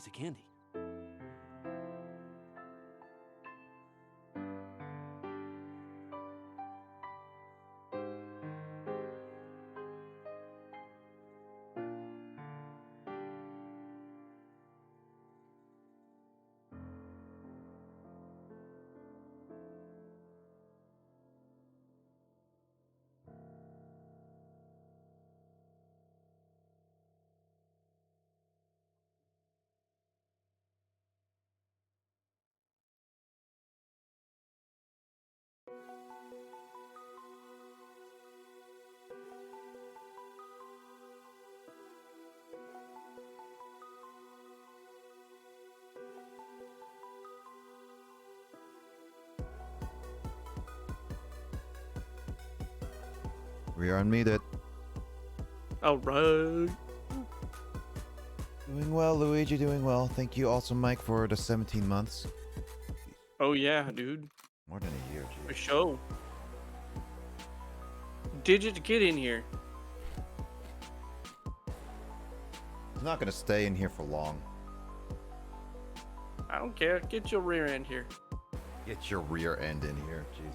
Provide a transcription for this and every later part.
piece of candy. We are unmuted. Alright. Doing well, Luigi, doing well. Thank you also, Mike, for the 17 months. Oh yeah, dude. More than a year, For geez. sure. Digit, get in here. He's not gonna stay in here for long. I don't care. Get your rear end here. Get your rear end in here, Jesus.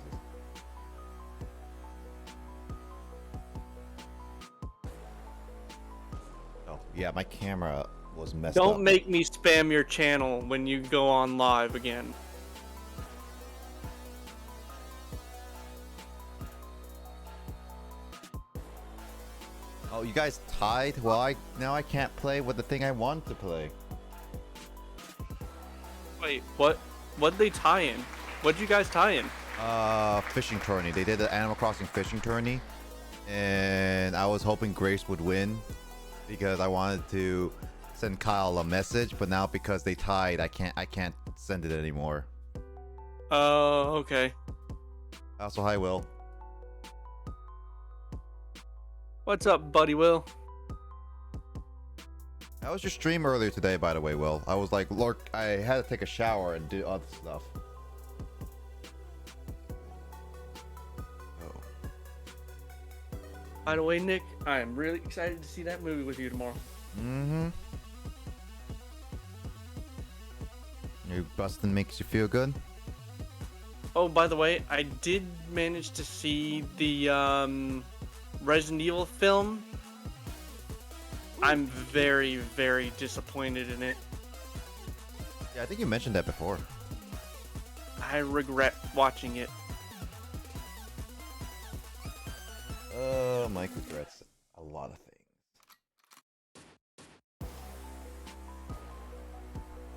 Oh, yeah, my camera was messed up. Don't make me spam your channel when you go on live again. Oh, you guys tied? Well, now I can't play with the thing I want to play. Wait, what? What'd they tie in? What'd you guys tie in? Fishing tourney. They did the Animal Crossing fishing tourney, and I was hoping Grace would win because I wanted to send Kyle a message, but now because they tied, I can't send it anymore. Oh, okay. Also, hi, Will. What's up, buddy Will? How was your stream earlier today, by the way, Will? I was like, Lord, I had to take a shower and do other stuff. Oh. By the way, Nick, I am really excited to see that movie with you tomorrow. Mm-hmm. New bustin' makes you feel good? Oh, by the way, I did manage to see the Resident Evil film. I'm very, very disappointed in it. Yeah, I think you mentioned that before. I regret watching it. Mike regrets a lot of things.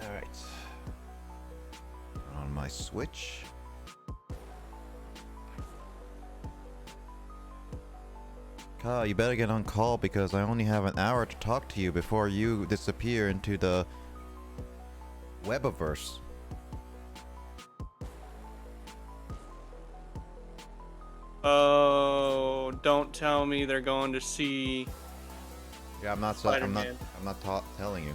Alright. On my Switch. Kyle, you better get on call because I only have an hour to talk to you before you disappear into the Webiverse. Oh, don't tell me they're going to see. Yeah, I'm not Spider-Man. telling you.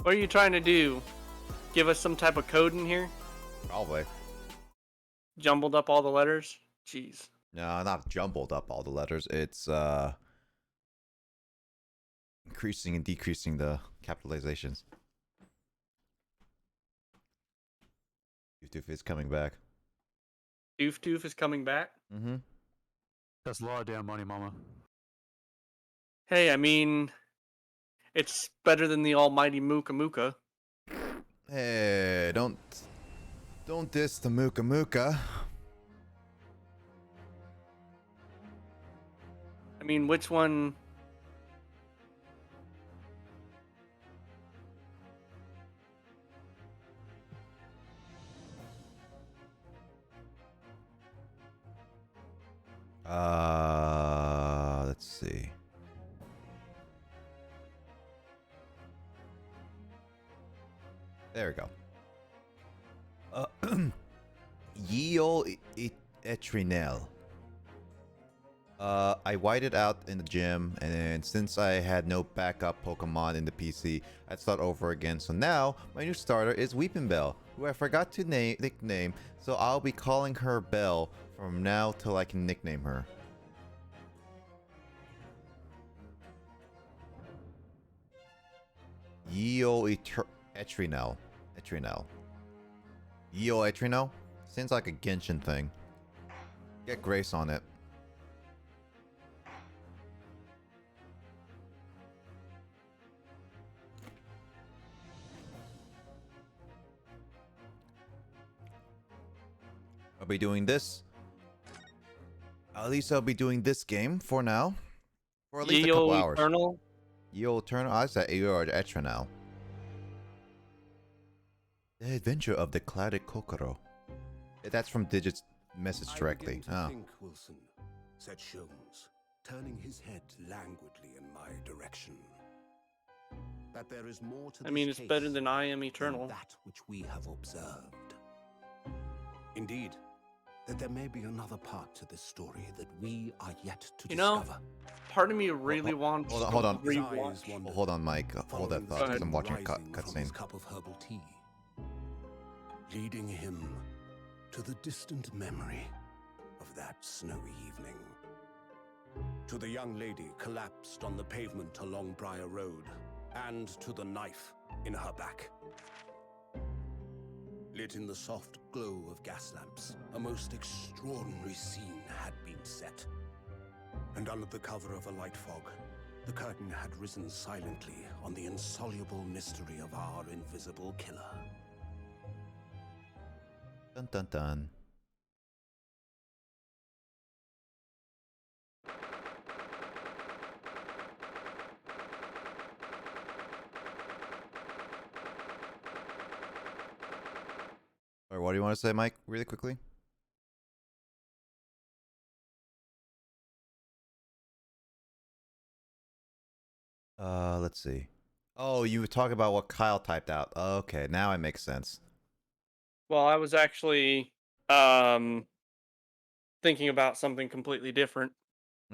What are you trying to do? Give us some type of code in here? Probably. Jumbled up all the letters? Jeez. No, not jumbled up all the letters. It's increasing and decreasing the capitalizations. YouTube is coming back. Doof is coming back? Mm-hmm. That's a lot of damn money, mama. Hey, I mean, it's better than the almighty Mooka Mooka. Hey, don't diss the Mooka Mooka. I mean, which one? Let's see. There we go. Ye ol Etrinel. I whited out in the gym, and then since I had no backup Pokemon in the PC, I'd start over again. So now, my new starter is Weeping Bell, who I forgot to nickname, so I'll be calling her Bell from now till I can nickname her. Etrinel. Etrinel? Seems like a Genshin thing. Get Grace on it. I'll be doing this. At least I'll be doing this game for now. For at least a couple hours. Eternal? Eternal? I said Eternal. The Adventure of the Clouded Kokoro. That's from Digit's message directly. I begin to think, Wilson, said Sholmes, turning his head languidly in my direction. That there is more to I mean, it's better than I Am Eternal. That which we have observed. Indeed, that there may be another part to this story that we are yet to discover. Part of me really wants to hold on. rewatch. Hold on, Mike. Hold that thought, because I'm watching a cutscene. Cup of herbal tea, leading him to the distant memory of that snowy evening. To the young lady collapsed on the pavement along Briar Road, and to the knife in her back. Lit in the soft glow of gas lamps, a most extraordinary scene had been set. And under the cover of a light fog, the curtain had risen silently on the insoluble mystery of our invisible killer. Dun dun dun. Alright, what do you want to say, Mike? Really quickly? Let's see. Oh, you were talking about what Kyle typed out. Okay, now it makes sense. Well, I was actually thinking about something completely different.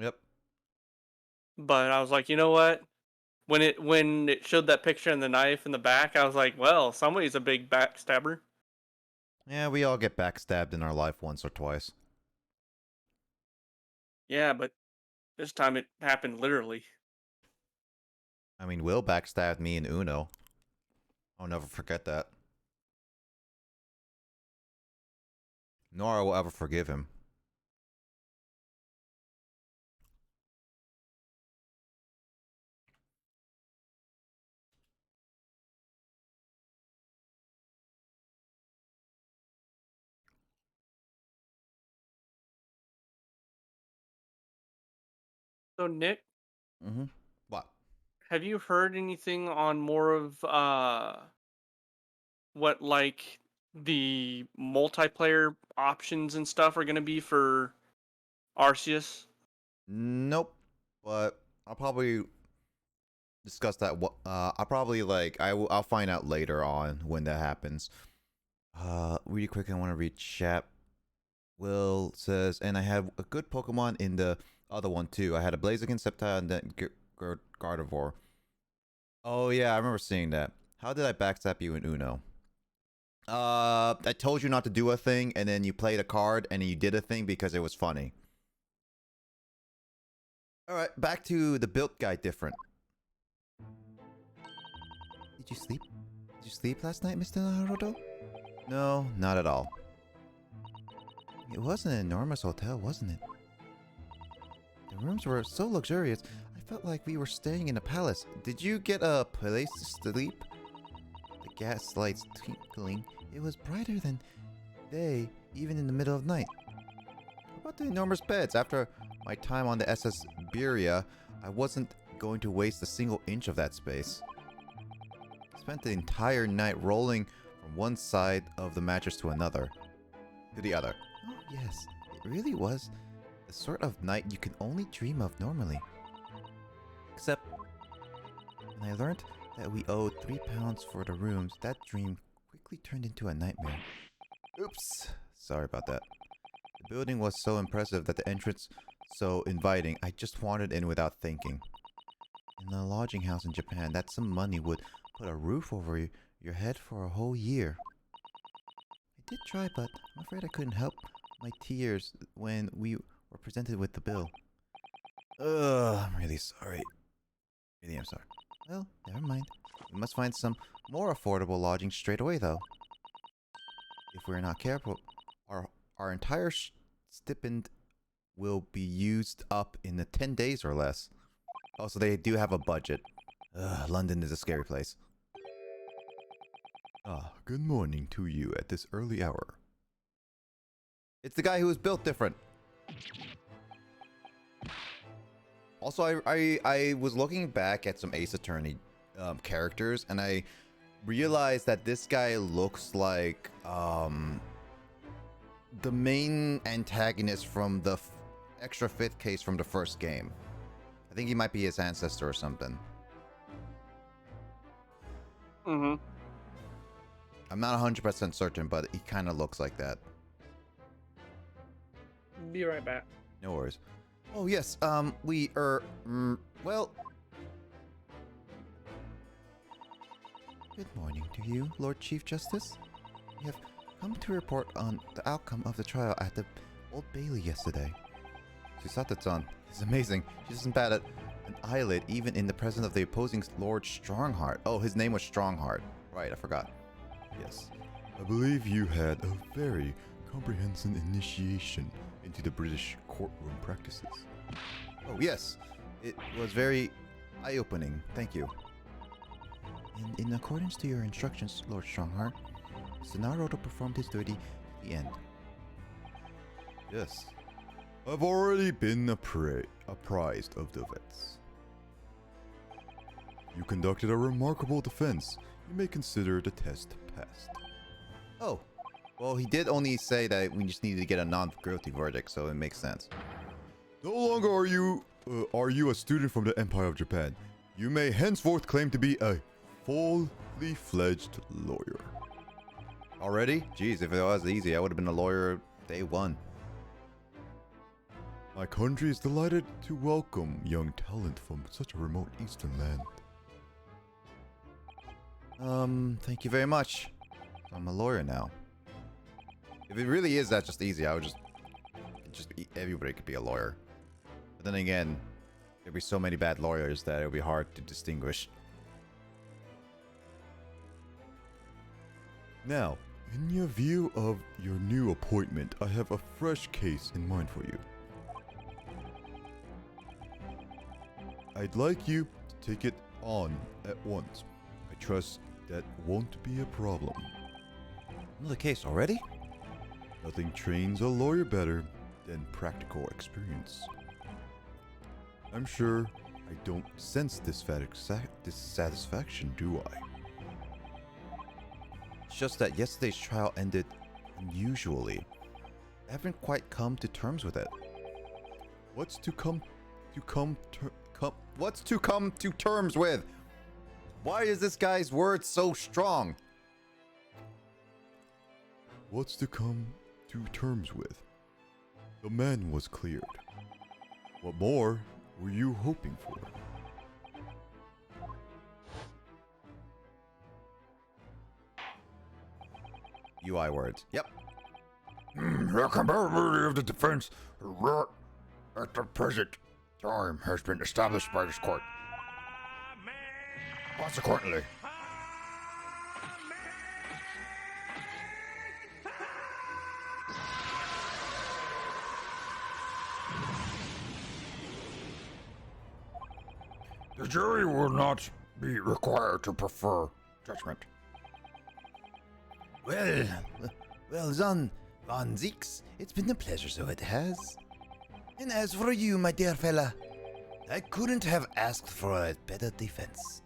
Yep. But I was like, you know what? When it showed that picture and the knife in the back, I was like, well, somebody's a big backstabber. Yeah, we all get backstabbed in our life once or twice. Yeah, but this time it happened literally. I mean, Will backstabbed me in Uno. I'll never forget that. Nor I will ever forgive him. So Nick, Mm-hmm. What? have you heard anything on more of what like the multiplayer options and stuff are gonna be for Arceus? Nope. But I'll probably discuss that. I'll probably I'll find out later on when that happens. Really quick, I want to read chat. Will says, and I have a good Pokemon in the other one too. I had a Blaziken, Sceptile, and then Gardevoir. Oh yeah, I remember seeing that. How did I backstab you in Uno? I told you not to do a thing, and then you played a card, and then you did a thing because it was funny. Alright, back to the build guide different. Did you sleep? Did you sleep last night, Mr. Naruto? No, not at all. It was an enormous hotel, wasn't it? The rooms were so luxurious, I felt like we were staying in a palace. Did you get a place to sleep? The gas lights twinkling. It was brighter than day, even in the middle of night. What about the enormous beds? After my time on the SSBlazer, I wasn't going to waste a single inch of that space. I spent the entire night rolling from one side of the mattress to another. To the other. Oh yes, it really was the sort of night you can only dream of normally. Except, when I learned that we owed £3 for the rooms, that dream quickly turned into a nightmare. Oops, sorry about that. The building was so impressive that the entrance so inviting. I just wandered in without thinking. In a lodging house in Japan, that some money would put a roof over your head for a whole year. I did try, but I'm afraid I couldn't help my tears when we were presented with the bill. Ugh, I'm really sorry. Really, I'm sorry. Well, never mind. We must find some more affordable lodging straight away, though. If we're not careful, our entire stipend will be used up in the 10 days or less. Also, they do have a budget. London is a scary place. Ah, good morning to you at this early hour. It's the guy who was built different. Also, I was looking back at some Ace Attorney characters, and I realized that this guy looks like the main antagonist from the extra fifth case from the first game. I think he might be his ancestor or something. Mm-hmm. I'm not 100% certain, but he kind of looks like that. Be right back. No worries. Oh, yes, well... Good morning to you, Lord Chief Justice. We have come to report on the outcome of the trial at the Old Bailey yesterday. Susata-san is amazing. She doesn't bat an eyelid even in the presence of the opposing Lord Strongheart. Oh, his name was Strongheart. Right, I forgot. Yes. I believe you had a very comprehensive initiation into the British courtroom practices. Oh, yes. It was very eye-opening. Thank you. And in accordance to your instructions, Lord Strongheart, Mr. Naruto performed his duty to the end. Yes. I've already been apprised of the events. You conducted a remarkable defense. You may consider the test passed. Oh. Well, he did only say that we just needed to get a non-guilty verdict, so it makes sense. No longer are you a student from the Empire of Japan. You may henceforth claim to be a fully fledged lawyer. Already? Jeez, if it was easy, I would have been a lawyer day one. My country is delighted to welcome young talent from such a remote eastern land. Thank you very much. I'm a lawyer now. If it really is that just easy, I would everybody could be a lawyer. But then again, there'd be so many bad lawyers that it would be hard to distinguish. Now, in your view of your new appointment, I have a fresh case in mind for you. I'd like you to take it on at once. I trust that won't be a problem. Another case already? Nothing trains a lawyer better than practical experience. I'm sure I don't sense dissatisfaction, do I? It's just that yesterday's trial ended unusually. I haven't quite come to terms with it. What's to come to terms with? Why is this guy's word so strong? What's to come to terms with? The man was cleared. What more were you hoping for? UI words. Yep. The compatibility of the defense at the present time has been established by this court. Consequently, the jury will not be required to prefer judgment. Well done, Von Zeeks. It's been a pleasure, so it has. And as for you, my dear fella, I couldn't have asked for a better defense.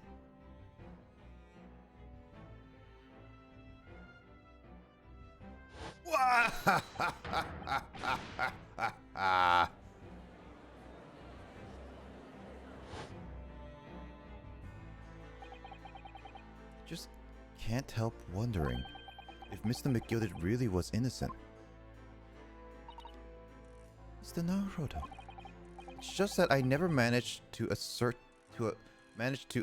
Just can't help wondering if Mr. McGilded really was innocent. Mr. Naruto, It's just that I never managed to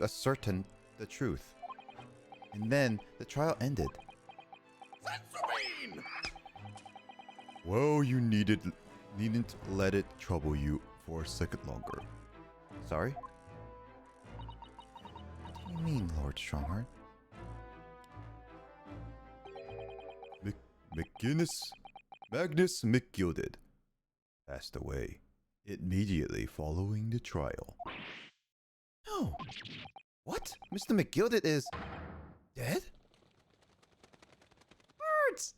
ascertain the truth. And then the trial ended. Well, you needn't let it trouble you for a second longer. Sorry? What do you mean, Lord Strongheart? Magnus McGilded passed away immediately following the trial. No! What? Mr. McGilded is dead? Birds!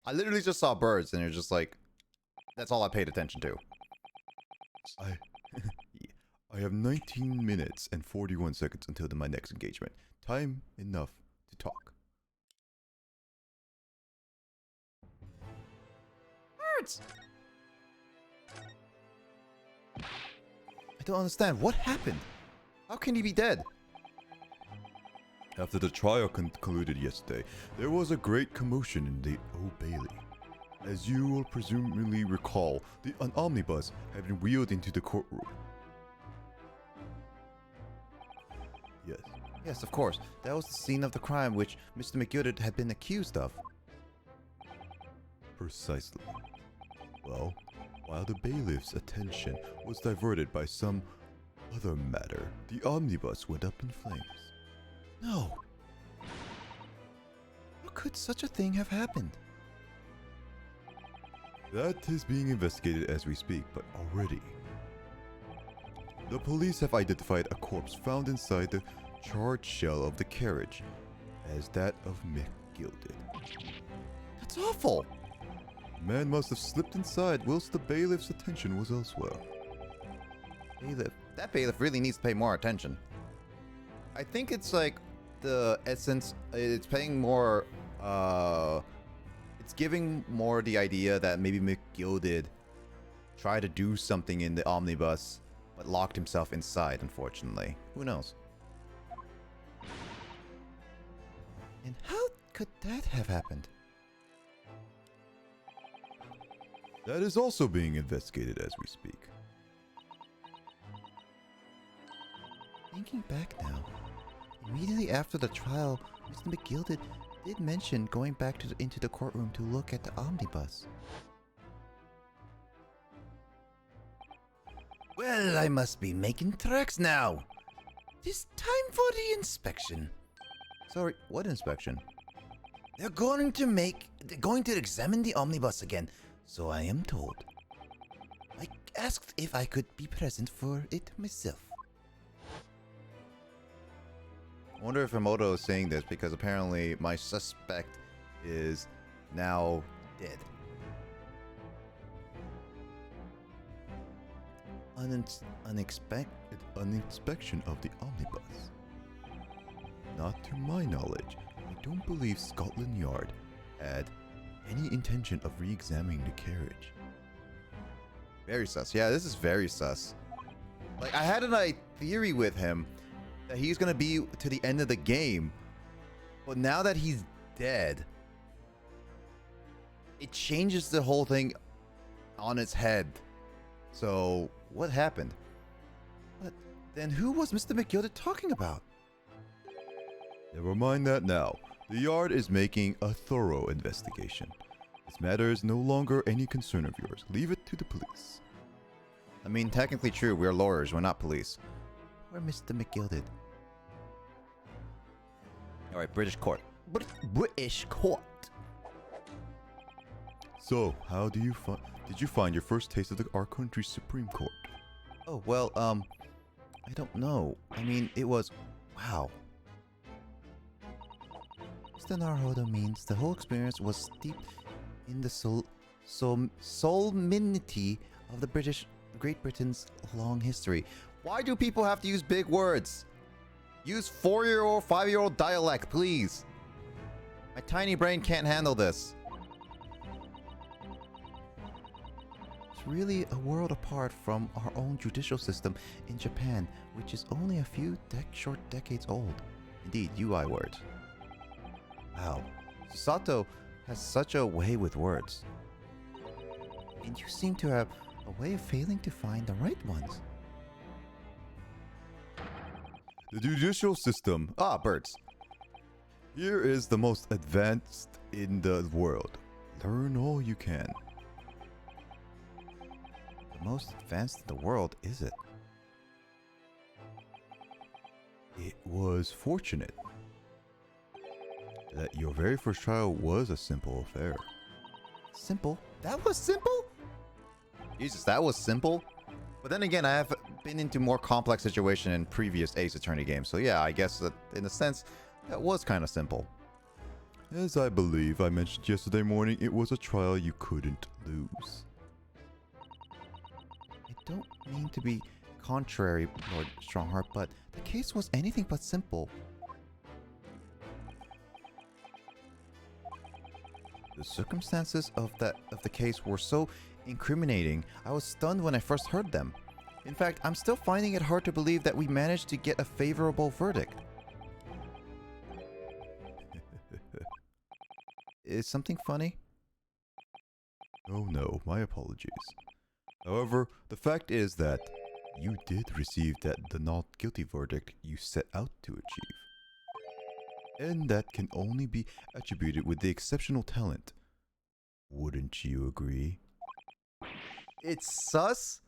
I literally just saw birds and you're just like, that's all I paid attention to. I have 19 minutes and 41 seconds until my next engagement. Time enough to talk. Birds! I don't understand. What happened? How can he be dead? After the trial concluded yesterday, there was a great commotion in the Old Bailey. As you will presumably recall, an omnibus had been wheeled into the courtroom. Yes. Yes, of course. That was the scene of the crime which Mr. McGilded had been accused of. Precisely. Well, while the bailiff's attention was diverted by some other matter, the omnibus went up in flames. No. How could such a thing have happened? That is being investigated as we speak, but already. The police have identified a corpse found inside the charred shell of the carriage as that of McGilded. That's awful! The man must have slipped inside whilst the bailiff's attention was elsewhere. Bailiff? That bailiff really needs to pay more attention. I think it's like the essence, it's paying more, it's giving more the idea that maybe McGilded tried to do something in the omnibus, but locked himself inside, unfortunately. Who knows? And how could that have happened? That is also being investigated as we speak. Thinking back now, immediately after the trial, Mr. McGilded did mention going back into the courtroom to look at the omnibus. Well, I must be making tracks now. It is time for the inspection. Sorry, what inspection? They're going to examine the omnibus again, so I am told. I asked if I could be present for it myself. I wonder if Emoto is saying this because apparently my suspect is now dead. An inspection of the omnibus. Not to my knowledge, I don't believe Scotland Yard had any intention of re-examining the carriage. Very sus. Yeah, this is very sus. Like, I had a theory with him that he's gonna be to the end of the game, but now that he's dead, it changes the whole thing on its head. So, what happened? But then who was Mr. McGilded talking about? Never mind that now. The Yard is making a thorough investigation. This matter is no longer any concern of yours. Leave it to the police. I mean, technically true. We're lawyers. We're not police. We're Mr. McGilded. Alright, British court. British court. So, how do you did you find your first taste of our country's Supreme Court? Oh, well, I don't know. I mean, it was... Wow. Mr. Naruhodo means the whole experience was steeped in the solemnity of the Great Britain's long history. Why do people have to use big words? Use 4-year-old, 5-year-old dialect, please. My tiny brain can't handle this. It's really a world apart from our own judicial system in Japan, which is only a few short decades old. Indeed, UI words. Wow. Sato has such a way with words. and you seem to have a way of failing to find the right ones. The judicial system. Ah, birds. Here is the most advanced in the world. Learn all you can. The most advanced in the world, is it? It was fortunate that your very first trial was a simple affair. Simple? That was simple? Jesus, that was simple? But then again, I have been into more complex situations in previous Ace Attorney games, so yeah, I guess that in a sense, that was kind of simple. As I believe I mentioned yesterday morning, it was a trial you couldn't lose. I don't mean to be contrary, Lord Strongheart, but the case was anything but simple. The circumstances of the case were so incriminating, I was stunned when I first heard them. In fact, I'm still finding it hard to believe that we managed to get a favorable verdict. Is something funny? Oh no, my apologies. However, the fact is that you did receive the not guilty verdict you set out to achieve. And that can only be attributed with the exceptional talent. Wouldn't you agree? It's sus?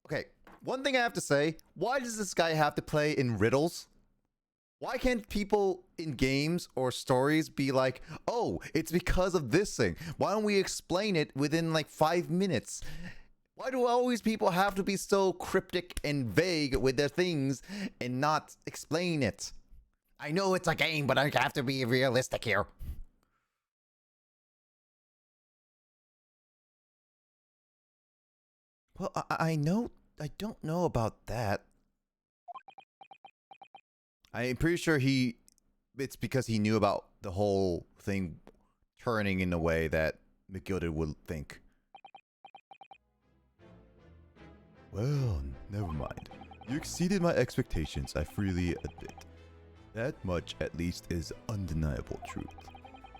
Okay, one thing I have to say, why does this guy have to play in riddles? Why can't people in games or stories be like, oh, it's because of this thing. Why don't we explain it within like 5 minutes? Why do always people have to be so cryptic and vague with their things and not explain it? I know it's a game, but I have to be realistic here. Well, I don't know about that. I'm pretty sure it's because he knew about the whole thing turning in a way that McGilded would think. Well, never mind. You exceeded my expectations, I freely admit. That much, at least, is undeniable truth.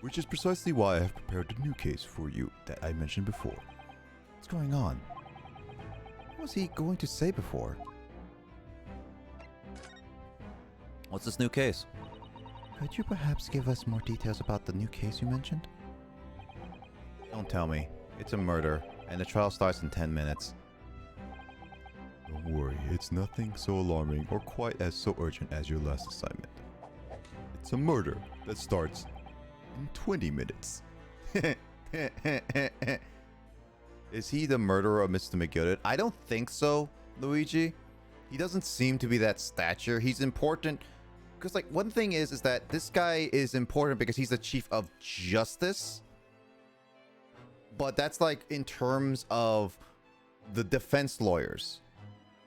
Which is precisely why I have prepared a new case for you that I mentioned before. What's going on? What was he going to say before? What's this new case? Could you perhaps give us more details about the new case you mentioned? Don't tell me. It's a murder, and the trial starts in 10 minutes. Don't worry, it's nothing so alarming or quite as so urgent as your last assignment. It's a murder that starts in 20 minutes. Is he the murderer of Mr. McGilded? I don't think so, Luigi. He doesn't seem to be that stature. He's important because, like, one thing is that this guy is important because he's the chief of justice. But that's like in terms of the defense lawyers,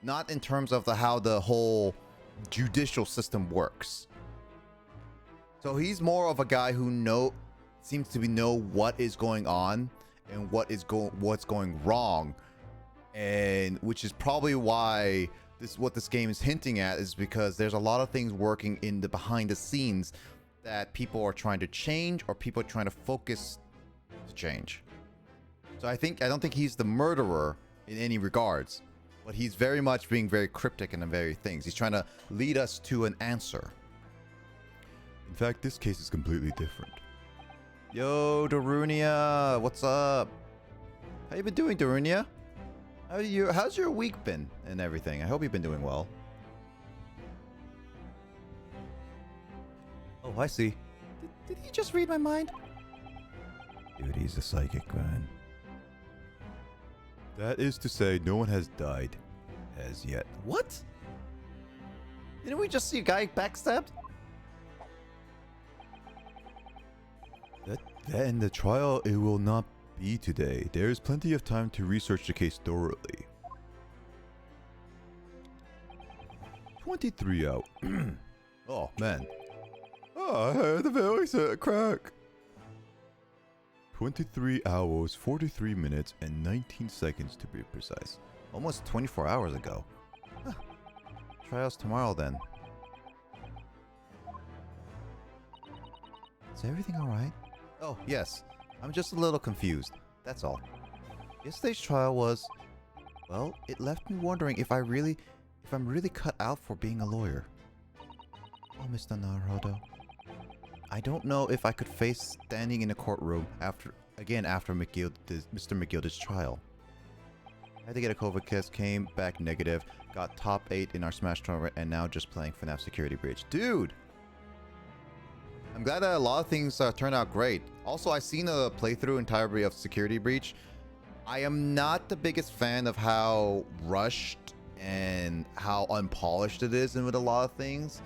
not in terms of how the whole judicial system works. So he's more of a guy who seems to know what is going on and what's going wrong, and which is probably why what this game is hinting at is because there's a lot of things working in the behind the scenes that people are trying to change or people are trying to focus to change. So I don't think he's the murderer in any regards, but he's very much being very cryptic in the very things. He's trying to lead us to an answer. In fact, this case is completely different. Yo, Darunia, what's up? How you been doing, Darunia? How's your week been and everything? I hope you've been doing well. Oh, I see. Did he just read my mind? Dude, he's a psychic, man. That is to say, no one has died as yet. What? Didn't we just see a guy backstabbed? That in the trial, it will not be today. There is plenty of time to research the case thoroughly. 23 out. Oh, man. Oh, I heard the voice crack. 23 hours, 43 minutes, and 19 seconds to be precise. Almost 24 hours ago. Huh. Trials tomorrow then. Is everything alright? Oh, yes. I'm just a little confused. That's all. Yesterday's trial was, well, it left me wondering if I'm really cut out for being a lawyer. Oh, Mr. Naruto. I don't know if I could face standing in a courtroom after Mr. McGilda's trial. I had to get a COVID test, came back negative, got top 8 in our Smash tournament, and now just playing FNAF Security Breach. Dude! I'm glad that a lot of things turned out great. Also, I've seen a playthrough entirely of Security Breach. I am not the biggest fan of how rushed and how unpolished it is and with a lot of things.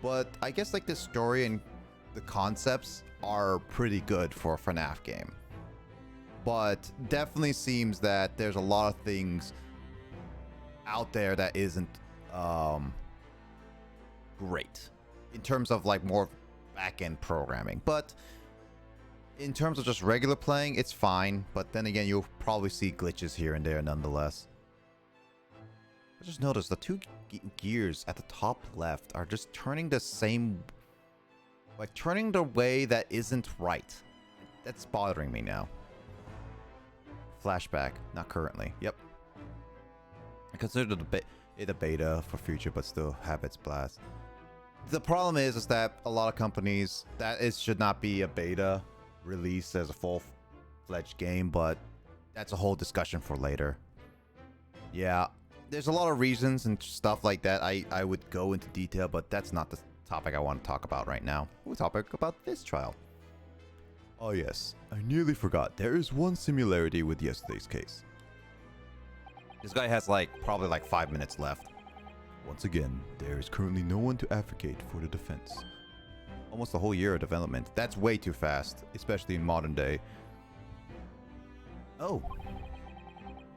But I guess like the story and the concepts are pretty good for a FNAF game. But definitely seems that there's a lot of things out there that isn't great in terms of like more back-end programming. But in terms of just regular playing, it's fine. But then again, you'll probably see glitches here and there nonetheless. I just noticed the two gears at the top left are just turning the same, like turning the way that isn't right. That's bothering me now. Flashback, not currently. Yep. I consider it a beta for future, but still habits blast. The problem is that a lot of companies should not be a beta release as a full-fledged game, but that's a whole discussion for later. Yeah, there's a lot of reasons and stuff like that. I would go into detail, but that's not the topic I want to talk about right now. We'll talk about this trial. Oh yes, I nearly forgot. There is one similarity with yesterday's case. This guy has probably 5 minutes left. Once again, there is currently no one to advocate for the defense. Almost a whole year of development. That's way too fast, especially in modern day. Oh.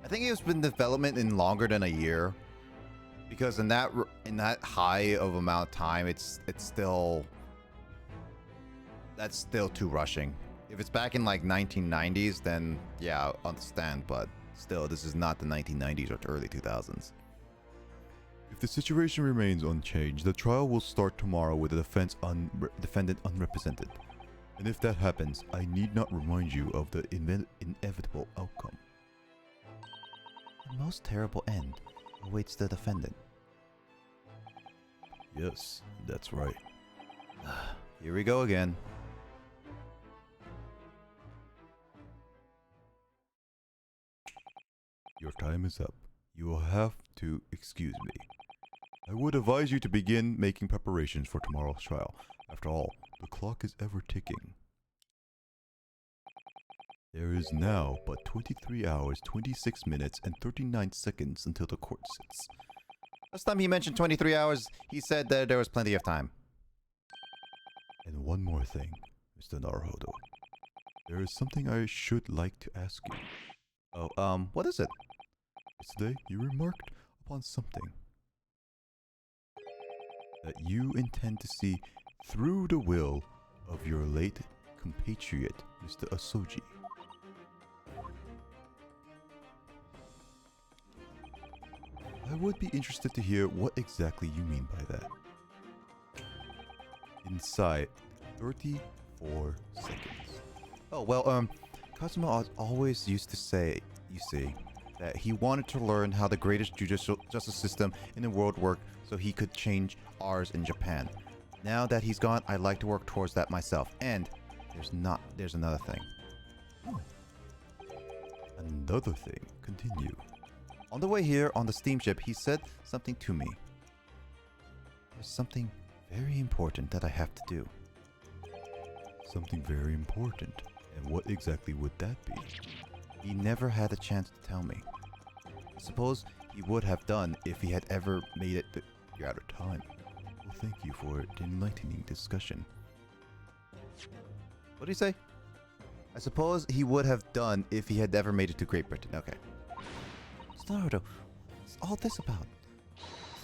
I think it's been development in longer than a year. Because in that high of amount of time, that's still too rushing. If it's back in 1990s, then yeah, I understand, but still, this is not the 1990s or early 2000s. If the situation remains unchanged, the trial will start tomorrow with the defendant unrepresented. And if that happens, I need not remind you of the inevitable outcome. The most terrible end awaits the defendant. Yes, that's right. Here we go again. Your time is up. You will have to excuse me. I would advise you to begin making preparations for tomorrow's trial. After all, the clock is ever ticking. There is now but 23 hours, 26 minutes, and 39 seconds until the court sits. Last time he mentioned 23 hours, he said that there was plenty of time. And one more thing, Mr. Naruto. There is something I should like to ask you. Oh, what is it? Yesterday, you remarked upon something. That you intend to see through the will of your late compatriot, Mr. Asoji. I would be interested to hear what exactly you mean by that. Inside 34 seconds. Oh, well, Kazuma always used to say, you see, that he wanted to learn how the greatest judicial justice system in the world worked so he could change ours in Japan. Now that he's gone, I'd like to work towards that myself. And there's another thing. Another thing. Continue. On the way here on the steamship, he said something to me. There's something very important that I have to do. Something very important? And what exactly would that be? He never had a chance to tell me. I suppose he would have done if he had ever made it to... You're out of time. Well, thank you for the enlightening discussion. What did he say? I suppose he would have done if he had ever made it to Great Britain. Okay. Naruto, what's all this about?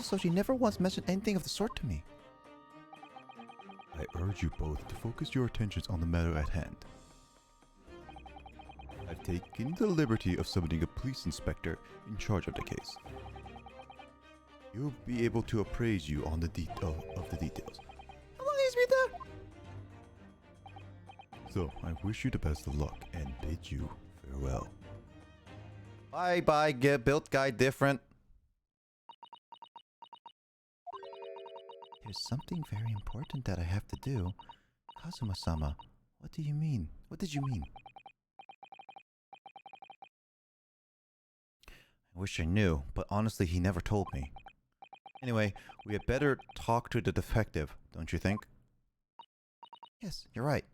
Soji never once mentioned anything of the sort to me. I urge you both to focus your attentions on the matter at hand. I've taken the liberty of summoning a police inspector in charge of the case. He'll be able to appraise you on the details. How long has he been there? So, I wish you the best of luck and bid you farewell. Bye, get built guy different. There's something very important that I have to do. Kazuma-sama, what do you mean? What did you mean? I wish I knew, but honestly he never told me. Anyway, we had better talk to the detective, don't you think? Yes, you're right.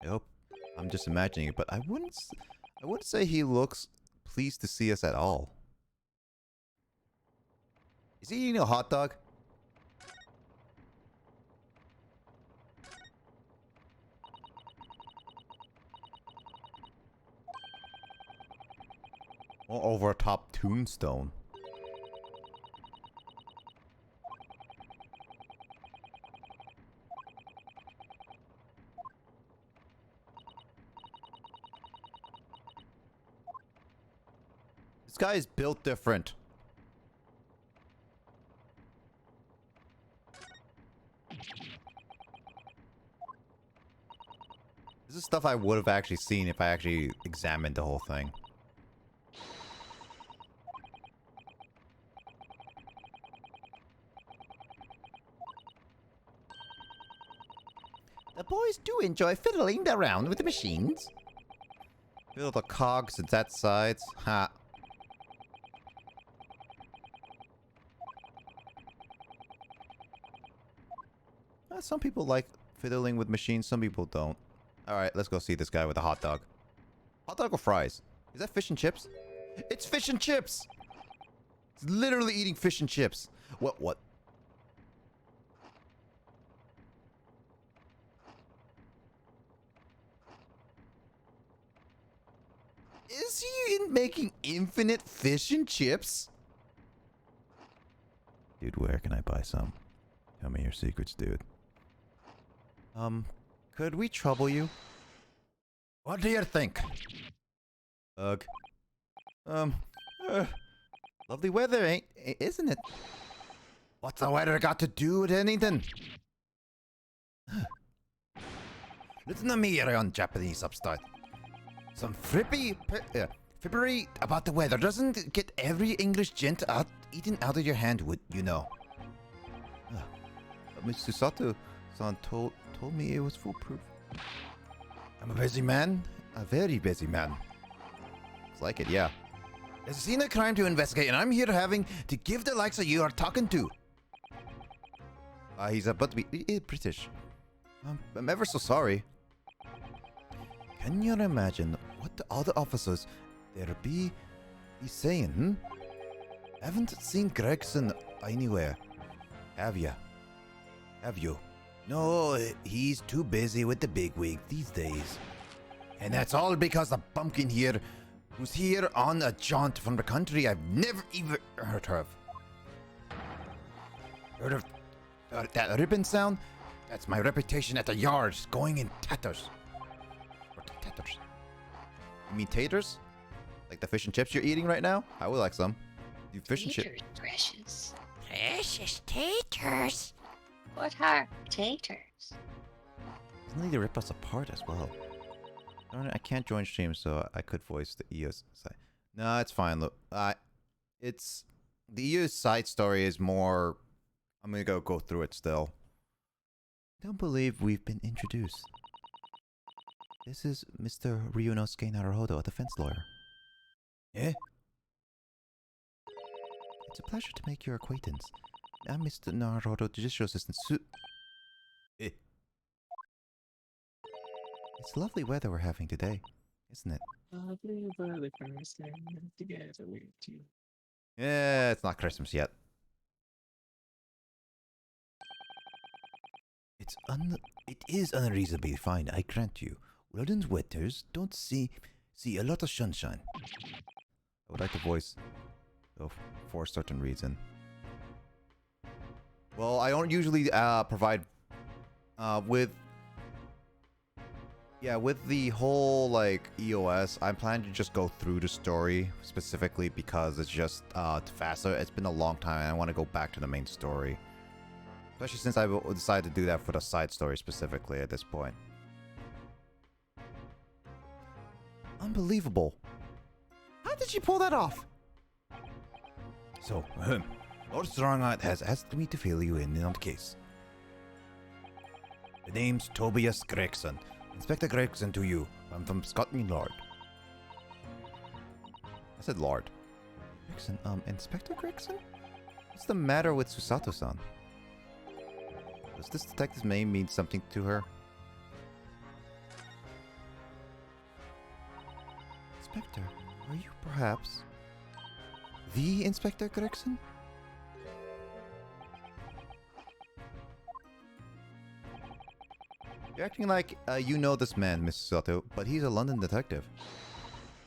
I hope I'm just imagining it, but I wouldn't say he looks pleased to see us at all. Is he eating a hot dog? Or over a top tombstone. This guy is built different. This is stuff I would have actually seen if I actually examined the whole thing. The boys do enjoy fiddling around with the machines. Fiddle the cogs at that sides. Ha. Some people like fiddling with machines, some people don't. Alright, let's go see this guy with a hot dog. Hot dog or fries? Is that fish and chips? It's fish and chips! It's literally eating fish and chips. What? Is he making infinite fish and chips? Dude, where can I buy some? Tell me your secrets, dude. Could we trouble you? What do you think? Ugh. Lovely weather, isn't it? What's the weather got to do with anything? Listen to me, on Japanese upstart. Some frippery about the weather doesn't get every English gent eaten out of your hand, would you know? Mr. Sato-san told me it was foolproof. I'm a busy man. A very busy man. It's like it, yeah. There's a scene of crime to investigate, and I'm here having to give the likes of you are talking to. He's about to be British. I'm ever so sorry. Can you imagine what the other officers there be saying, hmm? Haven't seen Gregson anywhere. Have ya? Have you? No, he's too busy with the bigwig these days. And that's all because the bumpkin here, who's here on a jaunt from the country I've never even heard of. Heard of that ribbon sound? That's my reputation at the yards, going in tatters. What tatters? You mean taters? Like the fish and chips you're eating right now? I would like some. You fish and chips. Precious. Precious taters. What are taters? Doesn't need to rip us apart as well. Darn it, I can't join stream, so I could voice the EOS side. No, it's fine. Look, it's the EOS side story is more. I'm gonna go through it still. Don't believe we've been introduced. This is Mr. Ryunosuke Naruhodo, a defense lawyer. Eh? It's a pleasure to make your acquaintance. I'm Mr. Naruhodo, Judicial Assistant Eh? It's lovely weather we're having today, isn't it? Lovely weather together with you. Yeah, it's not Christmas yet. It is unreasonably fine, I grant you. Rodent winters don't see a lot of sunshine. I would like to voice for a certain reason. Well, I don't usually provide with the whole like EOS. I'm planning to just go through the story specifically because it's just faster. It's been a long time and I want to go back to the main story. Especially since I decided to do that for the side story specifically at this point. Unbelievable. How did she pull that off? So, Lord Strongheart has asked me to fill you in on the case. The name's Tobias Gregson. Inspector Gregson to you. I'm from Scotland Yard. I said Lord. Gregson, Inspector Gregson? What's the matter with Susato-san? Does this detective's name mean something to her? Inspector, are you perhaps the Inspector Gregson? You're acting like you know this man, Mrs. Soto, but he's a London detective.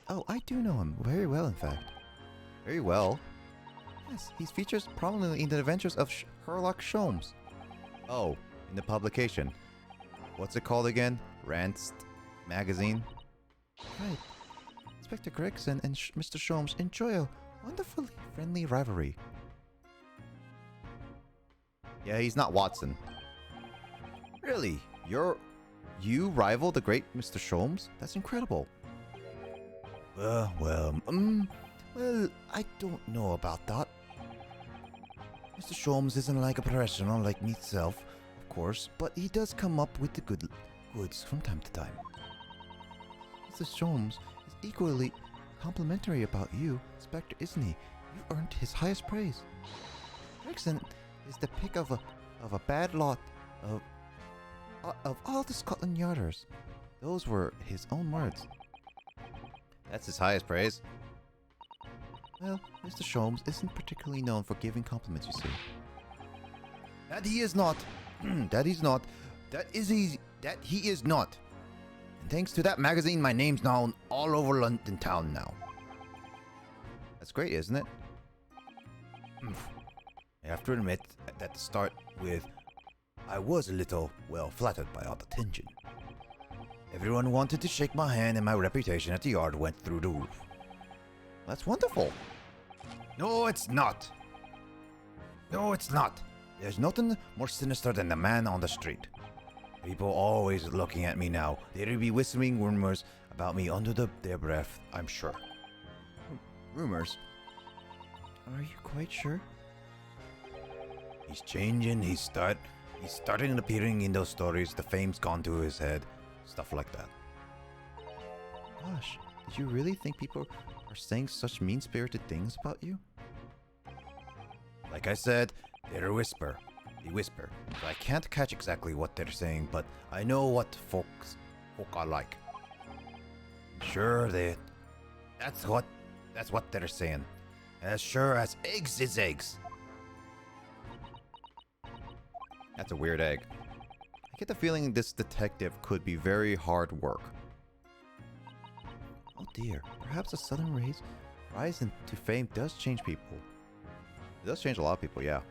Oh, I do know him very well, in fact. Very well? Yes, he features prominently in the adventures of Sherlock Holmes. Oh, in the publication. What's it called again? Rantst magazine? Right. Inspector Gregson and Mr. Sholmes enjoy a wonderfully friendly rivalry. Yeah, he's not Watson. Really? You rival the great Mr. Sholmes? That's incredible. Well, I don't know about that. Mr. Sholmes isn't like a professional like myself, of course, but he does come up with the goods from time to time. Mr. Sholmes is equally complimentary about you, Inspector, isn't he? You earned his highest praise. Gregson is the pick of a bad lot of all the Scotland Yarders. Those were his own words. That's his highest praise. Well, Mr. Sholmes isn't particularly known for giving compliments, you see. That he is not. That he is not. And thanks to that magazine, my name's known all over London town now. That's great, isn't it? I have to admit that to start with, I was a little, well, flattered by all the attention. Everyone wanted to shake my hand and my reputation at the yard went through the roof. That's wonderful. No, it's not. No, it's not. There's nothing more sinister than the man on the street. People always looking at me now. They'll be whispering rumors about me under their breath, I'm sure. Rumors? Are you quite sure? He's changing, he's starting appearing in those stories, the fame's gone to his head, stuff like that. Gosh, did you really think people are saying such mean-spirited things about you? Like I said, they whisper. So I can't catch exactly what they're saying, but I know what folk are like. Sure, that's what they're saying. As sure as eggs is eggs. That's a weird egg. I get the feeling this detective could be very hard work. Oh dear, perhaps a sudden rise into fame does change people. It does change a lot of people, yeah.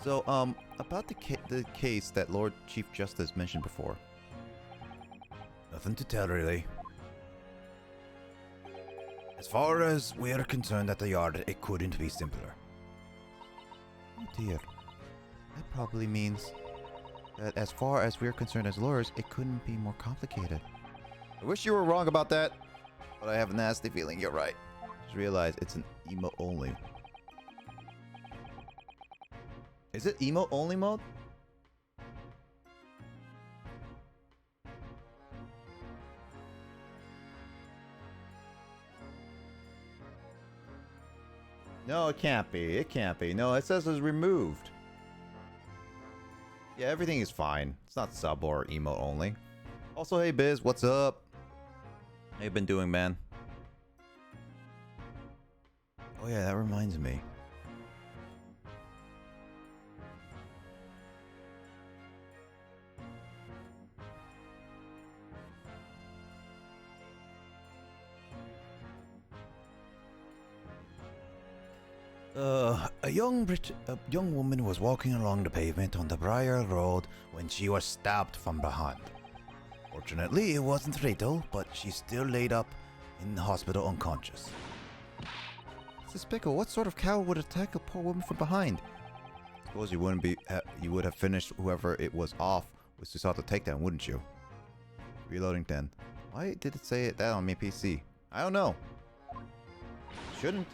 So, about the case that Lord Chief Justice mentioned before. Nothing to tell, really. As far as we're concerned at the yard, it couldn't be simpler. Oh dear. That probably means that as far as we're concerned as lawyers, it couldn't be more complicated. I wish you were wrong about that, but I have a nasty feeling you're right. Just realize it's an emo only. Is it emo only mode? No, it can't be. It can't be. No, it says it's removed. Yeah, everything is fine. It's not sub or emo only. Also, hey Biz, what's up? How you been doing, man? Oh yeah, that reminds me. A young woman was walking along the pavement on the Briar Road when she was stabbed from behind. Fortunately, it wasn't fatal, but she's still laid up in the hospital unconscious. Mrs. Pickle, what sort of coward would attack a poor woman from behind? Suppose you wouldn't be. You would have finished whoever it was off with Susato takedown, wouldn't you? Reloading then. Why did it say that on my PC? I don't know. Shouldn't.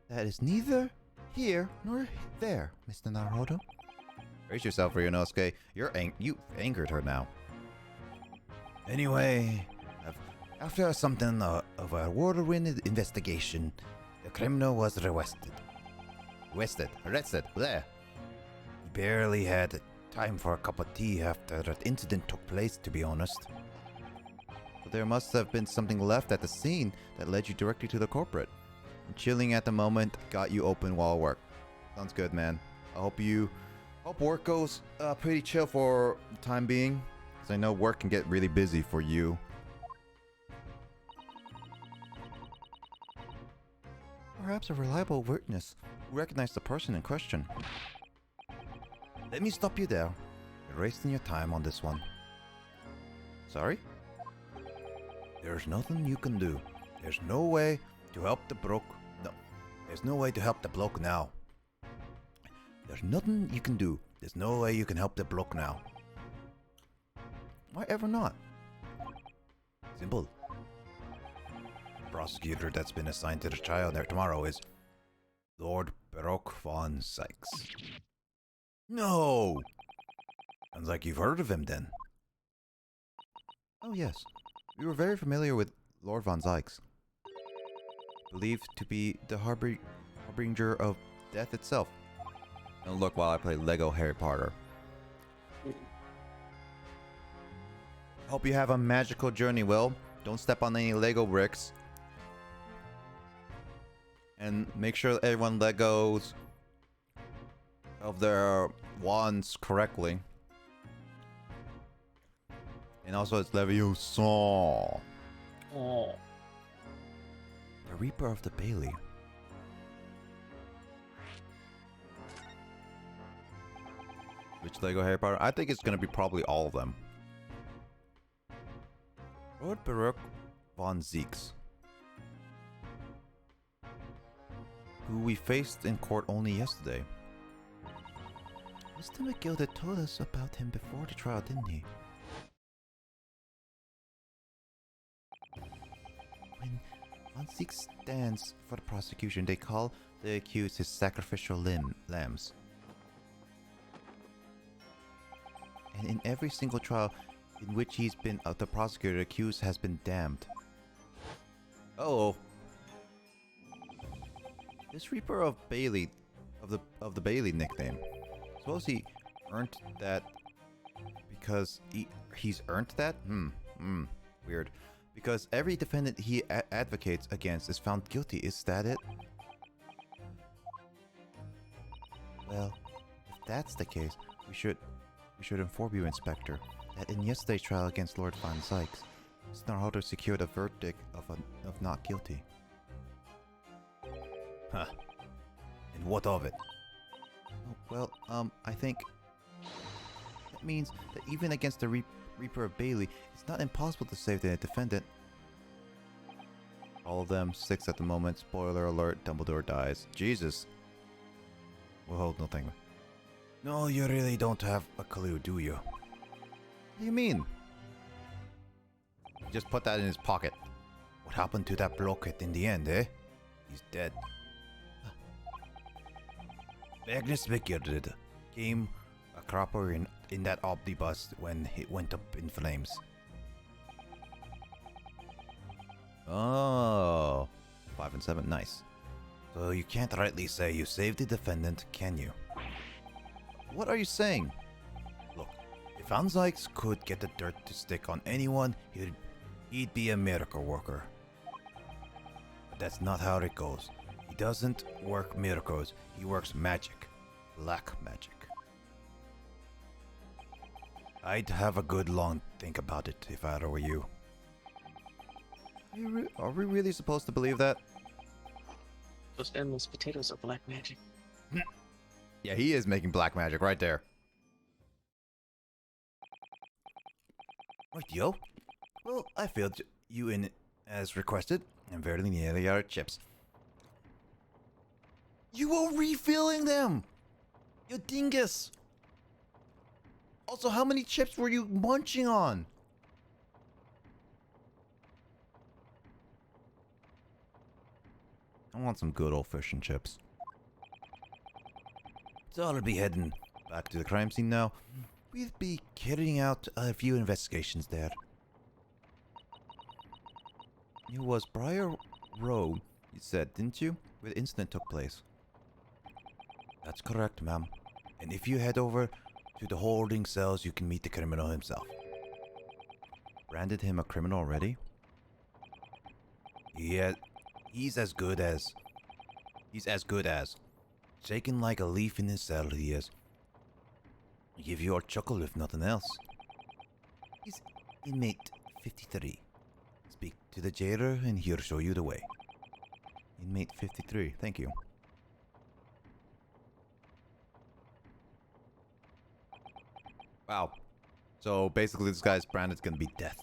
That is neither here nor there, Mr. Naruto. Brace yourself, Ryunosuke. You've angered her now. Anyway, after something of a whirlwind investigation, the criminal was arrested. There. He barely had time for a cup of tea after that incident took place, to be honest. But there must have been something left at the scene that led you directly to the culprit. Chilling at the moment got you open while work. Sounds good, man. I hope work goes pretty chill for the time being, because I know work can get really busy for you. Perhaps a reliable witness who recognized the person in question. Let me stop you there. You're wasting your time on this one. Sorry? There's nothing you can do. There's no way to help the bloke. No. There's no way to help the bloke now. There's nothing you can do. There's no way you can help the bloke now. Why ever not? Simple. The prosecutor that's been assigned to the trial there tomorrow is Lord Baroque von Sykes. No! Sounds like you've heard of him then. Oh yes. We were very familiar with Lord von Sykes. Believed to be the harbinger of death itself. Don't look while I play Lego Harry Potter. Hope you have a magical journey, Will. Don't step on any Lego bricks. And make sure everyone Legos of their wands correctly. And also it's Leviosa. Oh. The Reaper of the Bailey. Which Lego Harry Potter? I think it's gonna be probably all of them. Lord Baruch von Zeeks, who we faced in court only yesterday. Mr. McGilda told us about him before the trial, didn't he? When von Zeeks stands for the prosecution, they call the accused his sacrificial lambs. And in every single trial in which he's been the prosecutor, accused has been damned. Oh, this Reaper of Bailey, of the Bailey nickname. Suppose he earned that because he's earned that? Weird. Because every defendant he advocates against is found guilty. Is that it? Well, if that's the case, we should inform you, Inspector, that in yesterday's trial against Lord Von Sykes, Snarlholder secured a verdict of not guilty. Huh. And what of it? Oh, well, I think that means that even against the Reaper of Bailey, it's not impossible to save the defendant. All of them, 6 at the moment. Spoiler alert, Dumbledore dies. Jesus. Well, nothing. No, you really don't have a clue, do you? What do you mean? He just put that in his pocket. What happened to that bloke in the end, eh? He's dead. Magnus Vigrid came a cropper in that omnibus when it went up in flames. Oh, 5 and 7, nice. So you can't rightly say you saved the defendant, can you? What are you saying? Look, if Van Sykes could get the dirt to stick on anyone, he'd be a miracle worker. But that's not how it goes. He doesn't work miracles, he works magic. Black magic. I'd have a good long think about it if I were you. Are we really supposed to believe that? Those endless potatoes are black magic. Yeah, he is making black magic right there. Right, yo. Well, I filled you in as requested. I'm very nearly out of chips. You were refilling them! You dingus! Also, how many chips were you munching on? I want some good old fish and chips. So I'll be heading back to the crime scene now. We'll be carrying out a few investigations there. It was Briar Road, you said, didn't you? Where the incident took place. That's correct, ma'am. And if you head over to the holding cells, you can meet the criminal himself. Branded him a criminal already? Yeah, he's as good as. Shaking like a leaf in his cell, he is. Give you a chuckle if nothing else. He's inmate 53. Speak to the jailer and he'll show you the way. Inmate 53, thank you. Wow. So basically this guy's branded's gonna be death.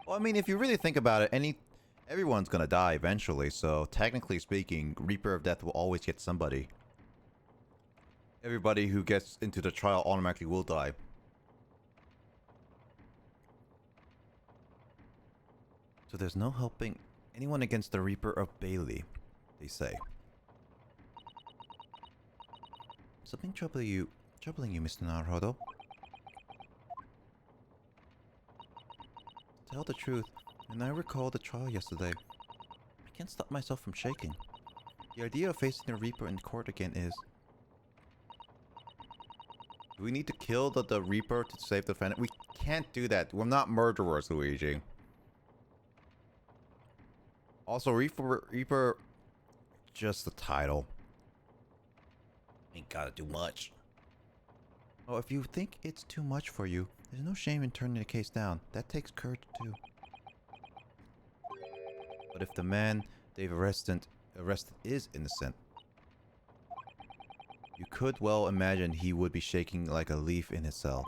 Well, I mean, if you really think about it, everyone's gonna die eventually, so technically speaking, Reaper of Death will always get somebody. Everybody who gets into the trial automatically will die. So there's no helping anyone against the Reaper of Bailey, they say. Something troubling you, Mr. Naruto? To tell the truth, when I recall the trial yesterday, I can't stop myself from shaking. The idea of facing the Reaper in court again is... Do we need to kill the Reaper to save the defendant? We can't do that. We're not murderers, Luigi. Also, Reaper, just the title. Ain't gotta do much. Oh, if you think it's too much for you, there's no shame in turning the case down. That takes courage too. But if the man they've arrested is innocent, you could well imagine he would be shaking like a leaf in his cell.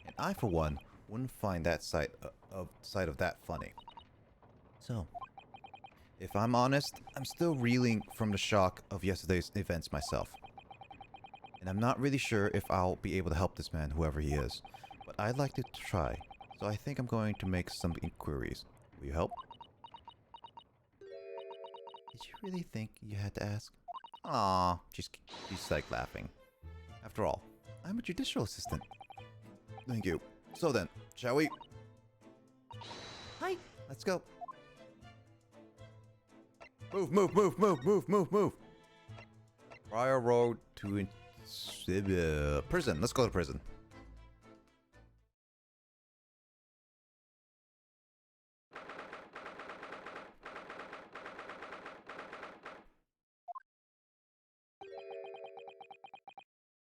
And I, for one, wouldn't find that sight of that funny. So, if I'm honest, I'm still reeling from the shock of yesterday's events myself. And I'm not really sure if I'll be able to help this man, whoever he is. But I'd like to try, so I think I'm going to make some inquiries. Will you help? Did you really think you had to ask? Aww, she's like laughing. After all, I'm a judicial assistant. Thank you. So then, shall we? Hi, let's go. Move. Briar Road to prison. Let's go to prison.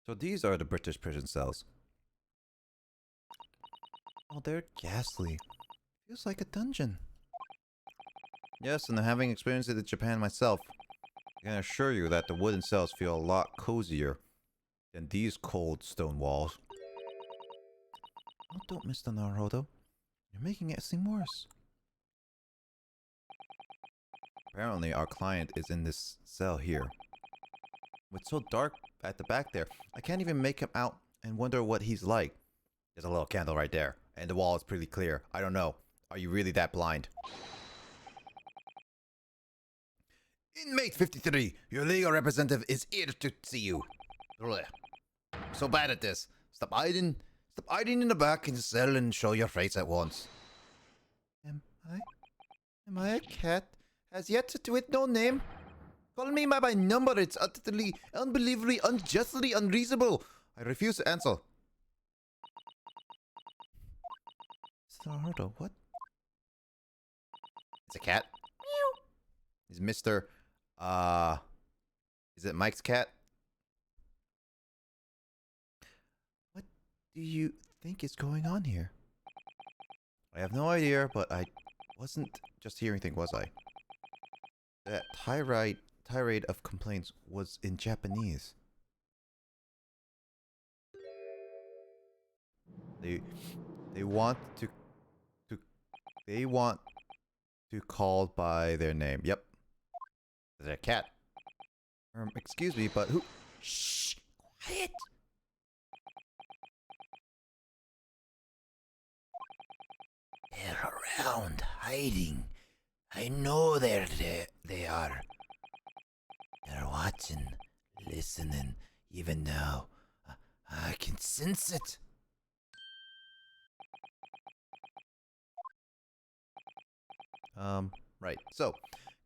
So these are the British prison cells. Oh, they're ghastly. Feels like a dungeon. Yes, and having experienced it in Japan myself, I can assure you that the wooden cells feel a lot cozier than these cold stone walls. Oh, don't, Mr. Naruto. You're making it seem worse. Apparently, our client is in this cell here. It's so dark at the back there, I can't even make him out and wonder what he's like. There's a little candle right there, and the wall is pretty clear. I don't know. Are you really that blind? Inmate 53, your legal representative is here to see you. Blech. I'm so bad at this. Stop hiding in the back in the cell and show your face at once. Am I a cat? Has yet to with no name? Call me by my number. It's utterly, unbelievably, unjustly unreasonable. I refuse to answer. Naruto, what? It's a cat. Meow. Is Mr. Is it Mike's cat? What do you think is going on here? I have no idea, but I wasn't just hearing things, was I? That tirade of complaints was in Japanese. They want to called by their name. Yep. There's a cat. Excuse me, but who? Shh! Quiet! They're around, hiding. I know they are. They're watching, listening, even now. I can sense it. Right. So,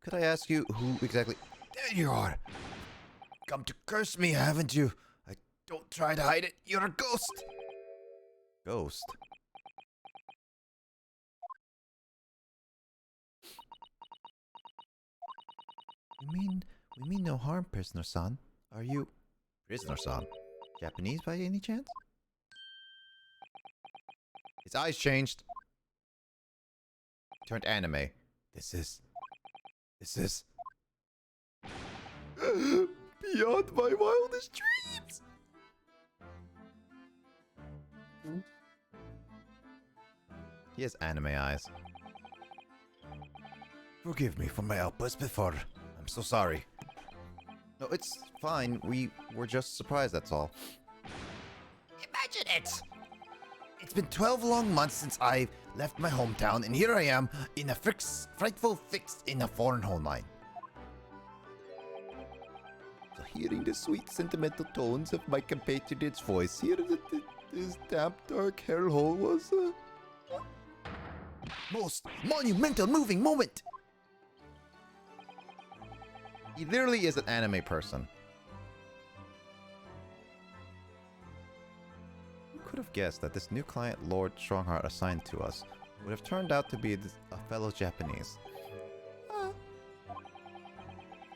could I ask you who exactly? There you are. Come to curse me, haven't you? Don't try to hide it. You're a ghost. Ghost. We mean no harm, prisoner-san. Are you prisoner-san? Japanese by any chance? His eyes changed. Turned anime. This is beyond my wildest dreams. He has anime eyes. Forgive me for my outburst before. I'm so sorry. No, it's fine. We were just surprised, that's all. Imagine it! It's been 12 long months since I left my hometown, and here I am in a frightful fix in a foreign homeland. So hearing the sweet sentimental tones of my compatriot's voice here in this damp dark hellhole was Most monumental moving moment! He literally is an anime person. Who could have guessed that this new client Lord Strongheart assigned to us would have turned out to be a fellow Japanese?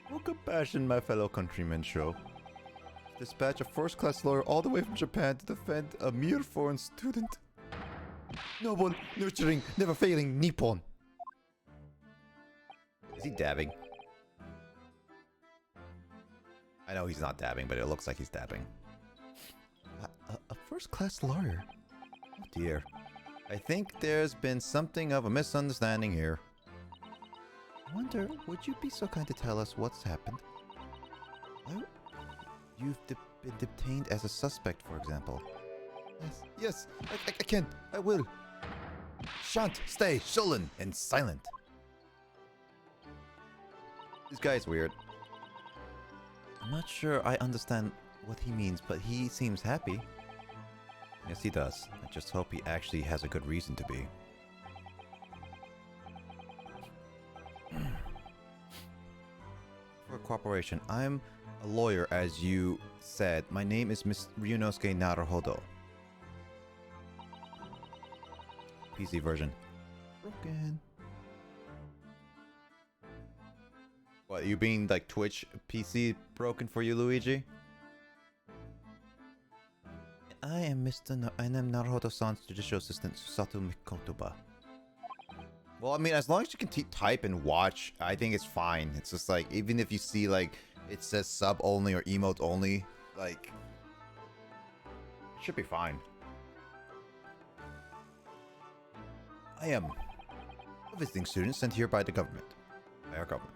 What compassion my fellow countrymen show. Dispatch a first-class lawyer all the way from Japan to defend a mere foreign student. Noble, nurturing, never failing Nippon. Is he dabbing? I know he's not dabbing, but it looks like he's dabbing. A first-class lawyer? Oh dear. I think there's been something of a misunderstanding here. I wonder, would you be so kind to tell us what's happened? You've been detained as a suspect, for example. Yes, I can. I will. Shan't stay sullen and silent. This guy's weird. I'm not sure I understand what he means, but he seems happy. Yes, he does. I just hope he actually has a good reason to be. For cooperation, I'm a lawyer, as you said. My name is Miss Ryunosuke Naruhodo. PC version. Broken. What, you being like Twitch PC broken for you, Luigi? I am Naruhodo-san's judicial assistant, Susato Mikotoba. Well, I mean, as long as you can type and watch, I think it's fine. It's just like, even if you see like, it says sub only or emote only, like, it should be fine. I am a visiting student sent here by the government. By our government.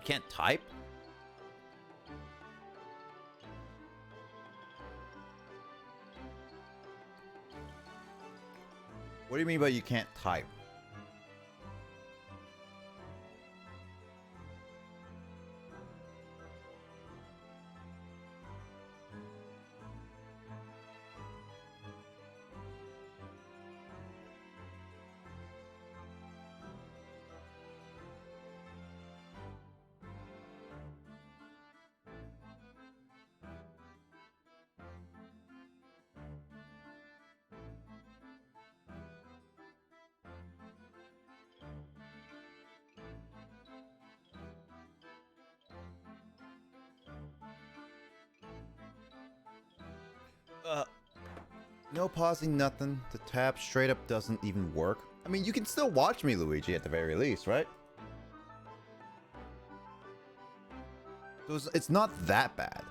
You can't type? What do you mean by you can't type? No pausing, nothing. The tab straight up doesn't even work. I mean, you can still watch me, Luigi, at the very least, right? So it's not that bad.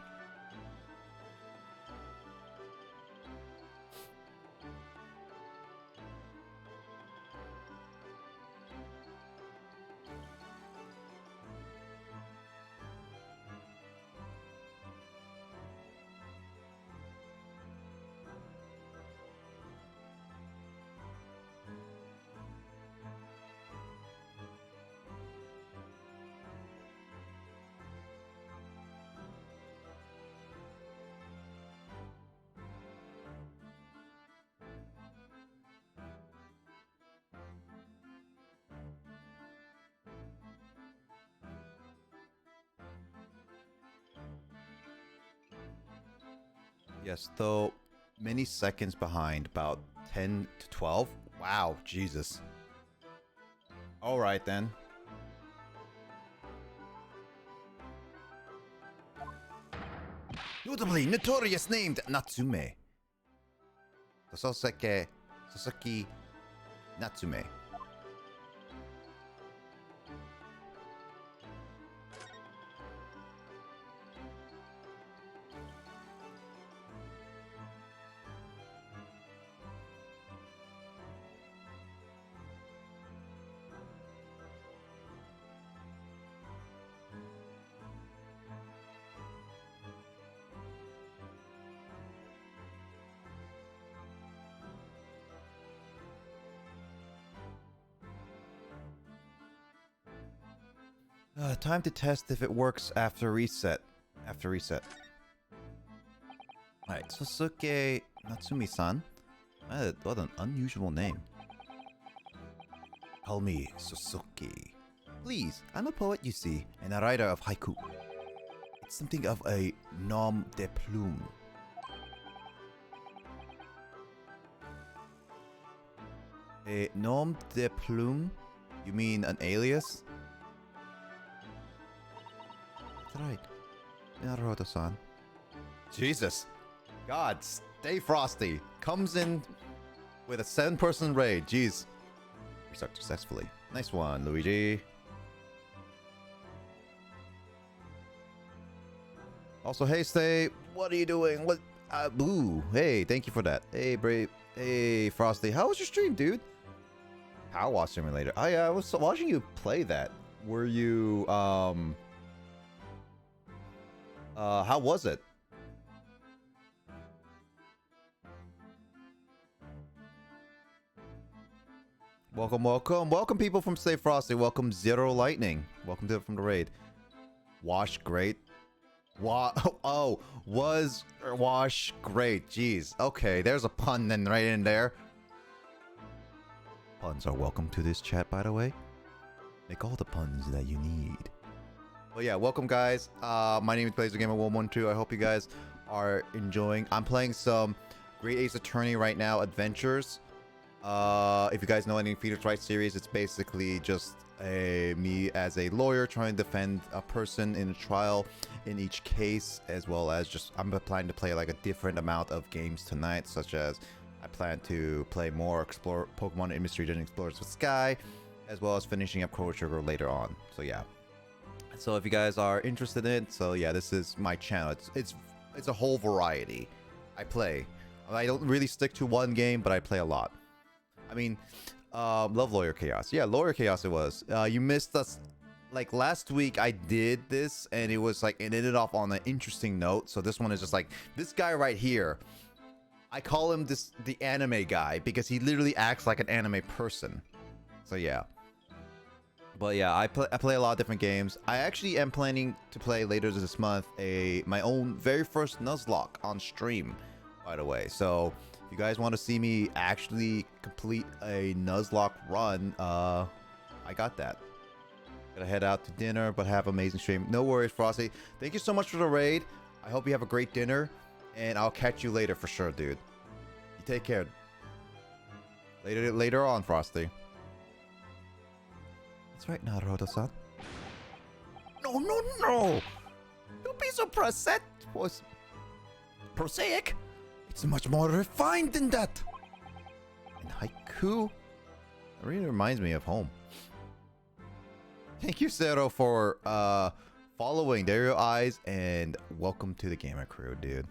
Yes, though many seconds behind, about 10 to 12. Wow, Jesus. All right then. Notably notorious named Natsume. Soseki Natsume. Time to test if it works after reset. Alright, Sosuke Natsumi-san. What an unusual name. Call me Sosuke. Please, I'm a poet, you see, and a writer of haiku. It's something of a nom de plume. A nom de plume? You mean an alias? That's right. Naruto-san. Jesus. God, stay frosty. Comes in with a 7-person raid. Jeez. Restart successfully. Nice one, Luigi. Also, hey, Stay. What are you doing? What? Boo. Hey, thank you for that. Hey, Brave. Hey, Frosty. How was your stream, dude? Power Wash Simulator. I was watching you play that. Were you, how was it? Welcome people from Stay Frosty. Welcome Zero Lightning. Welcome to from the raid. Wash great. Was wash great. Jeez. Okay, there's a pun then right in there. Puns are welcome to this chat, by the way. Make all the puns that you need. Well, yeah, welcome guys. My name is BlazerGamer112. I hope you guys are enjoying. I'm playing some Great Ace Attorney right now, Adventures. If you guys know any Phoenix Wright series, it's basically just me as a lawyer trying to defend a person in a trial in each case, as well as just I'm planning to play like a different amount of games tonight, such as I plan to play more explore Pokemon and Mystery Dungeon Explorers with Sky, as well as finishing up Chrono Trigger later on. So yeah. So if you guys are interested in it, so yeah, this is my channel. It's a whole variety. I play. I don't really stick to one game, but I play a lot. I mean, love Lawyer Chaos. Yeah, Lawyer Chaos it was. You missed us. Like last week I did this and it was like, it ended off on an interesting note. So this one is just like, this guy right here. I call him the anime guy because he literally acts like an anime person. So yeah. But yeah, I play a lot of different games. I actually am planning to play later this month my own very first Nuzlocke on stream, by the way. So if you guys want to see me actually complete a Nuzlocke run, I got that. Gotta head out to dinner, but have an amazing stream. No worries, Frosty. Thank you so much for the raid. I hope you have a great dinner, and I'll catch you later for sure, dude. You take care. Later on, Frosty. That's right, Naruto-san. No! Don't be so prosaic. It's much more refined than that. And haiku, it really reminds me of home. Thank you, Zero, for following. There are your eyes, and welcome to the gamer crew, dude.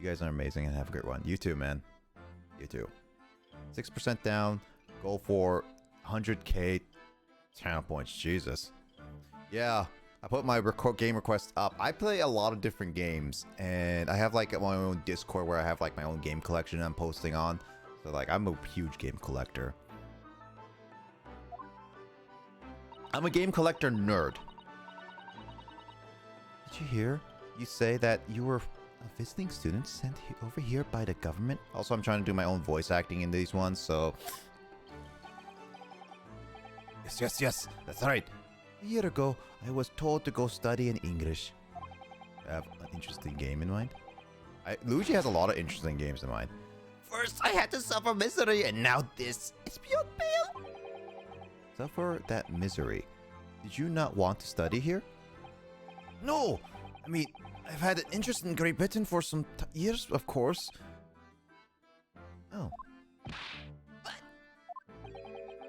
You guys are amazing, and have a great one. You too, man. You too. 6% down. Go for 100k channel points. Jesus. Yeah. I put my game request up. I play a lot of different games, and I have like my own Discord where I have like my own game collection I'm posting on. So like I'm a huge game collector. I'm a game collector nerd. Did you hear? You say that you were a visiting student sent over here by the government? Also, I'm trying to do my own voice acting in these ones, so... Yes, that's right. A year ago, I was told to go study in English. I have an interesting game in mind. Luigi has a lot of interesting games in mind. First, I had to suffer misery, and now this. It's beyond pale. Suffer that misery. Did you not want to study here? No! I mean, I've had an interest in Great Britain for some years, of course. Oh. But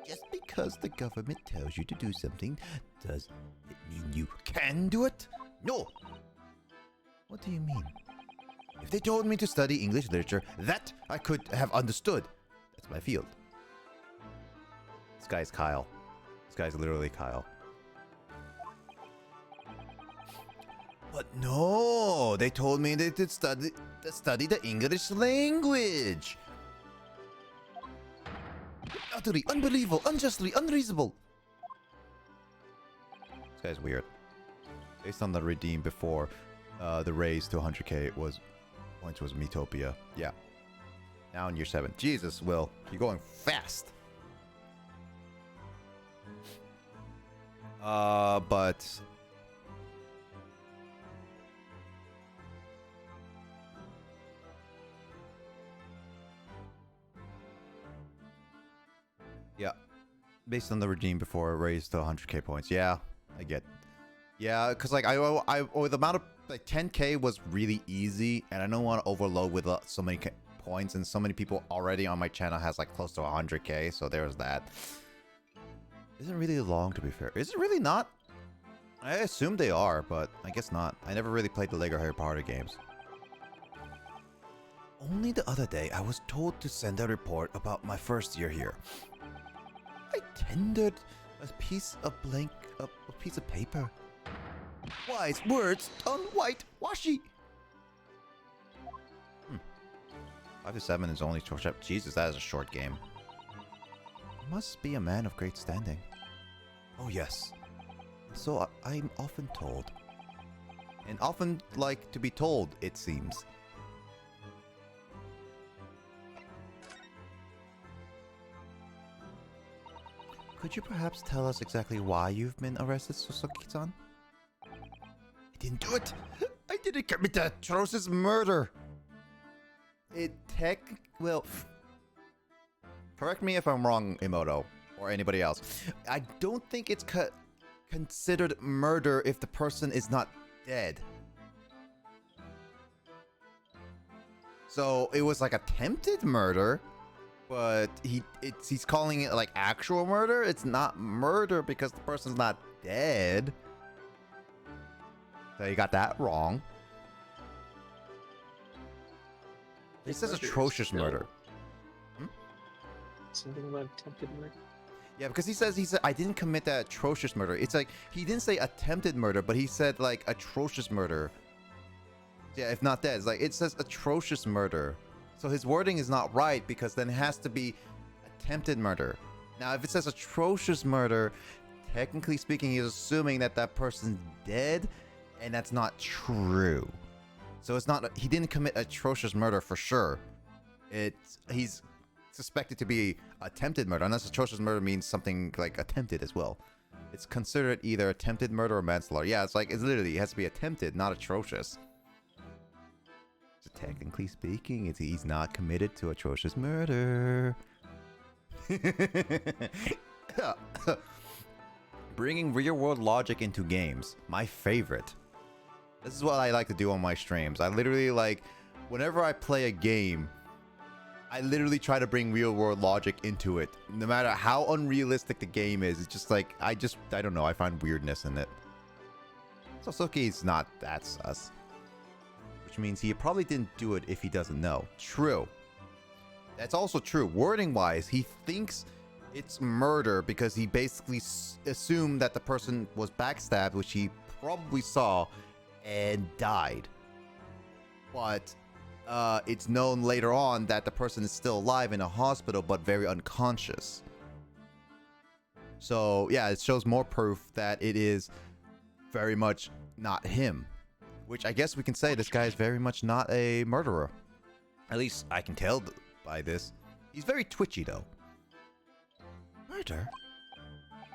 just because the government tells you to do something, does it mean you can do it? No! What do you mean? If they told me to study English literature, that I could have understood. That's my field. This guy's Kyle. This guy's literally Kyle. But no, they told me they could study the English language. Utterly unbelievable, unjustly unreasonable. This guy's weird. Based on the redeem before the raise to 100k points was Metopia. Yeah. Now in year 7. Jesus, Will, you're going fast. But yeah, based on the redeem before it raised to 100k points. Yeah, I get. Yeah, because like I the amount of like 10k was really easy, and I don't want to overload with so many points, and so many people already on my channel has like close to 100k, so there's that. Isn't really long, to be fair. Is it really not? I assume they are, but I guess not. I never really played the Lego Harry Potter games. Only the other day, I was told to send a report about my first year here. I tendered a piece of paper. Wise words on white washi. 5 to 7 is only short. Jesus, that is a short game. Must be a man of great standing. Oh yes. So I'm often told. And often like to be told, it seems. Could you perhaps tell us exactly why you've been arrested, Suzuki-san? I didn't do it. I didn't commit the atrocious murder. Well, correct me if I'm wrong, Emoto, or anybody else. I don't think it's considered murder if the person is not dead. So it was like attempted murder, but he's calling it like actual murder. It's not murder because the person's not dead. So you got that wrong. It says atrocious murder. Something about attempted murder. Yeah, because he said I didn't commit that atrocious murder. It's like he didn't say attempted murder, but he said like atrocious murder. Yeah, if not that, it's like it says atrocious murder. So his wording is not right because then it has to be attempted murder. Now, if it says atrocious murder, technically speaking, he's assuming that that person's dead, and that's not true. So it's not, he didn't commit atrocious murder for sure. He's suspected to be attempted murder, unless atrocious murder means something like attempted as well. It's considered either attempted murder or manslaughter. Yeah, it's literally, it has to be attempted, not atrocious. So technically speaking, he's not committed to atrocious murder. Bringing real-world logic into games. My favorite. This is what I like to do on my streams. I literally like, whenever I play a game, I literally try to bring real-world logic into it. No matter how unrealistic the game is, it's just like, I don't know, I find weirdness in it. Sasuke's not that sus. Which means he probably didn't do it if he doesn't know. True. That's also true. Wording-wise, he thinks it's murder because he basically assumed that the person was backstabbed, which he probably saw, and died. But it's known later on that the person is still alive in a hospital but very unconscious. So yeah, it shows more proof that it is very much not him. Which I guess we can say this guy is very much not a murderer. At least I can tell by this. He's very twitchy though. Murder?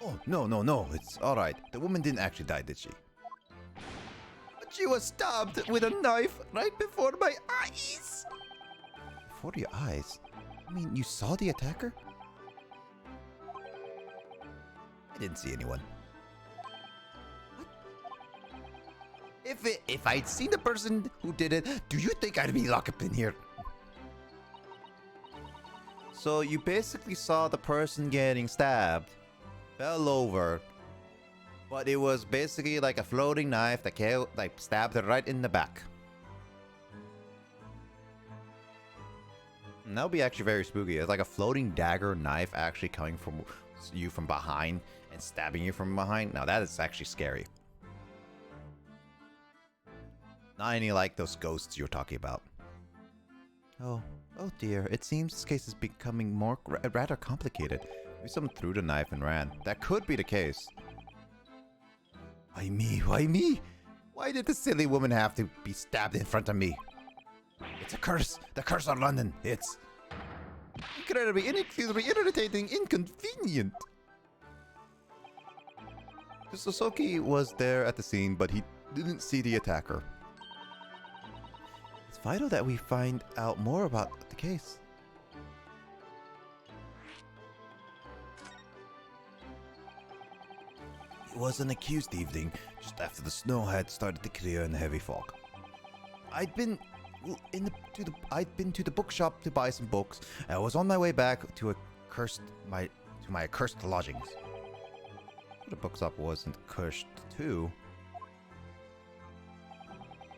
Oh, no. It's alright. The woman didn't actually die, did she? But she was stabbed with a knife right before my eyes. Before your eyes? I mean, you saw the attacker? I didn't see anyone. What? If I'd seen the person who did it, do you think I'd be locked up in here? So you basically saw the person getting stabbed, fell over, but it was basically like a floating knife that stabbed her right in the back. And that would be actually very spooky. It's like a floating dagger knife actually coming from you from behind and stabbing you from behind. Now that is actually scary. Not any like those ghosts you're talking about. Oh dear. It seems this case is becoming rather complicated. Maybe someone threw the knife and ran. That could be the case. Why me? Why me? Why did the silly woman have to be stabbed in front of me? It's a curse. The curse of London. It's incredibly, inexcusably irritating, inconvenient. Sosoki was there at the scene, but he didn't see the attacker. It's vital that we find out more about the case. It was an accused evening, just after the snow had started to clear in the heavy fog. I'd been to the bookshop to buy some books, and I was on my way back to my accursed lodgings. The bookshop wasn't cursed too.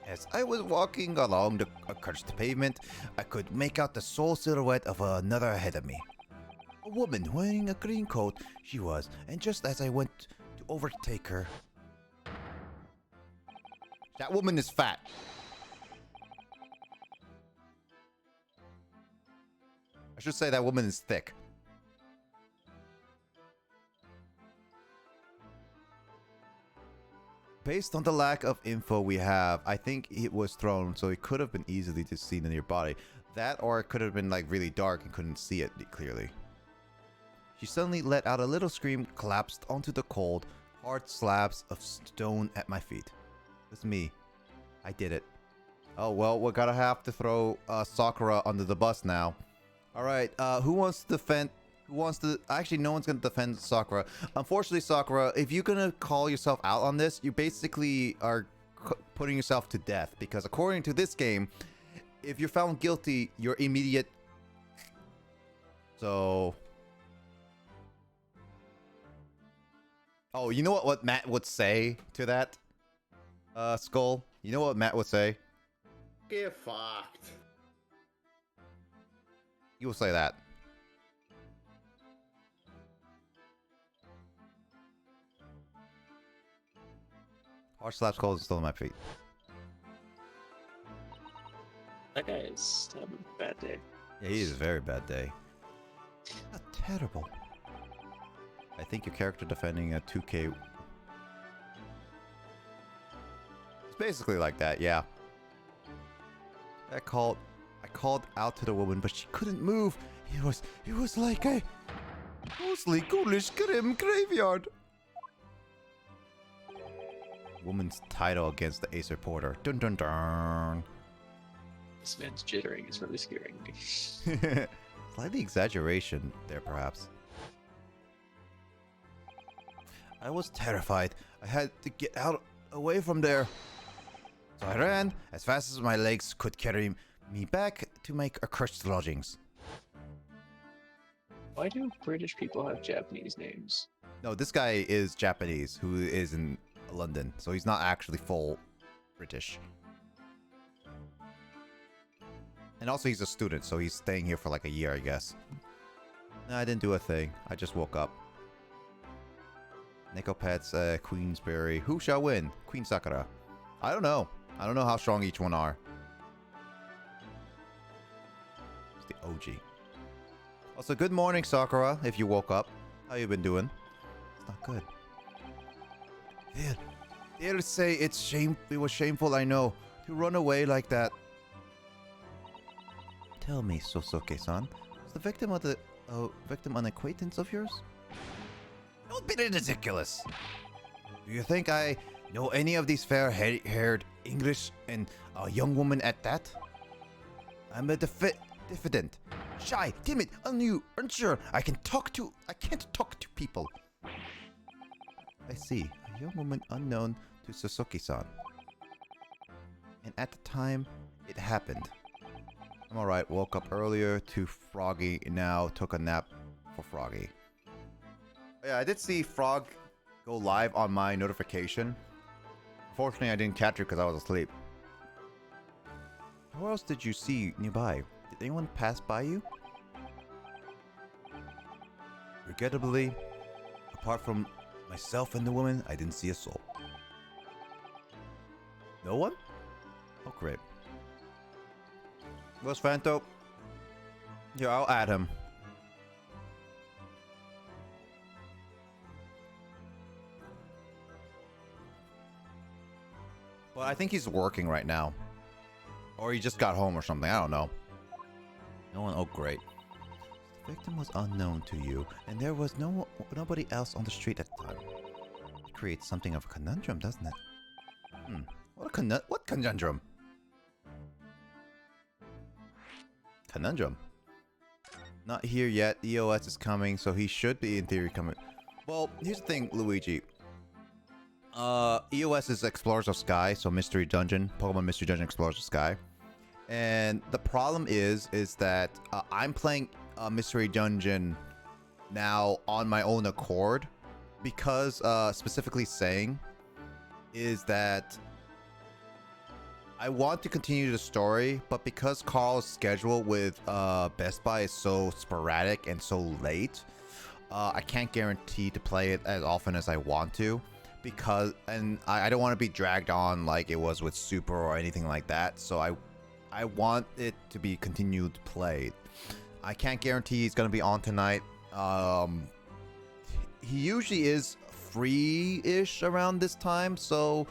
As I was walking along the accursed pavement, I could make out the sole silhouette of another ahead of me. A woman wearing a green coat she was, and just as I went to overtake her... That woman is fat. I should say that woman is thick. Based on the lack of info we have, I think it was thrown, so it could have been easily just seen in your body. That, or it could have been like really dark and couldn't see it clearly. She suddenly let out a little scream, collapsed onto the cold, hard slabs of stone at my feet. It was me. I did it. Oh well, we're gonna have to throw Sakura under the bus now. Alright, who wants to defend... Actually, no one's gonna defend Sakura. Unfortunately, Sakura, if you're gonna call yourself out on this, you basically are putting yourself to death. Because according to this game, if you're found guilty, you're immediate... So... Oh, you know what Matt would say to that? Skull? You know what Matt would say? Get fucked. He will say that. Hard slap Skull is still on my feet. That guy is having a bad day. Yeah, he is a very bad day. Not terrible. I think your character defending a 2K... It's basically like that, yeah. I called out to the woman, but she couldn't move. It was like a ghostly, ghoulish, grim graveyard. Woman's title against the ace reporter. Dun dun dun. This man's jittering is really scaring me. Slightly exaggeration there, perhaps. I was terrified. I had to get away from there. So I ran as fast as my legs could carry me back to my accursed lodgings. Why do British people have Japanese names? No, this guy is Japanese, who is in London, so he's not actually full British. And also he's a student, so he's staying here for like a year, I guess. No, I didn't do a thing. I just woke up. Nico Pets, Queensberry. Who shall win? Queen Sakura. I don't know. I don't know how strong each one are. It's the OG. Also, good morning, Sakura, if you woke up. How you been doing? It's not good. They'll say it was shameful, I know, to run away like that. Tell me, Sosuke-san, was the victim an acquaintance of yours? Don't be ridiculous. Do you think I know any of these fair-haired English and a young woman at that? I'm a diffident, shy, timid, unsure. I can't talk to people. I see. A young woman unknown to Suzuki-san. And at the time, it happened. I'm alright. Woke up earlier to Froggy. Now took a nap for Froggy. Yeah, I did see Frog go live on my notification. Unfortunately, I didn't catch it because I was asleep. Who else did you see nearby? Did anyone pass by you? Regrettably, apart from myself and the woman, I didn't see a soul. No one? Oh, great. Where's Fanto? Yeah, I'll add him. But I think he's working right now. Or he just got home or something. I don't know. No one. Oh, great. The victim was unknown to you, and there was nobody else on the street at the time. It creates something of a conundrum, doesn't it? What conundrum? Conundrum. Not here yet. EOS is coming, so he should be in theory coming. Well, here's the thing, Luigi. EOS is Explorers of Sky, so Mystery Dungeon, Pokemon Mystery Dungeon Explorers of Sky. And the problem is that I'm playing Mystery Dungeon now on my own accord because specifically saying is that I want to continue the story, but because Carl's schedule with Best Buy is so sporadic and so late, I can't guarantee to play it as often as I want to. Because I don't want to be dragged on like it was with Super or anything like that, so I want it to be continued played. I can't guarantee he's gonna be on tonight. He usually is free-ish around this time, so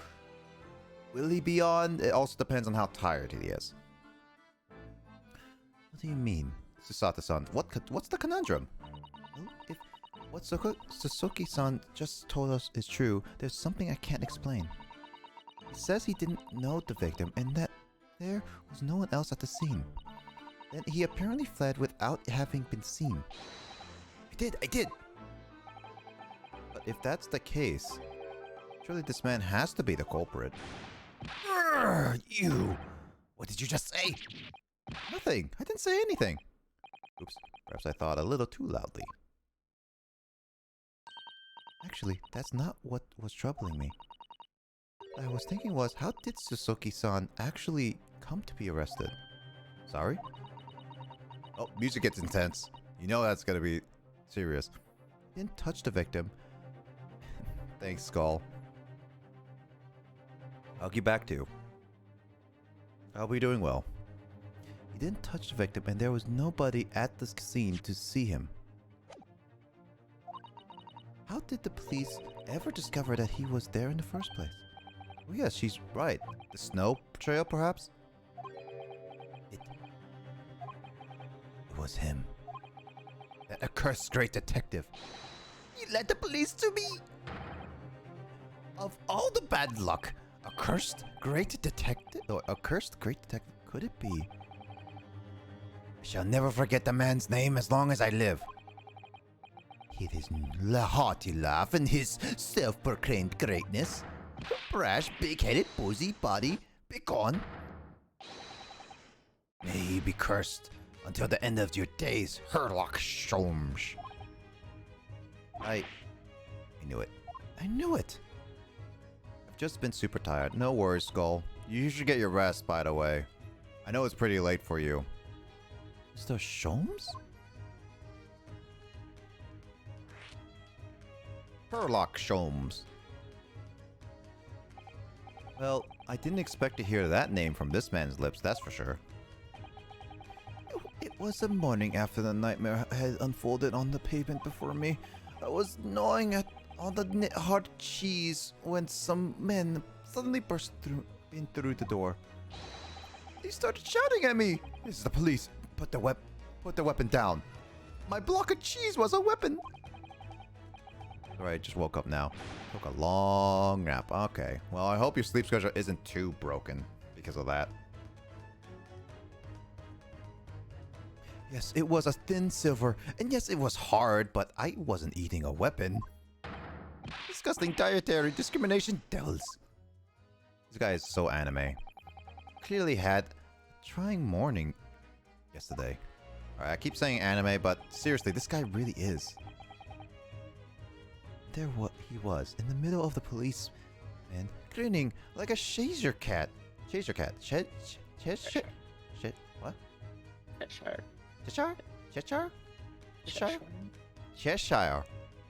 will he be on? It also depends on how tired he is. What do you mean, Susato-san? What's the conundrum? Well, if what Suzuki-san just told us is true, there's something I can't explain. He says he didn't know the victim and that there was no one else at the scene. Then he apparently fled without having been seen. I did! But if that's the case, surely this man has to be the culprit. You! What did you just say? Nothing. I didn't say anything. Oops. Perhaps I thought a little too loudly. Actually, that's not what was troubling me. What I was thinking was, how did Suzuki-san actually come to be arrested? Sorry? Oh, music gets intense. You know that's gonna be serious. Didn't touch the victim. Thanks, Skull. I'll get back to you. I'll be doing well. He didn't touch the victim and there was nobody at the scene to see him. How did the police ever discover that he was there in the first place? Oh yes, she's right. The snow trail, perhaps? It was him. That accursed great detective. He led the police to me! Of all the bad luck, a cursed great detective? Or a cursed great detective? Could it be? I shall never forget the man's name as long as I live. It is hearty laugh and his self-proclaimed greatness. Brash, big-headed, boozy body, begone. May he be cursed until the end of your days, Herlock Sholmes. I knew it. I knew it. I've just been super tired. No worries, Skull. You should get your rest, by the way. I know it's pretty late for you. Mr. Sholmes? Herlock Sholmes. Well, I didn't expect to hear that name from this man's lips, that's for sure. It was the morning after the nightmare had unfolded on the pavement before me. I was gnawing at all the hard cheese when some men suddenly burst in through the door. They started shouting at me. This is the police. Put the weapon down. My block of cheese was a weapon. Alright, I just woke up now. Took a long nap. Okay. Well, I hope your sleep schedule isn't too broken because of that. Yes, it was a thin silver, and yes, it was hard, but I wasn't eating a weapon. Disgusting dietary discrimination devils. This guy is so anime. Clearly had a trying morning yesterday. Alright, I keep saying anime, but seriously, this guy really is. There he was, in the middle of the policeman, grinning like a Cheshire cat. Cheshire cat. Cheshire? What? Cheshire. Cheshire? Cheshire? Cheshire. Cheshire.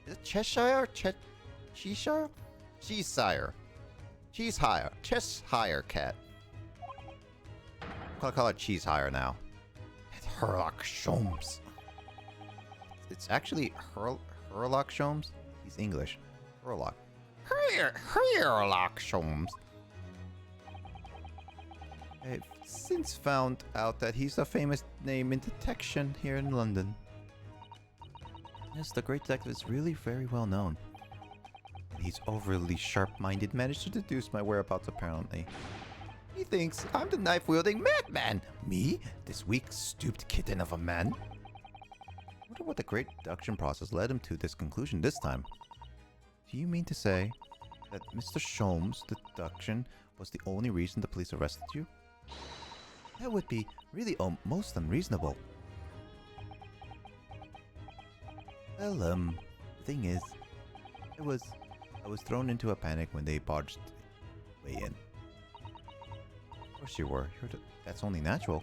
Is it Cheshire? Cheshire? Cheesire. Cheesehire. Cheshire cat. I'm gonna call it Cheesehire now. It's Herlock Sholmes. It's actually Herlock Sholmes? He's English. Herlock. Herlock Sholmes. I've since found out that he's a famous name in detection here in London. Yes, the great detective is really very well known. And he's overly sharp-minded, managed to deduce my whereabouts apparently. He thinks I'm the knife-wielding madman! Me? This weak, stooped kitten of a man? I wonder what the great deduction process led him to this conclusion this time. Do you mean to say that Mr. Sholmes' deduction was the only reason the police arrested you? That would be really most unreasonable. Well, the thing is, I was thrown into a panic when they barged way in. Of course you were. That's only natural.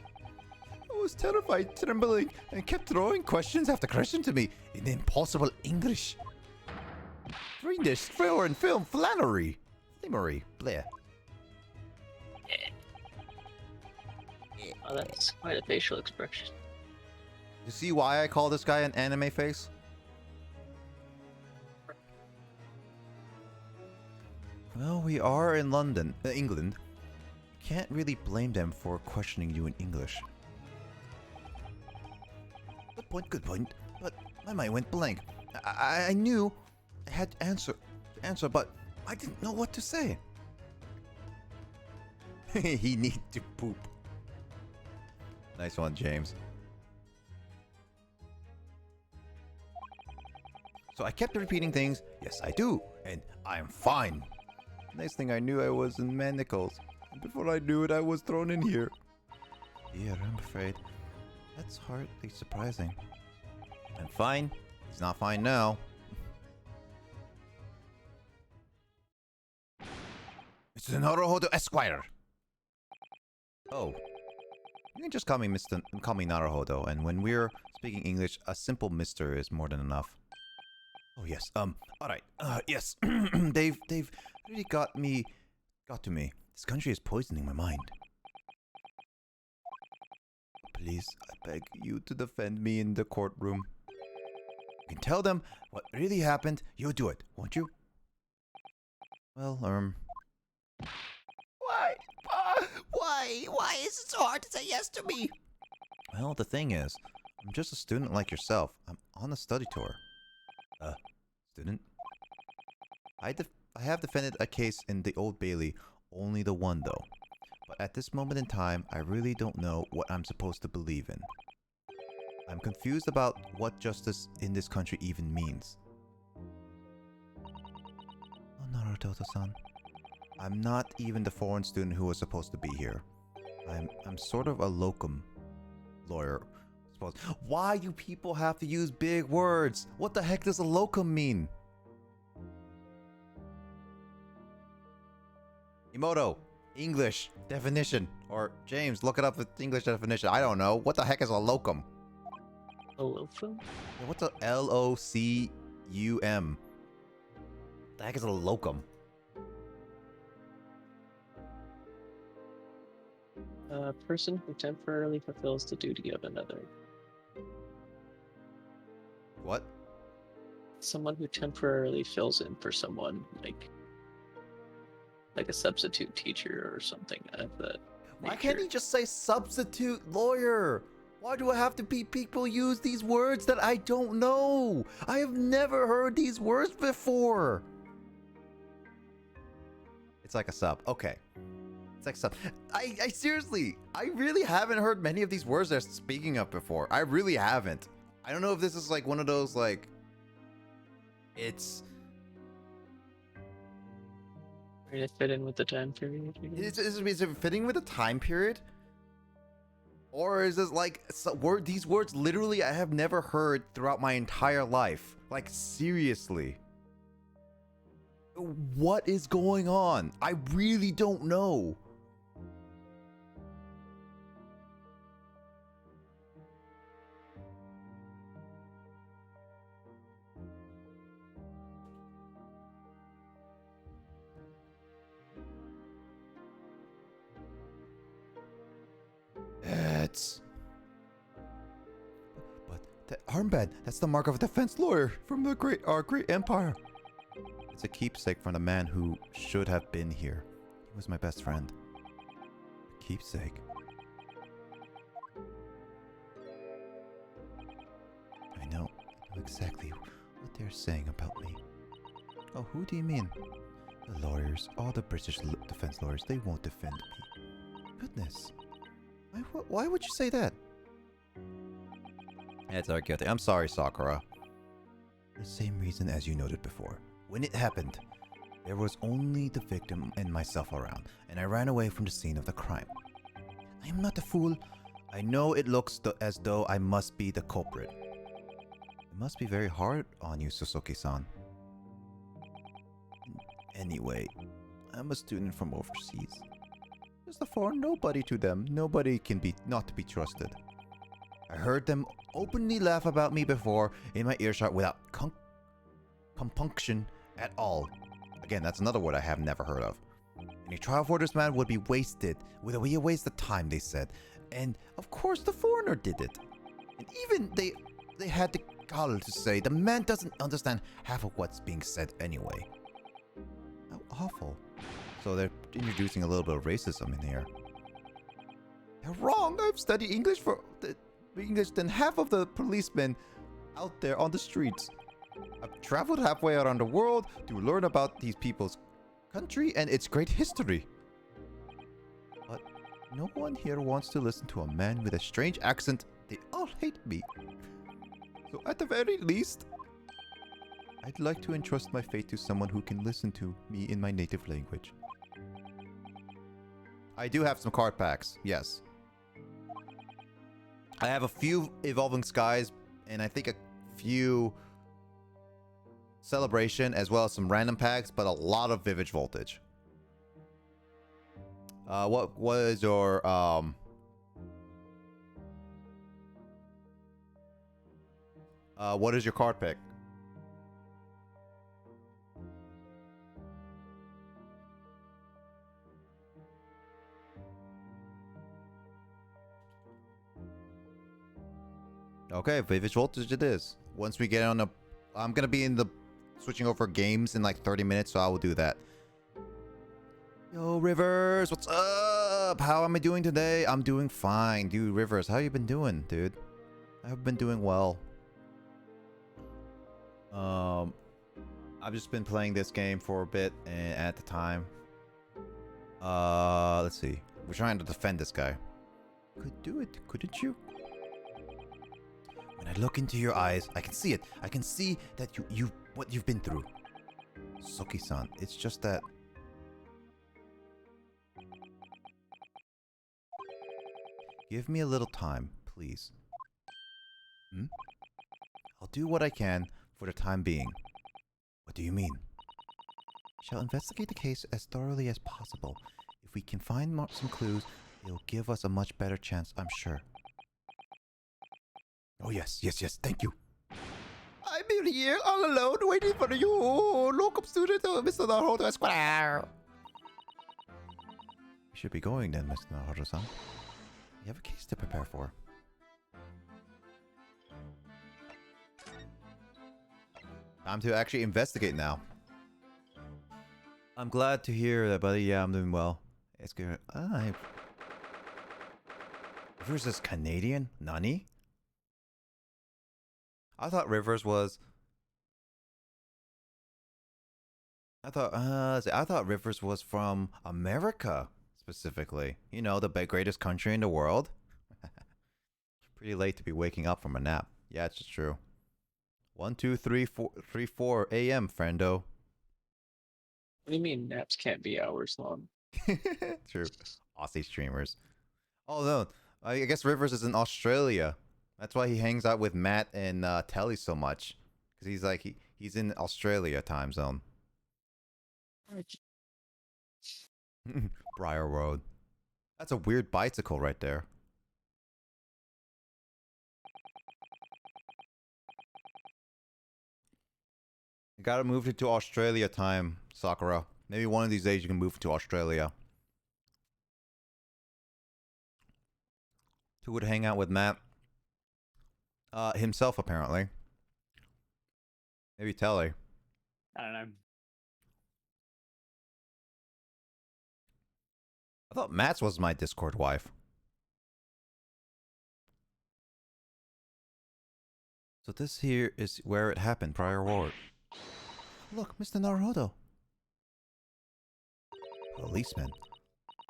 I was terrified, trembling, and kept throwing questions after question to me in impossible English. Greenish, foreign film, Flannery. Flimmery, Blair. Oh, that's quite a facial expression. You see why I call this guy an anime face? Well, we are in London, England. Can't really blame them for questioning you in English. Good point. But my mind went blank. I knew I had to answer, but I didn't know what to say. He need to poop. Nice one, James. So I kept repeating things. Yes, I do, and I'm fine. Next thing I knew, I was in manacles. And before I knew it, I was thrown in here. Dear, I'm afraid that's hardly surprising. I'm fine. He's not fine now. Mr. Naruhodo Esquire. Oh. You can just call me Naruhodo, and when we're speaking English, a simple Mr. is more than enough. Oh yes. Alright. Yes. They've really got to me. This country is poisoning my mind. Please, I beg you to defend me in the courtroom. You can tell them what really happened. You'll do it, won't you? Well, Why? Why is it so hard to say yes to me? Well, the thing is, I'm just a student like yourself. I'm on a study tour. Student? I have defended a case in the Old Bailey, only the one though. But at this moment in time, I really don't know what I'm supposed to believe in. I'm confused about what justice in this country even means. Oh, Naruto-san. I'm not even the foreign student who was supposed to be here. I'm sort of a locum lawyer, I suppose. Why do people have to use big words? What the heck does a locum mean? Emoto, English definition. Or James, look it up with English definition. I don't know. What the heck is a locum? A locum? Yeah, what's a L-O-C-U-M? The heck is a locum? A person who temporarily fulfills the duty of another. What? Someone who temporarily fills in for someone, like a substitute teacher or something of that. Why can't he just say substitute lawyer? Why do I have to be people use these words that I don't know? I have never heard these words before. It's like a sub. Okay. It's like a sub. I seriously, I really haven't heard many of these words they're speaking of before. I really haven't. I don't know if this is like one of those like it's Trying to fit in with the time period. I guess. is it fitting with the time period? Or is this like these words literally I have never heard throughout my entire life? Like seriously. What is going on? I really don't know. But the armband, that's the mark of a defense lawyer from our great empire. It's a keepsake from the man who should have been here. He was my best friend. A keepsake. I know exactly what they're saying about me. Oh, who do you mean? The lawyers, all the British defense lawyers, they won't defend me. Goodness. Why would you say that? That's our guilty. I'm sorry, Sakura. The same reason as you noted before. When it happened, there was only the victim and myself around, and I ran away from the scene of the crime. I am not a fool. I know it looks as though I must be the culprit. It must be very hard on you, Suzuki-san. Anyway, I'm a student from overseas. Just a foreign nobody to them. Nobody can be not to be trusted. I heard them openly laugh about me before in my earshot without compunction at all. Again, that's another word I have never heard of. Any trial for this man would be wasted. Would be a waste of time, they said. And of course the foreigner did it. And even they had the gall to say the man doesn't understand half of what's being said anyway. How awful. So they're introducing a little bit of racism in here. They're wrong. I've studied English than half of the policemen out there on the streets. I've traveled halfway around the world to learn about these people's country and its great history. But no one here wants to listen to a man with a strange accent. They all hate me. So at the very least, I'd like to entrust my fate to someone who can listen to me in my native language. I do have some card packs, yes. I have a few Evolving Skies, and I think a few Celebration, as well as some random packs, but a lot of Vivid Voltage. What was your what is your card pick? Okay, Vivid Voltage it is. Once we get on the... I'm going to be in the... switching over games in like 30 minutes, so I will do that. Yo, Rivers, what's up? How am I doing today? I'm doing fine. Dude, Rivers, how you been doing, dude? I've been doing well. I've just been playing this game for a bit and at the time. Let's see. We're trying to defend this guy. Could do it, couldn't you? When I look into your eyes, I can see it. I can see that what you've been through. Suki-san, it's just that... Give me a little time, please. I'll do what I can for the time being. What do you mean? Shall investigate the case as thoroughly as possible. If we can find some clues, it'll give us a much better chance, I'm sure. Oh yes, thank you. I've been here all alone waiting for you, local student of Mr. Naruto Esquire. We should be going then, Mr. Naruto-san. You have a case to prepare for. Time to actually investigate now. I'm glad to hear that, buddy. Yeah, I'm doing well. It's good. Rivers is Canadian? Nani? I thought Rivers was. I thought Rivers was from America specifically. You know, the greatest country in the world. Pretty late to be waking up from a nap. Yeah, it's true. 1, 2, 3, 4, 3, 4 a.m. friendo. What do you mean naps can't be hours long? True. Aussie streamers. Oh no, I guess Rivers is in Australia. That's why he hangs out with Matt and Telly so much. Because he's like he's in Australia time zone. Briar Road. That's a weird bicycle right there. You gotta move it to Australia time, Sakura. Maybe one of these days you can move to Australia. Who would hang out with Matt? Himself apparently. Maybe Telly. I don't know. I thought Matt's was my Discord wife. So this here is where it happened, Prior Ward. Look, Mr. Naruto. Policeman.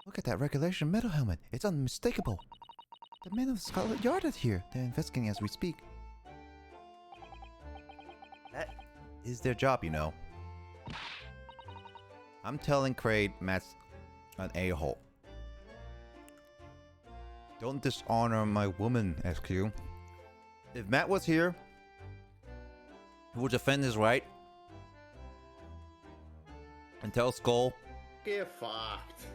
Look at that regulation metal helmet. It's unmistakable. The men of Scotland Yard are here. They're investigating as we speak. That is their job, you know. I'm telling Kraid Matt's an a-hole. Don't dishonor my woman, SQ. If Matt was here, he would defend his right and tell Skull. Get fucked.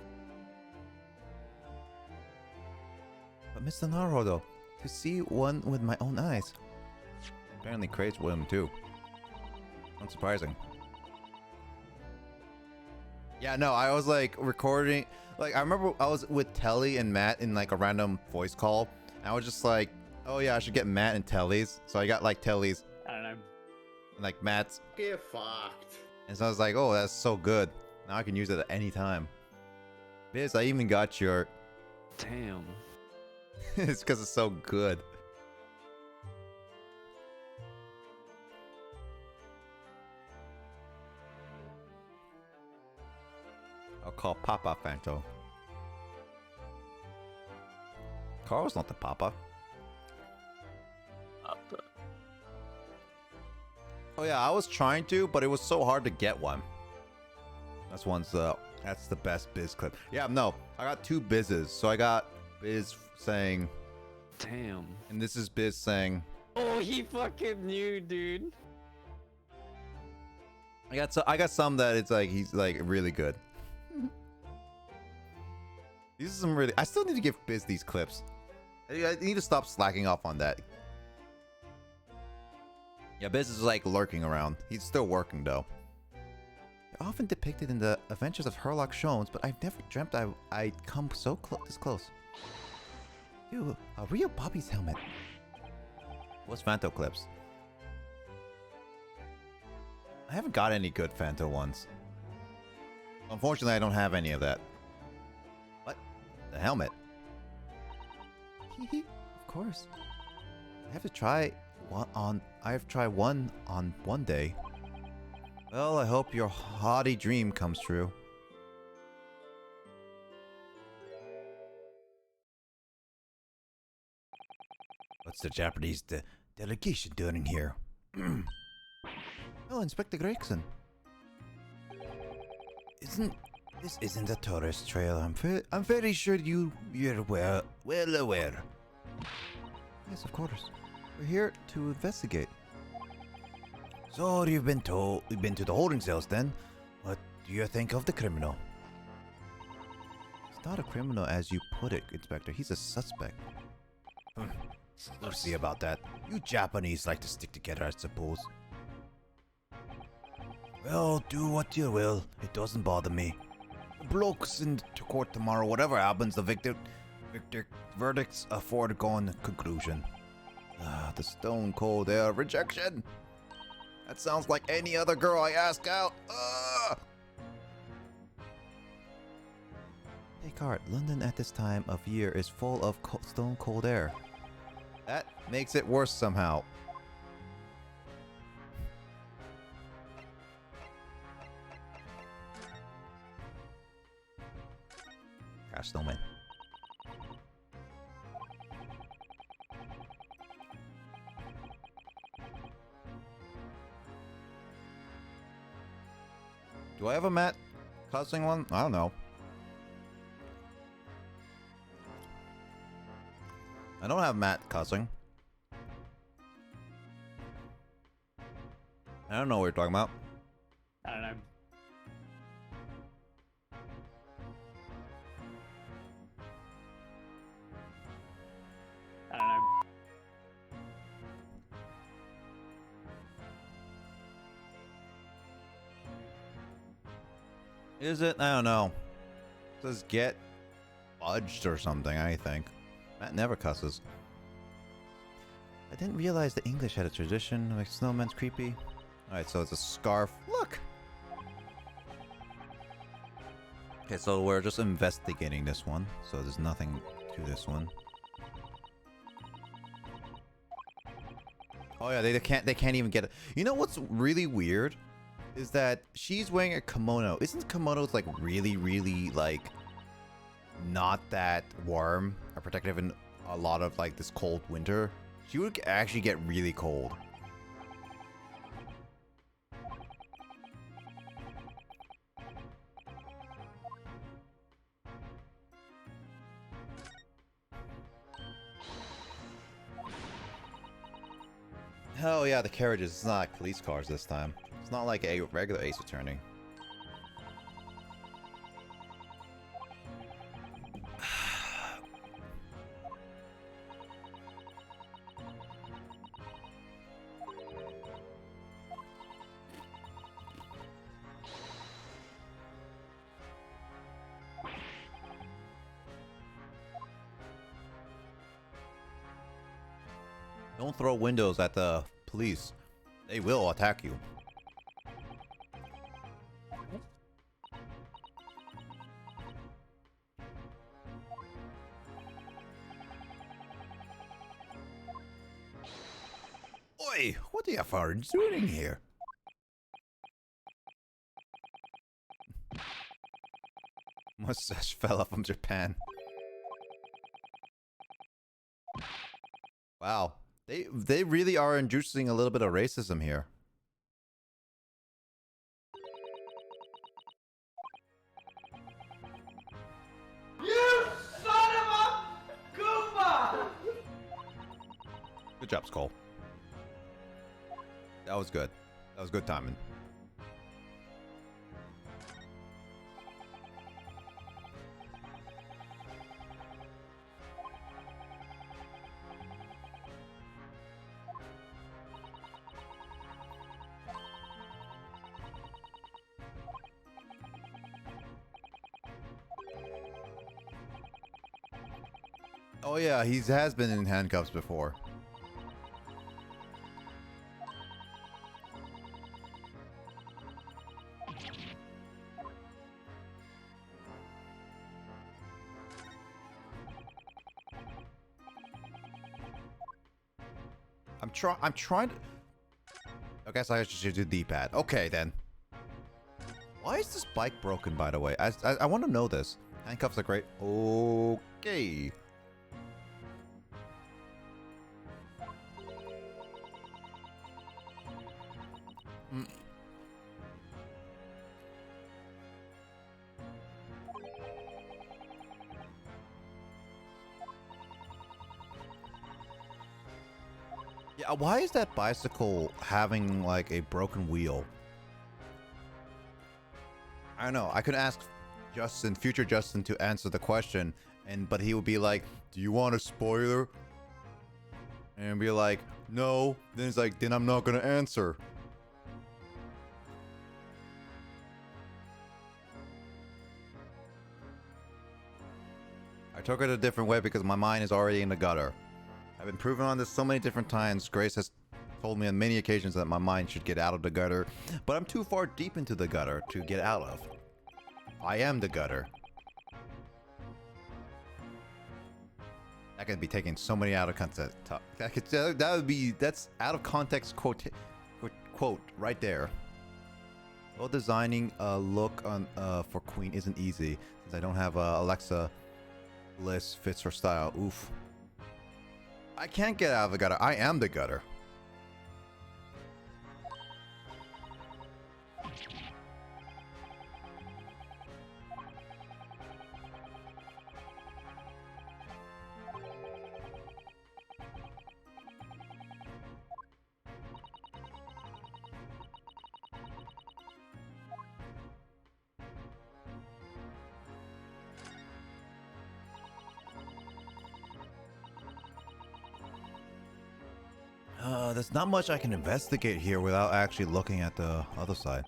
But Mr. Naruto, to see one with my own eyes. Apparently Kraid's with him too. Unsurprising. Yeah, no, I was like recording. Like, I remember I was with Telly and Matt in like a random voice call. And I was just like, oh yeah, I should get Matt and Telly's. So I got like Telly's. I don't know. And like Matt's. Get fucked. And so I was like, oh, that's so good. Now I can use it at any time. Biz, I even got your. Damn. It's because it's so good. I'll call Papa Fanto. Carl's not the Papa. Oh yeah, I was trying to, but it was so hard to get one. That's the best Biz clip. Yeah, no, I got 2 Bizzes. So I got Biz saying, Damn. and this is Biz saying, Oh, he fucking knew, dude. I got some that it's like he's like really good. These are some really. I still need to give Biz these clips. I need to stop slacking off on that. Yeah, Biz is like lurking around. He's still working though. They're often depicted in the Adventures of Herlock Sholmes, but I've never dreamt I'd come so this close. Ew, a real Bobby's helmet. What's Fanto clips? I haven't got any good Fanto ones. Unfortunately, I don't have any of that. What? The helmet? Of course. I've tried one on one day. Well, I hope your haughty dream comes true. What's the Japanese delegation doing here? Oh, Inspector Gregson. This isn't a tourist trail. I'm very sure you're well aware. Yes, of course. We're here to investigate. So you've been to the holding cells then? What do you think of the criminal? He's not a criminal as you put it, Inspector. He's a suspect. We'll see about that. You Japanese like to stick together, I suppose. Well, do what you will. It doesn't bother me. The bloke's into court tomorrow. Whatever happens, the verdict's a foregone conclusion. The stone cold air rejection. That sounds like any other girl I ask out. Hey, postcard. London at this time of year is full of stone cold air. That makes it worse somehow. Crash snowman. Do I have a Matt cussing one? I don't know. I don't have Matt cussing. I don't know what you're talking about. I don't know. I don't know. Is it? I don't know. It says get fudged or something, I think. Matt never cusses. I didn't realize the English had a tradition. Like snowman's creepy. Alright, so it's a scarf. Look! Okay, so we're just investigating this one. So there's nothing to this one. Oh yeah, they can't even get it. You know what's really weird? Is that she's wearing a kimono. Isn't kimonos like really like not that warm or protective in a lot of like this cold winter? She would actually get really cold. Hell yeah, the carriages. It's not like police cars this time. It's not like a regular Ace Attorney. Don't throw windows at the police. They will attack you. Oi, what are you foreigners doing here? Mustache fella from Japan. Wow. They really are introducing a little bit of racism here. You son of a Goomba! Good job, Skull. That was good. That was good timing. Oh yeah, he has been in handcuffs before. I'm trying to... I guess I should do D-pad. Okay, then. Why is this bike broken, by the way? I want to know this. Handcuffs are great. Okay. Yeah, why is that bicycle having like a broken wheel? I don't know. I could ask Justin, future Justin, to answer the question, but he would be like, "Do you want a spoiler?" And be like, "No." Then he's like, "Then I'm not gonna answer." I took it a different way because my mind is already in the gutter. I've been proven on this so many different times. Grace has told me on many occasions that my mind should get out of the gutter, but I'm too far deep into the gutter to get out of. I am the gutter. That could be taking so many out of context. That's out of context quote right there. Well, designing a look on for Queen isn't easy since I don't have Alexa list fits her style. Oof. I can't get out of the gutter. I am the gutter. There's not much I can investigate here without actually looking at the other side.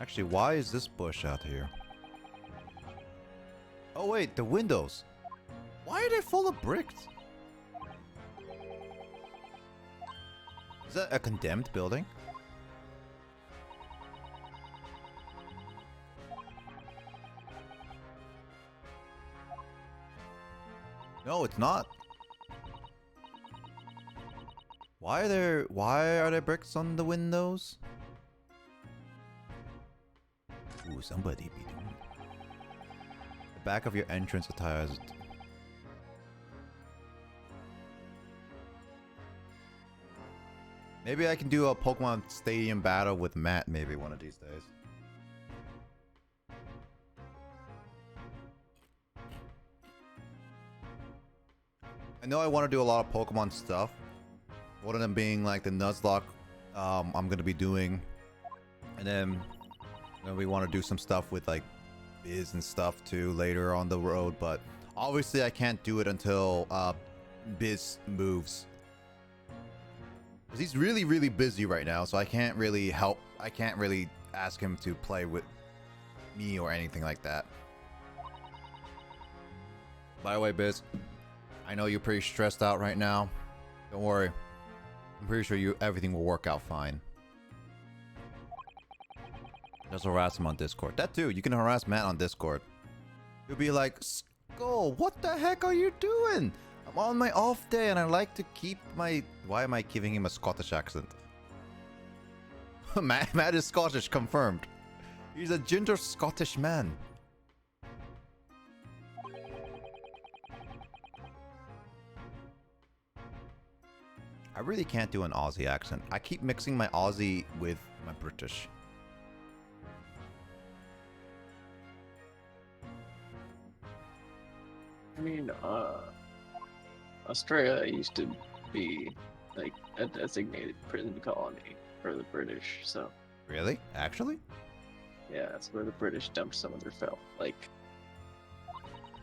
Actually, why is this bush out here? Oh wait, the windows. Why are they full of bricks? Is that a condemned building? No, it's not. Why are there bricks on the windows? Ooh, somebody be doing. The back of your entrance attire is. Maybe I can do a Pokemon Stadium battle with Matt maybe one of these days. I know I want to do a lot of Pokemon stuff. One of them being like the Nuzlocke I'm going to be doing. And then we want to do some stuff with like Biz and stuff too later on the road. But obviously I can't do it until Biz moves. He's really, really busy right now, so I can't really help. I can't really ask him to play with me or anything like that. By the way, Biz, I know you're pretty stressed out right now. Don't worry. I'm pretty sure everything will work out fine. Just harass him on Discord. That too, you can harass Matt on Discord. You'll be like, Skull, what the heck are you doing? I'm on my off day and I like to keep my... Why am I giving him a Scottish accent? Matt is Scottish, confirmed. He's a ginger Scottish man. I really can't do an Aussie accent. I keep mixing my Aussie with my British. I mean, Australia used to be like a designated prison colony for the British, so Really? Actually? yeah, that's where the British dumped some of their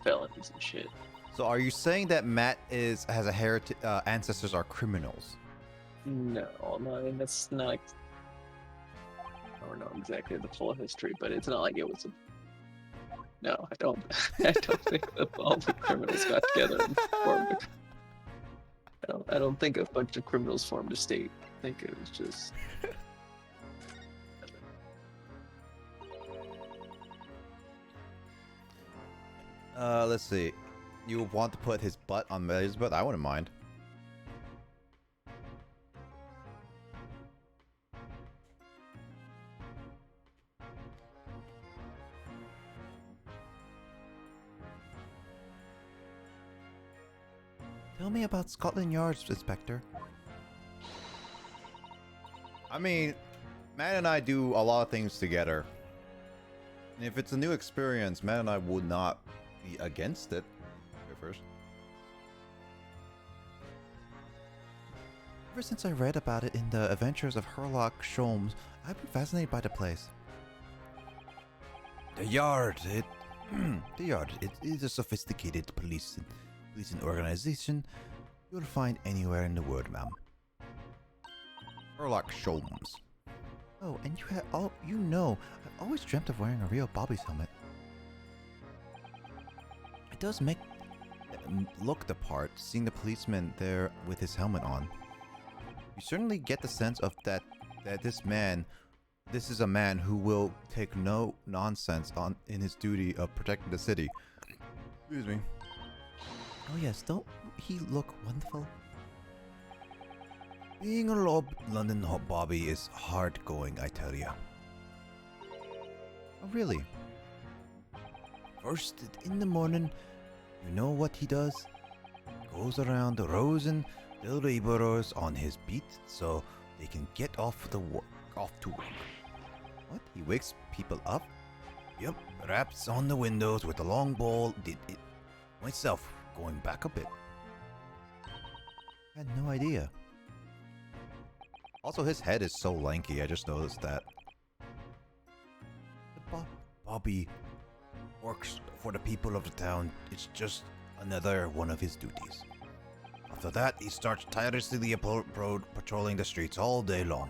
felonies and shit. So are you saying that Matt has a heritage? Ancestors are criminals? No, I mean that's not. I don't know exactly the full history, but it's not like it was. No, I don't. I don't think that all the criminals got together and formed. I don't think a bunch of criminals formed a state. I think it was just. Let's see. You want to put his butt on Melly's butt? I wouldn't mind. Tell me about Scotland Yard's, Inspector. I mean, Matt and I do a lot of things together. And if it's a new experience, Matt and I would not be against it. First. Ever since I read about it in the Adventures of Sherlock Holmes, I've been fascinated by the place. The Yard, it is a sophisticated policing organization you'll find anywhere in the world, ma'am. Sherlock Holmes. Oh, and I've always dreamt of wearing a real Bobby's helmet. It does make look the part, seeing the policeman there with his helmet on. You certainly get the sense of that this is a man who will take no nonsense in his duty of protecting the city. Excuse me. Oh yes, don't he look wonderful? Being a London Bobby is hard going, I tell ya. Oh really? First in the morning, you know what he does? Goes around rousing the laborers on his beat so they can get off to work. What? He wakes people up? Yep, raps on the windows with a long ball. Did it myself, going back a bit. I had no idea. Also, his head is so lanky. I just noticed that. Bobby works for the people of the town. It's just another one of his duties. After that, he starts tirelessly patrolling the streets all day long.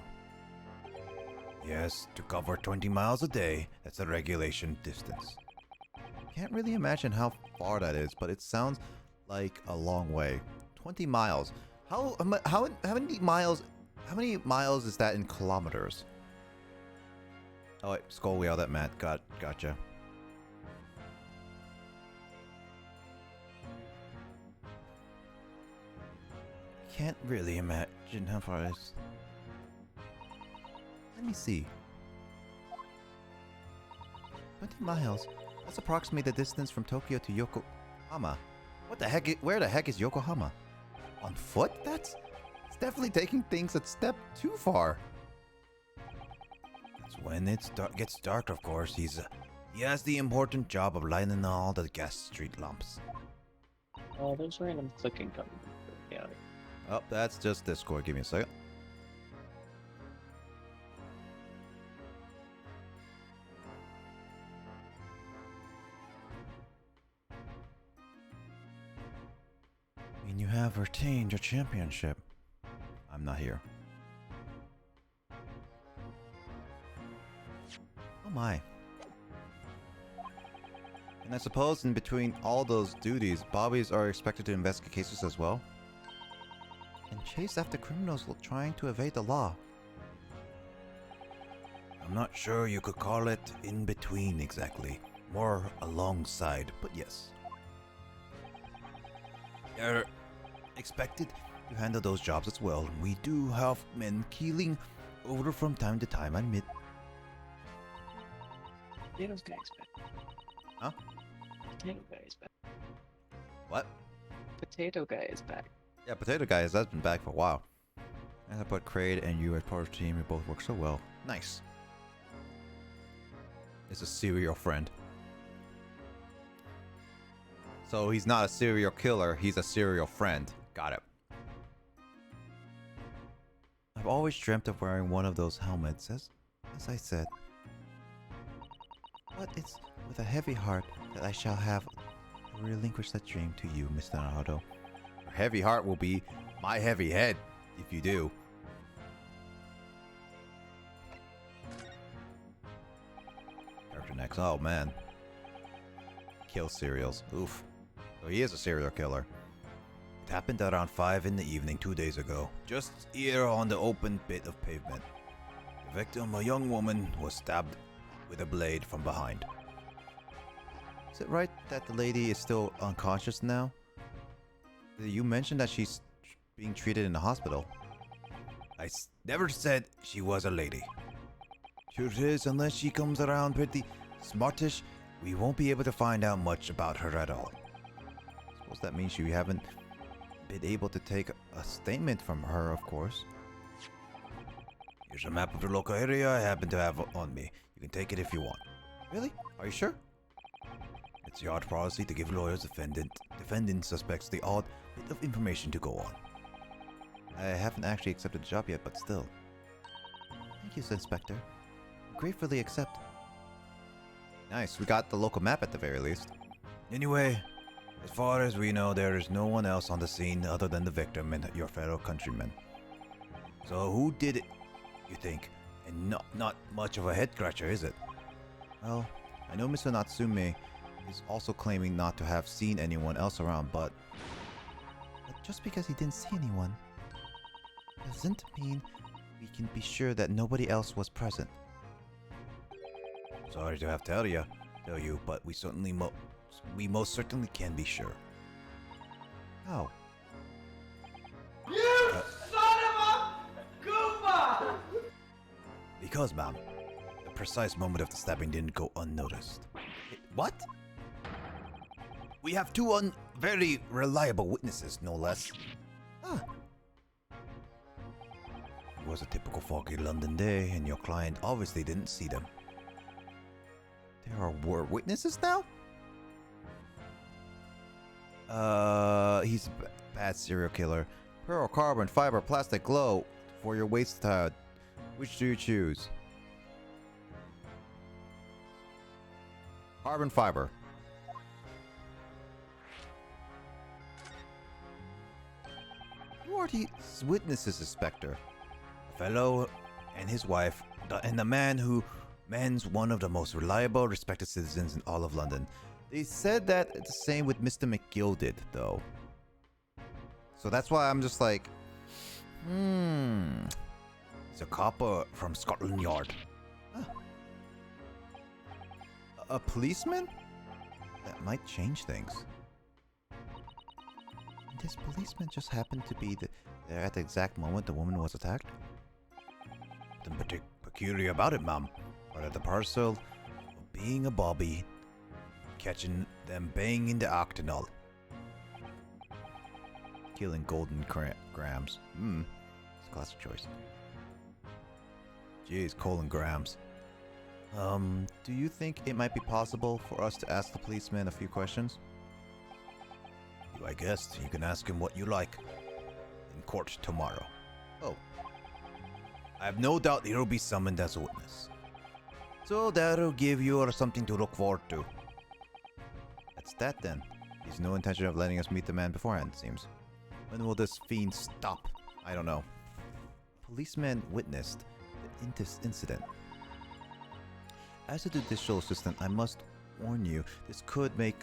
Yes, to cover 20 miles a day, that's a regulation distance. Can't really imagine how far that is, but it sounds like a long way. 20 miles. How many miles? How many miles is that in kilometers? Oh wait, skull wheel that Matt. Gotcha. Can't really imagine how far it is. Let me see. 20 miles. That's approximately the distance from Tokyo to Yokohama. What the heck? Where the heck is Yokohama? On foot? It's definitely taking things a step too far. That's when it gets dark, of course. He has the important job of lighting all the gas street lamps. Oh, there's random clicking coming. Yeah. Oh, that's just Discord. Give me a second. I mean, you have retained your championship. I'm not here. Oh my. And I suppose in between all those duties, Bobbies are expected to investigate cases as well? And chase after criminals trying to evade the law. I'm not sure you could call it in between exactly. More alongside, but yes. They're expected to handle those jobs as well. We do have men keeling over from time to time, I admit. Potatoes guy's back. Huh? Potato guy is back. What? Potato guy is back. Yeah, Potato Guy has been back for a while. And I put Kraid and you as part of the team. You both work so well. Nice. It's a serial friend. So he's not a serial killer, he's a serial friend. Got it. I've always dreamt of wearing one of those helmets, as I said. But it's with a heavy heart that I shall have to relinquish that dream to you, Mr. Naruto. Your heavy heart will be my heavy head, if you do. Character next. Oh, man. Kill serials. Oof. So he is a serial killer. It happened around 5 in the evening 2 days ago, just here on the open bit of pavement. The victim, a young woman, was stabbed with a blade from behind. Is it right that the lady is still unconscious now? You mentioned that she's being treated in the hospital. I never said she was a lady. Truth is, unless she comes around pretty smartish, we won't be able to find out much about her at all. Suppose that means you haven't been able to take a statement from her, of course. Here's a map of the local area I happen to have on me. You can take it if you want. Really? Are you sure? It's yard policy to give lawyers defending suspects the odd bit of information to go on. I haven't actually accepted the job yet, but still. Thank you, Inspector. Gratefully accept. Nice, we got the local map at the very least. Anyway, as far as we know, there is no one else on the scene other than the victim and your fellow countrymen. So who did it, you think? And not much of a head scratcher, is it? Well, I know Mr. Natsume is also claiming not to have seen anyone else around, but just because he didn't see anyone doesn't mean we can be sure that nobody else was present. Sorry to have to tell you, but we most certainly can be sure. How? You son of a Goomba! Because, ma'am, the precise moment of the stabbing didn't go unnoticed. What? We have two very reliable witnesses, no less. Ah. It was a typical foggy London day, and your client obviously didn't see them. There were witnesses now? He's a bad serial killer. Pearl, carbon, fiber, plastic, glow for your waist tide. Which do you choose? Carbon fiber. Who are these witnesses, Inspector? A fellow and his wife, and the man's one of the most reliable, respected citizens in all of London. They said that the same with Mr. McGill did, though. So that's why I'm just like, He's a copper from Scotland Yard. Huh. A policeman? That might change things. This policeman just happened to be there at the exact moment the woman was attacked? Nothing peculiar about it, ma'am. But at the parcel of being a bobby, catching them banging the octanol. Killing golden grams. It's a classic choice. Jeez, colon grams. Do you think it might be possible for us to ask the policeman a few questions? I guess you can ask him what you like in court tomorrow. Oh. I have no doubt he'll be summoned as a witness. So that'll give you something to look forward to. That's that then. He's no intention of letting us meet the man beforehand, it seems. When will this fiend stop? I don't know. Policeman witnessed the incident. As a judicial assistant, I must warn you, this could make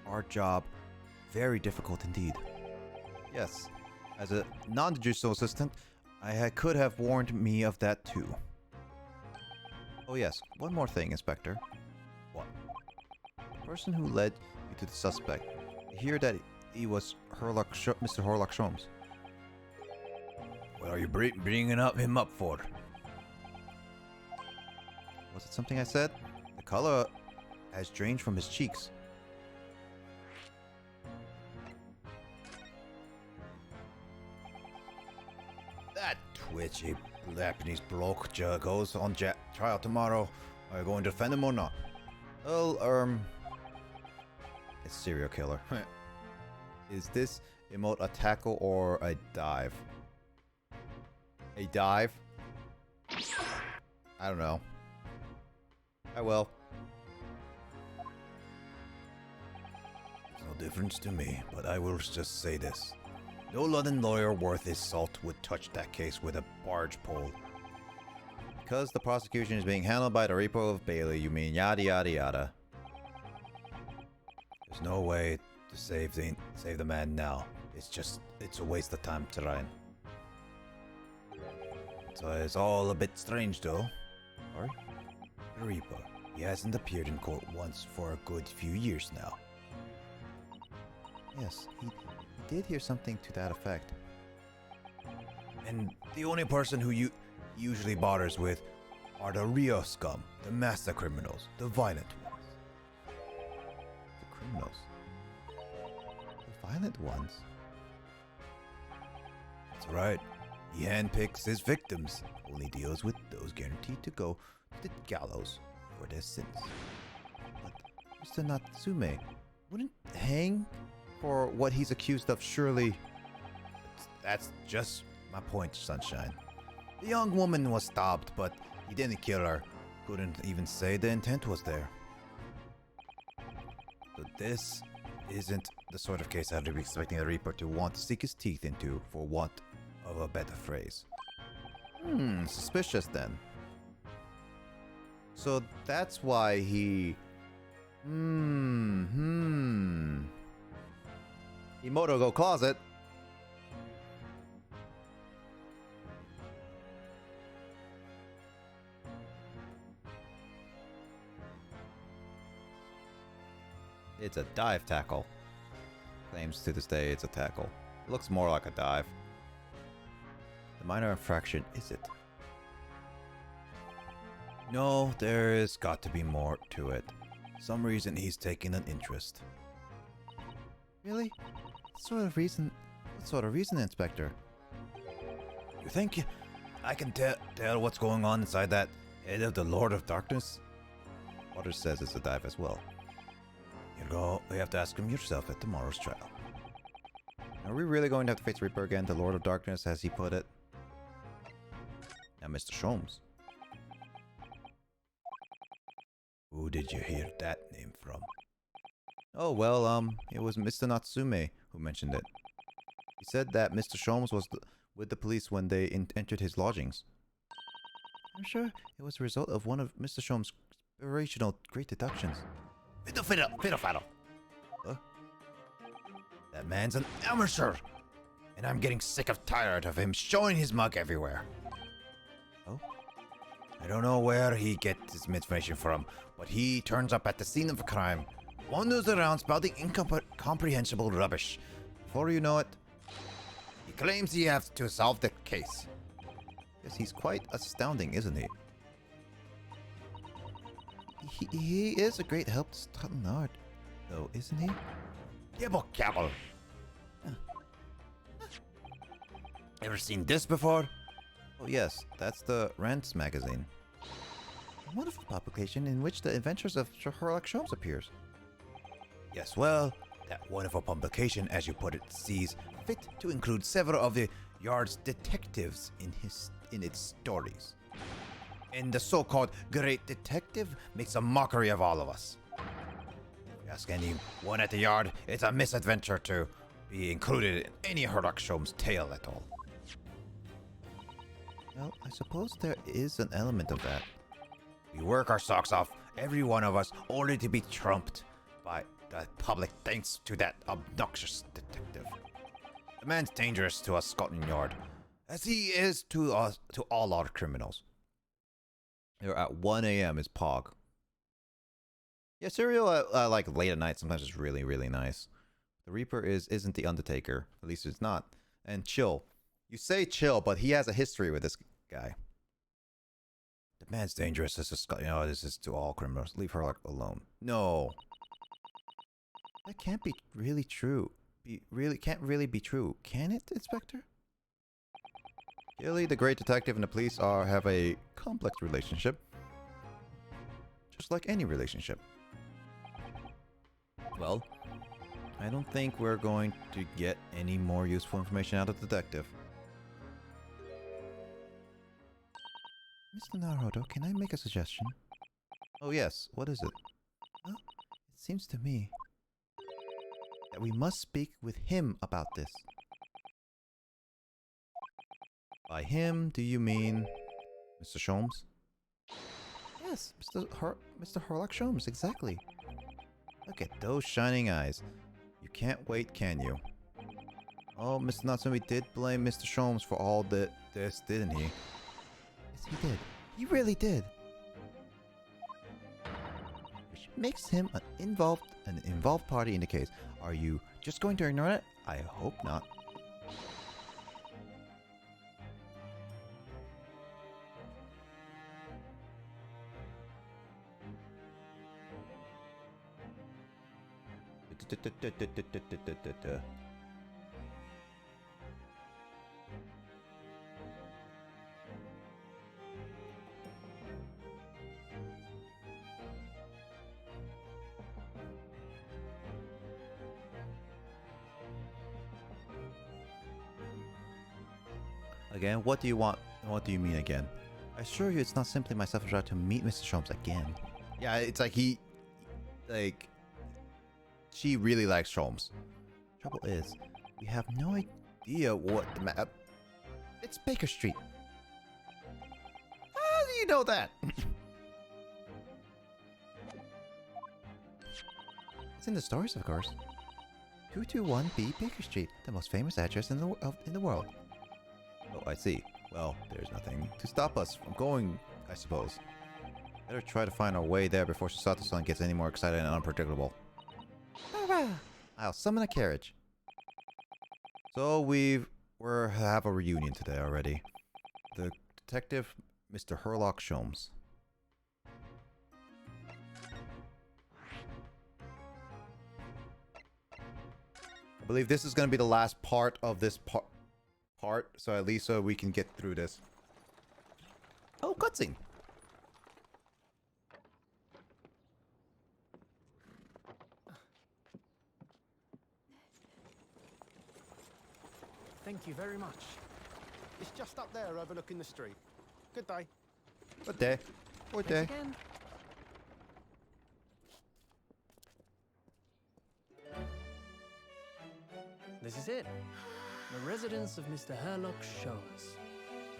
our job very difficult indeed. Yes, as a non-judicial assistant, I could have warned me of that too. Oh yes, one more thing, Inspector. What? The person who led you to the suspect. I hear that he was Mr. Horlock Sholmes. What are you bringing him up for? Was it something I said? The color has drained from his cheeks. That twitchy Japanese bloke goes on trial tomorrow. Are you going to defend him or not? Well, it's serial killer. Is this emote a tackle or a dive? A dive? I don't know. I will. It's no difference to me, but I will just say this. No London lawyer worth his salt would touch that case with a barge pole. Because the prosecution is being handled by the Repo of Bailey, you mean yada yada yada. There's no way to save the man now. It's a waste of time to run. So it's all a bit strange though. Sorry? The Reaper. He hasn't appeared in court once for a good few years now. Yes, he did hear something to that effect. And the only person who usually bothers with are the real scum, the master criminals, the violent ones. The criminals? The violent ones? That's right. He handpicks his victims, only deals with those guaranteed to go to the gallows for their sins. But Mr. Natsume wouldn't hang for what he's accused of, surely. That's just my point, Sunshine. The young woman was stabbed, but he didn't kill her. Couldn't even say the intent was there. So this isn't the sort of case I'd be expecting the Reaper to want to stick his teeth into, for want of a better phrase. Suspicious then. So that's why he Emoto go closet. It's a dive tackle. Claims to this day it's a tackle. It looks more like a dive. The minor infraction, is it? No, there is got to be more to it. Some reason he's taking an interest. Really? What sort of reason? What sort of reason, Inspector? You think I can tell what's going on inside that head of the Lord of Darkness? Waters says it's a dive as well. You have to ask him yourself at tomorrow's trial. Are we really going to have to face Reaper again, the Lord of Darkness, as he put it? Now, Mr. Sholmes. Who did you hear that name from? Oh, well, it was Mr. Natsume who mentioned it. He said that Mr. Sholmes was with the police when they entered his lodgings. I'm sure it was a result of one of Mr. Sholmes' inspirational great deductions. Fiddle. Huh? That man's an amateur! And I'm getting sick of tired of him showing his mug everywhere. Oh? I don't know where he gets his information from, but he turns up at the scene of a crime, wanders around spouting incomprehensible rubbish. Before you know it, he claims he has to solve the case. Yes, he's quite astounding, isn't he? He is a great help to Scotland, though, isn't he? Gibble cabble. Ever seen this before? Oh yes, that's the Rants magazine. A wonderful publication in which the adventures of Sherlock Holmes appears. Yes, well, that wonderful publication, as you put it, sees fit to include several of the Yard's detectives in its stories. And the so-called great detective makes a mockery of all of us. If you ask anyone at the Yard, it's a misadventure to be included in any Sherlock Holmes tale at all. Well, I suppose there is an element of that. We work our socks off, every one of us, only to be trumped by the public thanks to that obnoxious detective. The man's dangerous to us Scotland Yard, as he is to all our criminals. Here at 1 a.m. is Pog. Yeah, cereal at like late at night sometimes is really, really nice. The Reaper isn't the Undertaker. At least it's not. And Chill. You say Chill, but he has a history with this guy. The man's dangerous. This is to all criminals. Leave her alone. No. That can't be really true. Can't really be true. Can it, Inspector? Gilly, the great detective, and the police have a complex relationship. Just like any relationship. Well, I don't think we're going to get any more useful information out of the detective. Mr. Naruto, can I make a suggestion? Oh yes, what is it? Well, it seems to me that we must speak with him about this. By him, do you mean Mr. Sholmes? Yes, Mr. Sherlock Holmes, exactly. Look at those shining eyes. You can't wait, can you? Oh, Mr. Natsume did blame Mr. Sholmes for all this, didn't he? Yes, he did. He really did. Which makes him an involved party in the case. Are you just going to ignore it? I hope not. Again, what do you want? What do you mean again? I assure you it's not simply my selfish desire to meet Mr. Sholmes again. Yeah, it's like she really likes Sholmes. Trouble is, we have no idea what the map. It's Baker Street. How do you know that? It's in the stories, of course. 221B Baker Street, the most famous address in the world. Oh, I see. Well, there's nothing to stop us from going, I suppose. Better try to find our way there before Susato-san gets any more excited and unpredictable. I'll summon a carriage. So we have a reunion today already. The detective, Mr. Herlock Sholmes. I believe this is going to be the last part of this part, so at least we can get through this. Oh, cutscene. Thank you very much. It's just up there overlooking the street. Good day. Good day. Good day. Again. This is it. The residence of Mr. Herlock Sholmes.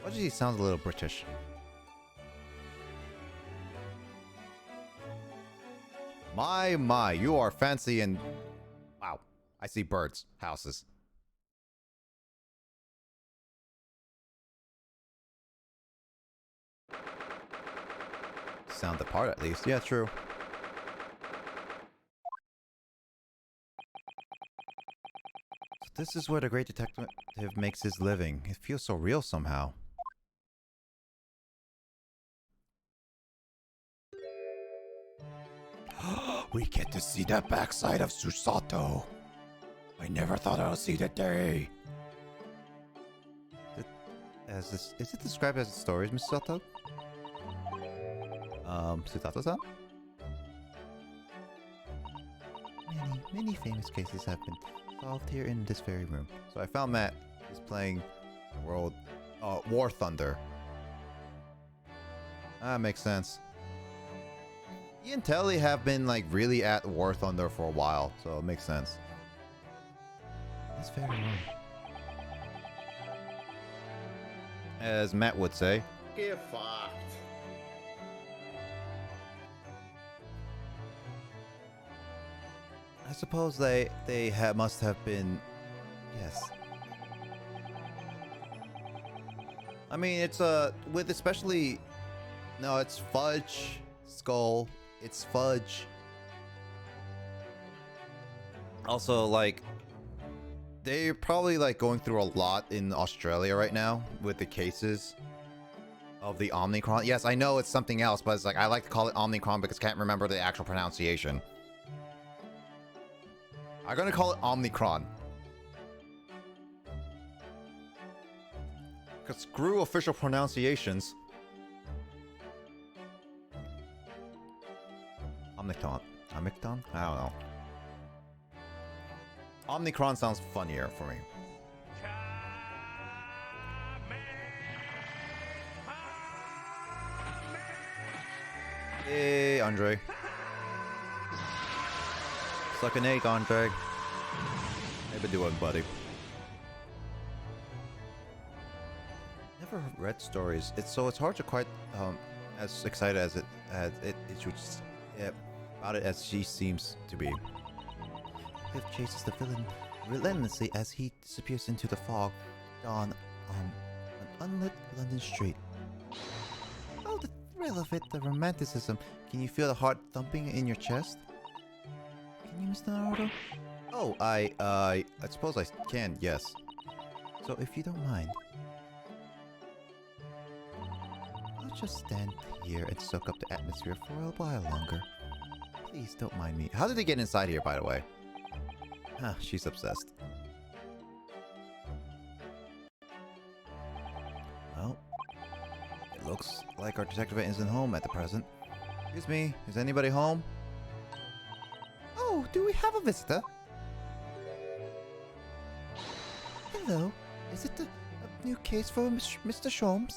Why does he sound a little British? My, you are fancy and... Wow. I see birds. Houses. Sound the part at least. Yeah, true. So this is where the great detective makes his living. It feels so real somehow. We get to see the backside of Susato. I never thought I would see the day. Is it described as stories, Miss Sato? Susato-san? Many famous cases have been solved here in this very room. So I found Matt is playing War Thunder. Ah, makes sense. He and Telly have been like really at War Thunder for a while, so it makes sense. This very room. As Matt would say. Get fucked. I suppose must have been, yes. I mean, it's with especially, no, it's Fudge, Skull, it's Fudge. Also, like, they're probably like going through a lot in Australia right now with the cases of the Omnicron. Yes, I know it's something else, but it's like I like to call it Omnicron because I can't remember the actual pronunciation. I'm gonna call it Omnicron. Cause screw official pronunciations. Omnicron. Omnicron? I don't know. Omnicron sounds funnier for me. Hey, Andre. Suck an egg, Andre. How you doing, buddy? Never read stories. It's hard to quite as excited as it about it as she seems to be. Cliff chases the villain relentlessly as he disappears into the fog dawn on an unlit London street. Oh, the thrill of it, the romanticism. Can you feel the heart thumping in your chest? Can you, Mr. Naruto? Oh, I suppose I can, yes. So if you don't mind, I'll just stand here and soak up the atmosphere for a while longer. Please don't mind me. How did they get inside here, by the way? Huh, she's obsessed. Well, it looks like our detective isn't home at the present. Excuse me, is anybody home? Oh, do we have a visitor? Hello, is it a new case for Mr. Sholmes?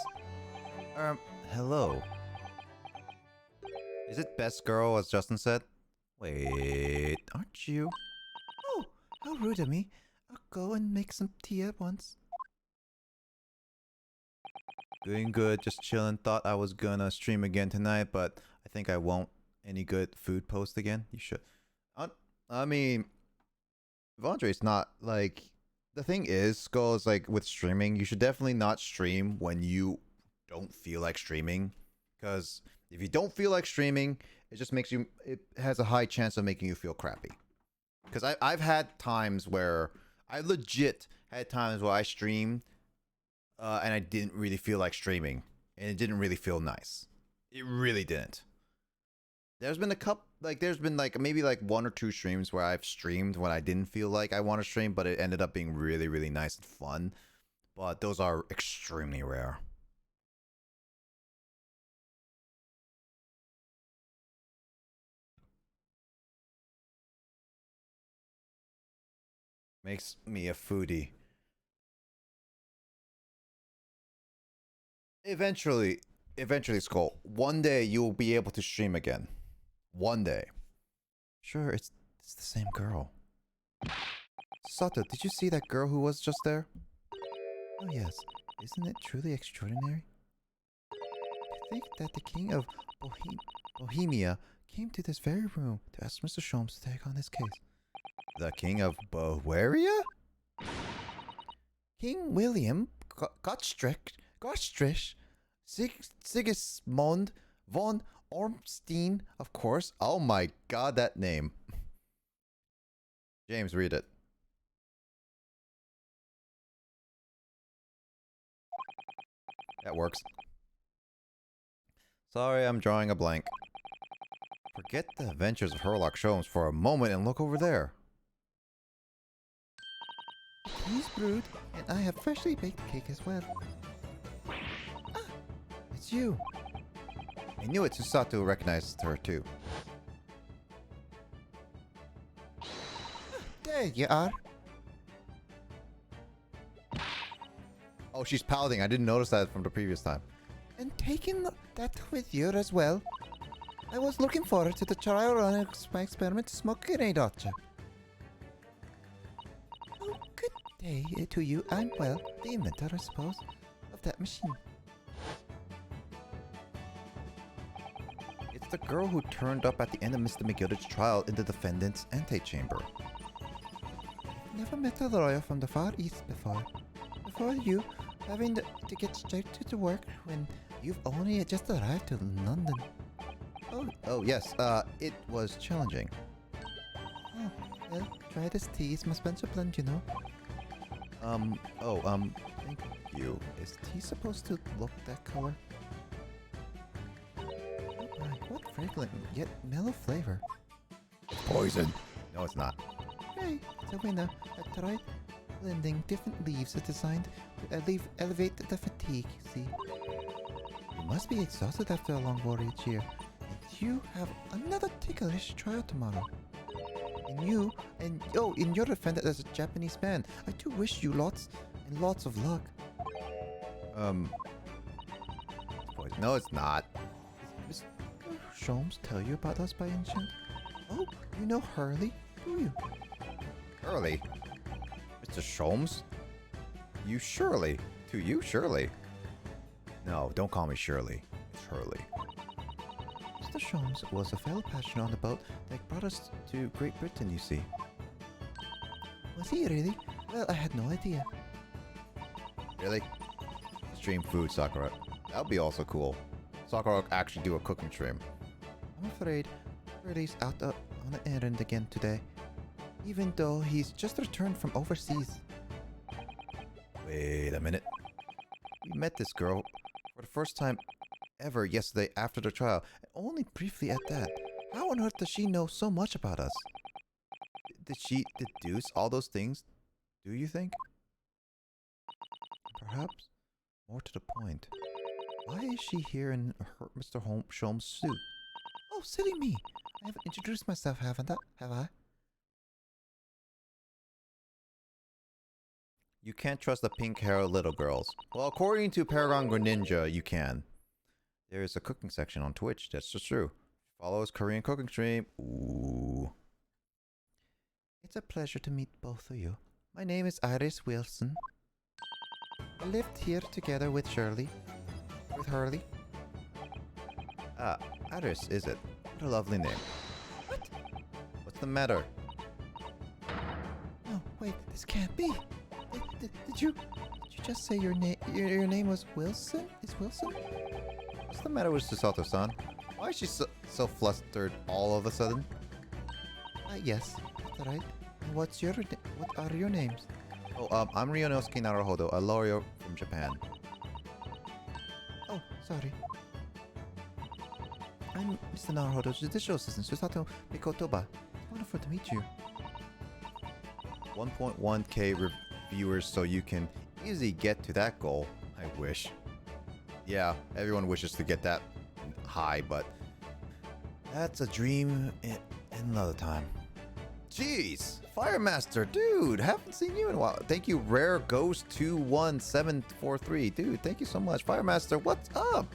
Hello. Is it best girl, as Justin said? Wait, aren't you? Oh, how rude of me. I'll go and make some tea at once. Doing good, just chilling. Thought I was gonna stream again tonight, but I think I won't. Any good food post again? You should. I mean, Vondre's not like the thing is, Skull is like with streaming, you should definitely not stream when you don't feel like streaming. Because if you don't feel like streaming, it just makes you it has a high chance of making you feel crappy. Because I've had times where I legit had times where I streamed and I didn't really feel like streaming. And it didn't really feel nice. It really didn't. There's been maybe like 1 or 2 streams where I've streamed when I didn't feel like I want to stream, but it ended up being really, really nice and fun. But those are extremely rare. Makes me a foodie. Eventually, Skull, one day you'll be able to stream again. One day. Sure, it's the same girl. Sato, did you see that girl who was just there? Oh yes, isn't it truly extraordinary? To think that the king of Bohemia came to this very room to ask Mr. Sholmes to take on this case. The king of Bavaria? King William Gotstrich Sigismund von Ormstein, of course. Oh my god, that name. James, read it. That works. Sorry, I'm drawing a blank. Forget the adventures of Herlock Sholmes for a moment and look over there. Tea's brewed, and I have freshly baked cake as well. Ah, it's you. I knew it. Susato recognized her too. There you are. Oh, she's pouting. I didn't notice that from the previous time. And taking that with you as well. I was looking forward to the trial run of my experiment to smoke grenade archer. Oh, good day to you. I'm, well, the inventor, I suppose, of that machine. It's the girl who turned up at the end of Mr. McGillicuddy's trial in the defendant's antechamber. I've never met a lawyer from the Far East before. Before you, having to get straight to the work when you've only just arrived to London. Oh yes, it was challenging. Oh, well, try this tea. It's my Spencer blend, you know. Thank you. Is tea supposed to look that color? Oh my, what fragrant yet mellow flavor. Poison. No, it's not. Hey, it's a winner. I tried blending different leaves are designed to elevate the fatigue, see? You must be exhausted after a long voyage here. You have another ticklish trial tomorrow. In your defense as a Japanese man, I do wish you lots and lots of luck. No, it's not. Did Mr. Sholmes tell you about us by any chance? Oh, you know Hurley, do you? Hurley? Mr. Sholmes? You Shirley? To you, Shirley? No, don't call me Shirley. It's Hurley. Mr. Sholmes was a fellow passenger on the boat that brought us to Great Britain, you see. Was he really? Well, I had no idea. Really? Stream food, Sakura. That would be also cool. Sakura actually do a cooking stream. I'm afraid Freddy's out on an errand again today, even though he's just returned from overseas. Wait a minute. We met this girl for the first time ever yesterday after the trial, and only briefly at that. How on earth does she know so much about us? Did she deduce all those things, do you think? Perhaps more to the point. Why is she here in her Mr. Sholmes' suit? Oh, silly me! I haven't introduced myself, haven't I? Have I? You can't trust the pink-haired little girls. Well, according to Paragon Greninja, you can. There is a cooking section on Twitch. That's just true. Follow his Korean cooking stream. Ooh. It's a pleasure to meet both of you. My name is Iris Wilson. I lived here together with Shirley. With Hurley. Iris, is it? What a lovely name. What? What's the matter? Wait, this can't be. Did you just say your name? Your name was Wilson? Is Wilson? What's the matter with Susato-san? Why is she so flustered all of a sudden? Yes, that's right. And what are your names? Oh, I'm Ryonosuke Naruhodo, a lawyer from Japan. Oh, sorry. I'm Mr. Naruhodo's judicial assistant, Susato Mikotoba. It's wonderful to meet you. 1.1k reviewers so you can easily get to that goal. I wish. Yeah, everyone wishes to get that high, but That's a dream in another time. jeez, Firemaster, dude, haven't seen you in a while. Thank you, Rare Ghost 21743, dude. Thank you so much, Firemaster. What's up?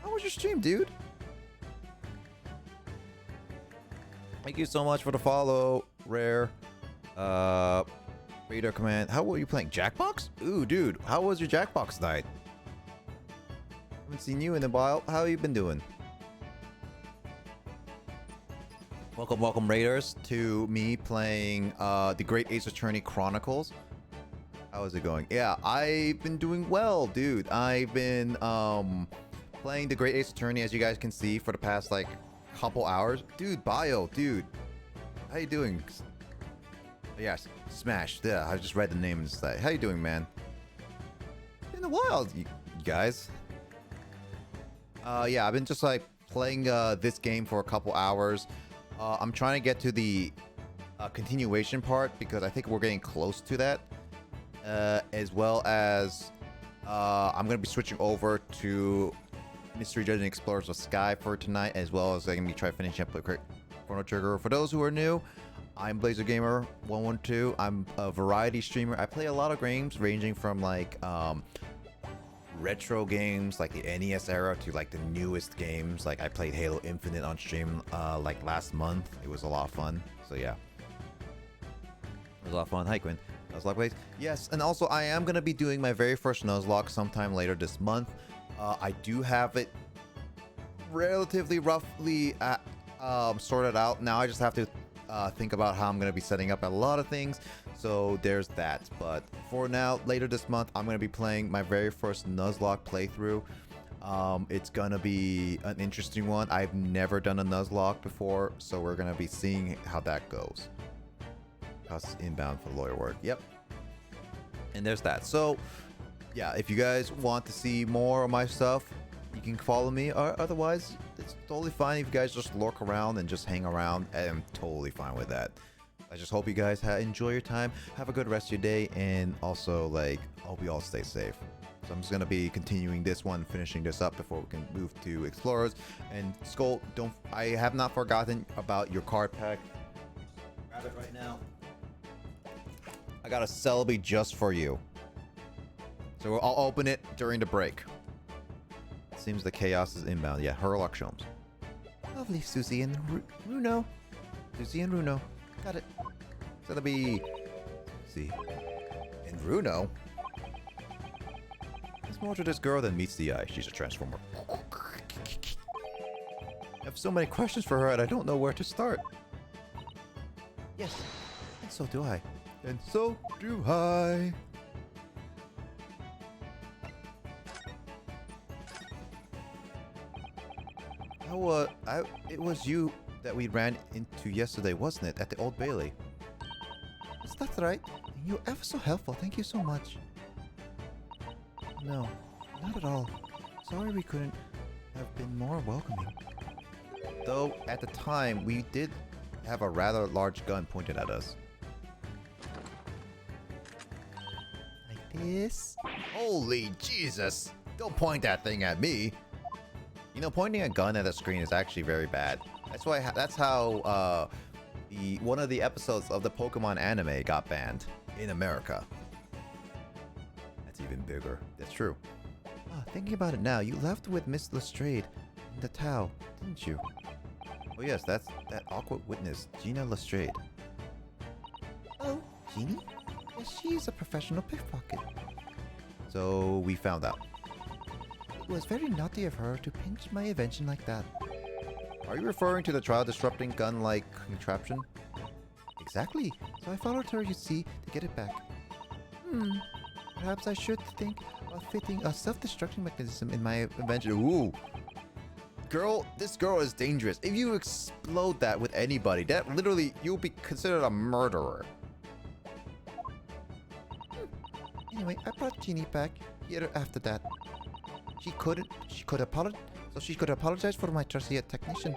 How was your stream, dude? Thank you so much for the follow, Rare. Radar Command. How were you playing? Jackbox? Ooh, dude, how was your Jackbox night? Haven't seen you in a while. How you been doing? Welcome, Raiders, to me playing the Great Ace Attorney Chronicles. How is it going? Yeah, I've been doing well, dude. I've been playing the Great Ace Attorney, as you guys can see, for the past like couple hours. Dude, dude, how you doing? Yes, Smash. Yeah, I just read the name and just like, how you doing, man? It's been a while, you guys. Yeah, I've been just like playing this game for a couple hours. I'm trying to get to the continuation part because I think we're getting close to that. As well as I'm going to be switching over to Mystery Dungeon Explorers of Sky for tonight, as well as I'm going to be trying finishing up Chrono Trigger. For those who are new, I'm Blazer Gamer 112. I'm a variety streamer. I play a lot of games ranging from like retro games like the NES era to like the newest games. Like I played Halo Infinite on stream like last month. It was a lot of fun. So yeah, it was a lot of fun. Hi Quinn. Nuzlocke plays. Yes, and also I am gonna be doing my very first Nuzlocke sometime later this month. I do have it relatively roughly sorted out. Now I just have to think about how I'm gonna be setting up a lot of things. So there's that. But for now, later this month, I'm going to be playing my very first Nuzlocke playthrough. It's going to be an interesting one. I've never done a Nuzlocke before, so we're going to be seeing how that goes. How's inbound for lawyer work? Yep. And there's that. So, yeah, if you guys want to see more of my stuff, you can follow me. Or otherwise, it's totally fine if you guys just lurk around and just hang around. I'm totally fine with that. I just hope you guys enjoy your time, have a good rest of your day, and also, like, hope you all stay safe. So I'm just going to be continuing this one, finishing this up before we can move to Explorers. And Skull, I have not forgotten about your card pack. Grab it right now. I got a Celebi just for you. So I'll open it during the break. Seems the chaos is inbound. Yeah, Herlock Sholmes. Lovely, Susie and Runo. Susie and Runo. Got it. So that'll be... See. And Runo. There's more to this girl than meets the eye. She's a transformer. I have so many questions for her and I don't know where to start. Yes, and so do I. And so do I. It was you that we ran into yesterday, wasn't it? At the Old Bailey. Is that right? You're ever so helpful. Thank you so much. No, not at all. Sorry we couldn't have been more welcoming. Though, at the time, we did have a rather large gun pointed at us. Like this? Holy Jesus! Don't point that thing at me! You know, pointing a gun at a screen is actually very bad. That's how one of the episodes of the Pokémon anime got banned in America. That's even bigger. That's true. Thinking about it now, you left with Miss Lestrade in the Tau, didn't you? Oh yes, that's that awkward witness, Gina Lestrade. Oh, Jeannie? Yes, she's a professional pickpocket. So we found out. It was very naughty of her to pinch my invention like that. Are you referring to the trial-disrupting gun-like contraption? Exactly. So I followed her, you see, to get it back. Perhaps I should think of fitting a self-destructing mechanism in my invention. Ooh. Girl, this girl is dangerous. If you explode that with anybody, that literally, you'll be considered a murderer. Anyway, I brought Jeannie back here after that. She could apologize for my trusty technician.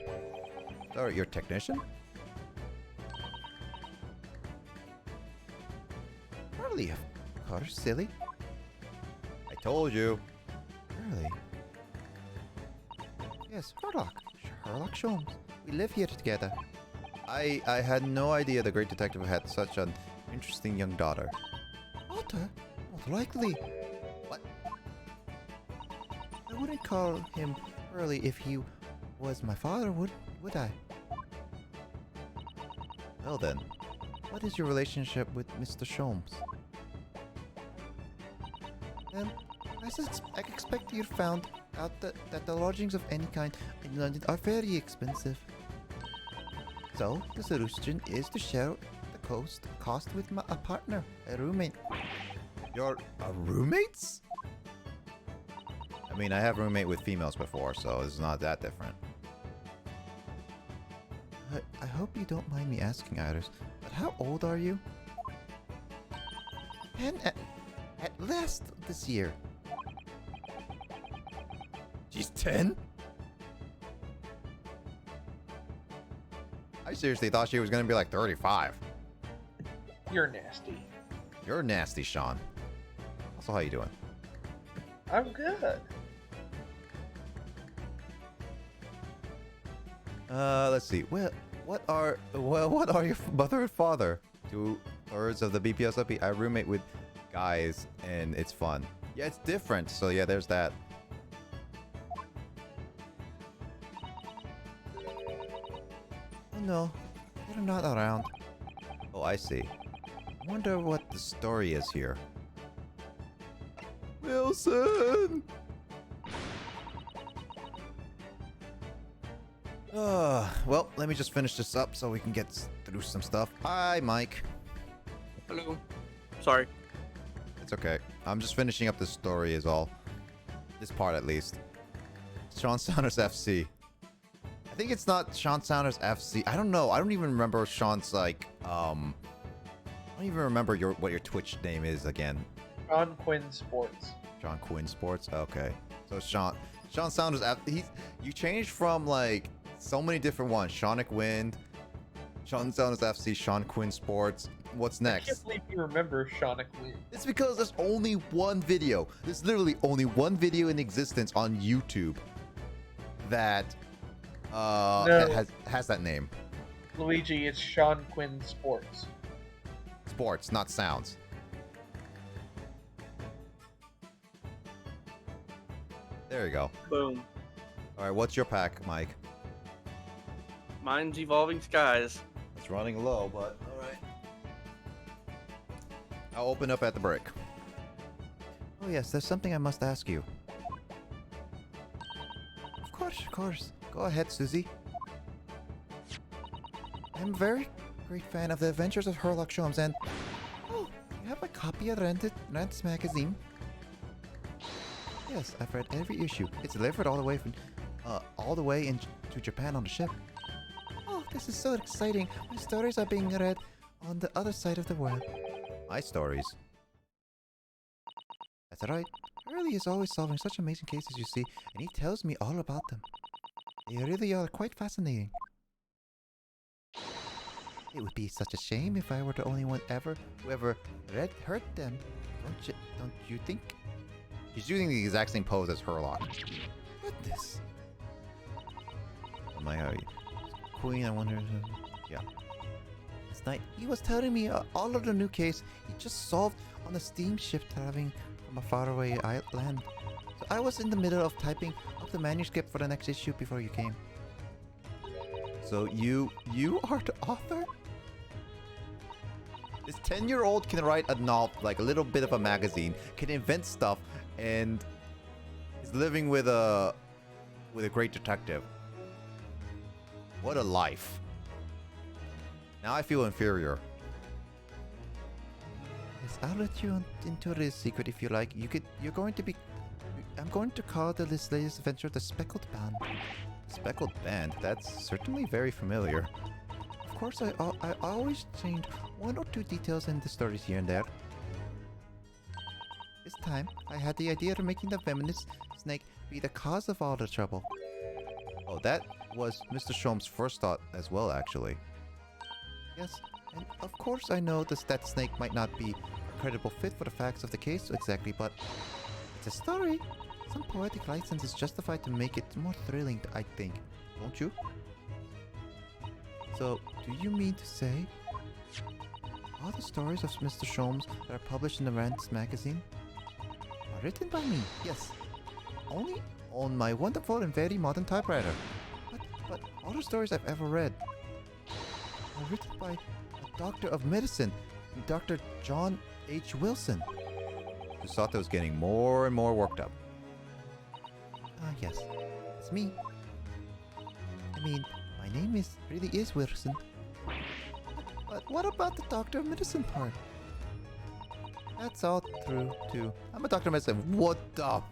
Sorry, your technician? Really, of course, silly. I told you. Really? Yes, Sherlock Holmes. We live here together. I had no idea the great detective had such an interesting young daughter. Daughter? Not likely. What? I wouldn't call him Hurley if he was my father, would I? Well then, what is your relationship with Mr. Sholmes? Well, I expect you found out that the lodgings of any kind in London are very expensive. So, the solution is to share the cost with a partner, a roommate. You're roommates? I mean, I have roommate with females before, so it's not that different. I hope you don't mind me asking, Iris, but how old are you? 10 at last this year. She's 10? I seriously thought she was gonna be like 35. You're nasty. You're nasty, Sean. Also, how you doing? I'm good. Let's see. Well, what are your mother and father? 2/3 of the BPSOP. I roommate with guys, and it's fun. Yeah, it's different. So yeah, there's that. Oh no, they're not around. Oh, I see. I wonder what The story is here. Wilson! Well, let me just finish this up so we can get through some stuff. Hi, Mike. Hello. Sorry. It's okay. I'm just finishing up the story is all. This part at least. Sean Saunders FC. I think it's not Sean Saunders FC. I don't know. I don't even remember Sean's like I don't even remember what your Twitch name is again. John Quinn Sports. John Quinn Sports. Okay. So Sean Saunders you changed from like so many different ones. Shaunic Wind, Sean Saunders FC, Sean Quinn Sports. What's I next? can't believe you remember Shaunic Wind. It's because there's only one video. There's literally only one video in existence on YouTube that has that name. Luigi, it's Sean Quinn Sports. Sports, not sounds. There you go. Boom. All right, what's your pack, Mike? Mine's Evolving Skies. It's running low, but all right. I'll open up at the break. Oh yes, there's something I must ask you. Of course. Go ahead, Susie. I'm a very great fan of the Adventures of Sherlock Holmes, and oh, you have a copy of Rent's magazine. Yes, I've read every issue. It's delivered all the way into Japan on the ship. Oh, this is so exciting! My stories are being read on the other side of the world. My stories. That's right. Hurley is always solving such amazing cases, you see, and he tells me all about them. They really are quite fascinating. It would be such a shame if I were the only one who ever heard them. Don't you think? He's using the exact same pose as Herlock. Goodness. Oh my god. Queen, I wonder. Yeah. This night, he was telling me all of the new case he just solved on a steamship traveling from a faraway land. So I was in the middle of typing up the manuscript for the next issue before you came. So you are the author? This 10-year-old can write a novel, like a little bit of a magazine, can invent stuff, and is living with a great detective. What a life. Now I feel inferior. Yes, I'll let you into the secret if you like. You're going to be... I'm going to call this latest adventure the Speckled Band. Speckled Band? That's certainly very familiar. Of course, I always change one or two details in the stories here and there. This time, I had the idea of making the feminist snake be the cause of all the trouble. Oh, that was Mr. Shom's first thought as well, actually. Yes, and of course I know that snake might not be a credible fit for the facts of the case exactly, but it's a story. Some poetic license is justified to make it more thrilling, I think. Don't you? So, do you mean to say all the stories of Mr. Shom's that are published in the Rants magazine are written by me? Yes. Only on my wonderful and very modern typewriter. But all the stories I've ever read are written by a doctor of medicine, Dr. John H. Wilson. Susato's getting more and more worked up. Yes. It's me. I mean, my name really is Wilson. But what about the doctor of medicine part? That's all true, too. I'm a doctor of medicine. What the?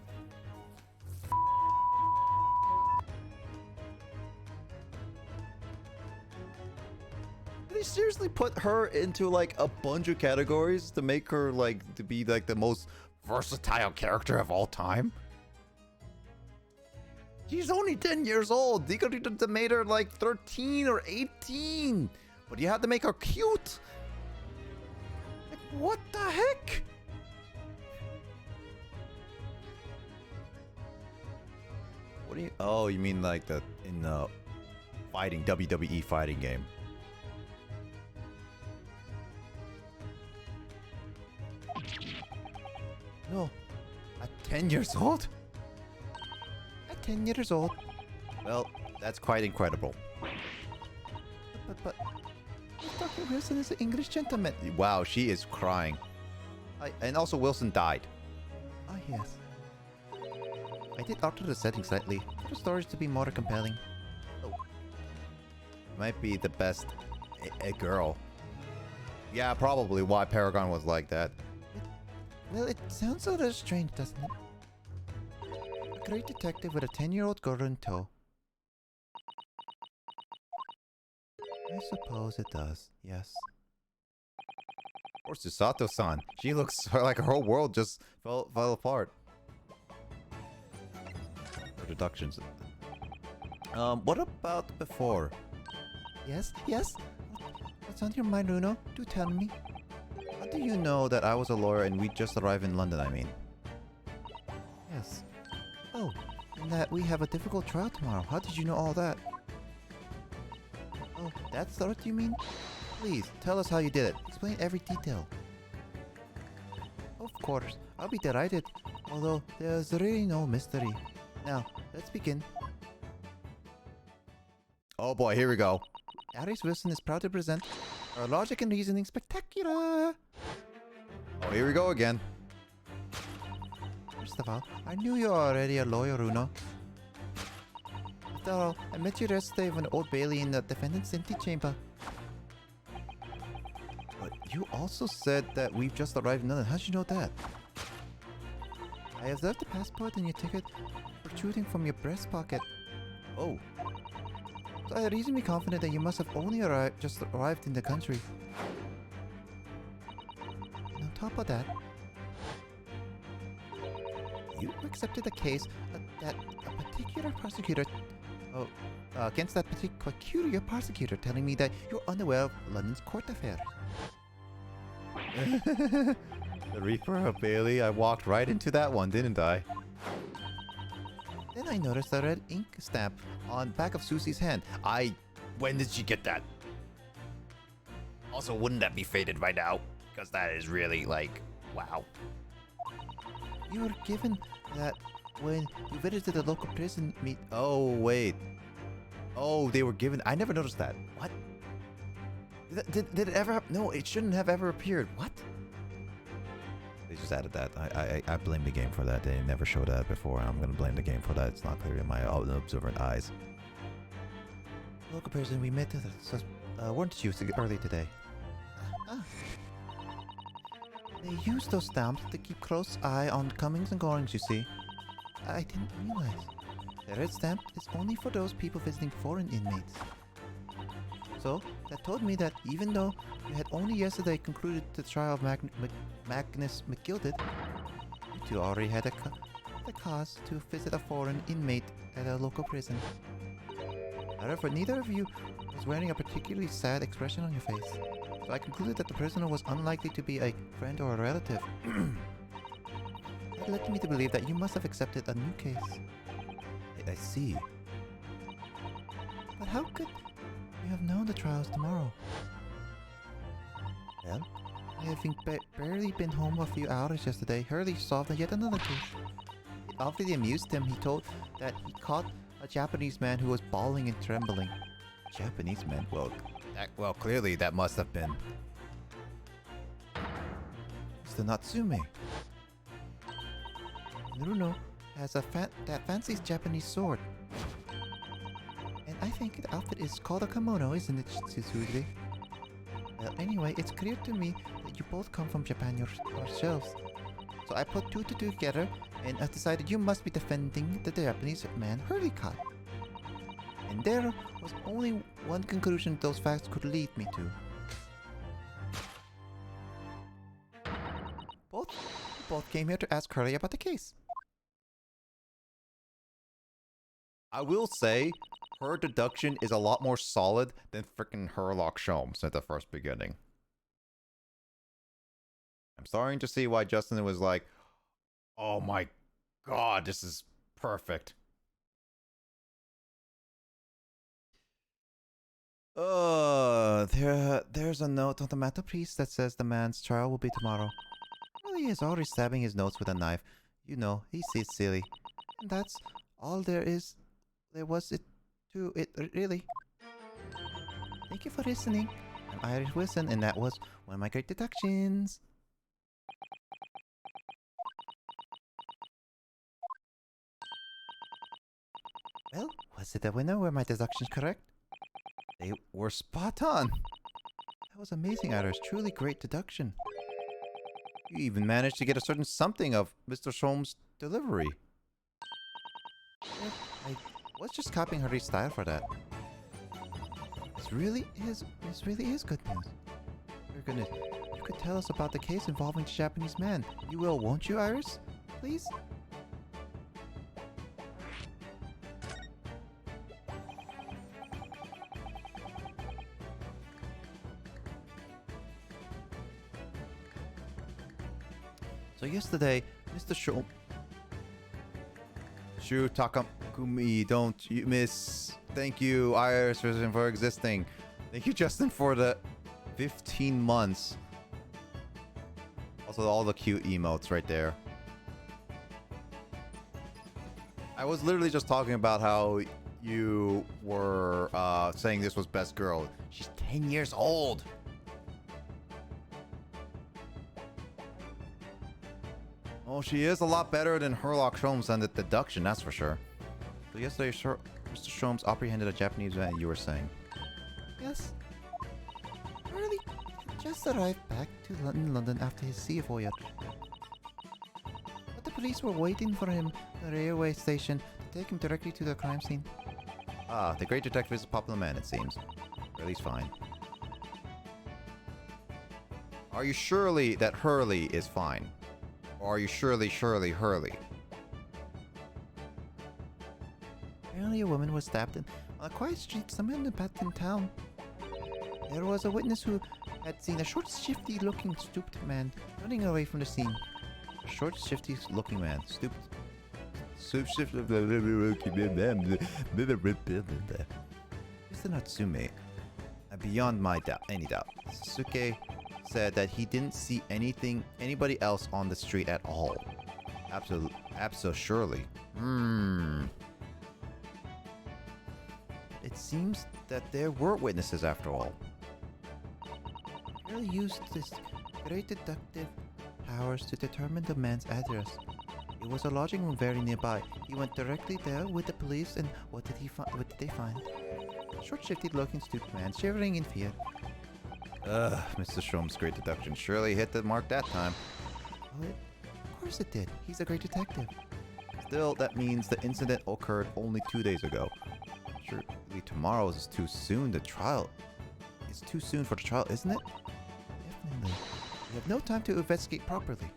Did they seriously put her into like a bunch of categories to make her like to be like the most versatile character of all time? She's only 10 years old. They could have made her like 13 or 18. But you had to make her cute. Like, what the heck? What do you... Oh, you mean like in the fighting, WWE fighting game. No. At 10 years old? 10 years old. Well, that's quite incredible. But Dr. Wilson is an English gentleman. Wow, she is crying. And also Wilson died. Ah, yes. I did alter the setting slightly for the stories to be more compelling. Oh. Might be the best a girl. Yeah, probably why Paragon was like that. Well, it sounds a little strange, doesn't it? A great detective with a 10-year-old girl in tow. I suppose it does, yes. Or Susato-san. She looks like her whole world just fell apart. Or deductions. What about before? Yes? What's on your mind, Runo? Do tell me. How do you know that I was a lawyer and we just arrived in London, I mean? Yes. Oh, and that we have a difficult trial tomorrow. How did you know all that? Oh, that's what you mean? Please, tell us how you did it. Explain every detail. Of course, I'll be delighted. Although, there's really no mystery. Now, let's begin. Oh boy, here we go. Aries Wilson is proud to present our Logic and Reasoning Spectacular! Oh, here we go again. First of all, I knew you were already a lawyer, Runo. After all, I met you yesterday of an Old Bailey in the defendant's empty chamber. But you also said that we've just arrived in London. How'd you know that? I observed the passport and your ticket protruding from your breast pocket. Oh. So I had reason to be confident that you must have only just arrived in the country. And on top of that, you accepted a case that a particular prosecutor... against that peculiar prosecutor telling me that you're unaware of London's court affairs. The Reaper of Bailey, I walked right into that one, didn't I? Then I noticed a red ink stamp on back of Susie's hand. When did she get that? Also, wouldn't that be faded by now? Because that is really, like, wow. You were given that when you visited the local prison meet. Oh, wait. Oh, they were given... I never noticed that. What? Did it ever... No, it shouldn't have ever appeared. What? They just added that. I blame the game for that. They never showed that before. I'm going to blame the game for that. It's not clear in my observant eyes. Local prison we met weren't you early today? They use those stamps to keep close eye on comings and goings, you see. I didn't realize. The red stamp is only for those people visiting foreign inmates. So, that told me that even though you had only yesterday concluded the trial of Magnus McGilded, you two already had the cause to visit a foreign inmate at a local prison. However, neither of you was wearing a particularly sad expression on your face, so I concluded that the prisoner was unlikely to be a friend or a relative. That led me to believe that you must have accepted a new case. I see. But how could you have known the trial's tomorrow? Well, having barely been home a few hours yesterday, Hurley solved yet another case. It obviously amused him. He told that he caught a Japanese man who was bawling and trembling. Japanese man? Well, clearly that must have been Mr. Natsume. Bruno has that fancy Japanese sword. And I think the outfit is called a kimono, isn't it, Tsuzuki? Well, anyway, it's clear to me that you both come from Japan yourselves. So I put two to two together, and I decided you must be defending the Japanese man Hurley caught. And there was only one conclusion those facts could lead me to. Both came here to ask Hurley about the case. I will say, her deduction is a lot more solid than frickin' Herlock Sholmes at the first beginning. I'm starting to see why Justin was like, oh my god, this is perfect. There's a note on the mantelpiece that says the man's trial will be tomorrow. Well, he is already stabbing his notes with a knife. You know, he sees silly. And that's all there was to it, really. Thank you for listening. I'm Irish Wilson, and that was one of my great deductions. Well, was it a winner? Were my deductions correct? They were spot on. That was amazing, Irish. Truly great deduction. You even managed to get a certain something of Mr. Sholmes' delivery. Yeah, I was just copying Hurley's style for that. This really is good news. You could tell us about the case involving the Japanese man. You will, won't you, Iris? Please? So yesterday, Mr. Shu Takakumi, don't you miss. Thank you, Iris, for existing. Thank you, Justin, for the 15 months. Also, all the cute emotes right there. I was literally just talking about how you were saying this was best girl. She's 10 years old. Oh, she is a lot better than Herlock Sholmes on the deduction, that's for sure. So yesterday, Mr. Sholmes apprehended a Japanese man, you were saying. Yes. Hurley just arrived back to London after his sea voyage. But the police were waiting for him at the railway station to take him directly to the crime scene. Ah, the great detective is a popular man, it seems. Hurley's fine. Are you surely that Hurley is fine? Or are you surely Hurley? Apparently a woman was stabbed on a quiet street somewhere in the Patton town. There was a witness who had seen a short, shifty-looking, stooped man running away from the scene. A short, shifty-looking man, stooped. Mr. Natsume, beyond my doubt, any doubt, Sasuke said that he didn't see anybody else on the street at all. Surely. It seems that there were witnesses after all. Hurley used his great deductive powers to determine the man's address. It was a lodging room very nearby. He went directly there with the police, and what did they find? A short, shifty-looking, stooped man, shivering in fear. Mr. Shrom's great deduction surely hit the mark that time. Well, of course it did. He's a great detective. Still, that means the incident occurred only 2 days ago. Surely tomorrow is too soon. The trial is too soon for the trial, isn't it? Definitely. We have no time to investigate properly.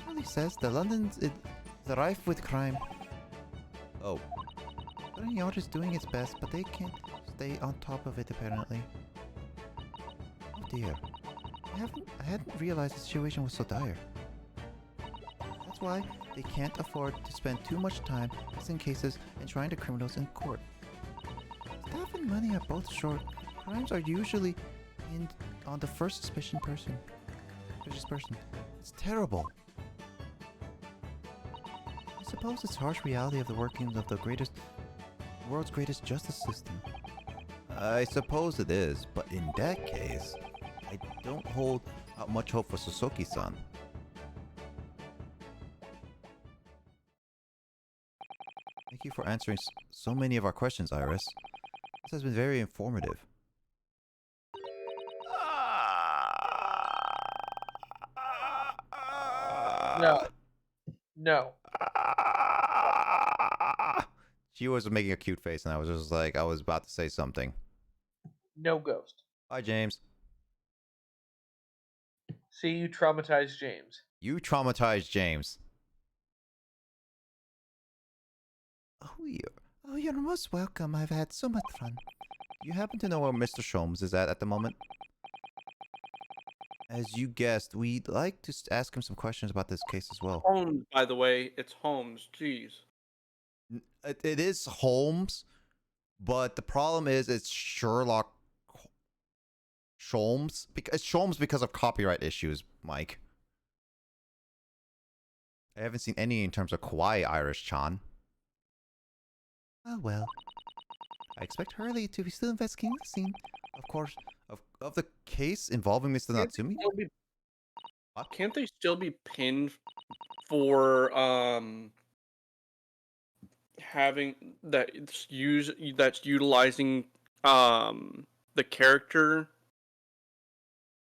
Charlie says the London's is rife with crime. Oh, Scotland Yard is doing its best, but they can't stay on top of it apparently. Oh dear. I hadn't realized the situation was so dire. That's why they can't afford to spend too much time fixing cases and trying to criminals in court. Staff and money are both short. Crimes are usually pinned on the first suspicious person. It's terrible. I suppose it's harsh reality of the workings of the world's greatest justice system. I suppose it is, but in that case, I don't hold out much hope for Suzuki-san. Thank you for answering so many of our questions, Iris. This has been very informative. No. No. She was making a cute face, and I was just like, I was about to say something. No ghost. Bye, James. See, you traumatized James. You traumatized James. Oh, you're most welcome. I've had so much fun. You happen to know where Mr. Sholmes is at the moment? As you guessed, we'd like to ask him some questions about this case as well. Holmes, by the way, it's Holmes. Jeez. It is Holmes, but the problem is it's Sherlock Sholmes. It's Sholmes because of copyright issues, Mike. I haven't seen any in terms of Kawaii Irish-chan. Oh well. I expect Hurley to be still investigating the scene. Of course, of the case involving Mr. Natsumi? Can't they still be pinned for having that's utilizing the character?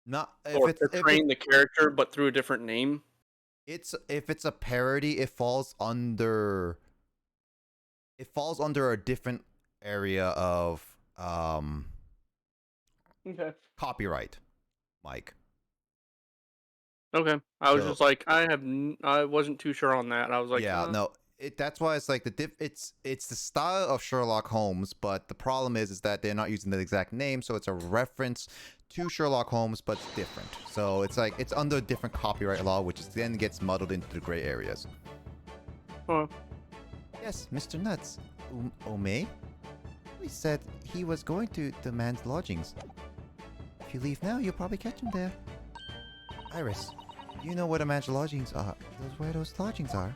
Not or portraying the character but through a different name? If it's a parody, it falls under a different area of Okay. copyright, Mike. Okay. I was just like, I wasn't too sure on that. I was like, yeah, no. That's why it's like it's the style of Sherlock Holmes, but the problem is that they're not using the exact name, so it's a reference to Sherlock Holmes, but it's different. So it's like it's under a different copyright law, which then gets muddled into the gray areas. Huh. Yes, Mr. Nuts. Omei? He said he was going to the man's lodgings. If you leave now, you'll probably catch him there. Iris, you know where the man's lodgings are? Where those lodgings are?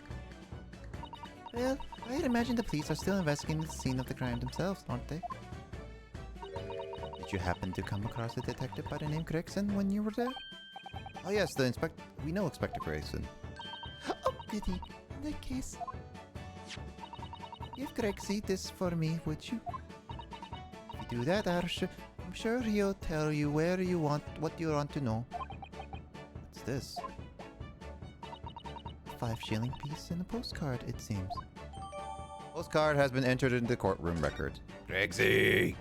Well, I'd imagine the police are still investigating the scene of the crime themselves, aren't they? Did you happen to come across a detective by the name Gregson when you were there? Oh yes, we know Inspector Grayson. Oh, goody. In that case, give Gregsy this for me, would you? If you do that, I'm sure he'll tell you what you want to know. What's this? 5-shilling piece and a postcard, it seems. Postcard has been entered into the courtroom record. Gregsy!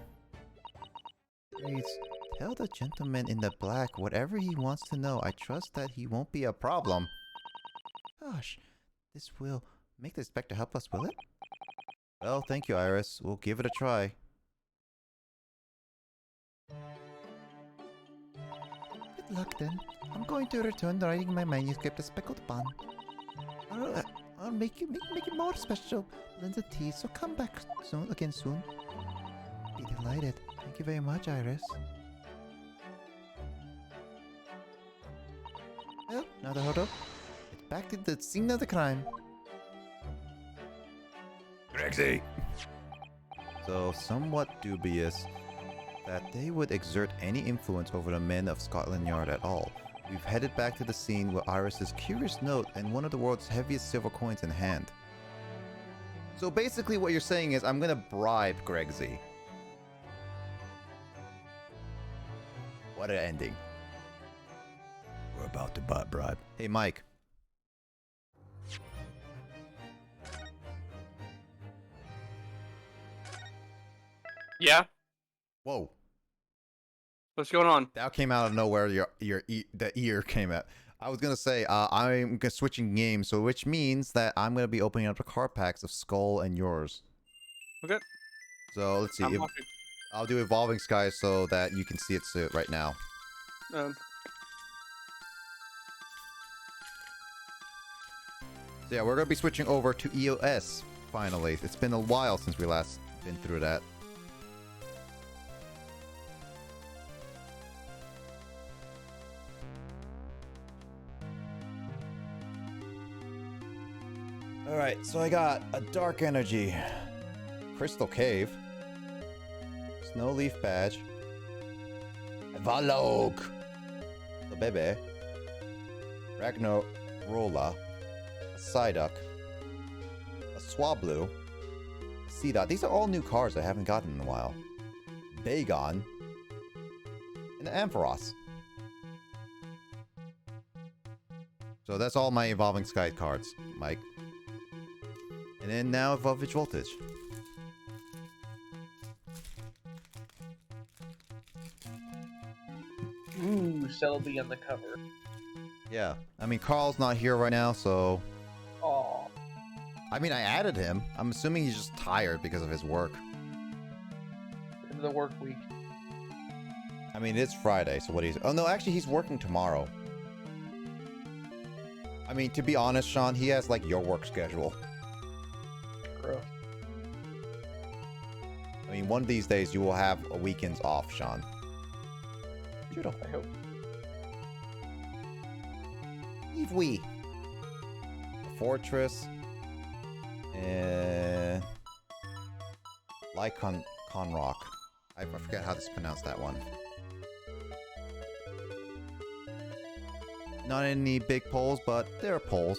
Please, tell the gentleman in the black whatever he wants to know. I trust that he won't be a problem. Gosh, this will make the inspector help us, will it? Well, thank you, Iris. We'll give it a try. Good luck then. I'm going to return writing my manuscript to Speckled Bun. I'll make it more special than the tea, so come back again soon. Be delighted. Thank you very much, Iris. Well, now the hold up. It's back to the scene of the crime. Gregsy! So, somewhat dubious that they would exert any influence over the men of Scotland Yard at all. We've headed back to the scene with Iris's curious note and one of the world's heaviest silver coins in hand. So basically what you're saying is, I'm gonna bribe Gregsy. What an ending. We're about to butt bribe. Hey, Mike. Yeah. Whoa. What's going on? That came out of nowhere. The ear came out. I was gonna say I'm switching games, so which means that I'm gonna be opening up the card packs of Skull and yours. Okay. So let's see. I'm happy. I'll do Evolving Skies so that you can see it right now. Um, So yeah, we're gonna be switching over to EOS finally. It's been a while since we last been through that. Alright, so I got a Dark Energy, Crystal Cave, Snow Leaf Badge, Valog, the Bebe, Ragnarola, a Psyduck, a Swablu, a Seedot. These are all new cards I haven't gotten in a while. Bagon, and Ampharos. So that's all my Evolving Sky cards, Mike. And then now Voltage Voltage. Ooh, Celebi on the cover. Yeah, I mean Carl's not here right now, so Aw. I mean I added him. I'm assuming he's just tired because of his work. Into the work week. I mean it's Friday, so what he's oh no, actually he's working tomorrow. I mean to be honest, Sean, he has like your work schedule. Bro. I mean one of these days you will have a weekends off, Sean. I hope. Eve we. A Fortress. And Lycon Conrock. I forget how to pronounce that one. Not any big polls, but there are polls.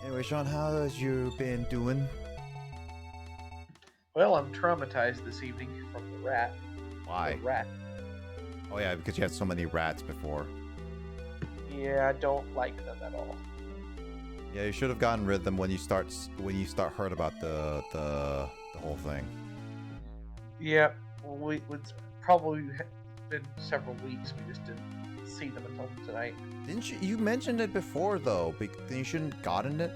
Anyway, Sean, how has you been doing? Well, I'm traumatized this evening from the rat. Why? The rat. Oh yeah, because you had so many rats before. Yeah, I don't like them at all. Yeah, you should have gotten rid of them when you start heard about the whole thing. Yeah, it's probably been several weeks. We just didn't see them until tonight. Didn't you mentioned it before though? Then you shouldn't have gotten it.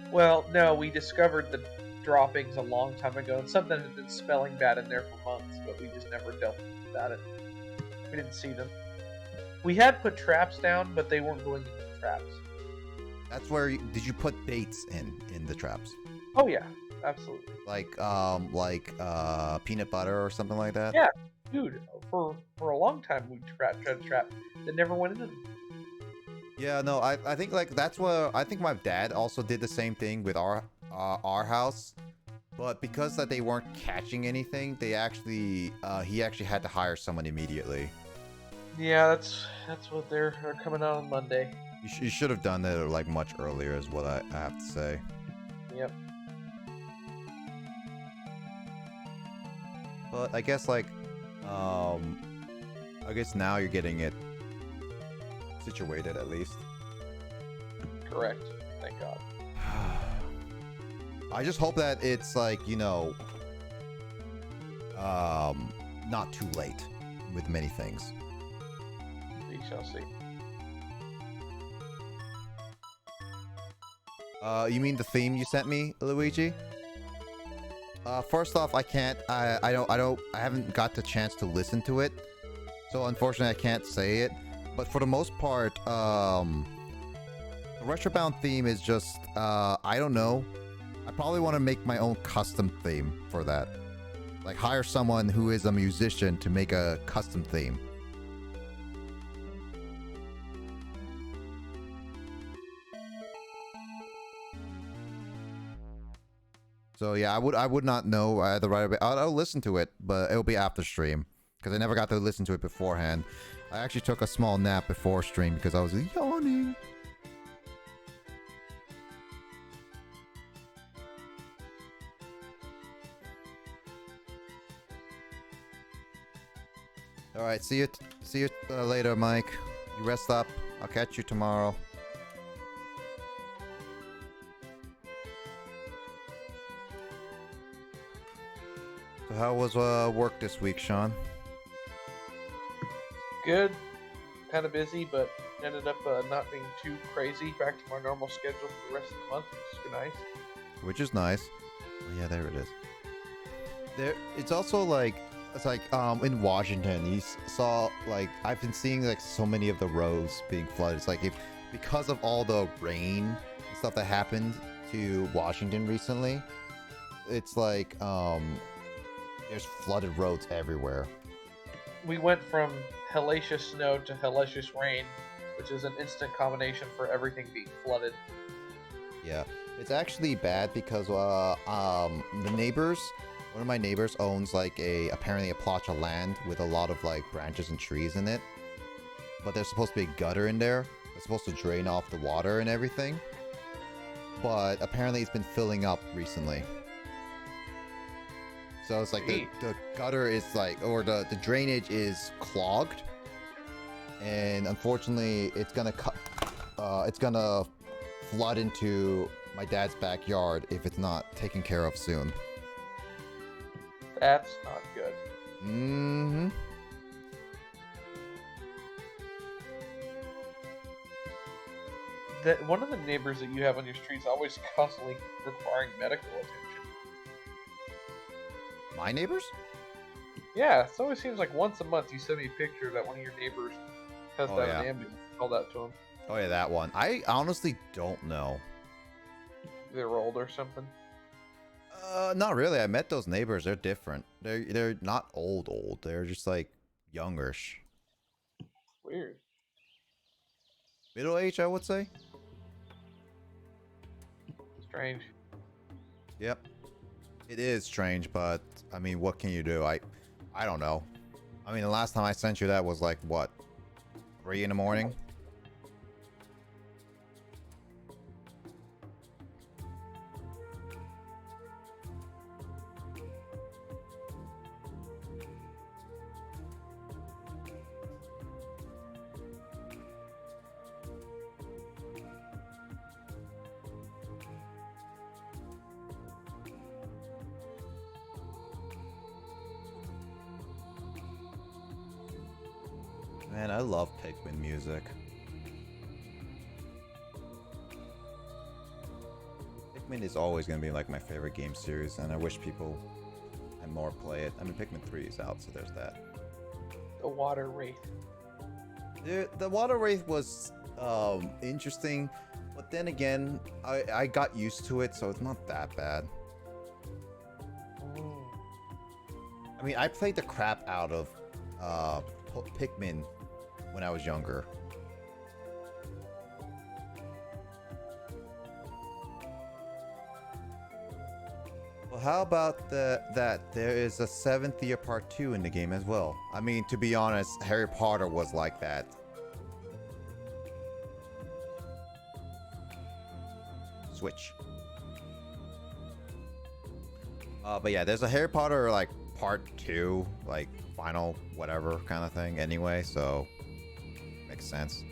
Well, no, we discovered the droppings a long time ago, and something had been spelling bad in there for months, but we just never dealt about it. We didn't see them. We had put traps down, but they weren't going into the traps. That's where did you put baits in the traps? Oh yeah, absolutely. Like peanut butter or something like that? Yeah, dude. For a long time we tried to trap. They never went into them. Yeah, no, I think like that's what I think my dad also did the same thing with our house, but because that they weren't catching anything, they actually he actually had to hire someone immediately. Yeah, that's what they're coming out on Monday. You should have done that like much earlier, is what I have to say. Yep. But I guess like I guess now you're getting it situated at least. Correct. Thank God. I just hope that it's like, you know, not too late with many things. We shall see. You mean the theme you sent me, Luigi? First off, I can't. I haven't got the chance to listen to it, so unfortunately, I can't say it. But for the most part, the Retrobound theme is just, I don't know. I probably want to make my own custom theme for that. Like hire someone who is a musician to make a custom theme. So yeah, I would not know the right way. I'll listen to it, but it'll be after stream because I never got to listen to it beforehand. I actually took a small nap before stream because I was yawning. Alright, see you later, Mike. You rest up. I'll catch you tomorrow. So how was work this week, Sean? Good. Kind of busy, but ended up not being too crazy. Back to my normal schedule for the rest of the month, which is nice. Which is nice. Oh, yeah, there it is. It's also like in Washington, you saw like I've been seeing like so many of the roads being flooded. It's like because of all the rain and stuff that happened to Washington recently, it's like there's flooded roads everywhere. We went from hellacious snow to hellacious rain, which is an instant combination for everything being flooded. Yeah, it's actually bad because the neighbors, one of my neighbors owns like apparently a plot of land with a lot of like branches and trees in it. But there's supposed to be a gutter in there. It's supposed to drain off the water and everything. But apparently it's been filling up recently. So it's like the gutter is like, or the drainage is clogged. And unfortunately it's gonna flood into my dad's backyard if it's not taken care of soon. That's not good. Mm-hmm. One of the neighbors that you have on your street is always constantly requiring medical attention. My neighbors? Yeah, it always seems like once a month you send me a picture that one of your neighbors has Oh, to have yeah. an ambulance called out to him. Oh yeah, that one. I honestly don't know. They're old or something. Not really. I met those neighbors. They're different. They're not old. They're just like youngerish. Weird. Middle age, I would say. Strange. Yep. It is strange, but I mean, what can you do? I don't know. I mean, the last time I sent you that was like what, 3 in the morning? Man, I love Pikmin music. Pikmin is always going to be like my favorite game series, and I wish people had more play it. I mean, Pikmin 3 is out, so there's that. The Water Wraith. The Water Wraith was interesting, but then again, I got used to it, so it's not that bad. I mean, I played the crap out of Pikmin when I was younger. Well, how about that there is a 7th Year Part 2 in the game as well? I mean, to be honest, Harry Potter was like that. Switch. But yeah, there's a Harry Potter like Part 2, like final whatever kind of thing anyway, so makes sense.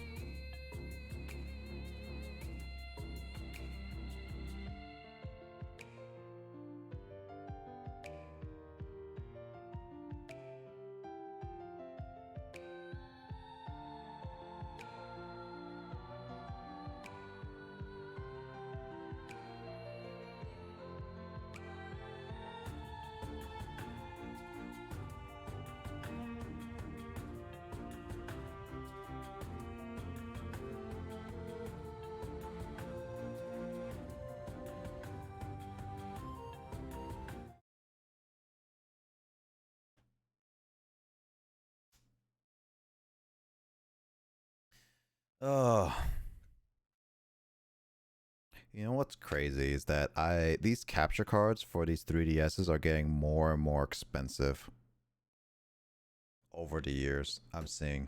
Oh, you know what's crazy is that these capture cards for these 3DSs are getting more and more expensive over the years. I'm seeing.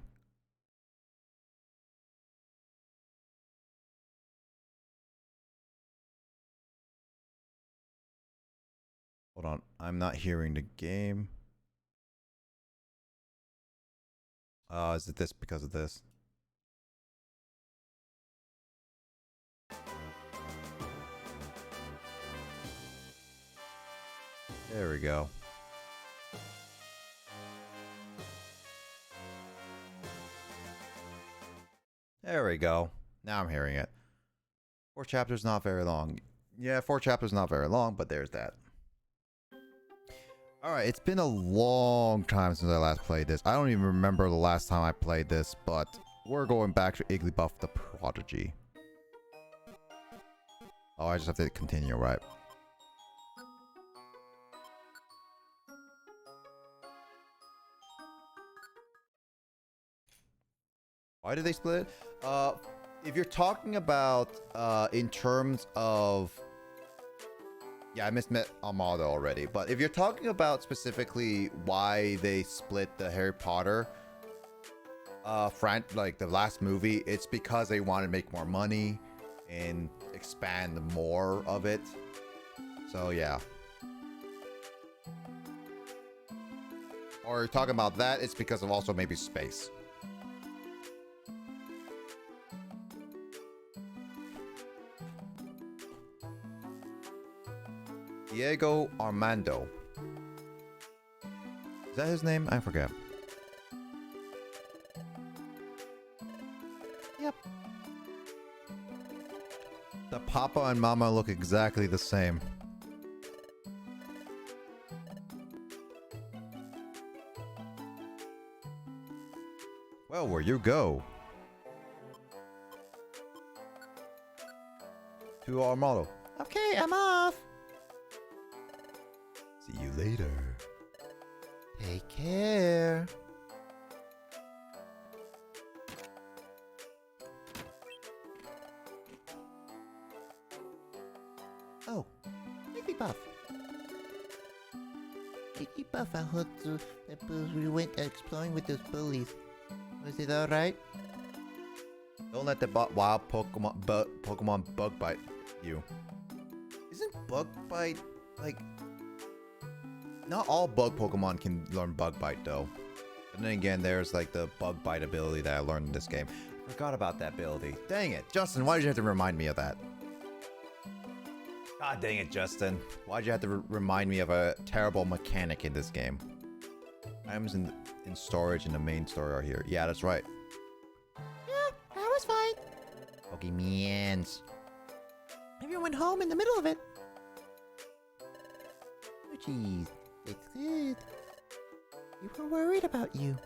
Hold on, I'm not hearing the game. Is it this because of this? There we go. There we go. Now I'm hearing it. 4 chapters, not very long. Yeah, 4 chapters, not very long, but there's that. Alright, it's been a long time since I last played this. I don't even remember the last time I played this, but we're going back to Igglybuff the Prodigy. Oh, I just have to continue, right? Why did they split it? If you're talking about in terms of... Yeah, I mismet Armada already. But if you're talking about specifically why they split the Harry Potter like the last movie, it's because they want to make more money and expand more of it. So yeah. Or you're talking about that, it's because of also maybe space. Diego Armando. Is that his name? I forget. Yep. The Papa and Mama look exactly the same. Well, where you go? To our model. Okay, I'm off. See you later. Take care. Oh, Igglybuff. Igglybuff, I heard we went exploring with those bullies. Was it alright? Don't let the wild Pokemon bug bite you. Isn't bug bite like... Not all bug Pokemon can learn bug bite though. And then again, there's like the bug bite ability that I learned in this game. Forgot about that ability. Dang it, Justin, why did you have to remind me of that? God dang it, Justin. Why'd you have to remind me of a terrible mechanic in this game? Items in storage in the main story are here. Yeah, that's right. Yeah, that was fine. Pokemons. Everyone went home in the middle of it. Oh, jeez. It's good. We were worried about you.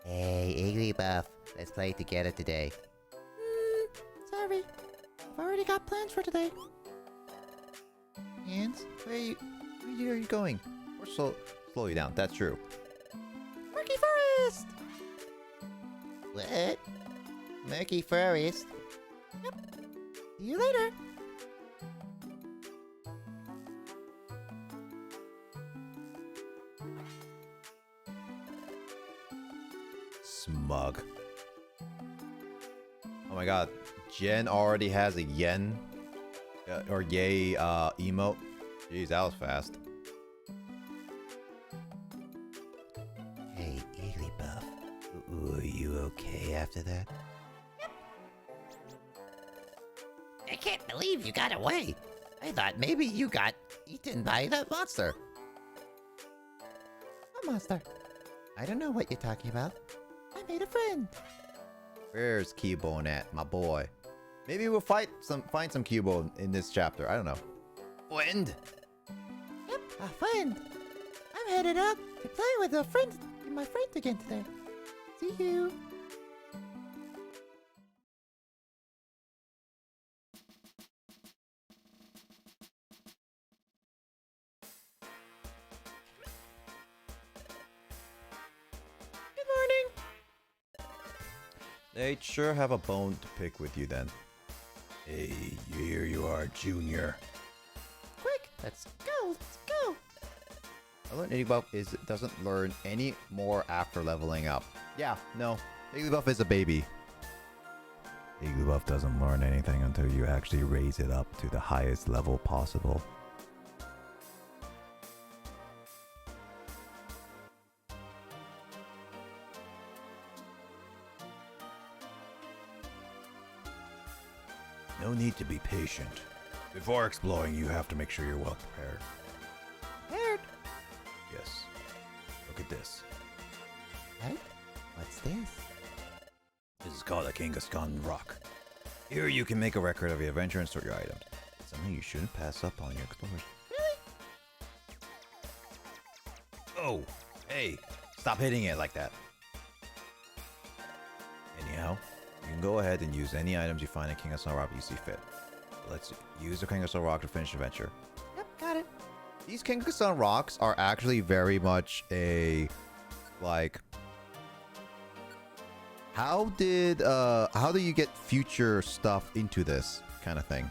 Hey, Igglybuff. Let's play together today. Sorry. I've already got plans for today. Hands? Where are you going? Or slow you down. That's true. Murky Forest! What? Murky Forest? Yep. See you later. Smug. Oh my god. Jen already has a yen or yay emote. Jeez, that was fast. Hey, Igglybuff. Are you okay after that? Yep. I can't believe you got away. I thought maybe you got eaten by that monster. What monster? I don't know what you're talking about. I made a friend. Where's Cubone at, my boy? Maybe we'll find some Cubone in this chapter. I don't know. Friend? Yep, a friend. I'm headed out to play with my friends again today. See you. Good morning. They'd sure have a bone to pick with you then. Hey, here you are, Junior. Quick, let's go. I learned Igglybuff doesn't learn any more after leveling up. Yeah, no, Igglybuff is a baby. Igglybuff doesn't learn anything until you actually raise it up to the highest level possible. No need to be patient. Before exploring, you have to make sure you're well prepared. Prepared? Yes. Look at this. What? What's this? This is called a Kangaskhan Rock. Here you can make a record of your adventure and sort your items. It's something you shouldn't pass up on your exploration. Oh, hey, stop hitting it like that. Anyhow, you can go ahead and use any items you find in Kangaskhan Rock you see fit. Let's use the Kangaskhan Rock to finish the adventure. Yep, got it. These Kangaskhan rocks are actually very much a, like, how do you get future stuff into this kind of thing?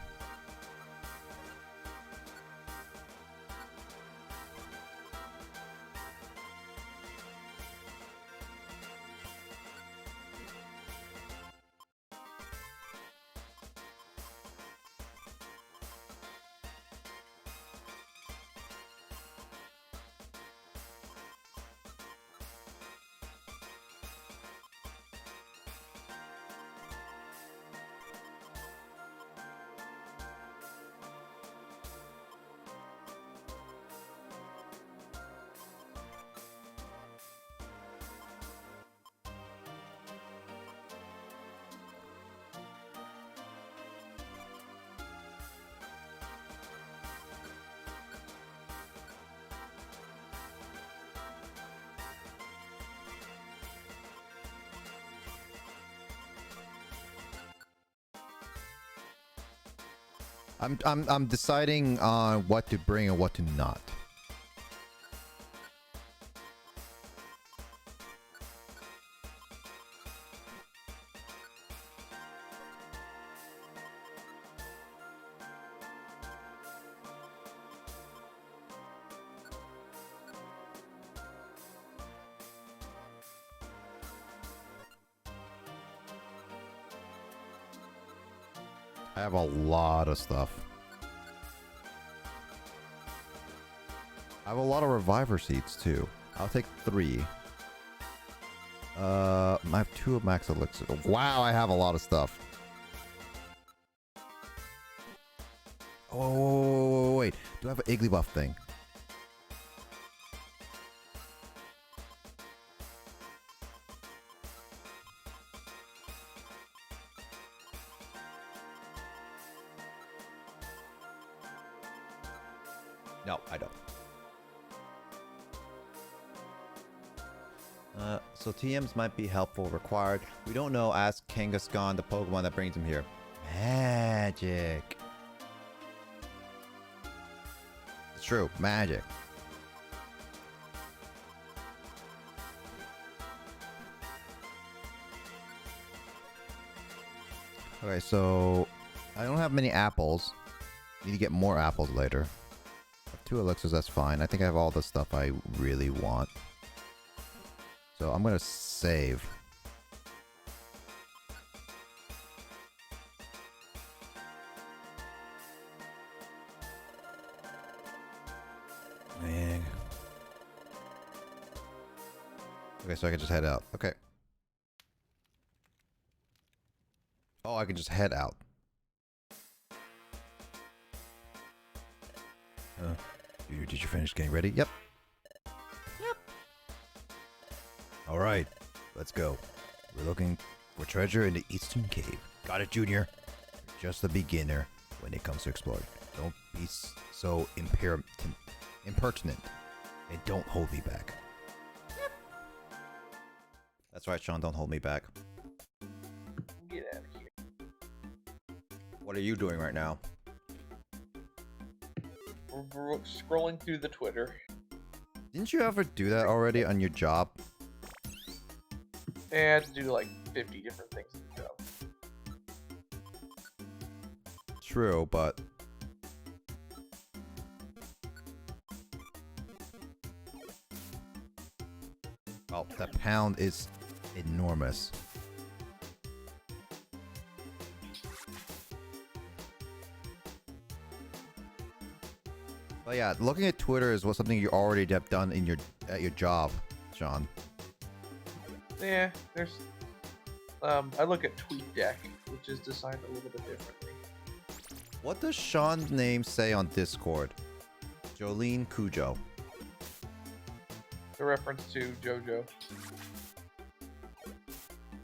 I'm deciding on what to bring and what to not. I have a lot of stuff. I have a lot of reviver seeds too. I'll take 3. I have 2 of max elixir. Wow, I have a lot of stuff. Oh, wait. Do I have an Igglybuff thing? No, I don't. So TMs might be helpful, required. We don't know. Ask Kangaskhan, the Pokemon that brings him here. Magic. It's true, magic. Okay, so I don't have many apples. Need to get more apples later. 2 elixirs, that's fine. I think I have all the stuff I really want. So I'm gonna save. Man. Okay, so I can just head out. Okay. Oh, I can just head out. Did you finish getting ready? Yep. Yep. Alright, let's go. We're looking for treasure in the Eastern Cave. Got it, Junior? You're just a beginner when it comes to exploring. Don't be so impertinent. And don't hold me back. Yep. That's right, Sean, don't hold me back. Get out of here. What are you doing right now? We're scrolling through the Twitter. Didn't you ever do that already on your job? And I had to do like 50 different things in the job. True, but... Oh, that pound is enormous. But yeah, looking at Twitter is something you already have done in at your job, Sean. Yeah, there's I look at TweetDeck, which is designed a little bit differently. What does Sean's name say on Discord? Jolene Cujo. The reference to JoJo.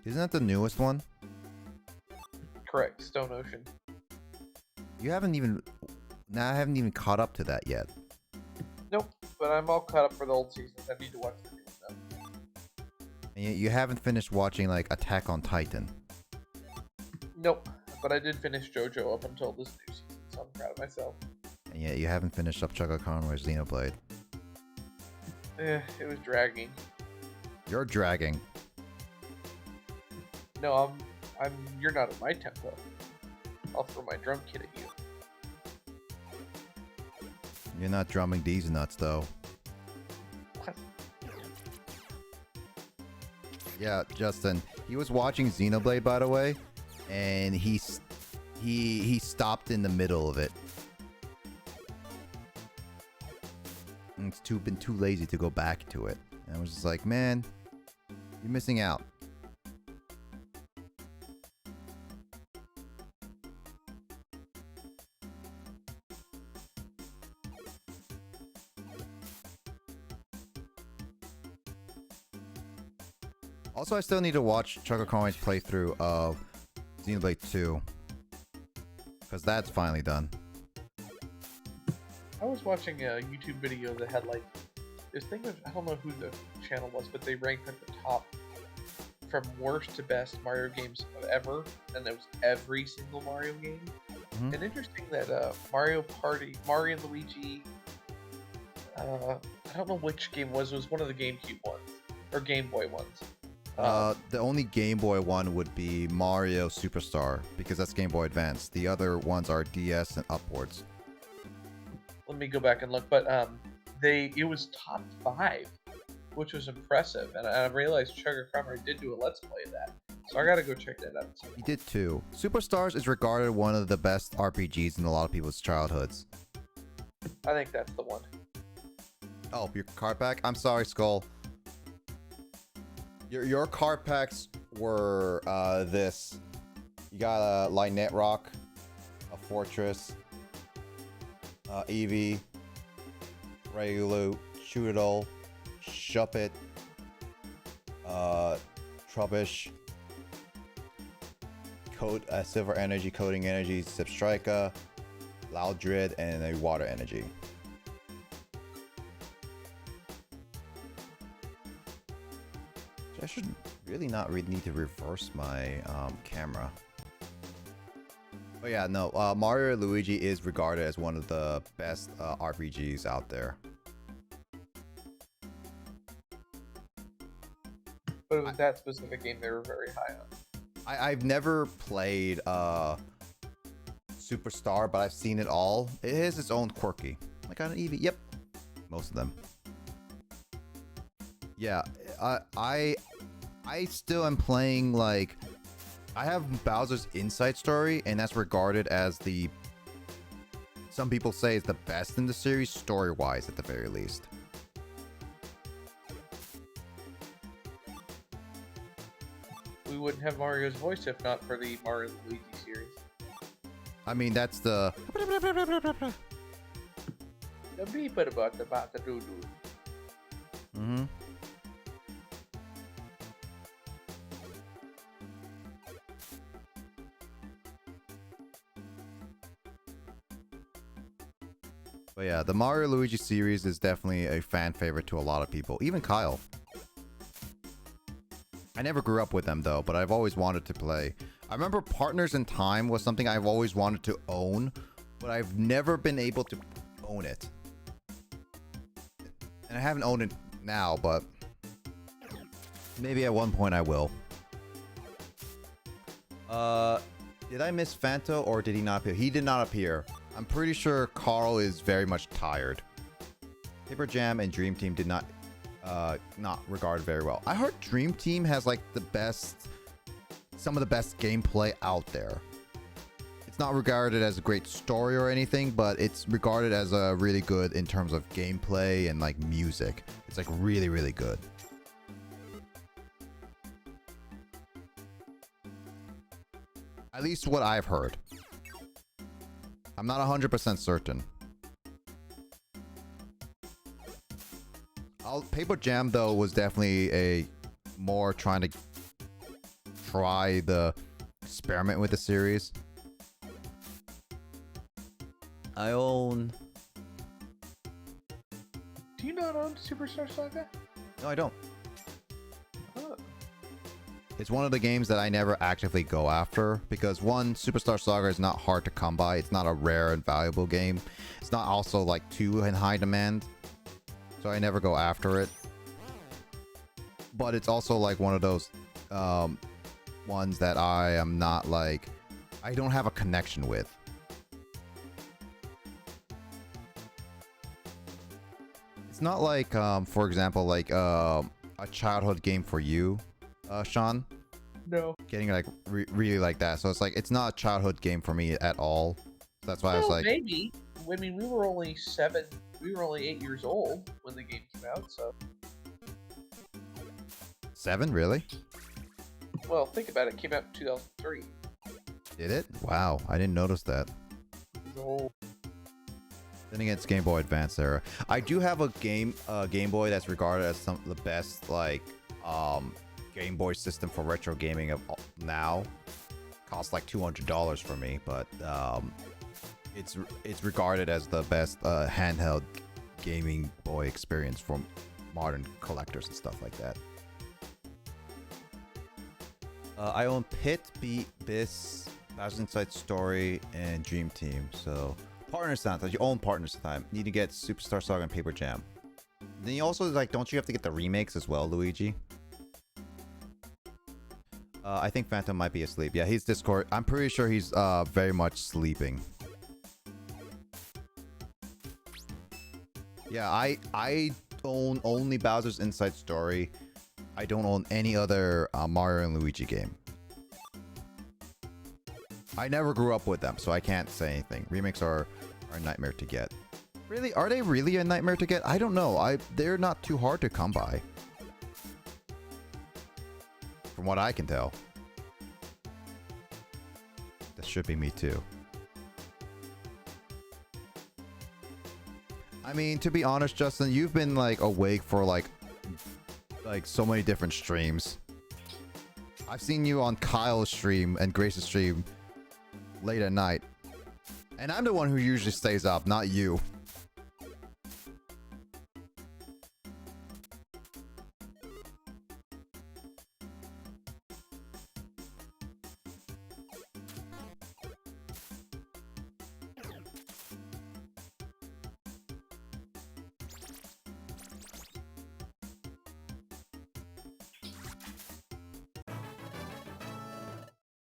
Isn't that the newest one? Correct. Stone Ocean. You haven't even... Now I haven't even caught up to that yet. Nope. But I'm all caught up for the old seasons. I need to watch the new stuff. And yet you haven't finished watching, like, Attack on Titan. Nope. But I did finish JoJo up until this new season, so I'm proud of myself. And yet you haven't finished up Chugga Conroy's Xenoblade. It was dragging. You're dragging. No, you're not at my tempo. I'll throw my drum kit at you. You're not drumming these nuts, though. What? Yeah, Justin. He was watching Xenoblade, by the way, and he stopped in the middle of it. And it's been too lazy to go back to it. And I was just like, man, you're missing out. Also, I still need to watch Chugga Conroy's playthrough of Xenoblade 2. Because that's finally done. I was watching a YouTube video that had like this thing of, I don't know who the channel was, but they ranked at the top from worst to best Mario games ever, and it was every single Mario game. Mm-hmm. And interesting that Mario and Luigi, I don't know which game it was one of the GameCube ones, or Game Boy ones. The only Game Boy one would be Mario Superstar, because that's Game Boy Advance. The other ones are DS and upwards. Let me go back and look, but it was top 5, which was impressive, and I realized Chugga Conroy did do a Let's Play of that, so I gotta go check that out. He did too. Superstars is regarded one of the best RPGs in a lot of people's childhoods. I think that's the one. Oh, your card pack? I'm sorry, Skull. Your card packs were this. You got a Lynette Rock, a Fortress, Eevee, Rayulu, Shootadol, Shuppet, Trubbish, Silver Energy, Coding Energy, Zipstrika, Loudred, and a Water Energy. I should really not need to reverse my camera. But yeah, no, Mario and Luigi is regarded as one of the best RPGs out there. But it was that specific game they were very high on. I've never played Superstar, but I've seen it all. It has its own quirky. I got an Eevee. Yep, most of them. Yeah, I still am playing, like, I have Bowser's Inside Story, and that's regarded as some people say is the best in the series, story-wise at the very least. We wouldn't have Mario's voice if not for the Mario and Luigi series. I mean, that's the... The beep about the doo-doo. Mm-hmm. But yeah, the Mario Luigi series is definitely a fan favorite to a lot of people, even Kyle. I never grew up with them though, but I've always wanted to play. I remember Partners in Time was something I've always wanted to own, but I've never been able to own it. And I haven't owned it now, but maybe at one point I will. Did I miss Fanto or did he not appear? He did not appear. I'm pretty sure Carl is very much tired. Paper Jam and Dream Team did not regard very well. I heard Dream Team has like some of the best gameplay out there. It's not regarded as a great story or anything, but it's regarded as a really good in terms of gameplay and like music. It's like really, really good. At least what I've heard. I'm not 100% certain. Paper Jam though was definitely a more trying to try the experiment with the series. I own. Do you not own Superstar Saga? No, I don't. Oh. It's one of the games that I never actively go after because one, Superstar Saga is not hard to come by. It's not a rare and valuable game. It's not also like too in high demand, so I never go after it. But it's also like one of those ones that I am not like, I don't have a connection with. It's not like, for example, like a childhood game for you, Sean. No. Getting like really like that. So it's like, it's not a childhood game for me at all. So that's why I was like, maybe. I mean, we were only 8 years old when the game came out, so. 7, really? Well, think about it. It came out in 2003. Did it? Wow, I didn't notice that. The whole. Then again, it's Game Boy Advance era. I do have a Game Boy that's regarded as some of the best like Game Boy system for retro gaming of now. Costs like $200 for me, but it's regarded as the best handheld gaming boy experience for modern collectors and stuff like that. I own Pit, Beat, Biss, Thousand Inside Story, and Dream Team. So partners time. You own partners time. Need to get Superstar Saga and Paper Jam. Then you also like, don't you have to get the remakes as well, Luigi? I think Phantom might be asleep. Yeah, he's Discord. I'm pretty sure he's very much sleeping. Yeah, I own only Bowser's Inside Story. I don't own any other Mario and Luigi game. I never grew up with them, so I can't say anything. Remakes are a nightmare to get. Really? Are they really a nightmare to get? I don't know. They're not too hard to come by. From what I can tell. That should be me too. I mean, to be honest, Justin, you've been like awake for like so many different streams. I've seen you on Kyle's stream and Grace's stream late at night. And I'm the one who usually stays up, not you.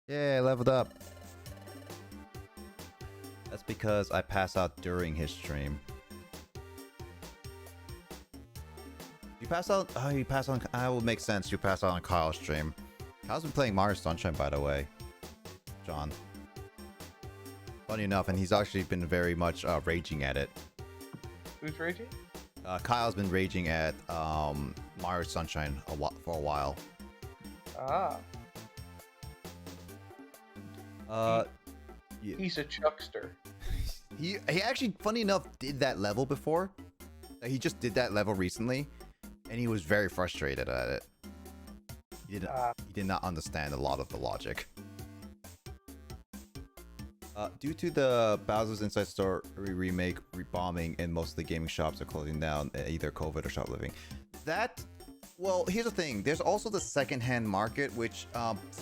Yeah, I leveled up. That's because I pass out during his stream. You pass out? Oh, you pass on. That would make sense. You pass out on Kyle's stream. Kyle's been playing Mario Sunshine, by the way. John. Funny enough, and he's actually been very much raging at it. Who's raging? Kyle's been raging at Mario Sunshine for a while. Ah. Yeah. He's a chuckster. He actually, funny enough, did that level before. He just did that level recently, and he was very frustrated at it. He did not understand a lot of the logic. Due to the Bowser's Inside Story remake rebombing and most of the gaming shops are closing down, either COVID or shoplifting. Well, here's the thing. There's also the secondhand market, which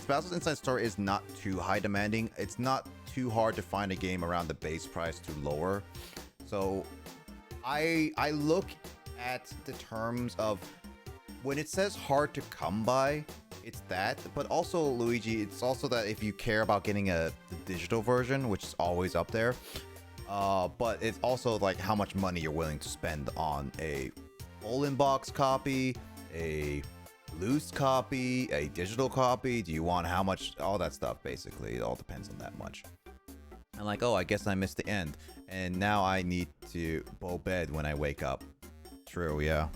Bowser's Inside Story is not too high demanding. It's not too hard to find a game around the base price to lower. So I look at the terms of when it says hard to come by, it's that. But also, Luigi, it's also that if you care about getting the digital version, which is always up there, but it's also like how much money you're willing to spend on a full in-box copy, a loose copy, a digital copy. Do you want how much? All that stuff, basically. It all depends on that much. I'm like, oh, I guess I missed the end. And now I need to bow bed when I wake up. True, yeah.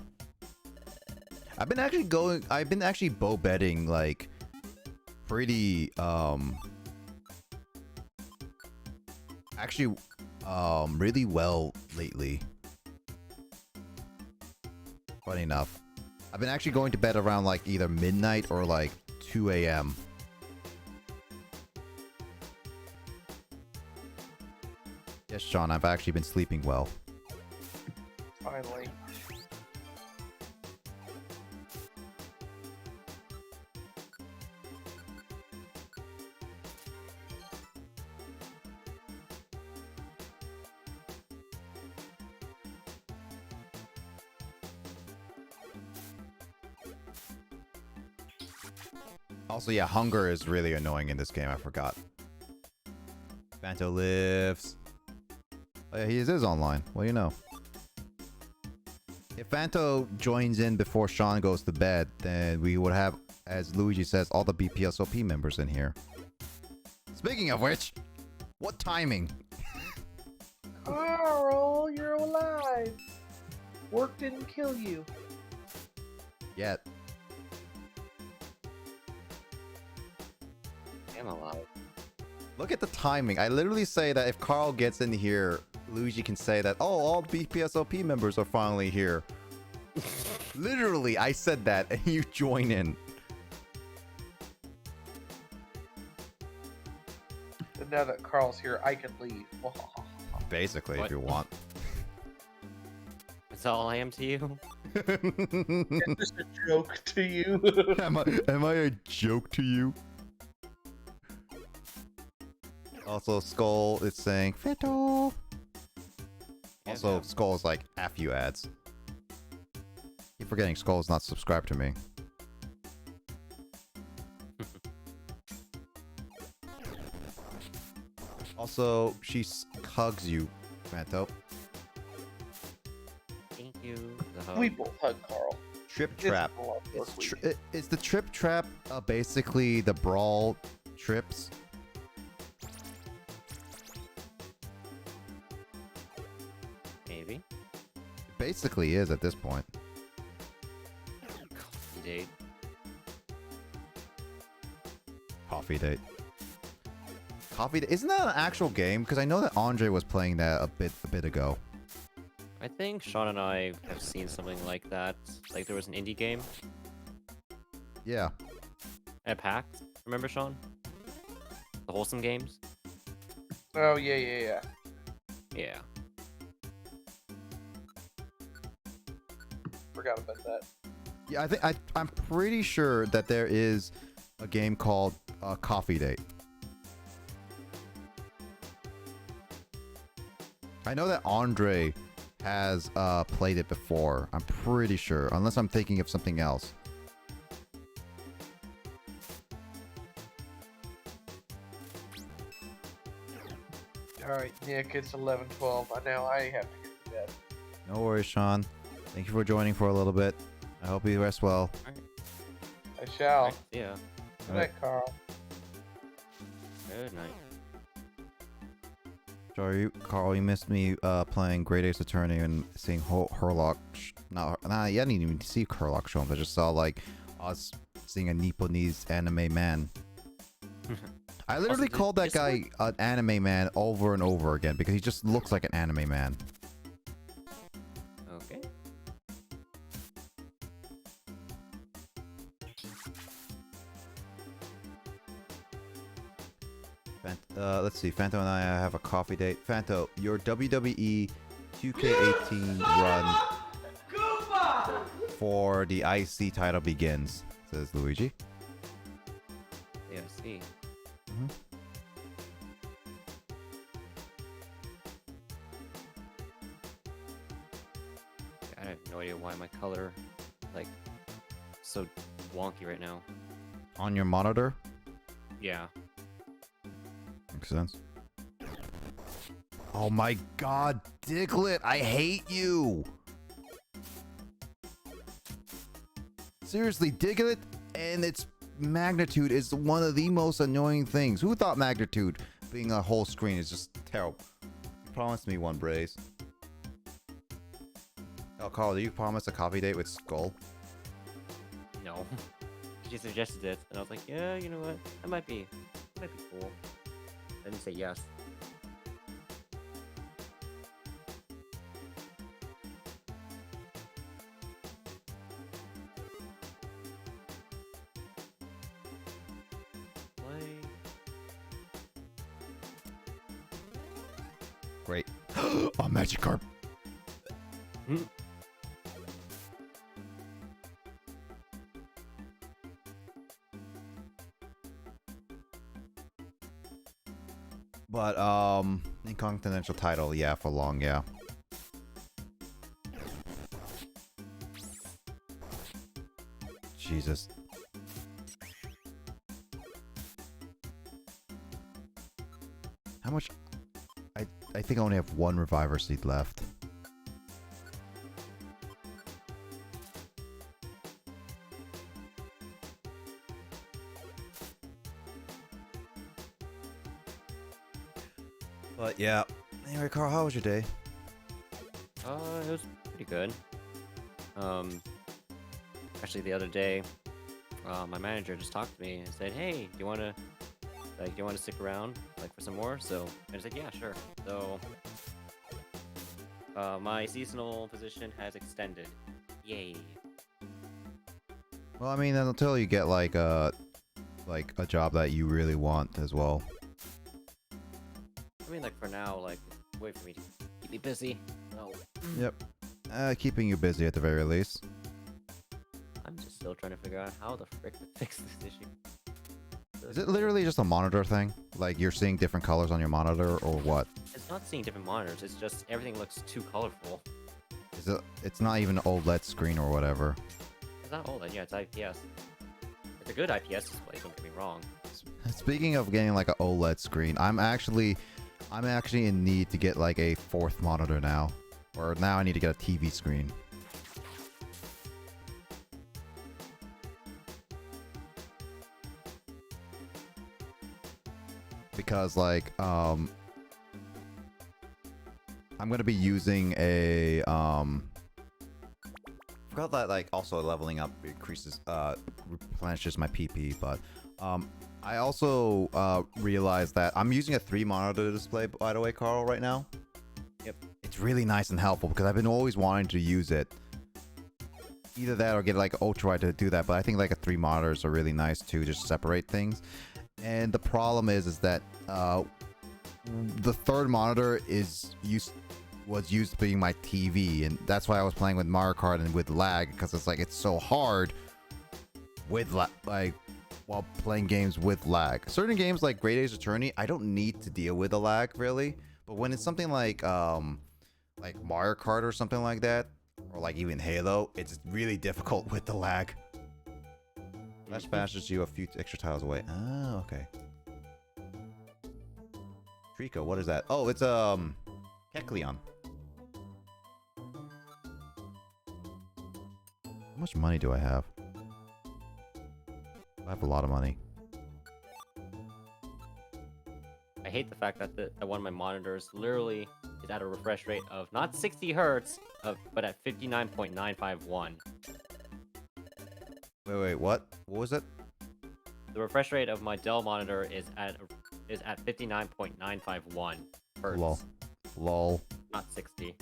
I've been actually bow bedding like pretty actually really well lately. Funny enough. I've been actually going to bed around like either midnight or like 2 a.m. Yes, Sean, I've actually been sleeping well. Finally. Also, yeah, hunger is really annoying in this game. I forgot. Fanto lives. Oh, yeah, he is online. Well, you know. If Fanto joins in before Sean goes to bed, then we would have, as Luigi says, all the BPSOP members in here. Speaking of which, what timing? Carl, you're alive. Work didn't kill you. Yet. I'm alive. Look at the timing. I literally say that if Carl gets in here, Luigi can say that, oh, all BPSOP members are finally here. Literally, I said that, and you join in. But now that Carl's here, I can leave. Basically, What? if you want. That's all I am to you? It's just a joke to you. am I a joke to you? Also, Skull is saying, Fito. Also, Skull is like, F you ads. Keep forgetting Skull's not subscribed to me. Also, she hugs you, Fanto. Thank you. We both hug Carl. Trip Trap. Is the Trip Trap basically the Brawl trips? Maybe. It basically is at this point. Coffee date. Coffee date. Coffee date. Isn't that an actual game? Because I know that Andre was playing that a bit ago. I think Sean and I have seen something like that. Like there was an indie game Yeah. at PAX. Remember, Sean? The Wholesome Games? Oh, yeah. Yeah. Forgot about that. Yeah, I'm pretty sure that there is a game called Coffee Date. I know that Andre has played it before. I'm pretty sure, unless I'm thinking of something else. Alright, Nick, it's 11:12. Now I have to get to bed. No worries, Sean. Thank you for joining for a little bit. I hope you rest well. I shall. Yeah. Good night, Carl. Good night. Sorry, Carl, you missed me playing Great Ace Attorney and seeing Herlock. I didn't even see Herlock show him. I just saw like us seeing a Nipponese anime man. I literally called that guy an anime man over and over again because he just looks like an anime man. Okay. Let's see. Fanto and I have a coffee date. Fanto, your WWE 2K18 run for the IC title begins, says Luigi. Yeah, I see. I have no idea why my color, like, so wonky right now. On your monitor? Yeah. Makes sense. Oh my god, Diglett, I hate you! Seriously, Diglett and its magnitude is one of the most annoying things. Who thought magnitude being a whole screen is just terrible? Promise me one, Braze. Oh, Carl, do you promise a coffee date with Skull? No. She suggested it, and I was like, yeah, you know what? That might be cool. I didn't say yes. Great. A Magikarp. But Incontinential title, yeah, for long, yeah. Jesus. How much? I think I only have one Reviver Seed left. But yeah. Anyway, Carl, how was your day? It was pretty good. Actually, the other day, my manager just talked to me and said, "Hey, do you want to stick around, like, for some more?" So I said, "Yeah, sure." So, my seasonal position has extended. Yay! Well, I mean, until you get like a job that you really want as well. I mean, like, for now, like, wait for me to keep me busy. So. Yep. Keeping you busy at the very least. I'm just still trying to figure out how the frick to fix this issue. Is it literally just a monitor thing? Like you're seeing different colors on your monitor, or what? It's not seeing different monitors. It's just everything looks too colorful. Is it? It's not even an OLED screen or whatever. It's not OLED. Yeah, it's IPS. It's a good IPS display. Don't get me wrong. Speaking of getting like an OLED screen, I'm actually in need to get like a fourth monitor now, or now I need to get a TV screen. Because like I'm gonna be using a forgot that like also leveling up increases replenishes my PP, but I also realized that I'm using a 3-monitor display, by the way, Carl, right now. Yep. It's really nice and helpful because I've been always wanting to use it. Either that or get like ultra wide to do that, but I think like a 3 monitors are really nice to just separate things. And the problem is that the third monitor was used being my TV, and that's why I was playing with Mario Kart and with lag, because it's like it's so hard with like while playing games with lag. Certain games like Great Ace Attorney, I don't need to deal with the lag really, but when it's something like Mario Kart or something like that, or like even Halo, it's really difficult with the lag. That bashes you a few extra tiles away. Oh, okay. Trico, what is that? Oh, it's Kecleon. How much money do I have? I have a lot of money. I hate the fact that that one of my monitors literally is at a refresh rate of not 60 hertz, but at 59.951. Wait, what? What was it? The refresh rate of my Dell monitor is at 59.951 hertz. Lol. Not 60.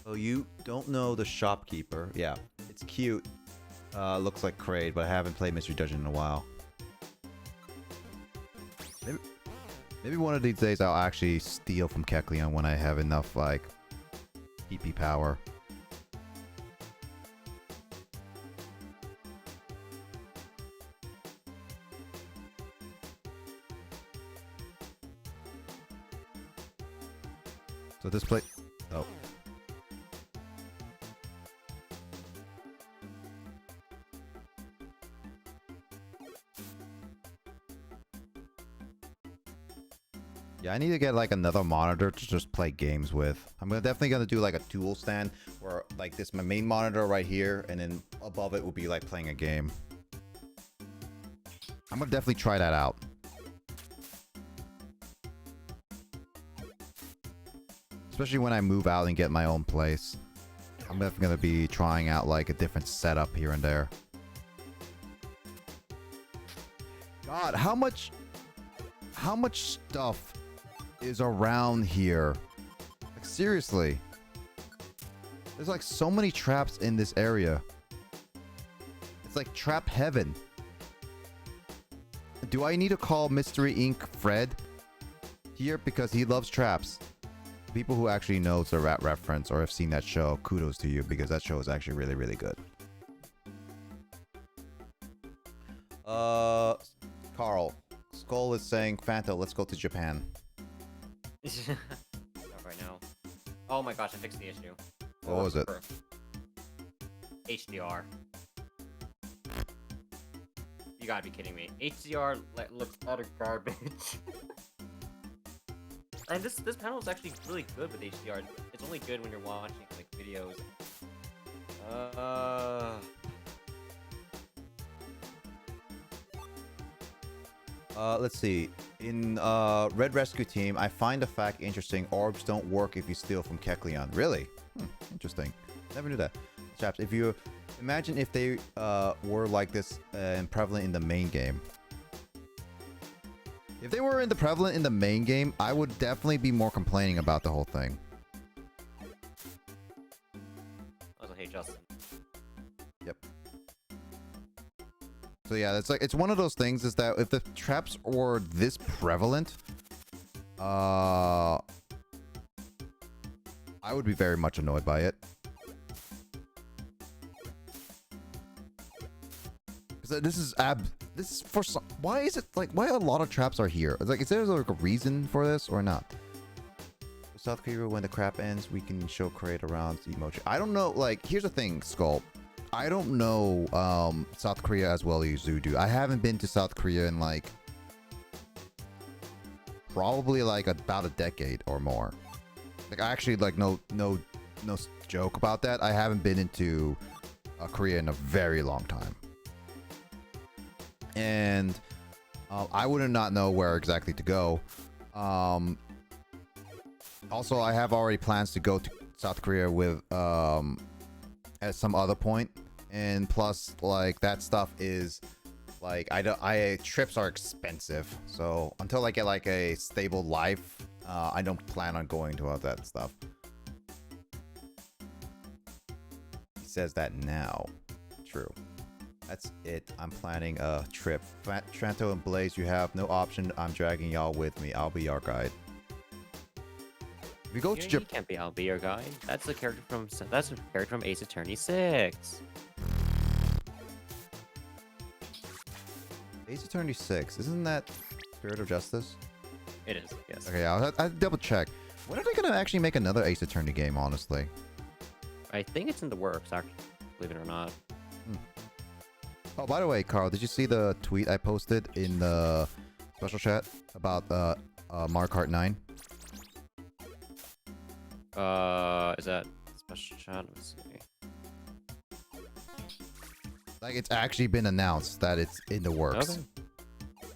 Oh, you don't know the shopkeeper? Yeah, it's cute. Looks like Kraid, but I haven't played Mystery Dungeon in a while. Maybe one of these days I'll actually steal from Kecleon when I have enough, like, PP power. So this play... Oh. Yeah, I need to get like another monitor to just play games with. I'm definitely gonna do like a dual stand where like this my main monitor right here, and then above it will be like playing a game. I'm gonna definitely try that out. Especially when I move out and get my own place. I'm definitely gonna be trying out like a different setup here and there. God, how much stuff is around here? Like seriously. There's like so many traps in this area. like trap heaven. Do I need to call Mystery Inc. Fred here because he loves traps? People who actually knows the rat reference or have seen that show, kudos to you because that show is actually really, really good. Carl, Skull is saying, Fanta, let's go to Japan. Not right now. Oh my gosh, I fixed the issue. What was it? HDR. You gotta be kidding me. HDR looks utter garbage. And this panel is actually really good with HDR. It's only good when you're watching like videos. Let's see. In Red Rescue Team, I find the fact interesting. Orbs don't work if you steal from Kecleon. Really? Interesting. Never knew that. Chaps, if you imagine if they were like this and prevalent in the main game. If they were prevalent in the main game, I would definitely be more complaining about the whole thing. Also, hey Justin. Yep. So yeah, it's one of those things is that if the traps were this prevalent, I would be very much annoyed by it. Because this is for some, why is it like, why a lot of traps are here? It's like, is there like a reason for this or not? South Korea, when the crap ends, we can show crate around the emoji. I don't know, like, here's the thing, Skull. I don't know South Korea as well as you do. I haven't been to South Korea in like probably like about a decade or more. Like I actually like no joke about that. I haven't been into Korea in a very long time. And I would not know where exactly to go. Also, I have already plans to go to South Korea with at some other point, and plus like that stuff is like trips are expensive, so until I get like a stable life, I don't plan on going to all that stuff. He says that now. True. That's it. I'm planning a trip. Tranto and Blaze, you have no option. I'm dragging y'all with me. I'll be your guide. If you go to Japan, can't be. I'll be your guide. That's a character from Ace Attorney 6. Ace Attorney 6, isn't that Spirit of Justice? It is. Yes. Okay, I'll double check. When are they gonna actually make another Ace Attorney game? Honestly, I think it's in the works. Actually, believe it or not. Oh, by the way, Carl, did you see the tweet I posted in the special chat about Mario Kart 9? Is that special chat? Let's see. Like, it's actually been announced that it's in the works. Okay.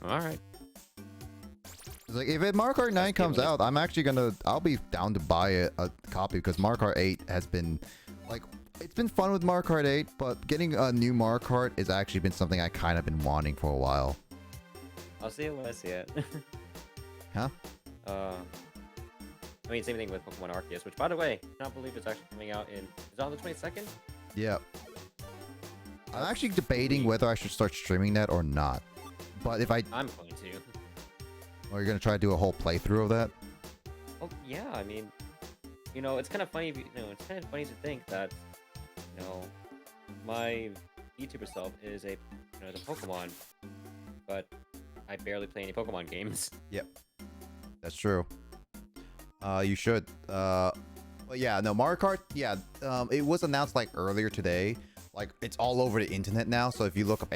All right. It's like, if Mario Kart 9 comes out, I'll be down to buy a copy because Mario Kart 8 has been, like, it's been fun with Mario Kart 8, but getting a new Mario Kart has actually been something I kind of been wanting for a while. I'll see it when I see it. Huh? I mean, same thing with Pokemon Arceus, which, by the way, I cannot believe it's actually coming out is it on the 22nd? Yeah. I'm actually debating whether I should start streaming that or not. But if I'm going to. Or you're gonna try to do a whole playthrough of that? Oh yeah, I mean, you know, it's kind of funny. It's kind of funny to think that, you know, my YouTuber self is a Pokemon, but I barely play any Pokemon games. Yep, that's true. You should. But yeah, no, Mario Kart. Yeah, it was announced like earlier today. Like, it's all over the internet now, so if you look up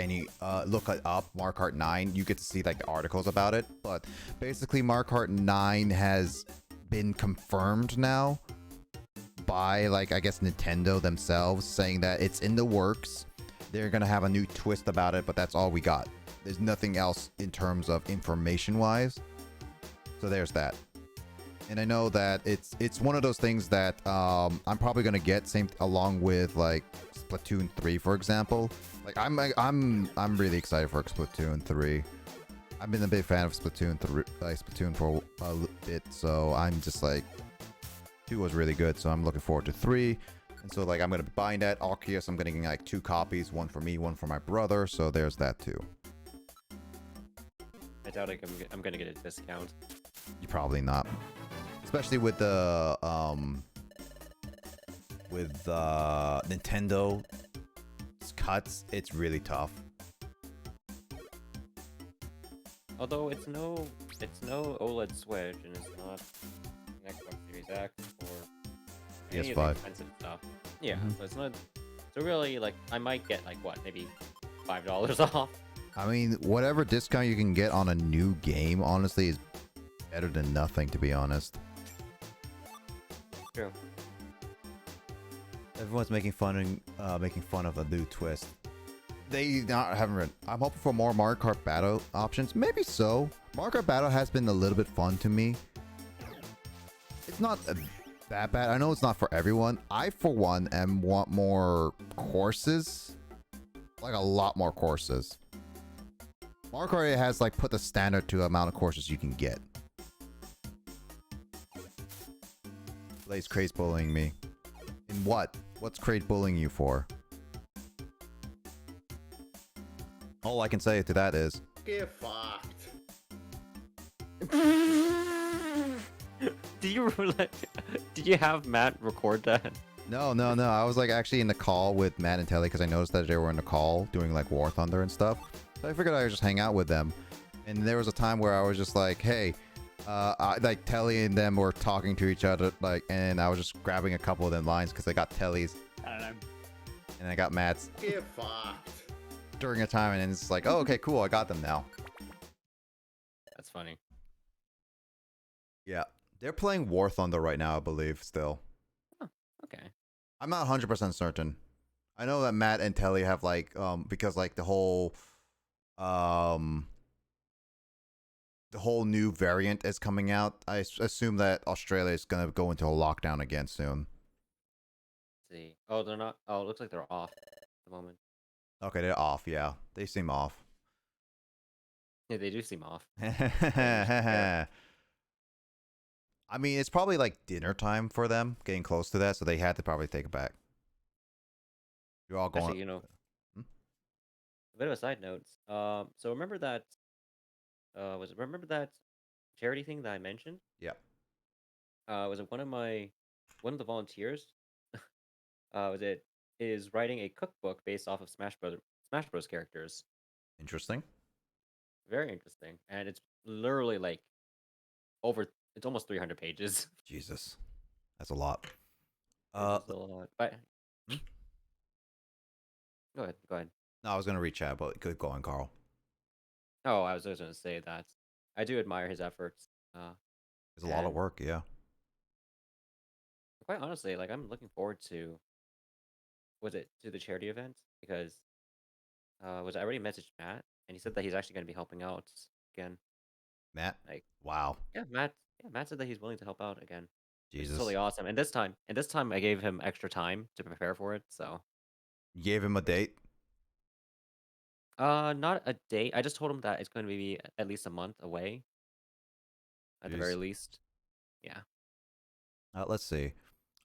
look it up, Mario Kart 9, you get to see like the articles about it. But basically, Mario Kart 9 has been confirmed now by, like, I guess Nintendo themselves, saying that it's in the works. They're gonna have a new twist about it, but that's all we got. There's nothing else in terms of information-wise. So there's that. And I know that it's one of those things that I'm probably gonna get along with like Splatoon 3, for example. Like I'm really excited for Splatoon 3. I've been a big fan of Splatoon for a bit, so I'm just like, 2 was really good, so I'm looking forward to 3. And so like I'm gonna be buying that. Arceus, I'm getting like 2 copies, one for me, one for my brother. So there's that too. I doubt I'm gonna get a discount. You probably not, especially with the Nintendo cuts. It's really tough. Although it's no OLED Switch and it's not an Xbox Series X or any of the PS5. expensive stuff. Yeah, so it's not. So really, like, I might get like what, maybe $5 off. I mean, whatever discount you can get on a new game, honestly, is better than nothing, to be honest. True. Everyone's making fun of a new twist. Haven't read. I'm hoping for more Mario Kart Battle options. Maybe so. Mario Kart Battle has been a little bit fun to me. It's not that bad. I know it's not for everyone. I, for one, want more courses. Like a lot more courses. Mario Kart has like put the standard to the amount of courses you can get. Blaze Craze bullying me. In what? What's Craze bullying you for? All I can say to that is Get fucked. Did you have Matt record that? No. I was like actually in the call with Matt and Telly because I noticed that they were in the call doing like War Thunder and stuff. So I figured I would just hang out with them. And there was a time where I was just like, hey, like Telly and them were talking to each other, like, and I was just grabbing a couple of them lines because I got Telly's. I don't know. And I got Matt's. Get fucked. During a time, and then it's like, oh, okay, cool, I got them now. That's funny. Yeah, they're playing War Thunder right now, I believe. Still. Oh, okay. I'm not 100% certain. I know that Matt and Telly have like, because like the whole new variant is coming out. I assume that Australia is gonna go into a lockdown again soon. Let's see. Oh, they're not. Oh, it looks like they're off at the moment. Okay, they're off. Yeah, they seem off. Yeah, they do seem off. I mean, it's probably like dinner time for them, getting close to that, so they had to probably take it back. You're all going. Actually, a bit of a side note. So remember that? Remember that charity thing that I mentioned? Yeah. Was it one of the volunteers? Is writing a cookbook based off of Smash Bros characters. Interesting. Very interesting, and it's literally like it's almost 300 pages. Jesus, that's a lot. It's a lot. But go ahead. No, I was gonna reach out, but good going, Carl. Oh, I was just gonna say that I do admire his efforts. It's a lot of work, yeah. Quite honestly, like I'm looking forward to the charity event because I already messaged Matt and he said that he's actually going to be helping out again. Matt? Like, wow. Yeah, Matt said that he's willing to help out again. Jesus. It's really awesome. And this time I gave him extra time to prepare for it, so. You gave him a date? Not a date. I just told him that it's going to be at least a month away. At the very least. Yeah. Let's see.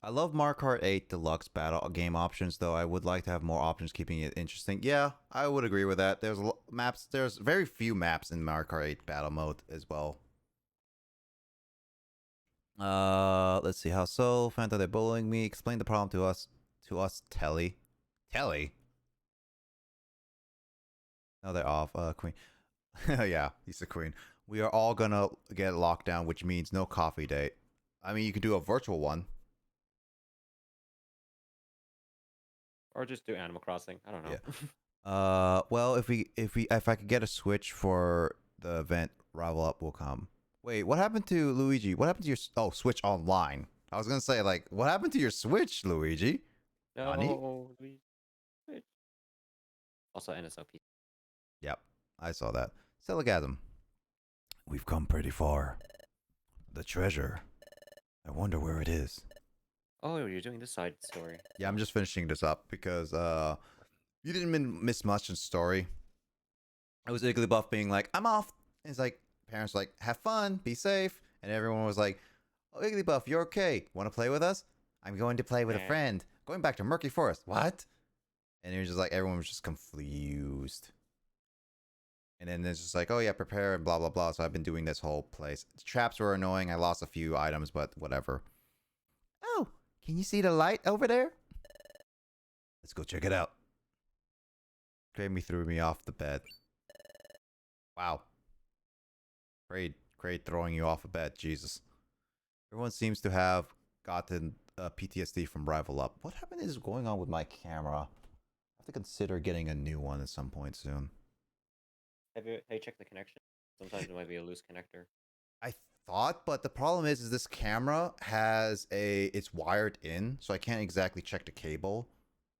I love Mario Kart 8 Deluxe battle game options, though I would like to have more options keeping it interesting. Yeah, I would agree with that. There's maps. There's very few maps in Mario Kart 8 battle mode as well. Let's see. How so? Fanta, they're bullying me. Explain the problem to us, Telly. Telly? No, they're off. Queen. Yeah, he's the queen. We are all gonna get locked down, which means no coffee date. I mean, you could do a virtual one. Or just do Animal Crossing. I don't know. Yeah. Well, if I could get a Switch for the event, Rival Up will come. Wait, what happened to Luigi? What happened to your Switch Online? I was gonna say, like, what happened to your Switch, Luigi? No, Switch. Also NSOP. Yep, I saw that. Selegasm. We've come pretty far. The treasure. I wonder where it is. Oh, you're doing this side story. Yeah, I'm just finishing this up because you didn't miss much in story. It was Igglybuff being like, I'm off. And it's like, parents were like, have fun, be safe. And everyone was like, oh, Igglybuff, you're okay. Want to play with us? I'm going to play with a friend. Going back to Murky Forest. What? And it was just like, everyone was just confused. And then it's just like, oh yeah, prepare and blah, blah, blah. So I've been doing this whole place. The traps were annoying. I lost a few items, but whatever. Oh, can you see the light over there? Let's go check it out. Gravy threw me off the bed. Wow. Great throwing you off a bed, Jesus. Everyone seems to have gotten PTSD from Rival Up. What happened is going on with my camera? I have to consider getting a new one at some point soon. Have you checked the connection? Sometimes it might be a loose connector. I thought, but the problem is this camera has it's wired in, so I can't exactly check the cable.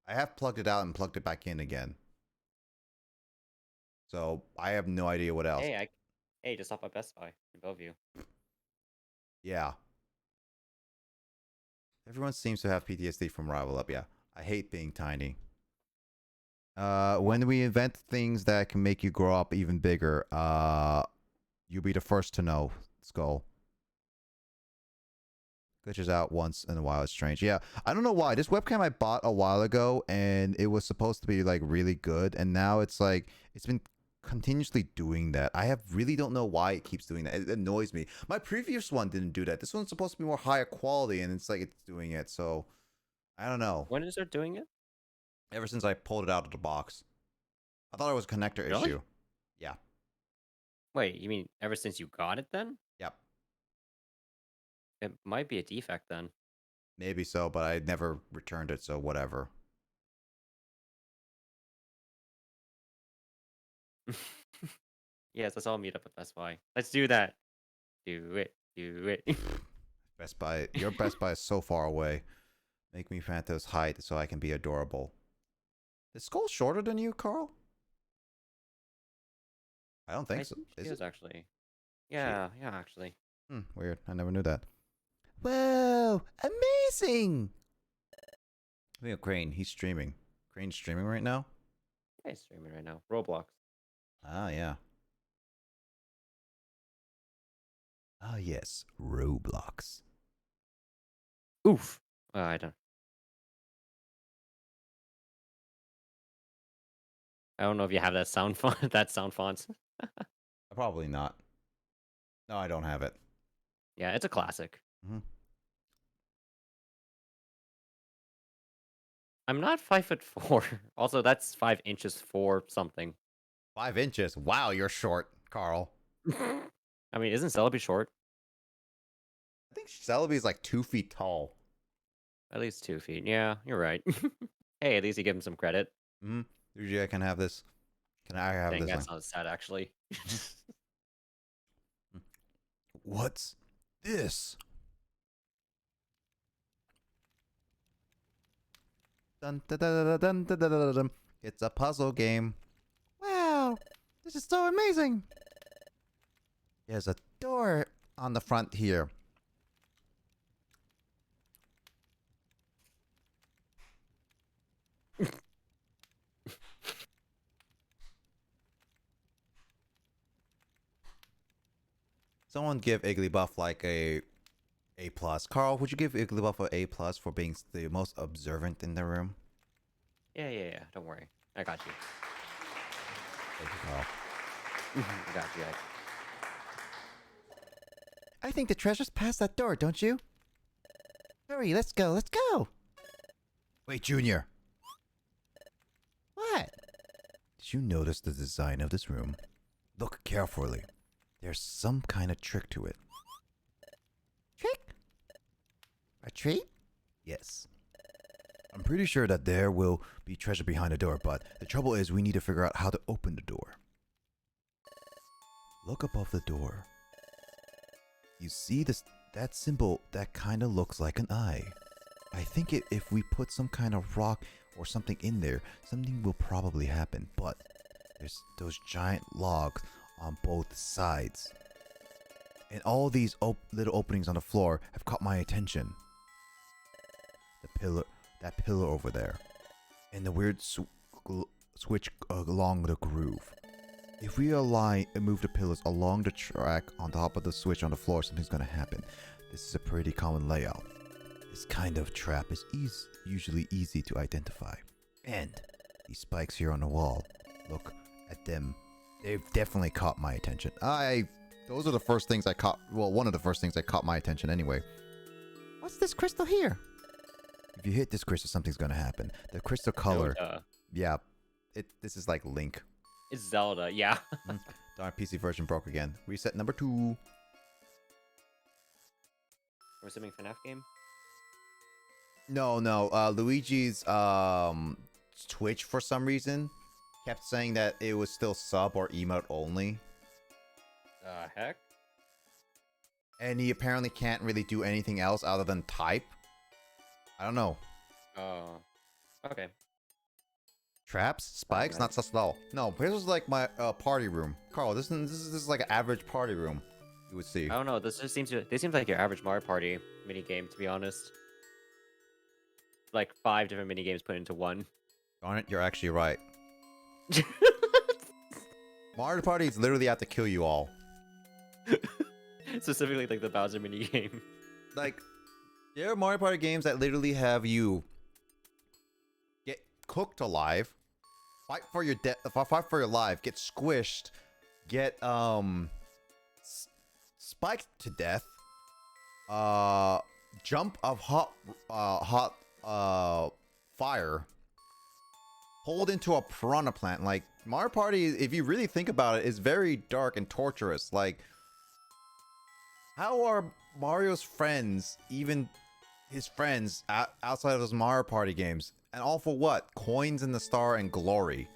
I have plugged it out and plugged it back in again. So I have no idea what else. Hey, just stop at Best Buy in Bellevue. Yeah. Everyone seems to have PTSD from Rival Up. Yeah, I hate being tiny. When we invent things that can make you grow up even bigger, you'll be the first to know, Skull. Glitches out once in a while. It's strange. Yeah, I don't know why. This webcam I bought a while ago, and it was supposed to be like really good, and now it's like it's been continuously doing that. I really don't know why it keeps doing that. It annoys me. My previous one didn't do that. This one's supposed to be more higher quality, and it's like it's doing it. So I don't know. When is it doing it? Ever since I pulled it out of the box. I thought it was a connector issue. Yeah. Wait, you mean ever since you got it then? Yep. It might be a defect then. Maybe so, but I never returned it, so whatever. Yes, let's all meet up at Best Buy. Let's do that. Do it. Best Buy. Your Best Buy is so far away. Make me Phantos height so I can be adorable. Is Skull shorter than you, Carl? I don't think so. Is it actually? Yeah, actually. Weird. I never knew that. Whoa! Amazing! I think of Crane. He's streaming. Crane's streaming right now? Yeah, he's streaming right now. Roblox. Ah, yeah. Ah, yes. Roblox. Oof. I don't know if you have that sound font. Probably not. No, I don't have it. Yeah, it's a classic. Mm-hmm. I'm not 5'4". Also, that's 5 inches for something. 5 inches? Wow, you're short, Carl. I mean, isn't Celebi short? I think Celebi is like 2 feet tall. At least 2 feet. Yeah, you're right. Hey, at least you give him some credit. Mm-hmm. Usually I can have this. Can I have Dang, this? that's not sad, actually. What's this? Dun, dun, dun, dun, dun, dun, dun, dun, dun. It's a puzzle game. Wow, this is so amazing. There's a door on the front here. Someone give Igglybuff like a A+. Carl, would you give Igglybuff an A+ for being the most observant in the room? Yeah. Don't worry. I got you. Thank you, Carl. I got you. I think the treasure's past that door, don't you? Hurry, let's go. Wait, Junior. What? Did you notice the design of this room? Look carefully. There's some kind of trick to it. Trick? A treat? Yes. I'm pretty sure that there will be treasure behind the door, but the trouble is we need to figure out how to open the door. Look above the door. You see that symbol that kind of looks like an eye. I think if we put some kind of rock or something in there, something will probably happen, but there's those giant logs on both sides. And all these little openings on the floor have caught my attention. That pillar over there, and the weird switch along the groove. If we align and move the pillars along the track on top of the switch on the floor, something's gonna happen. This is a pretty common layout. This kind of trap is usually easy to identify. And these spikes here on the wall, look at them. They've definitely caught my attention. Those are the first things I caught. Well, one of the first things that caught my attention anyway. What's this crystal here? If you hit this crystal, something's gonna happen. The crystal color. Yeah. This is like Link. It's Zelda, yeah. Darn, PC version broke again. Reset number 2. We're assuming FNAF game? No. Luigi's Twitch for some reason kept saying that it was still sub or emote only. Heck? And he apparently can't really do anything else other than type. I don't know. Oh. Okay. Traps? Spikes? Not sus at all. No, this was like my party room. Carl, this is like an average party room you would see. I don't know. This seems like your average Mario Party mini game, to be honest. Like 5 different mini games put into one. Darn it, you're actually right. Mario Party is literally out to kill you all. Specifically, like the Bowser mini game. Like, there are Mario Party games that literally have you get cooked alive, fight for your life, get squished, get spiked to death, jump of hot fire, pulled into a piranha plant. Like, Mario Party, if you really think about it, is very dark and torturous. Like, how are Mario's friends, even his friends outside of those Mario Party games, and all for what? Coins in the star and glory.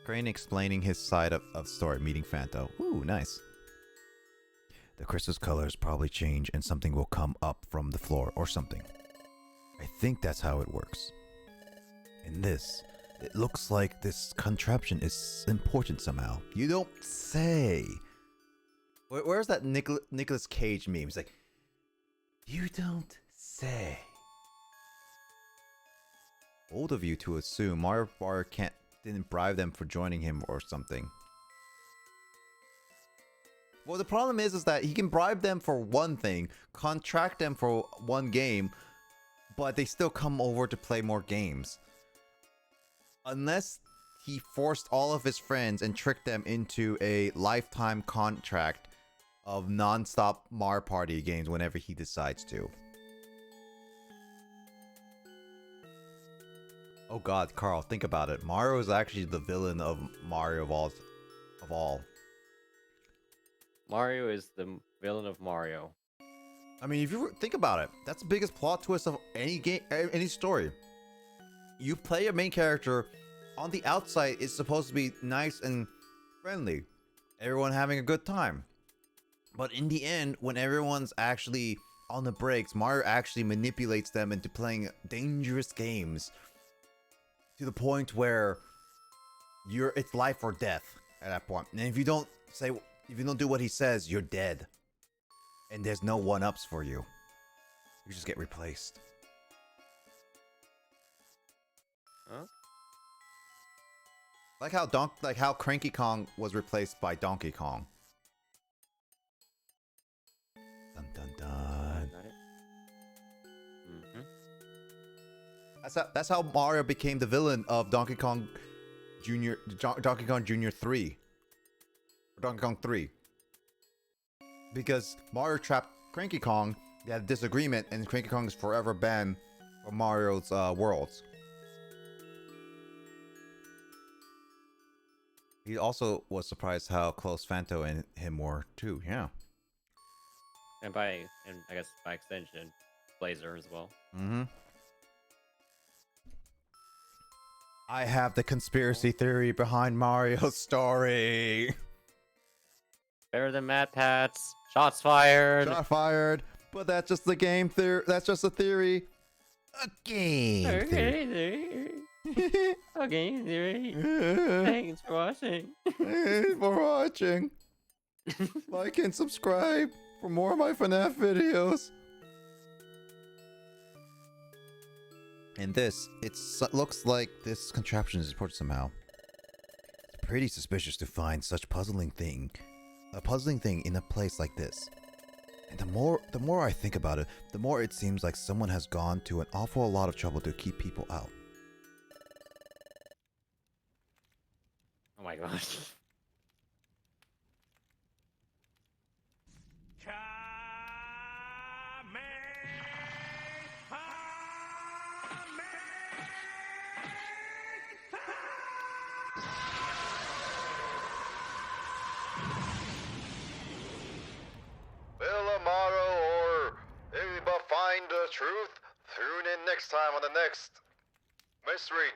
Crane explaining his side of story, meeting Fanto. Ooh, nice. The crystal's colors probably change and something will come up from the floor or something. I think that's how it works. In this, it looks like this contraption is important somehow. You don't say. Where's that Nicolas Cage meme? He's like, you don't say. Bold of you to assume Mario Bar didn't bribe them for joining him or something. Well, the problem is that he can bribe them for one thing, contract them for one game, but they still come over to play more games. Unless he forced all of his friends and tricked them into a lifetime contract of non-stop Mario Party games whenever he decides to. Oh god, Carl, think about it. Mario is actually the villain of Mario of all. Mario is the villain of Mario. I mean, if you think about it, that's the biggest plot twist of any game, any story. You play a main character, on the outside it's supposed to be nice and friendly, everyone having a good time. But in the end, when everyone's actually on the breaks, Mario actually manipulates them into playing dangerous games to the point where it's life or death at that point. And if you don't do what he says, you're dead. And there's no one-ups for you. You just get replaced. Huh? Like how Cranky Kong was replaced by Donkey Kong. Dun dun dun. That's how Mario became the villain of Donkey Kong Jr. 3. Or Donkey Kong 3. Because Mario trapped Cranky Kong, they had a disagreement, and Cranky Kong is forever banned from Mario's worlds. He also was surprised how close Fanto and him were too, yeah. And I guess by extension, Blazer as well. Mm-hmm. I have the conspiracy theory behind Mario's story. Better than Mad Pats. Shots fired. Shot fired. But that's just the game theory. That's just a theory. A game theory. A game theory. Thanks for watching. Thanks for watching. Like and subscribe for more of my FNAF videos. And this, it looks like this contraption is important somehow. It's pretty suspicious to find such a puzzling thing in a place like this. And the more I think about it, the more it seems like someone has gone to an awful lot of trouble to keep people out. Oh my gosh. Will Amaro or Igba find the truth? Tune in next time on the next Mystery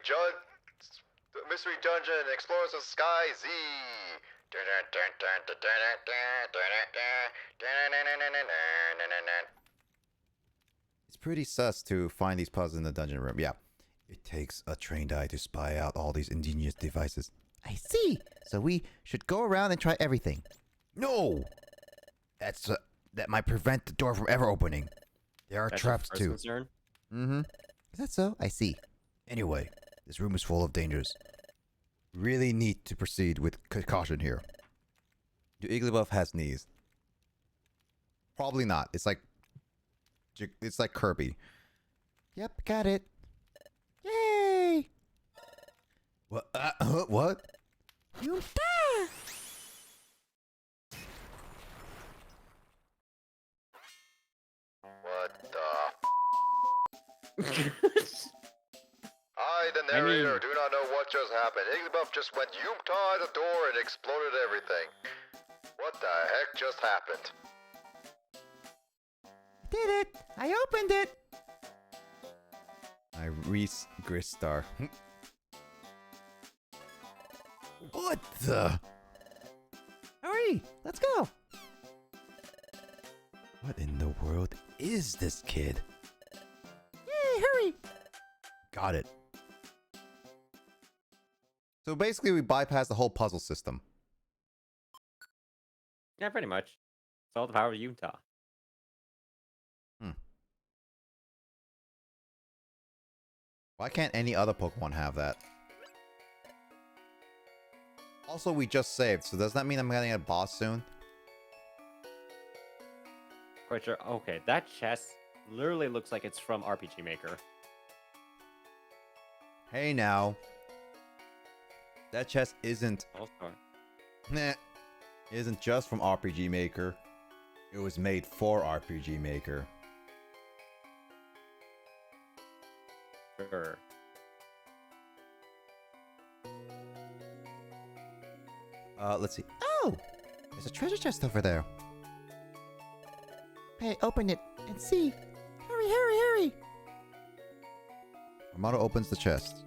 Dungeon Explorers of Sky Z. It's pretty sus to find these puzzles in the dungeon room. Yeah. It takes a trained eye to spy out all these ingenious devices. I see. So we should go around and try everything. No! That might prevent the door from ever opening. There are That's traps your first too. concern? Mm-hmm. Is that so? I see. Anyway, this room is full of dangers. Really need to proceed with caution here. Do Igglybuff has knees? Probably not. It's like Kirby. Yep, got it. Yay! What? What? You die! What the? I, the narrator, do not know what just happened. Igglybuff just went Yumta at the door and exploded everything. What the heck just happened? Did it! I opened it! I Reese Gristar. What the? Hurry! Let's go! What in the world is this kid? Yay, hurry! Got it. So basically we bypass the whole puzzle system. Yeah, pretty much. It's all the power of Utah. Why can't any other Pokemon have that? Also, we just saved, so does that mean I'm getting a boss soon? Quite sure. Okay, that chest literally looks like it's from RPG Maker. Hey now. That chest isn't... Oh, sorry. Nah. Isn't just from RPG Maker. It was made for RPG Maker. Sure. Let's see. Oh! There's a treasure chest over there. Hey, open it and see. Hurry, hurry, hurry! Armado opens the chest.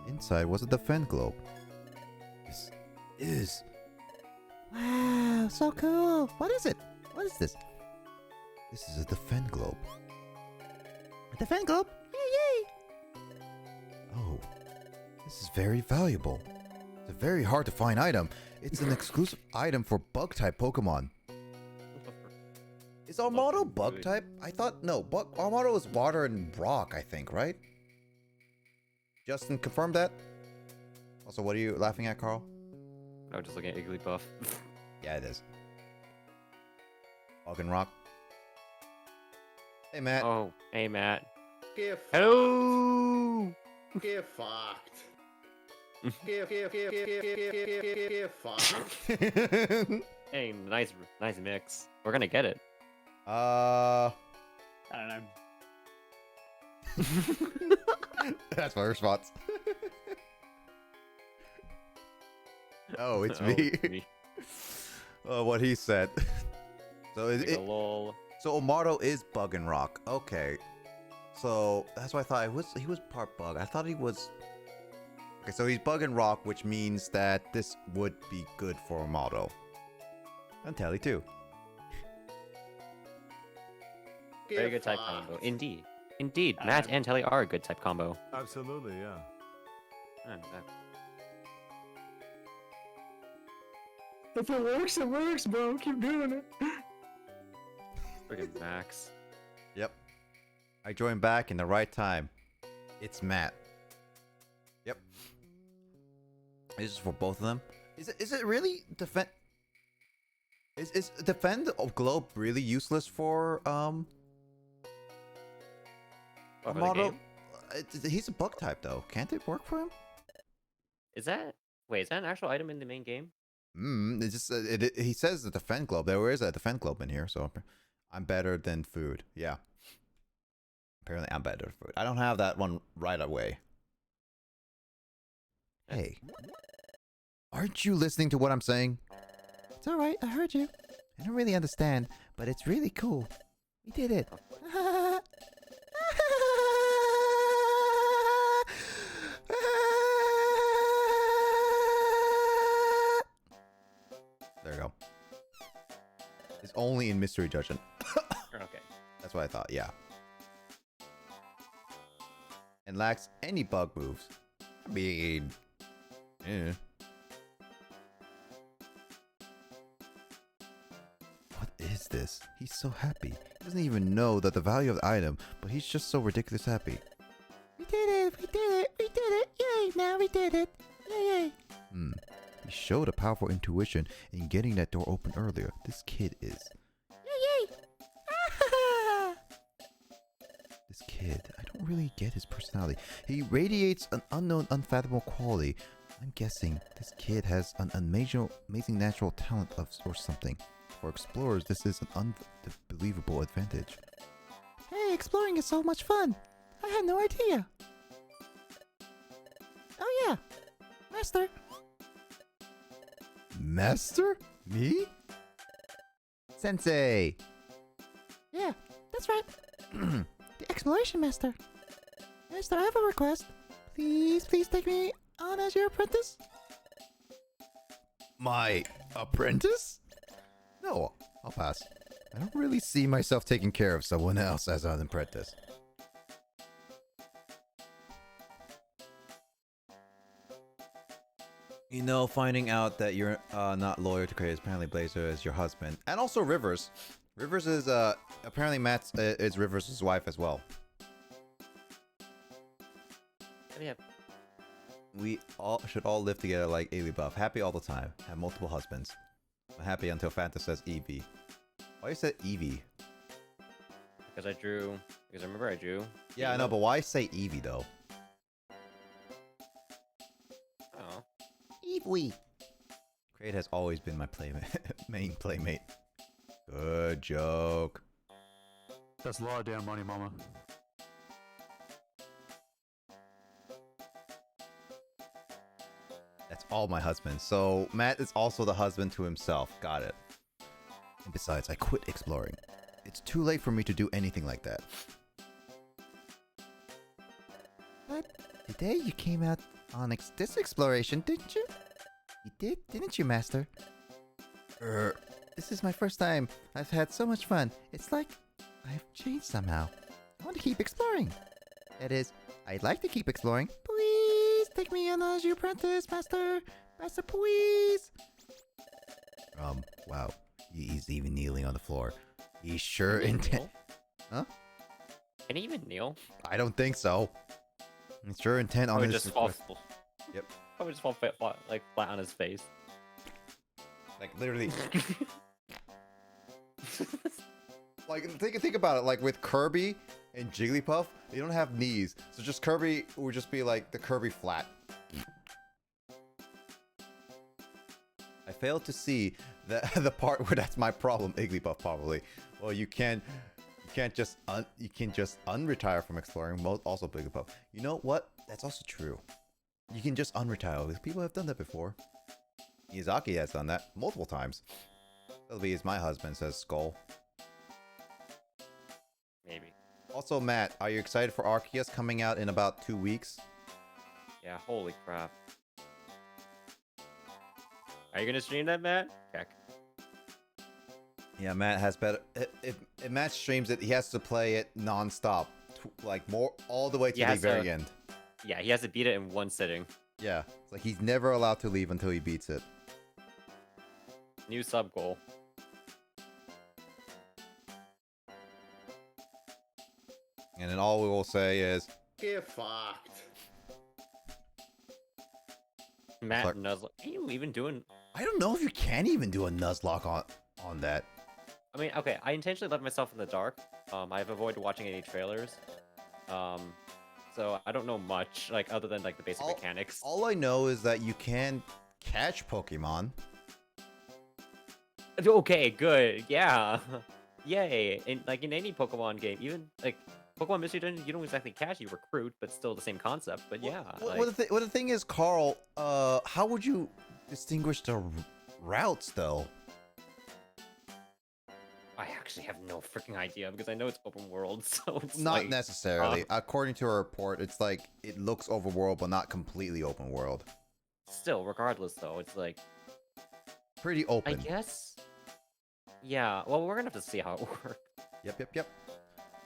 Inside was a defend globe. This is... Wow, so cool! What is it? What is this? This is a defend globe. A defend globe? Yay, yay! Oh. This is very valuable. It's a very hard to find item. It's an exclusive item for bug-type Pokemon. Is Armado bug-type? I thought... No, Armado is water and rock, I think, right? Justin, confirm that? Also, what are you laughing at, Carl? I was just looking at Igglybuff. Yeah, it is. Bug and rock. Hey, Matt. Oh, hey, Matt. Get Hello! Get fucked. Get fucked. Hey, nice mix. We're gonna get it. I don't know. That's my response. Oh, it's Oh, me. it's me. Oh, what he said. So Like a lol. So Omardo is bug and rock. Okay. So that's why I thought he was part bug. I thought he was. Okay, so he's bug and rock, which means that this would be good for Omardo. And Telly too. Very good type combo. Indeed. Indeed, Matt and Telly are a good type combo. Absolutely, yeah. If it works, bro. Keep doing it. Friggin' Max. Yep. I joined back in the right time. It's Matt. Yep. This is for both of them. Is it really defend? Is defend globe really useless for What, for the model? game? He's a bug type though. Can't it work for him? Is that wait? Is that an actual item in the main game? It's just he says the defend globe. There is a defend globe in here, so I'm better than food. Yeah. Apparently, I'm better than food. I don't have that one right away. Hey, aren't you listening to what I'm saying? It's alright, I heard you. I don't really understand, but it's really cool. We did it. There you go. It's only in Mystery Dungeon. Okay. That's what I thought, yeah. And lacks any bug moves. I mean... eh. What is this? He's so happy. He doesn't even know that the value of the item, but he's just so ridiculous happy. We did it! We did it! We did it! Yay! Now we did it! Yay! He showed a powerful intuition in getting that door open earlier. This kid is... Yay! This kid, I don't really get his personality. He radiates an unknown, unfathomable quality. I'm guessing this kid has an amazing natural talent or something. For explorers, this is an unbelievable advantage. Hey, exploring is so much fun! I had no idea! Oh yeah! Master! Master? Me? Sensei! Yeah, that's right. The Exploration Master. Master, I have a request. Please take me on as your apprentice. My apprentice? No, I'll pass. I don't really see myself taking care of someone else as an apprentice. You know, finding out that you're not loyal to Crazy, apparently Blazer is your husband. And also Rivers. Rivers is, apparently Matt's is Rivers' wife as well. Yeah. We all should all live together like Buff. Happy all the time. Have multiple husbands. I'm happy until Fanta says Eevee. Why you said Eevee? Because I remember I drew. Yeah, I know, but why say Eevee though? Oh. Eevee. Kraid has always been my main playmate. Good joke. That's a lot of damn money, mama. That's all my husbands. So Matt is also the husband to himself. Got it. And besides, I quit exploring. It's too late for me to do anything like that. But today you came out on this exploration, didn't you? You did, didn't you, Master? This is my first time. I've had so much fun. It's like I've changed somehow. I want to keep exploring. That is, I'd like to keep exploring. Please take me on as your apprentice, Master. Master, please. Wow. He's even kneeling on the floor. He's sure intent. Huh? Can he even kneel? I don't think so. He's sure intent on his. Just fall. Yep. Probably just fall flat on his face. Like literally. Like think about it. Like with Kirby and Jigglypuff, they don't have knees, so just Kirby would just be like the Kirby flat. I failed to see the part where that's my problem. Igglybuff probably. Well, you can just unretire from exploring. Also Igglybuff. You know what? That's also true. You can just unretire because people have done that before. Miyazaki has done that multiple times. Sylvie is my husband, says Skull. Maybe. Also, Matt, are you excited for Arceus coming out in about 2 weeks? Yeah, holy crap. Are you gonna stream that, Matt? Check. Yeah, Matt has better. If Matt streams it, he has to play it non-stop, like more all the way to the very end. Yeah, he has to beat it in one sitting. Yeah, it's like he's never allowed to leave until he beats it. New sub goal. And then all we will say is, get fucked. Matt Nuzlocke. Are you even doing? I don't know if you can even do a Nuzlocke on. on that. I mean, okay, I intentionally left myself in the dark. I've avoided watching any trailers. So I don't know much, like, other than, like, the basic mechanics. All I know is that you can catch Pokemon. Okay, good, yeah. Yay. Like, in any Pokemon game, even, like, Pokemon Mystery Dungeon, you don't exactly catch, you recruit, but still the same concept, but yeah. Well, the thing is, Carl, how would you distinguish the routes, though? I actually have no freaking idea, because I know it's open world, so it's Not like, necessarily. According to a report, it's like, it looks overworld, but not completely open world. Still, regardless, though, it's like... Pretty open. I guess? Yeah, well, we're gonna have to see how it works. Yep.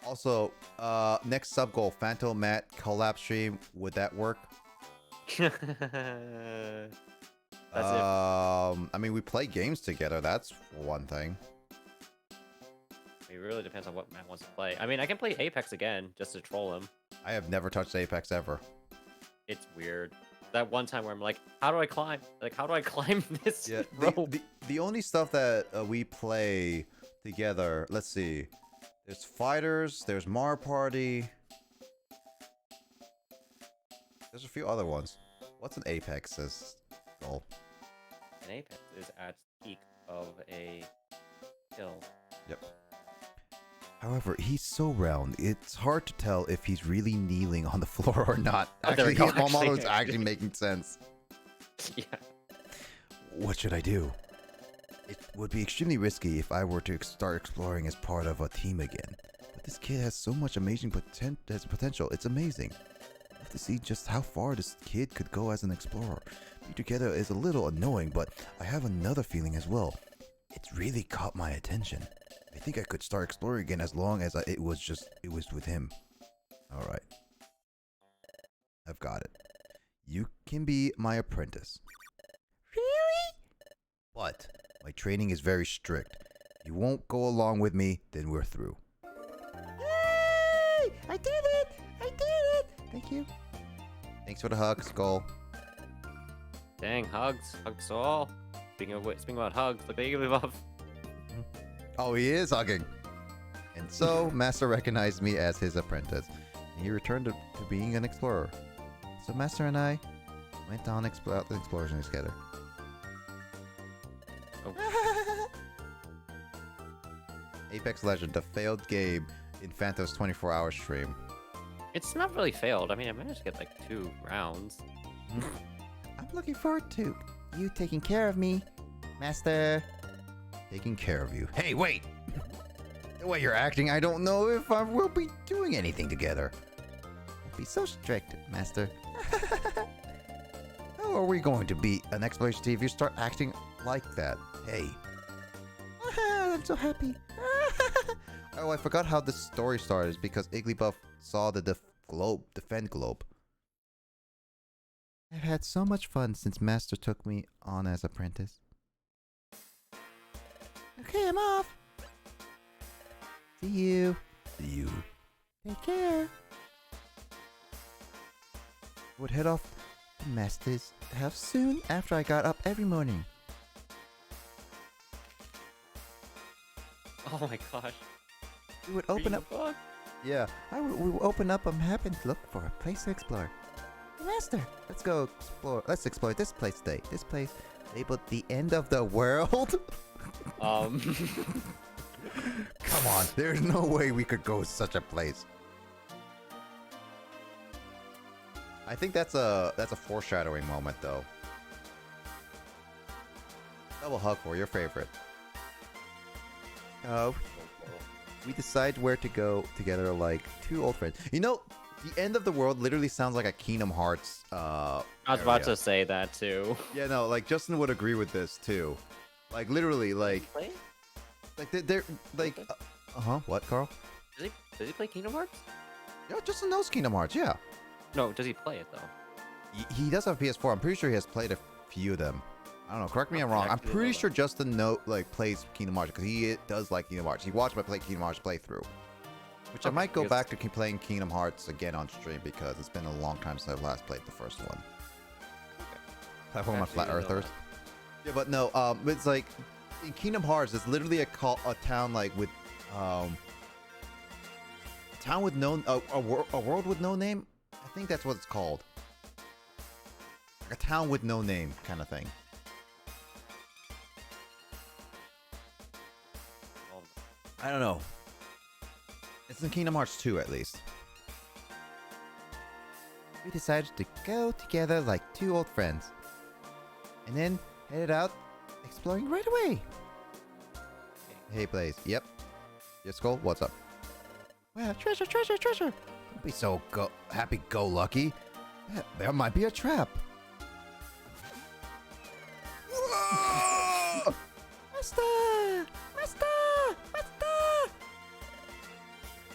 Also, next sub goal, Phantom Matt collab stream. Would that work? I mean, we play games together. That's one thing. It really depends on what Matt wants to play. I mean, I can play Apex again just to troll him. I have never touched Apex ever. It's weird. That one time where I'm like, how do I climb? Like, how do I climb this rope? The only stuff that we play together, let's see. There's Fighters, there's Mario Party. There's a few other ones. What's an Apex's goal? An Apex is at the peak of a hill. Yep. However, he's so round, it's hard to tell if he's really kneeling on the floor or not. Actually, his small model is actually making sense. Yeah. What should I do? It would be extremely risky if I were to start exploring as part of a team again. But this kid has so much amazing potential, it's amazing. I have to see just how far this kid could go as an explorer. Being together is a little annoying, but I have another feeling as well. It's really caught my attention. I think I could start exploring again as long as it was with him. Alright. I've got it. You can be my apprentice. Really? But my training is very strict. If you won't go along with me, then we're through. Yay! I did it! I did it! Thank you. Thanks for the hug, Skull. Dang, hugs. Hugs to all. Speaking about hugs, look at you above. Oh, he is hugging. And so, Master recognized me as his apprentice. And he returned to being an explorer. So Master and I went on the exploration together. Oh. Apex Legend, the failed game in Phantom's 24-hour stream. It's not really failed. I mean, I managed to get like 2 rounds. I'm looking forward to you taking care of me, Master. Taking care of you. Hey, wait! The way you're acting, I don't know if I will be doing anything together. Don't be so strict, Master. How are we going to be an exploration team if you start acting like that? Hey. I'm so happy. Oh, I forgot how the story started because Igglybuff saw the defend globe. I've had so much fun since Master took me on as apprentice. Okay, I'm off. See you. See you. Take care. Would head off to Master's house soon after I got up every morning. Oh my gosh. We would open up. Yeah. We would open up a map and look for a place to explore. Master, let's go explore. Let's explore this place today. This place labeled the end of the world. Come on, there's no way we could go to such a place. I think that's a foreshadowing moment, though. Double hug for your favorite. We decide where to go together like 2 old friends. You know, the end of the world literally sounds like a Kingdom Hearts. I was about to say that too. Yeah, no, like Justin would agree with this too. Like literally, like they're like, what, Carl? Does he play Kingdom Hearts? Yeah, Justin knows Kingdom Hearts. Yeah. No, does he play it though? He does have PS4. I'm pretty sure he has played a few of them. I don't know. Correct me if I'm wrong. I'm pretty sure Justin plays Kingdom Hearts because he does like Kingdom Hearts. He watched my Kingdom Hearts playthrough, which I might go back to playing Kingdom Hearts again on stream because it's been a long time since I've last played the first one. Okay. Platform my Flat Earthers. Yeah, but no. It's like in Kingdom Hearts, it's literally a town like with a town with no a world with no name. I think that's what it's called. Like a town with no name kind of thing. I don't know. It's in Kingdom Hearts 2 at least. We decided to go together like two old friends. And then headed out exploring right away. Hey Blaze, yep. Yes, Skull, what's up? Wow, treasure, treasure, treasure. Don't be so happy-go-lucky. There might be a trap. Whoa! Master! Master! Master!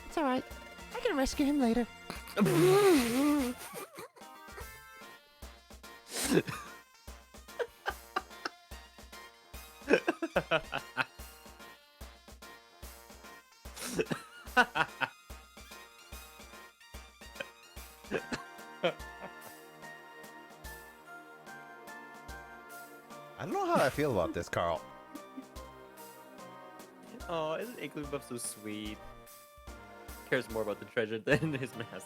It's alright. I can rescue him later. I don't know how I feel about this, Carl. Oh, isn't Igglybuff so sweet? Cares more about the treasure than his master.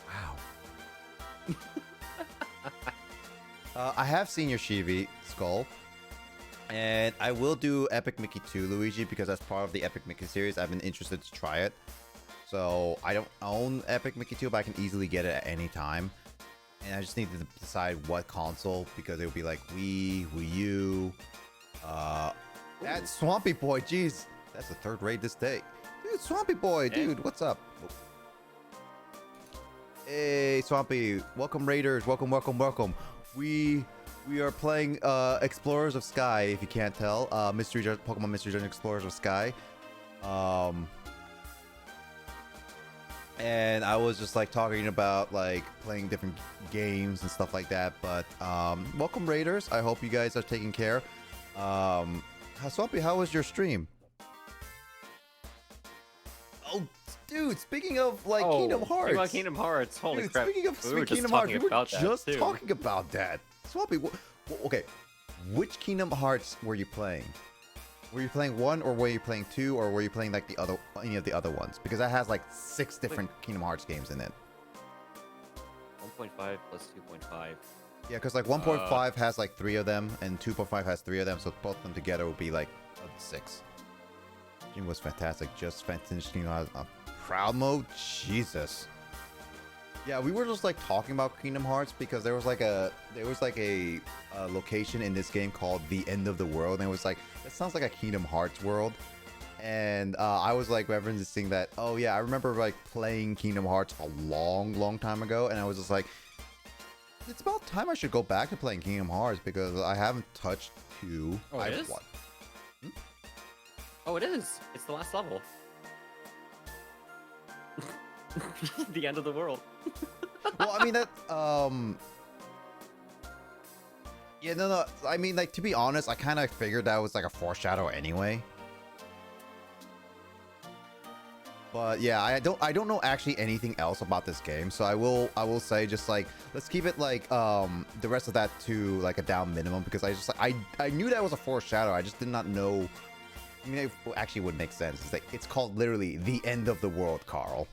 Wow. I have seen your Shivi, Skull. And I will do Epic Mickey 2, Luigi, because that's part of the Epic Mickey series. I've been interested to try it. So I don't own Epic Mickey 2, but I can easily get it at any time. And I just need to decide what console, because it would be like Wii, Wii U. That Swampy Boy, jeez. That's the third raid this day. Dude, Swampy Boy, dude, what's up? Hey, Swampy. Welcome, Raiders. Welcome, welcome, welcome. We are playing Explorers of Sky, if you can't tell. Pokemon Mystery Dungeon Explorers of Sky. And I was just like talking about like playing different games and stuff like that. But welcome, Raiders. I hope you guys are taking care. Swampy, how was your stream? Oh, dude, speaking of like Kingdom Hearts. About Kingdom Hearts, holy dude, crap. Speaking of Kingdom Hearts, we were just talking about that. Swampy, okay, which Kingdom Hearts were you playing? Were you playing 1, or were you playing 2, or were you playing like any of the other ones? Because that has like 6 different Kingdom Hearts games in it. 1.5 plus 2.5. Yeah, because like 1.5 has like 3 of them, and 2.5 has 3 of them, so both of them together would be like 6. Game was fantastic. Just finishing on proud mode. Jesus. Yeah, we were just like talking about Kingdom Hearts because there was like a location in this game called the End of the World, and it was like, that sounds like a Kingdom Hearts world. And I was like referencing that, oh yeah, I remember like playing Kingdom Hearts a long time ago, and I was just like, it's about time I should go back to playing Kingdom Hearts because I haven't touched 2. Oh, it is? Oh, it is. It's the last level. The end of the world. Well, I mean that. Yeah, no. I mean, like, to be honest, I kind of figured that was like a foreshadow anyway. But yeah, I don't know actually anything else about this game, so I will say just like, let's keep it like the rest of that to like a down minimum, because I knew that was a foreshadow. I just did not know. I mean, it actually would make sense. It's like, it's called literally the End of the World, Carl.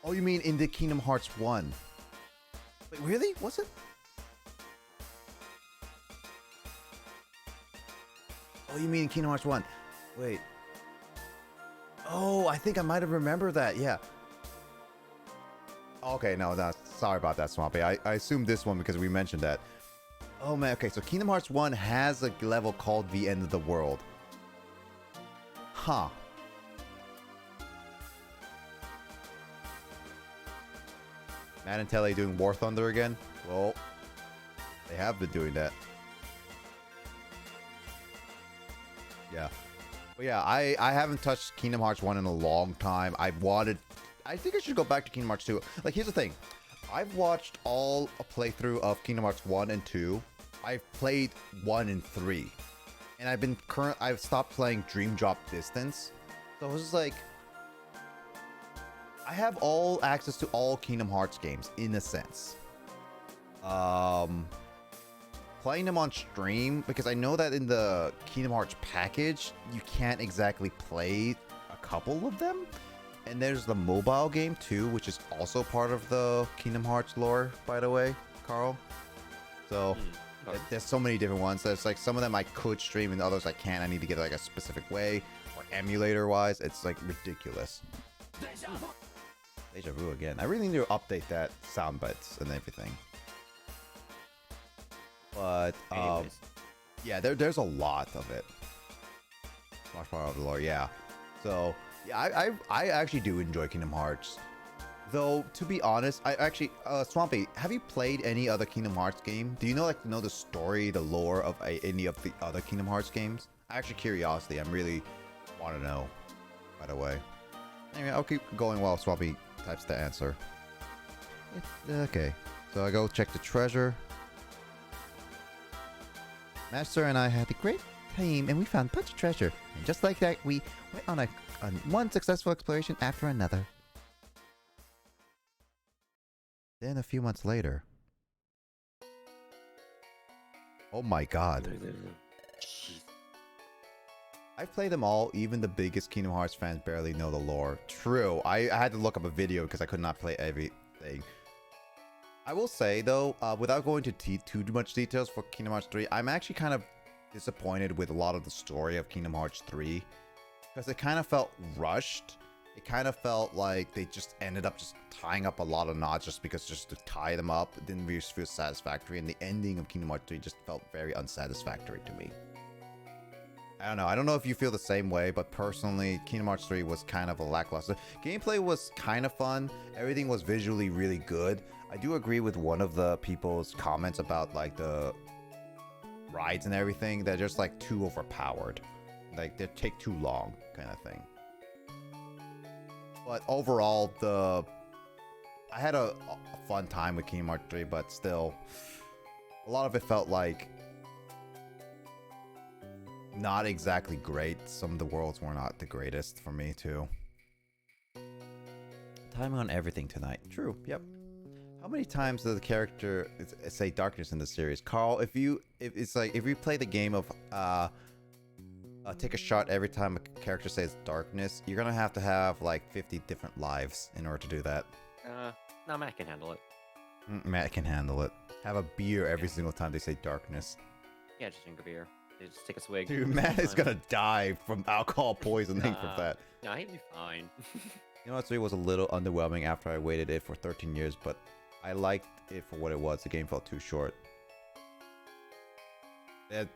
Oh, you mean in the Kingdom Hearts 1? Wait, really? Was it? Oh, you mean in Kingdom Hearts 1? Wait. Oh, I think I might have remembered that. Yeah. Okay, no, sorry about that, Swampy. I assumed this one because we mentioned that. Oh man, okay, so Kingdom Hearts 1 has a level called the End of the World. Huh. Matt and Telly doing War Thunder again? Well, they have been doing that. Yeah. But yeah, I haven't touched Kingdom Hearts 1 in a long time. I think I should go back to Kingdom Hearts 2. Like, here's the thing. I've watched all a playthrough of Kingdom Hearts 1 and 2. I've played 1 and 3. And I've stopped playing Dream Drop Distance. So it was just like, I have all access to all Kingdom Hearts games in a sense. Playing them on stream, because I know that in the Kingdom Hearts package, you can't exactly play a couple of them. And there's the mobile game too, which is also part of the Kingdom Hearts lore, by the way, Carl. So there's so many different ones. There's like some of them I could stream and others I can't. I need to get it like a specific way, or emulator wise. It's like ridiculous. Deja vu again. I really need to update that sound bites and everything. But yeah, there's a lot of it. Much part of the lore, yeah. So yeah, I actually do enjoy Kingdom Hearts. Though to be honest, I actually Swampy, have you played any other Kingdom Hearts game? Do you know the story, the lore of any of the other Kingdom Hearts games? Actually, curiosity. I'm really want to know. By the way. Anyway, I'll keep going while Swampy types the answer. Okay, so I go check the treasure. Master and I had a great time and we found a bunch of treasure. And just like that, we went on one successful exploration after another. Then a few months later. Oh my god. I've played them all, even the biggest Kingdom Hearts fans barely know the lore. True, I had to look up a video because I could not play everything. I will say though, without going to too much details for Kingdom Hearts 3, I'm actually kind of disappointed with a lot of the story of Kingdom Hearts 3. Because it kind of felt rushed. It kind of felt like they just ended up just tying up a lot of knots just to tie them up. It didn't really feel satisfactory, and the ending of Kingdom Hearts 3 just felt very unsatisfactory to me. I don't know if you feel the same way, but personally, Kingdom Hearts 3 was kind of a lackluster. Gameplay was kind of fun. Everything was visually really good. I do agree with one of the people's comments about like the rides and everything. They're just like too overpowered. Like they take too long kind of thing. But overall, I had a fun time with Kingdom Hearts 3, but still, a lot of it felt like not exactly great. Some of the worlds were not the greatest for me too. Timing on everything tonight. True. Yep. How many times does the character say darkness in the series? Carl, if you play the game of take a shot every time a character says darkness, you're gonna have like 50 different lives in order to do that. No, Matt can handle it. Matt can handle it. Have a beer every single time they say darkness. Yeah, just drink a beer. Just take a swig. Dude, Matt is gonna die from alcohol poisoning from that. No, he'd be fine. Kingdom Hearts 3 was a little underwhelming after I waited it for 13 years, but I liked it for what it was. The game felt too short.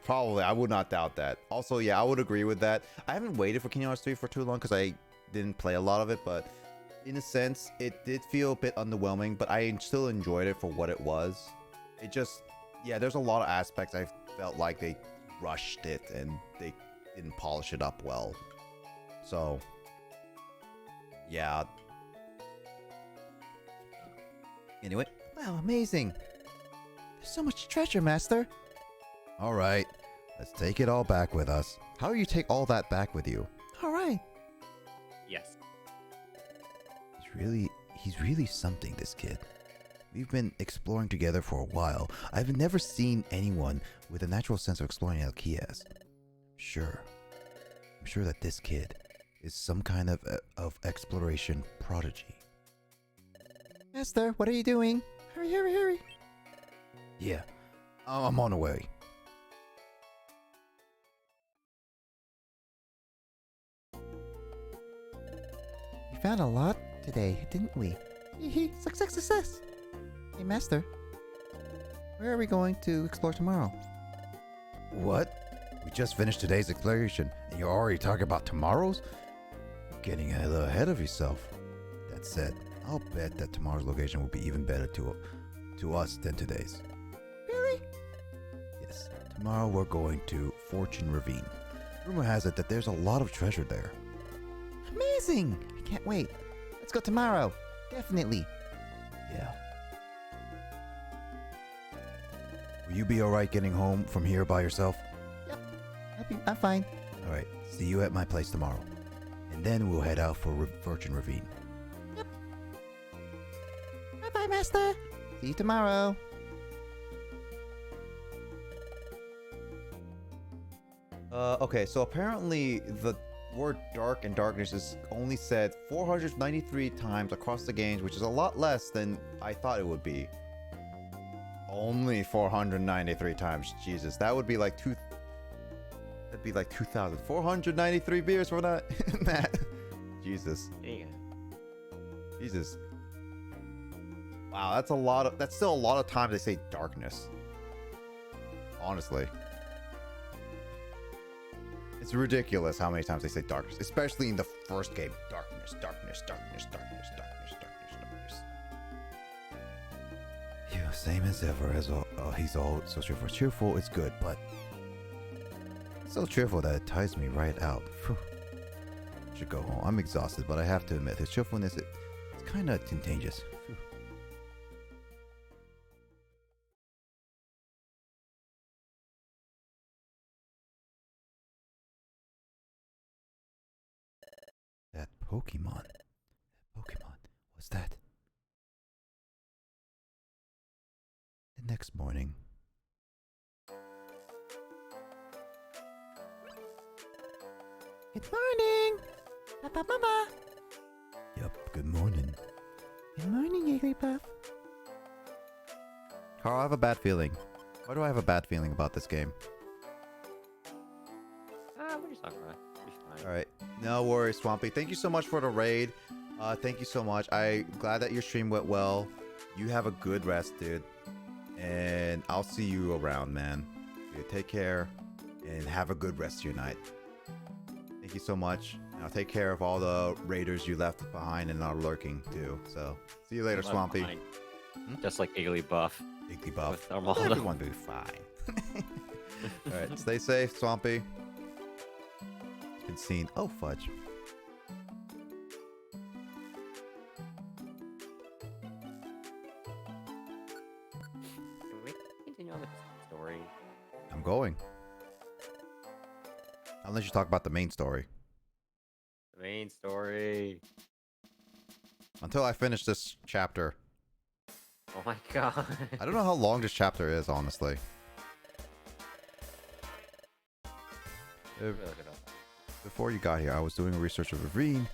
Probably, I would not doubt that. Also, yeah, I would agree with that. I haven't waited for Kingdom Hearts 3 for too long because I didn't play a lot of it, but in a sense, it did feel a bit underwhelming, but I still enjoyed it for what it was. It just, yeah, there's a lot of aspects I felt like they rushed it and they didn't polish it up well. So, yeah. Anyway, wow, amazing. There's so much treasure, Master. All right, let's take it all back with us. How do you take all that back with you? All right. Yes. He's really something, this kid. We've been exploring together for a while. I've never seen anyone with a natural sense of exploring like he has. I'm sure that this kid is some kind of exploration prodigy. Master, what are you doing? Hurry, hurry, hurry. Yeah, I'm on the way. We found a lot today, didn't we? Hee success, success. Hey, Master. Where are we going to explore tomorrow? What? We just finished today's exploration, and you're already talking about tomorrow's? You're getting a little ahead of yourself. That said, I'll bet that tomorrow's location will be even better to us than today's. Really? Yes. Tomorrow we're going to Fortune Ravine. Rumor has it that there's a lot of treasure there. Amazing! I can't wait. Let's go tomorrow. Definitely. Yeah. Will you be alright getting home from here by yourself? Yep. I'm fine. Alright, see you at my place tomorrow. and then we'll head out for Virgin Ravine. Bye-bye, Master. See you tomorrow. Okay, so apparently the word dark and darkness is only said 493 times across the games, which is a lot less than I thought it would be. Only 493 times. Jesus, that would be like that'd be like 2,493 beers for that. Matt. Jesus. Jesus. Wow, that's a lot of. That's still a lot of times they say darkness. Honestly. It's ridiculous how many times they say darkness, especially in the first game. Darkness, darkness, darkness, darkness, darkness, darkness, darkness. Yeah, same as ever. He's all so cheerful. It's good, but so cheerful that it ties me right out. Phew. Should go home. I'm exhausted, but I have to admit, his cheerfulness it's kind of contagious. Phew. That Pokemon. What's that? The next morning. Good morning. Mama. Yup, good morning. Good morning, Jigglypuff. Carl, I have a bad feeling. Why do I have a bad feeling about this game? We're just talking about it. Alright. No worries, Swampy. Thank you so much for the raid. Thank you so much. I'm glad that your stream went well. You have a good rest, dude. And I'll see you around, man. Dude, take care and have a good rest of your night. Thank you so much. And I'll take care of all the raiders you left behind and are lurking too. So, see you later, Swampy. Just like Igglybuff. Igglybuff. With Armando. Everyone will be fine. Alright, stay safe, Swampy. Been seen. Oh, fudge. Can we continue on with the story? I'm going. Unless you talk about the main story. The main story. Until I finish this chapter. Oh my god. I don't know how long this chapter is, honestly. Before you got here, I was doing research of Ravine.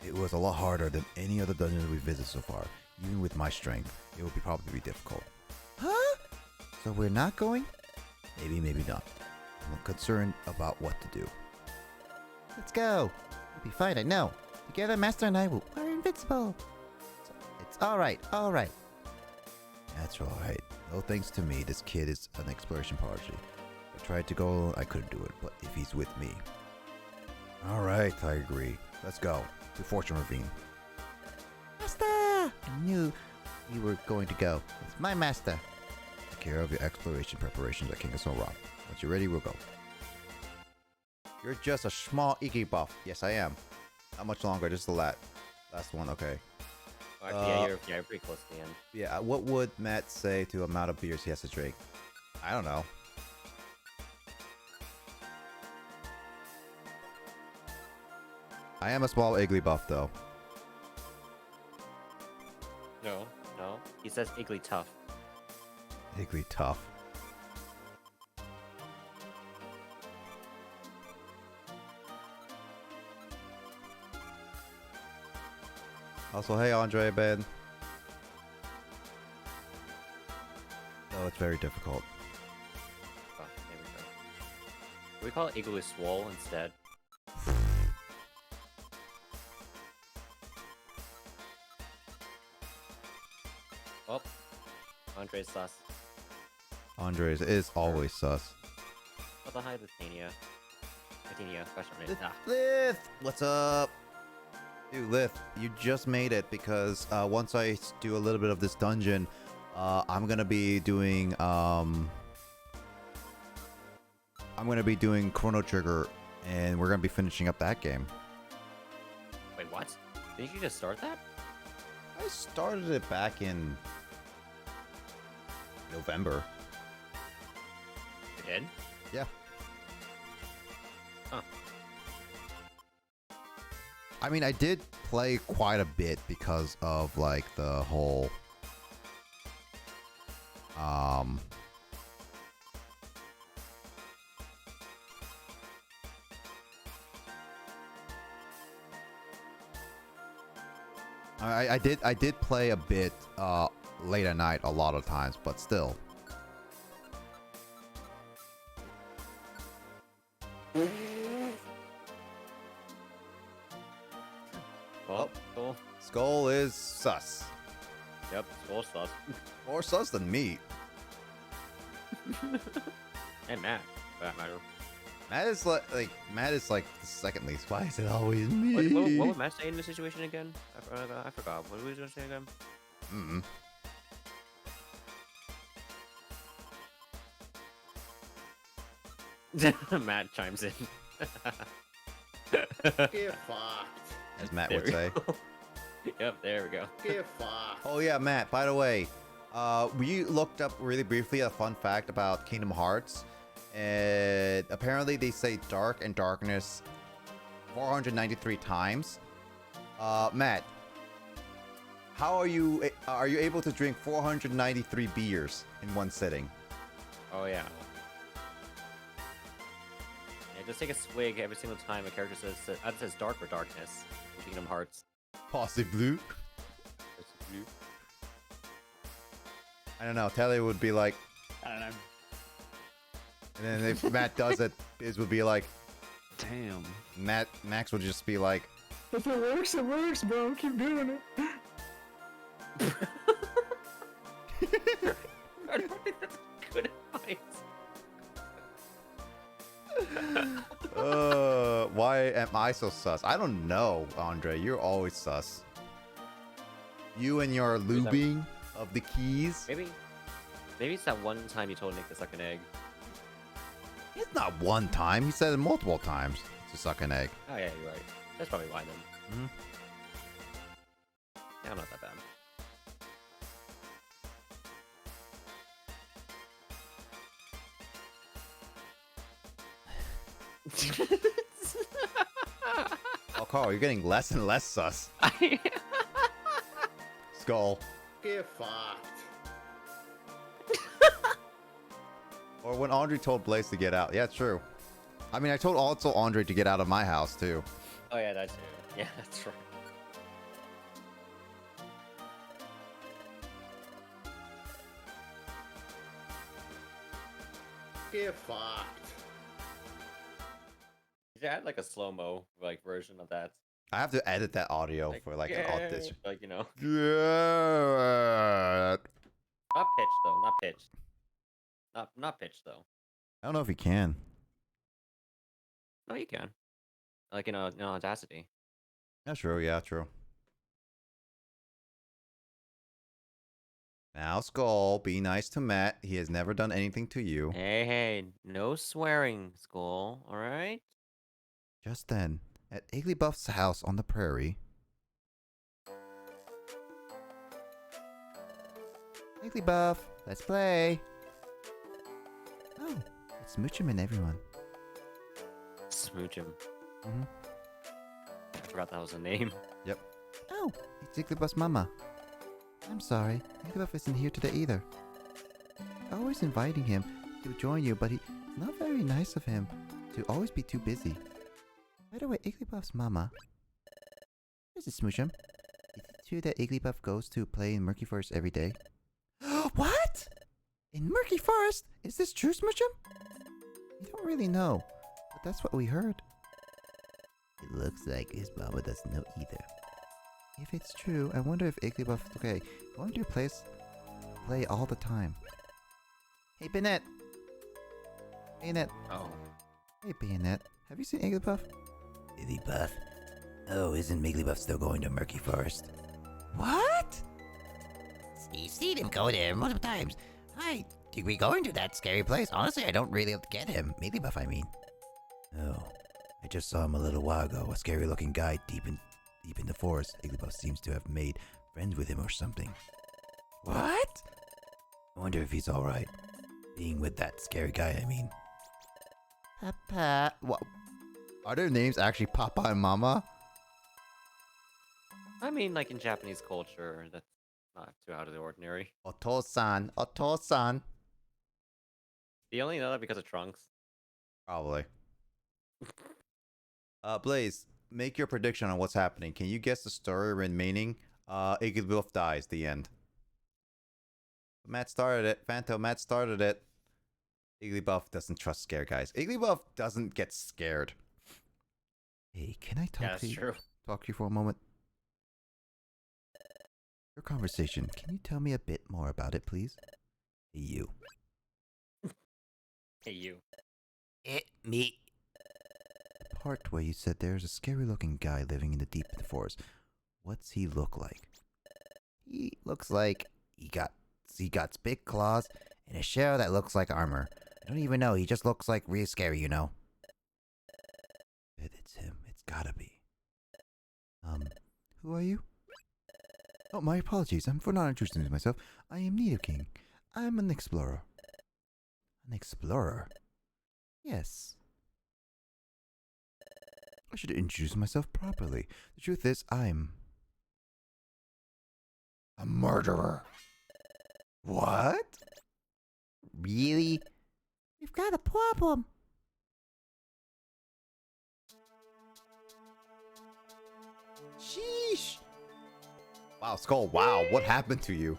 It was a lot harder than any other dungeon we visited so far. Even with my strength, it would probably be difficult. Huh? So we're not going? Maybe, maybe not. I'm concerned about what to do. Let's go. We'll be fine, I know. Together, Master and I we're invincible. It's alright, alright. That's alright. No thanks to me, this kid is an exploration prodigy. I tried to go alone, I couldn't do it, but if he's with me. Alright, I agree. Let's go to Fortune Ravine. Master! I knew you were going to go. It's my master. Take care of your exploration preparations at King of Snow Rock. Once you're ready, we'll go. You're just a small Igglybuff. Yes, I am. Not much longer, just the last one, okay. Oh, actually, you're pretty close to the end. Yeah, what would Matt say to the amount of beers he has to drink? I don't know. I am a small Igglybuff, though. No. He says Igglytough. Igglytough. Also, hey, Andre, Ben. Oh, it's very difficult. Oh, there we go. We call it Igloo Swole instead. Oh, Andre's sus. Andres is always sus. What the hell, Litania? Question mark. Lith! What's up? Dude, Lith, you just made it because once I do a little bit of this dungeon, I'm gonna be doing Chrono Trigger, and we're gonna be finishing up that game. Wait, what? Didn't you just start that? I started it back in November. You did? Yeah. Huh. I mean, I did play quite a bit because of like the whole I did play a bit late at night a lot of times, but still. Oh, cool. Skull is sus. Yep, Skull sus. More sus than me. And Matt, for that matter. Matt is Matt is like the second least. Why is it always me? What would Matt say in this situation again? I forgot. What was he gonna say again? Matt chimes in. Get fucked. As Matt There would we say. go. Yep, there we go. Get fucked. Oh yeah, Matt, by the way, we looked up really briefly a fun fact about Kingdom Hearts. And apparently they say dark and darkness 493 times. Matt, how are you able to drink 493 beers in one sitting? Oh yeah. Yeah, just take a swig every single time a character says dark or darkness in Kingdom Hearts. Possibly. I don't know. Telly would be like, I don't know. and then if Matt does it, Biz would be like, damn. Max would just be like, If it works, bro. Keep doing it. I don't think that's good advice. Why am I so sus? I don't know, Andre. You're always sus. You and your lubing of the keys. Maybe it's that one time you told Nick to suck an egg. It's not one time. He said it multiple times to suck an egg. Oh yeah, you're right. That's probably why then. Yeah, I'm not that bad. Oh, Carl, you're getting less and less sus. Skull. Get fucked. Or when Andre told Blaze to get out. Yeah, true. I mean, I told also Andre to get out of my house, too. Oh yeah, that's true. Yeah, that's right. Get fucked. You should add like a slow-mo version of that. I have to edit that audio for an audition. Like, you know. Yeah. Not pitched though, not pitched. Not pitched though. I don't know if he can. No, you can. Like in Audacity. Yeah, true. Yeah, true. Now, Skull, be nice to Matt. He has never done anything to you. Hey, no swearing, Skull. All right. Just then, at Igglybuff's house on the prairie. Igglybuff, let's play. Oh, it's Smoochum and everyone. Smoochum. Mm-hmm. I forgot that was a name. Yep. Oh, it's Igglybuff's mama. I'm sorry, Igglybuff isn't here today either. Always inviting him to join you, but it's not very nice of him to always be too busy. By the way, Igglybuff's mama. This is Smoochum. Is it true that Igglybuff goes to play in Murky Forest every day? What? In Murky Forest? Is this true, Smoochum? We don't really know, but that's what we heard. It looks like his mama doesn't know either. If it's true, I wonder if Igglybuff... Okay, going to your place... play all the time. Hey, Bayonet! Bayonet! Oh. Hey, Bayonet. Have you seen Igglybuff? Igglybuff? Oh, isn't Igglybuff still going to Murky Forest? What? You've seen him go there multiple times. I think we going to that scary place. Honestly, I don't really get him. Igglybuff, I mean. Oh, I just saw him a little while ago. A scary-looking guy deep in the forest. Igglybuff seems to have made friends with him or something. What? I wonder if he's alright. Being with that scary guy, I mean. Papa. What? Are their names actually Papa and Mama? mean, like in Japanese culture, that's not too out of the ordinary. Otosan, Otosan. You only know that because of Trunks. Probably. Blaze, make your prediction on what's happening. Can you guess the story and meaning? Igglybuff dies. The end. Matt started it. Phantom, Matt started it. Igglybuff doesn't trust scare guys. Igglybuff doesn't get scared. Hey, can I talk Yeah, to you? that's true. Talk to you for a moment? Your conversation, can you tell me a bit more about it, please? Hey, you. Hey, you. Me. The part where you said there's a scary-looking guy living in the deep of the forest. What's he look like? He looks like he got big claws and a shell that looks like armor. I don't even know. He just looks like real scary, you know. It's him. It's gotta be. Who are you? Oh, my apologies. I'm for not introducing myself. I am Nidoking. I'm an explorer. An explorer? Yes. I should introduce myself properly. The truth is, I'm A murderer. What? Really? You've got a problem. Sheesh. Wow, Skull, wow, what happened to you?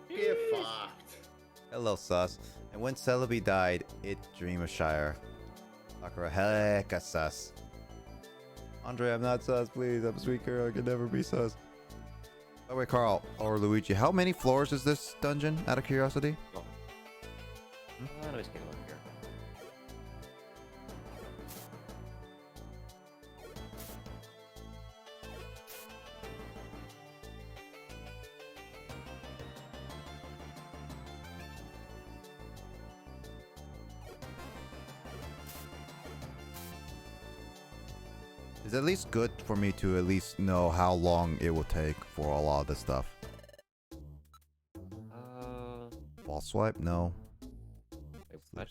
Get fucked. Hello, sus. And when Celebi died, it dream of Shire. Sakura, hecka sus. Andre, I'm not sus, please. I'm a sweet girl. I can never be sus. By the way, Carl or Luigi, how many floors is this dungeon, out of curiosity? Oh. Let me just take a look here. It's at least good for me to at least know how long it will take for a lot of this stuff. Ball swipe? No. Wait, what?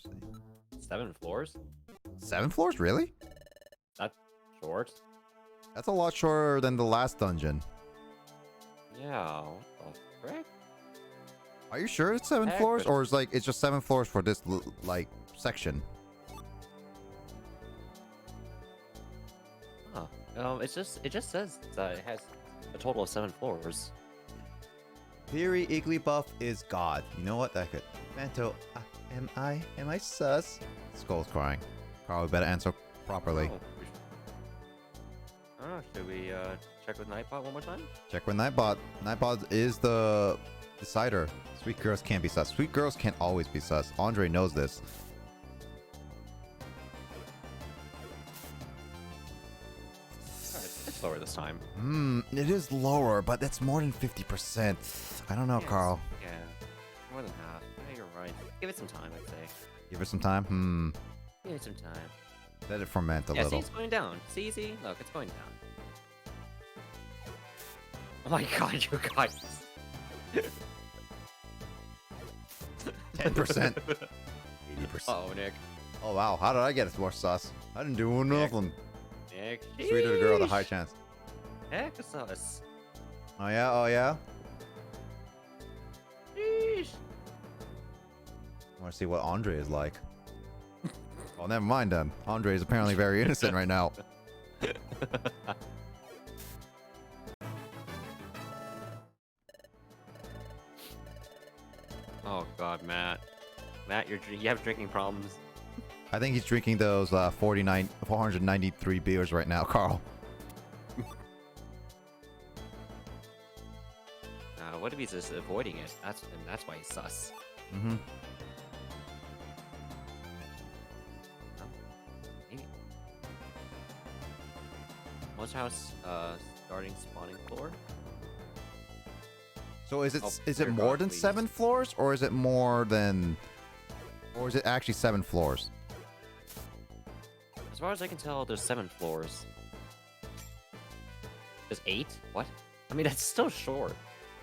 7 floors? 7 floors? Really? That's short. That's a lot shorter than the last dungeon. Yeah, what the frick? Are you sure it's 7 Heck, floors? but- Or is it's just 7 floors for this, like, section? Huh. It just says that it has a total of 7 floors. Theory Igglybuff is God. You know what? That could. Manto, am I sus? Skull's crying. Carl, we better answer properly. I don't know, should we check with Nightbot one more time? Check with Nightbot. Nightbot is the decider. Sweet girls can't be sus. Sweet girls can't always be sus. Andre knows this. It's lower this time. It is lower, but that's more than 50%. I don't know, Yes, Carl. Yeah, more than half. Yeah, you're right. Give it some time, I'd say. Give it some time. Give it some time. Let it ferment a Yeah, see, little. it's going down. See? Look, it's going down. Oh my god, you guys. 10%. 80%. Oh, Nick. Oh, wow. How did I get more sus? I didn't do nothing. Nick. Sweeter the girl, the high sheesh. chance. Heck, it's us. Oh, yeah? Oh, yeah? Sheesh. I want to see what Andre is like. Oh, never mind then. Andre is apparently very innocent right now. Oh god, Matt. Matt, you have drinking problems. I think he's drinking those 493 beers right now, Carl. What if he's just avoiding it? That's why he's sus. Mm-hmm. Maybe. Monster House starting spawning floor. So is it Oh, is dear it more God, than please. 7 floors, or is it more than, or is it actually 7 floors? As far as I can tell, there's 7 floors. There's 8? What? I mean, that's still short.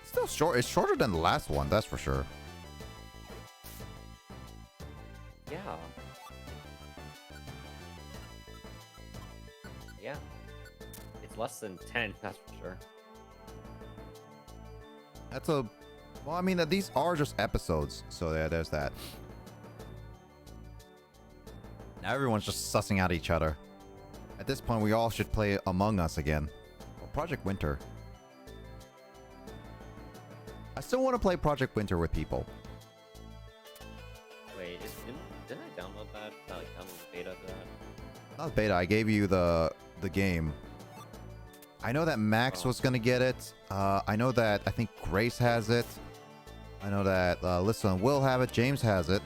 Still short. It's shorter than the last one, that's for sure. Yeah. Yeah. It's less than 10, that's for sure. That's a... Well, I mean, these are just episodes, so yeah, there's that. Now everyone's just sussing out each other. At this point, we all should play Among Us again. Or Project Winter. I still want to play Project Winter with people. Wait, didn't I download that? Not like download the beta for that? Not beta, I gave you the game. I know that Max was gonna get it. I know that I think Grace has it. I know that Lissa and Will have it. James has it.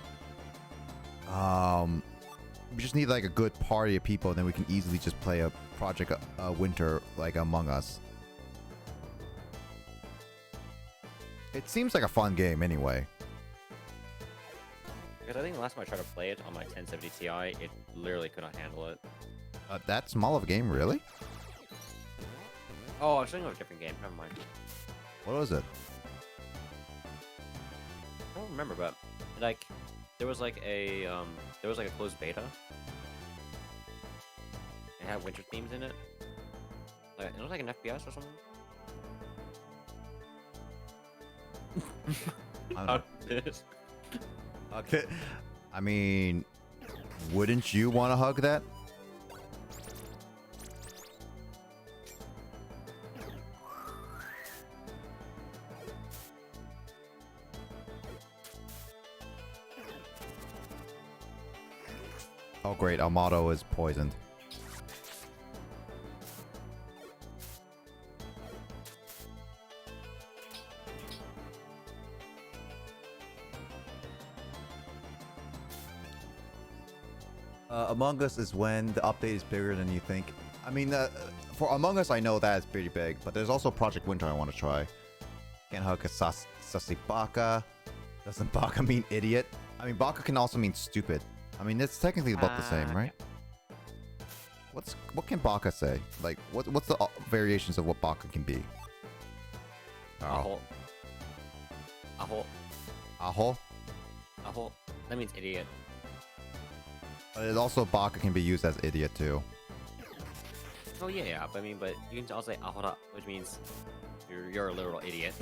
We just need like a good party of people, and then we can easily just play a Project Winter like Among Us. It seems like a fun game anyway. Because I think the last time I tried to play it on my 1070 Ti, it literally could not handle it. That small of a game, really? Oh, I was thinking of a different game. Never mind. What was it? I don't remember, but like there was like a closed beta. It had winter themes in it. Like, it looked like an FPS or something. I don't know. Okay. I mean, wouldn't you want to hug that? Oh great, Amato is poisoned. Among Us is when the update is bigger than you think. I mean, for Among Us, I know that it's pretty big, but there's also Project Winter I want to try. Can't hug a sussy baka. Doesn't baka mean idiot? I mean, baka can also mean stupid. I mean, it's technically about the same, right? What can baka say? Like, what's the variations of what baka can be? Aho. Aho. Aho? Aho. That means idiot. But it also baka can be used as idiot too. Oh yeah, but I mean, but you can also say ahora, which means you're a literal idiot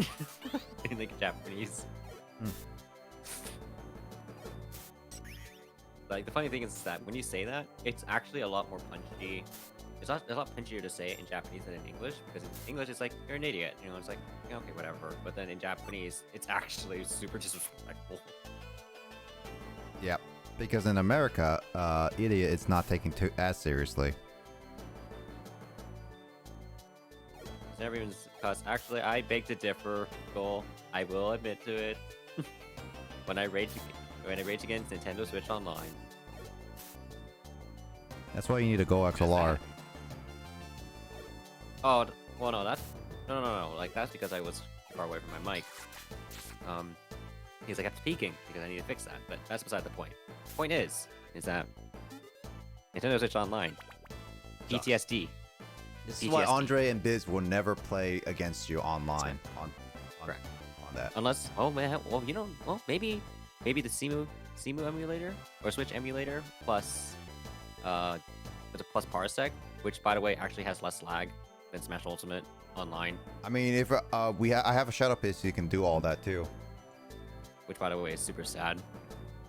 in like Japanese. Like the funny thing is that when you say that, it's actually a lot more punchy. It's a lot punchier to say it in Japanese than in English, because in English it's like you're an idiot, you know, it's like yeah, okay, whatever. But then in Japanese, it's actually super disrespectful. Yep. Because in America, idiot is not taken as seriously. Because actually, I beg to differ, Cole. I will admit to it. when I rage against Nintendo Switch Online. That's why you need to go XLR. Oh, well, no, that's no. Like that's because I was far away from my mic. Because I kept speaking because I need to fix that. But that's beside the point. Point is that Nintendo Switch Online, PTSD. This is why Andre and Biz will never play against you online on that. Unless, maybe the Simu emulator or Switch emulator plus with a plus Parsec, which by the way actually has less lag than Smash Ultimate online. I mean, if I have a Shadow Piece, so you can do all that too. Which by the way is super sad.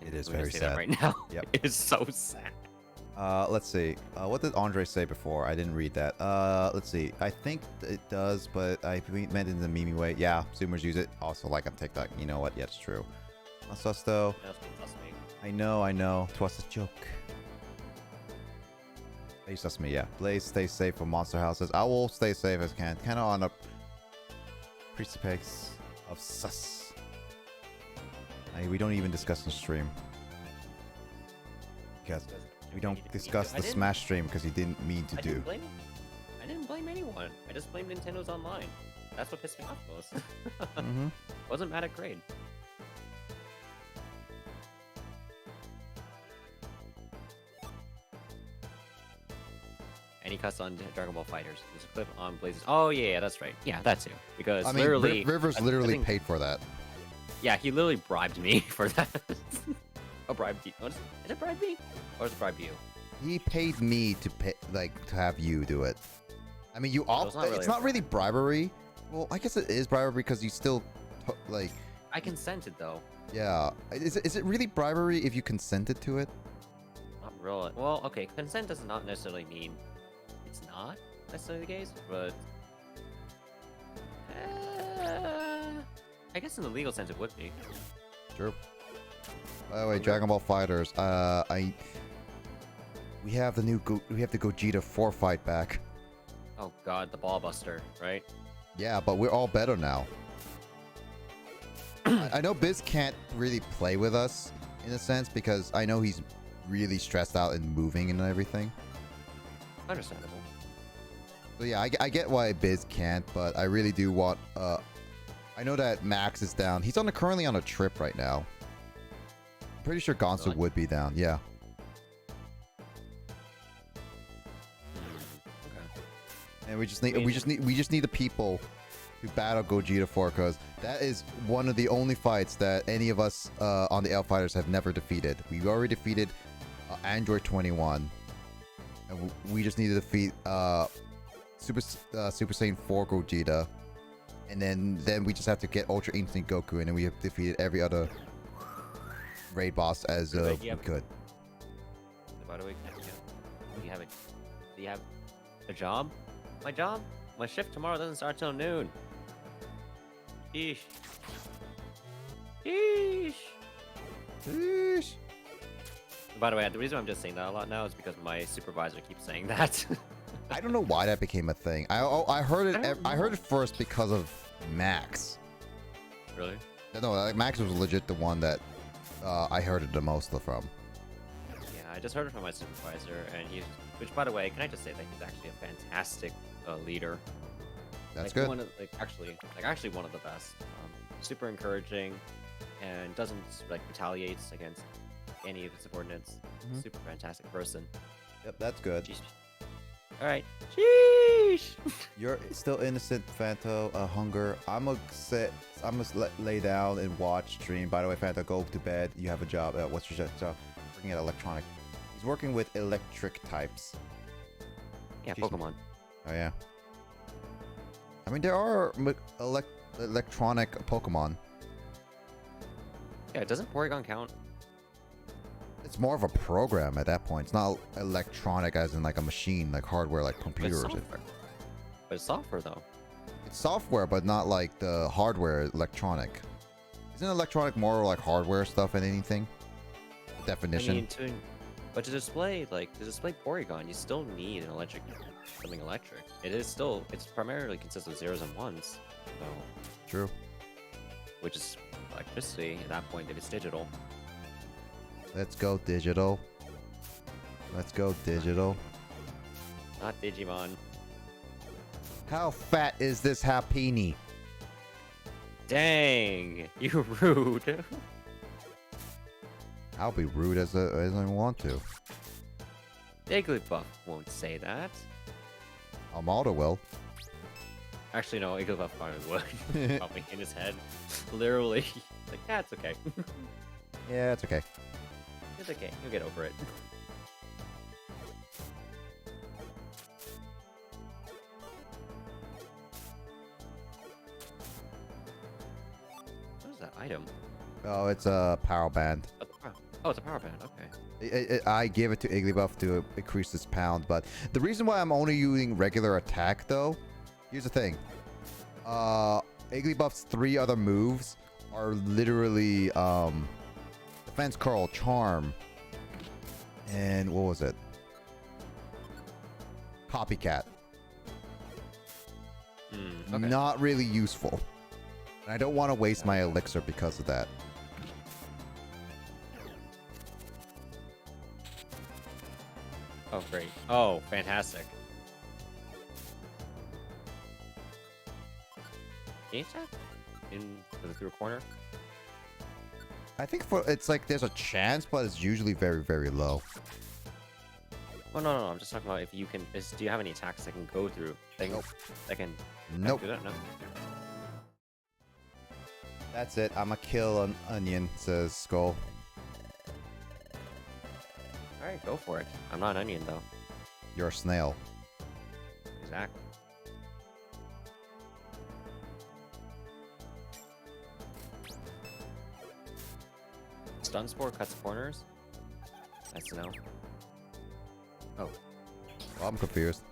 It is We're very say sad that right now. Yep. It is so sad. Let's see. What did Andre say before? I didn't read that. Let's see. I think it does, but I meant it in the Mimi way. Yeah, Zoomers use it. Also, like on TikTok. You know what? Yeah, it's true. Not sus though. I know. Twas a joke. Hey, sus me. Yeah. Blaze, stay safe from monster houses. I will stay safe as I can. Kind of on a precipice of sus. We don't even discuss in stream. Because we don't discuss the Smash stream because he didn't mean to do. I didn't blame anyone. I just blamed Nintendo's Online. That's what pissed me off most. Wasn't mad at grade. Any cuts on Dragon Ball Fighters? There's a clip on Blazes. Oh yeah, that's right. Yeah, that too. Because I mean, literally, Rivers literally paid for that. Yeah, he literally bribed me for that. Oh, bribed you. Is it bribed me? Or is it bribed you? He paid me to pay, to have you do it. I mean, you So opt. it's not really It's a not really bribery. Well, I guess it is bribery because you still, like. I consented though. Yeah. Is it really bribery if you consented to it? Not really. Well, okay, consent does not necessarily mean it's not necessarily the case, but I guess in the legal sense it would be. True. By the way, Dragon Ball Fighters. We have the Gogeta 4 fight back. Oh god, the ball buster, right? Yeah, but we're all better now. I know Biz can't really play with us in a sense because I know he's really stressed out and moving and everything. Understandable. So yeah, I get why Biz can't, but I really do want. I know that Max is down. He's currently on a trip right now. I'm pretty sure Gonzo Really? would be down. Yeah. Okay. And we just need the people to battle Gogeta 4 because that is one of the only fights that any of us on the L Fighters have never defeated. We already defeated Android 21, and we just need to defeat Super Saiyan 4 Gogeta, and then we just have to get Ultra Instinct Goku, and then we have defeated every other raid boss as we could. By the way, do you have a job? My job? My shift tomorrow doesn't start till noon. Eesh. Eesh. Eesh. By the way, the reason I'm just saying that a lot now is because my supervisor keeps saying that. I don't know why that became a thing. I heard it. I heard it first because of Max. Really? No, like Max was legit the one that I heard it the most from. Yeah, I just heard it from my supervisor, and which, by the way, can I just say that he's actually a fantastic leader. That's like, good. Actually one of the best. Super encouraging, and doesn't retaliates against any of his subordinates. Mhm. Super fantastic person. Yep, that's good. Jeez. All right. Sheesh. You're still innocent, Fanto. Hunger. I'm gonna lay down and watch stream. By the way, Fanto, go to bed. You have a job. What's your job? Working at electronic. He's working with electric types. Yeah, Jeez. Pokemon. Oh yeah. I mean, there are electronic Pokemon. Yeah, doesn't Porygon count? It's more of a program at that point. It's not electronic as in like a machine, like hardware, like computers. But it's software though. It's software, but not like the hardware electronic. Isn't electronic more like hardware stuff than anything? The definition. I mean, but to display Porygon, you still need something electric. It's primarily consists of zeros and ones. So True. Which is electricity at that point if it's digital. Let's go digital. Let's go digital. Not Digimon. How fat is this Happini? Dang, you rude. I'll be rude as I want to. Igglybuff won't say that. Almalda will. Actually, no, Igglybuff probably would. Probably in his head. Literally. Like, yeah, it's okay. Yeah, it's okay. It's okay. You'll get over it. What is that item? Oh, it's a power band. Oh, it's a power band. Okay. I gave it to Igglybuff to increase his pound, but the reason why I'm only using regular attack though, here's the thing. Igglybuff's 3 other moves are literally Defense Curl, Charm, and what was it? Copycat. Okay. Not really useful. And I don't want to waste my elixir because of that. Oh, great. Oh, fantastic. Can you attack? Through a corner? I think it's like there's a chance, but it's usually very, very low. Oh, no. I'm just talking about if you can. Do you have any attacks that can go through? Nope. That can. Nope. Do that? No. That's it. I'm a kill an onion, says Skull. Alright, go for it. I'm not an onion, though. You're a snail. Exactly. stun spore cuts corners? Nice to know. Oh. Well, I'm confused.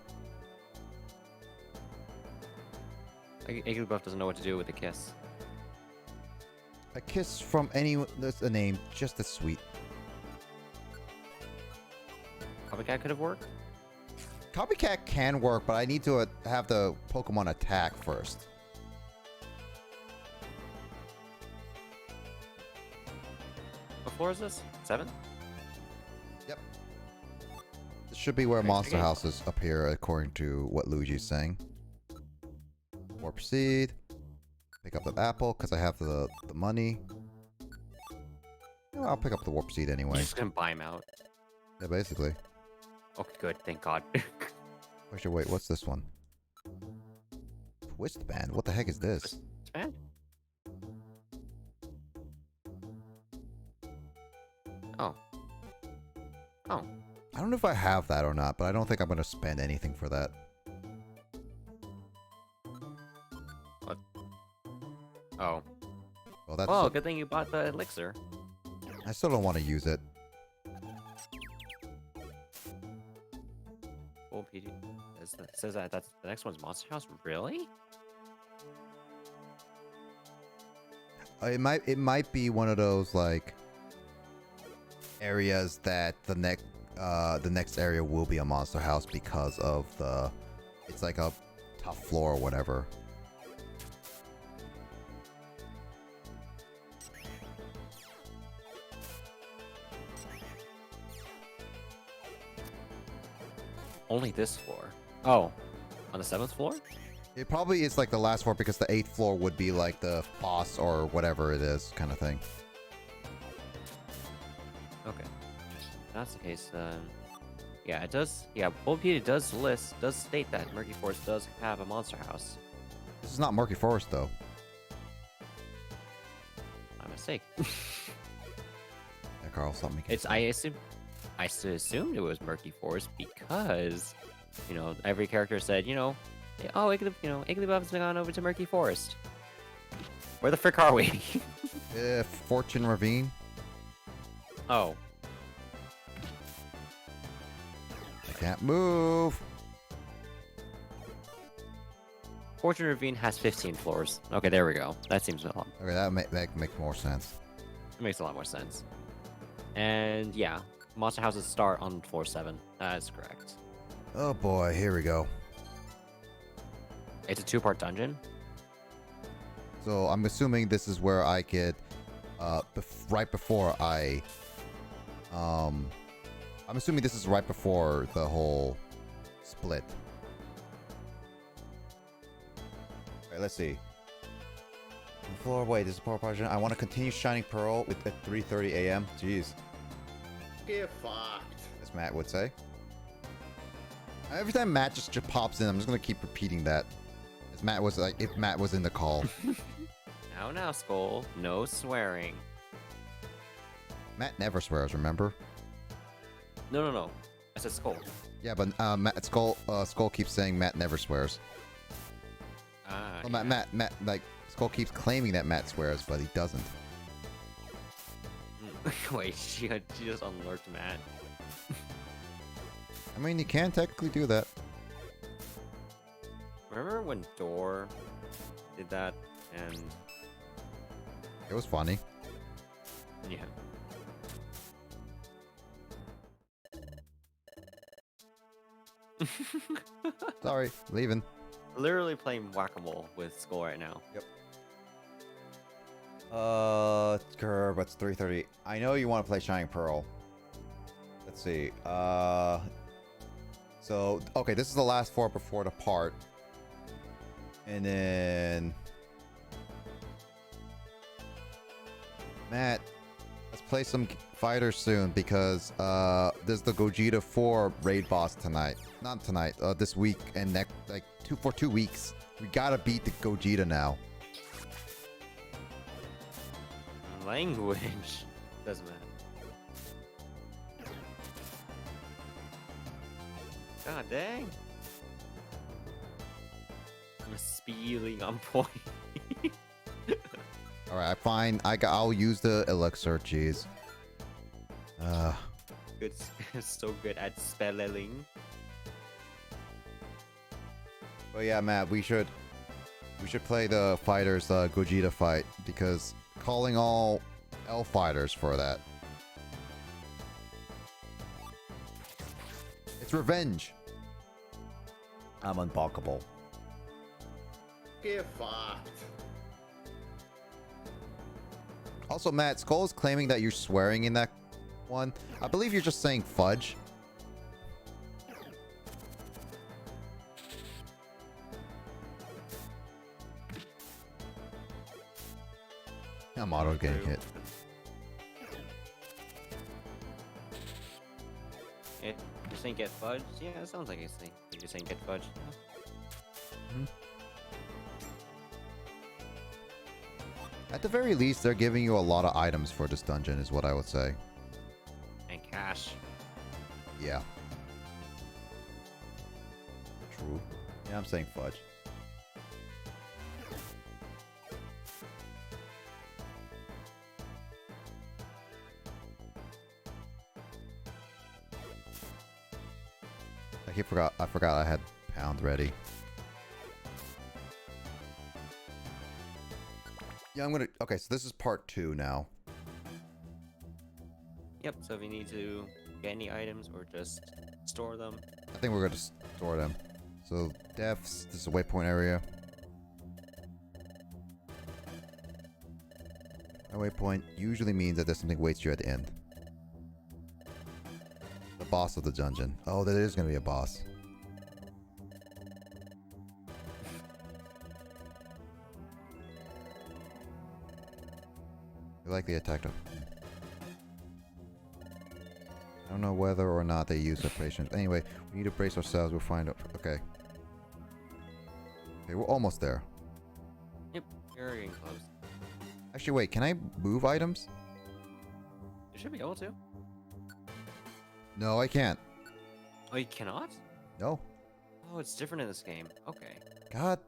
Igglybuff doesn't know what to do with the kiss. A kiss from anyone that's a name just as sweet. Copycat could have worked? Copycat can work, but I need to have the Pokemon attack first. What floor is this? 7? Yep. This should be where Okay, monster okay. houses appear, according to what Luigi's saying. Warp Seed. Pick up the apple, because I have the money. I'll pick up the Warp Seed anyway. You're just gonna buy him out. Yeah, basically. Okay, good. Thank God. Actually, wait, what's this one? Twist Band? What the heck is this? Band? Oh. Oh. I don't know if I have that or not, but I don't think I'm going to spend anything for that. What? Oh. Well, that's Oh, good thing you bought the elixir. I still don't want to use it. Full PD says that that's the next one's Monster House. Really? It might be one of those like areas that the next area will be a monster house because of it's like a tough floor or whatever. Only this floor. Oh, on the 7th floor? It probably is like the last floor because the 8th floor would be like the boss or whatever it is kind of thing. Okay. If that's the case, then yeah, it does. Yeah, Bulbapedia does state that Murky Forest does have a monster house. This is not Murky Forest though. My mistake. Yeah, Carl, stop making. It's I assumed it was Murky Forest because, you know, every character said, you know, oh, Igglybuff's gone over to Murky Forest. Where the frick are we? Fortune Ravine. Oh. I can't move. Fortune Ravine has 15 floors. Okay, there we go. That seems a lot. Okay, that makes more sense. It makes a lot more sense. And yeah, monster houses start on floor 7. That is correct. Oh boy, here we go. It's a 2-part dungeon. So I'm assuming this is where I get, right before I'm assuming this is right before the whole split. Alright, let's see. Floor, wait, this is Power Project. I want to continue Shining Pearl at 3:30 a.m. Jeez. Get fucked. As Matt would say. Every time Matt just pops in, I'm just gonna keep repeating that. As Matt was like, if Matt was in the call. Now, Skull. No swearing. Matt never swears, remember? No. I said Skull. Yeah, but Matt Skull keeps saying Matt never swears. Well, Yeah. Matt, like Skull keeps claiming that Matt swears, but he doesn't. Wait, she just unlurked Matt. I mean, you can technically do that. Remember when Door did that and It was funny. yeah. Sorry, leaving. Literally playing whack-a-mole with Skull right now. Yep. Curb, it's 3:30. I know you want to play Shining Pearl. Let's see. So, okay, this is the last floor before the part. And then... Matt, let's play some fighters soon because there's the Gogeta 4 raid boss tonight. Not tonight, this week and next, like, for 2 weeks. We gotta beat the Gogeta now. Language. Doesn't matter. God dang. I'm spieling on point. Alright, fine. I'll use the elixir, jeez. Good, so good at spelling. But yeah, Matt, we should play the fighters Gogeta fight because calling all L fighters for that. It's revenge. I'm unbalkable. Get fucked. Also, Matt, Skull is claiming that you're swearing in that one. I believe you're just saying fudge. I'm auto getting hit. You're saying get fudge? Yeah, it sounds like you're saying get fudge. Mhm. At the very least, they're giving you a lot of items for this dungeon, is what I would say. And cash. Yeah. True. Yeah, I'm saying fudge. I forgot I had pound ready. Yeah, I'm gonna... Okay, so this is part 2 now. Yep, so if you need to get any items or just store them. I think we're gonna store them. So, defs, this is a waypoint area. A waypoint usually means that there's something waits you at the end. The boss of the dungeon. Oh, there is gonna be a boss. I like the attack though. I don't know whether or not they use the patience. Anyway, we need to brace ourselves. We'll find out. Okay. Okay, we're almost there. Yep, you're getting close. Actually, wait. Can I move items? You should be able to. No, I can't. Oh, you cannot? No. Oh, it's different in this game. Okay. God,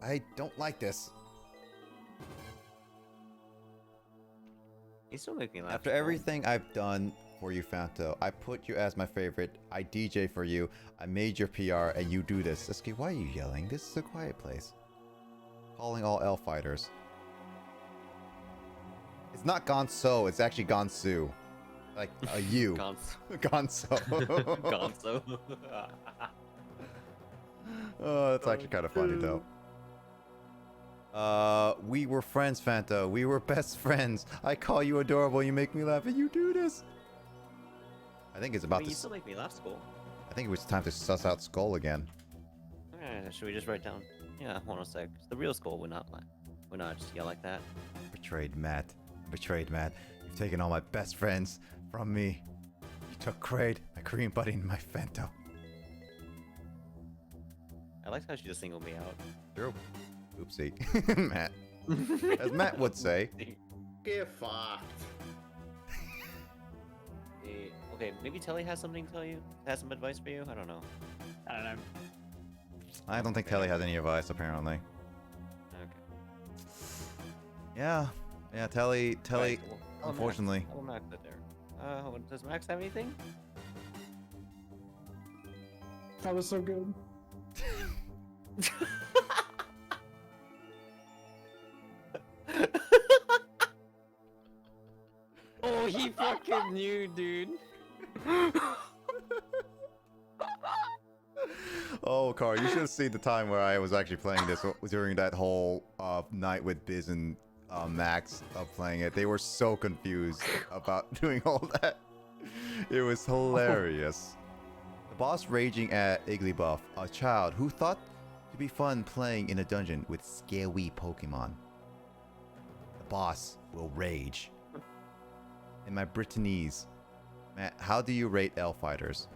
I don't like this. You still make me laugh. After everything I've done for you, Fanto, I put you as my favorite. I DJ for you. I made your PR, and you do this. Sasuke, why are you yelling? This is a quiet place. Calling all L fighters. It's not Gonso. It's actually Gonsu. Like a U. Gonso. Gonzo. Oh, that's actually kind of funny though. We were friends, Fanta. We were best friends. I call you adorable. You make me laugh, and you do this. I think it's about You to. still make me laugh, Skull. I think it was time to suss out Skull again. Should we just write down? Yeah, hold on a sec. The real Skull would not just yell like that. Betrayed Matt. Betrayed Matt. You've taken all my best friends from me. You took Kraid, my Korean buddy, and my Fento. I like how she just singled me out. True. Oopsie. Matt. As Matt would say. Get fucked. Okay, maybe Telly has something to tell you? Has some advice for you? I don't know. I don't know. I don't think Telly has any advice, apparently. Okay. Yeah. Yeah, Telly, Right, unfortunately. Max. Max sit there. Does Max have anything? That was so good. Oh, he fucking knew, dude. Oh, Carl, you should have seen the time where I was actually playing this during that whole night with Biz and Max playing it. They were so confused about doing all that. It was hilarious. The boss raging at Igglybuff, a child who thought to be fun playing in a dungeon with scary Pokemon. The boss will rage. In my Brittany's, Matt, how do you rate L fighters?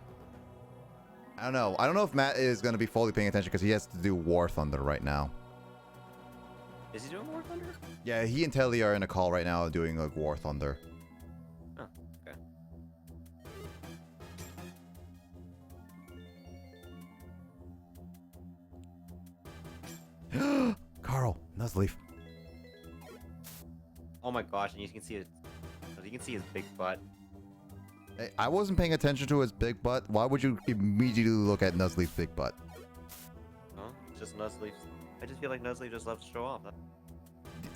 I don't know. I don't know if Matt is going to be fully paying attention because he has to do War Thunder right now. Is he doing War Thunder? Yeah, he and Telly are in a call right now doing like War Thunder. Oh, okay. Carl, Nuzleaf. Oh my gosh, and you can see it. You can see his big butt. I wasn't paying attention to his big butt. Why would you immediately look at Nuzleaf's big butt? Huh? It's just Nuzleaf. I just feel like Nuzleaf just loves to show off.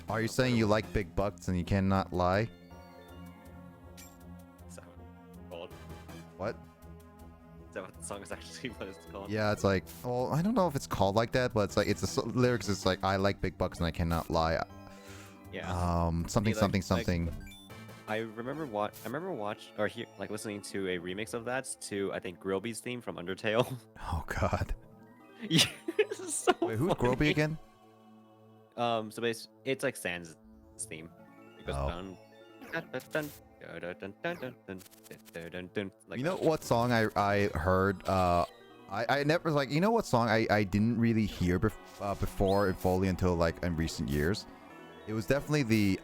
Are you saying you like big butts and you cannot lie? Is that what it's called? What? Is that what the song is actually what it's called? Yeah, it's like, well, I don't know if it's called like that, but it's like, it's the lyrics. It's like, I like big bucks and I cannot lie. Yeah. Something, like- something, something. I remember listening to a remix of that to I think Grillby's theme from Undertale. Oh God. Yeah, it's so Wait, who's funny. Groby again? So it's like Sans theme. It goes Oh. dun, dun, dun, dun, dun, dun, dun, dun, dun, dun, dun, dun, like You know that. what song I heard? I never like. You know what song I didn't really hear before and fully until like in recent years. It was definitely the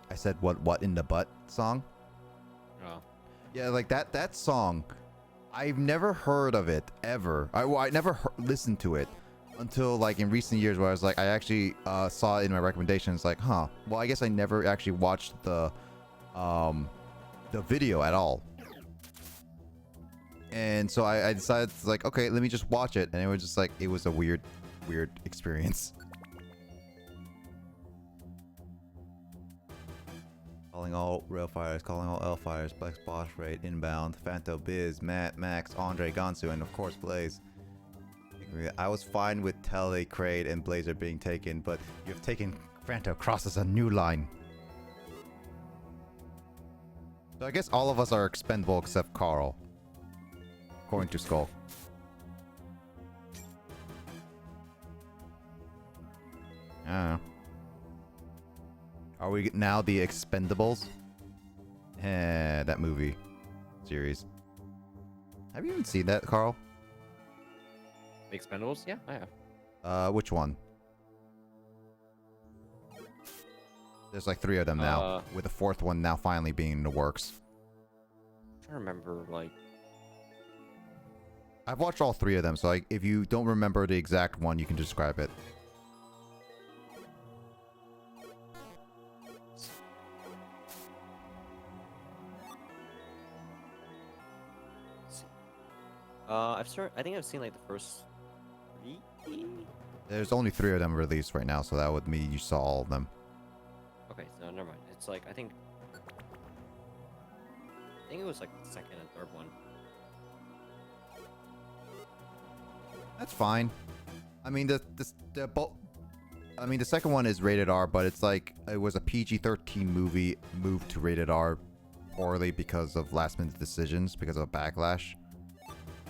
I said what in the butt song. Oh. Yeah, like that song. I've never heard of it ever. I never listened to it until like in recent years, where I was like, I actually saw it in my recommendations. Like, huh? Well, I guess I never actually watched the video at all. And so I decided to like, okay, let me just watch it, and it was just like, it was a weird experience. Calling all rail fires, calling all L fires, Plex Boss Raid, Inbound, Fanto Biz, Matt, Max, Andre, Gansu, and of course Blaze. I was fine with Tele, Kraid, and Blazer being taken, but you have taken Fanto crosses a new line. So I guess all of us are expendable except Carl. According to Skull. I don't know. Are we now the Expendables? That movie series. Have you even seen that, Carl? The Expendables? Yeah, I have. Which one? There's like 3 of them now, with the 4th one now finally being in the works. I'm trying to remember, like... I've watched all 3 of them, so like, if you don't remember the exact one, you can describe it. I think I've seen like the first 3. There's only 3 of them released right now, so that would mean you saw all of them. Okay, so never mind. It's like I think it was like the 2nd and 3rd one. That's fine. I mean the second one is rated R, but it's like it was a PG-13 movie moved to rated R poorly because of last minute decisions, because of a backlash.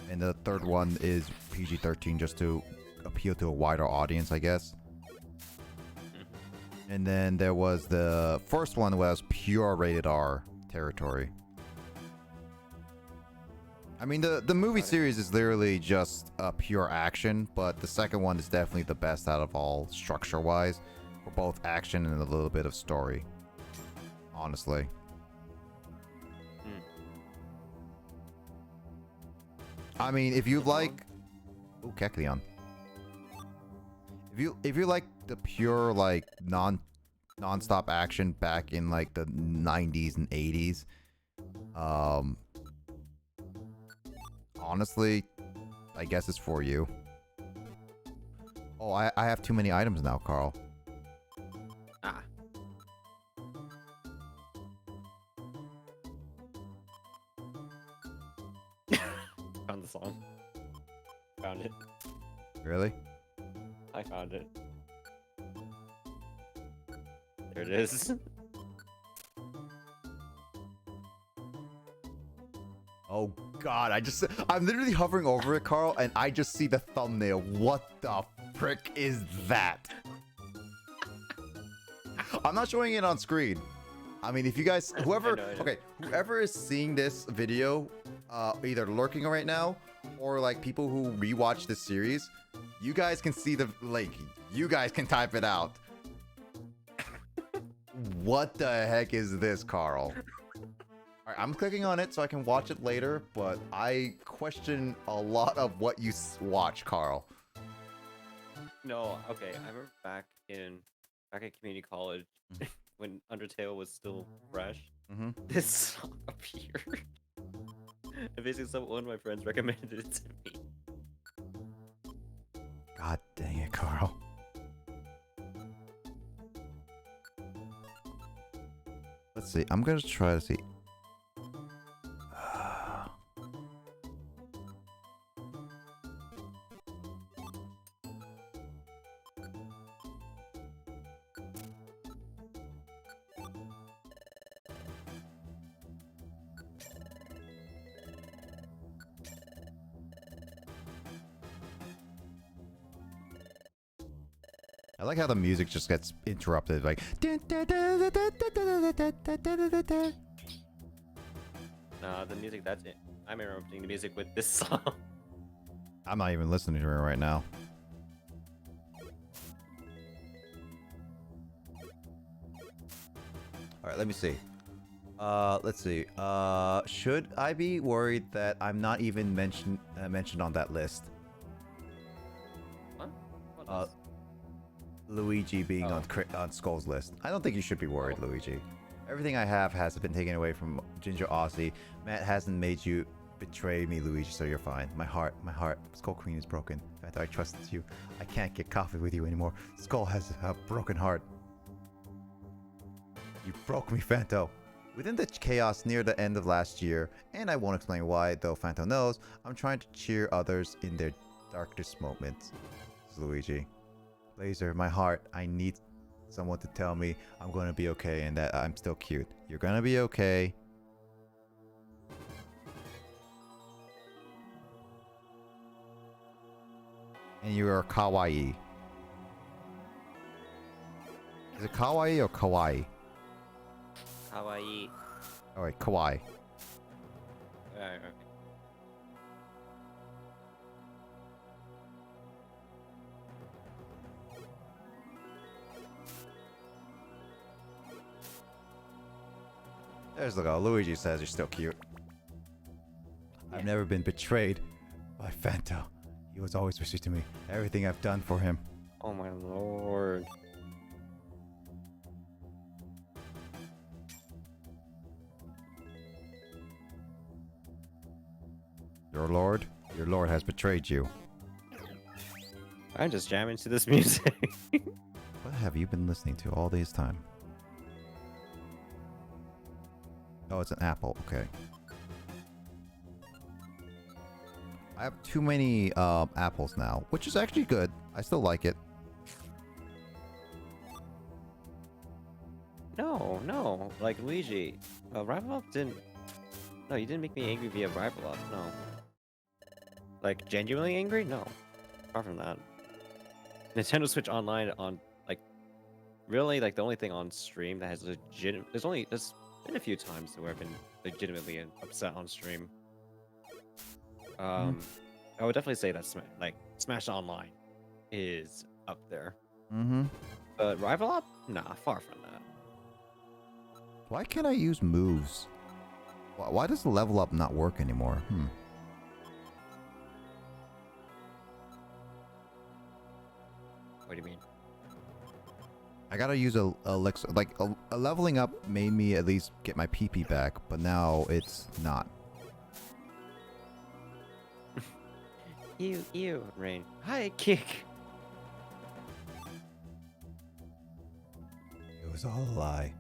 And the 3rd one is PG-13 just to appeal to a wider audience, I guess. And then there was the first one was pure rated R territory. I mean, the movie series is literally just pure action, but the second one is definitely the best out of all, structure-wise, for both action and a little bit of story. Honestly. I mean, if you like... Ooh, Kecleon. If you like the pure, like, non-stop action back in, like, the 90s and 80s, honestly, I guess it's for you. Oh, I have too many items now, Carl. Ah. Found the song. Found it. Really? I found it. There it is. Oh God, I'm literally hovering over it, Carl, and I just see the thumbnail. What the frick is that? I'm not showing it on screen. I mean, if you guys, whoever is seeing this video, either lurking right now, or like people who rewatch this series, you guys can see the link. You guys can type it out. What the heck is this, Carl? Alright, I'm clicking on it so I can watch it later, but I question a lot of what you watch, Carl. No, okay. I remember back at community college, when Undertale was still fresh, Mhm. this song appeared. And basically, one of my friends recommended it to me. God dang it, Carl. Let's see. I'm gonna try to see. I like how the music just gets interrupted, like. Nah, the music, that's it. I'm interrupting the music with this song. I'm not even listening to it right now. All right, let me see. Let's see. Should I be worried that I'm not even mentioned on that list? What? What list? Luigi being on Skull's list. I don't think you should be worried, Luigi. Everything I have has been taken away from Ginger Aussie. Matt hasn't made you betray me, Luigi, so you're fine. My heart, Skull Queen is broken. In fact, I trusted you. I can't get coffee with you anymore. Skull has a broken heart. You broke me, Fanto. Within the chaos near the end of last year, and I won't explain why, though Fanto knows, I'm trying to cheer others in their darkest moments. It's Luigi. Blazer, my heart, I need someone to tell me I'm gonna be okay and that I'm still cute. You're gonna be okay. And you are kawaii. Is it kawaii or kawaii? Kawaii. Alright, kawaii. Alright, okay. There's the go. Luigi says you're still cute. I've never been betrayed by Fanto. He was always true to me. Everything I've done for him. Oh my lord. Your lord has betrayed you. I'm just jamming to this music. What have you been listening to all this time? Oh, it's an apple. Okay. I have too many apples now, which is actually good. I still like it. No. Like, Luigi, Rival Up didn't... No, you didn't make me angry via Rival Up, no. Like, genuinely angry? No. Apart from that. Nintendo Switch Online on, like... Really, like, the only thing on stream that has legit... There's been a few times where I've been legitimately upset on stream. I would definitely say that Smash Online is up there. Mm-hmm. But Rival Up? Nah, far from that. Why can't I use moves? Why does the level up not work anymore? What do you mean? I gotta use a elixir. Like, a leveling up made me at least get my PP back, but now it's not. Ew, Rain. Hi, Kick. It was all a lie.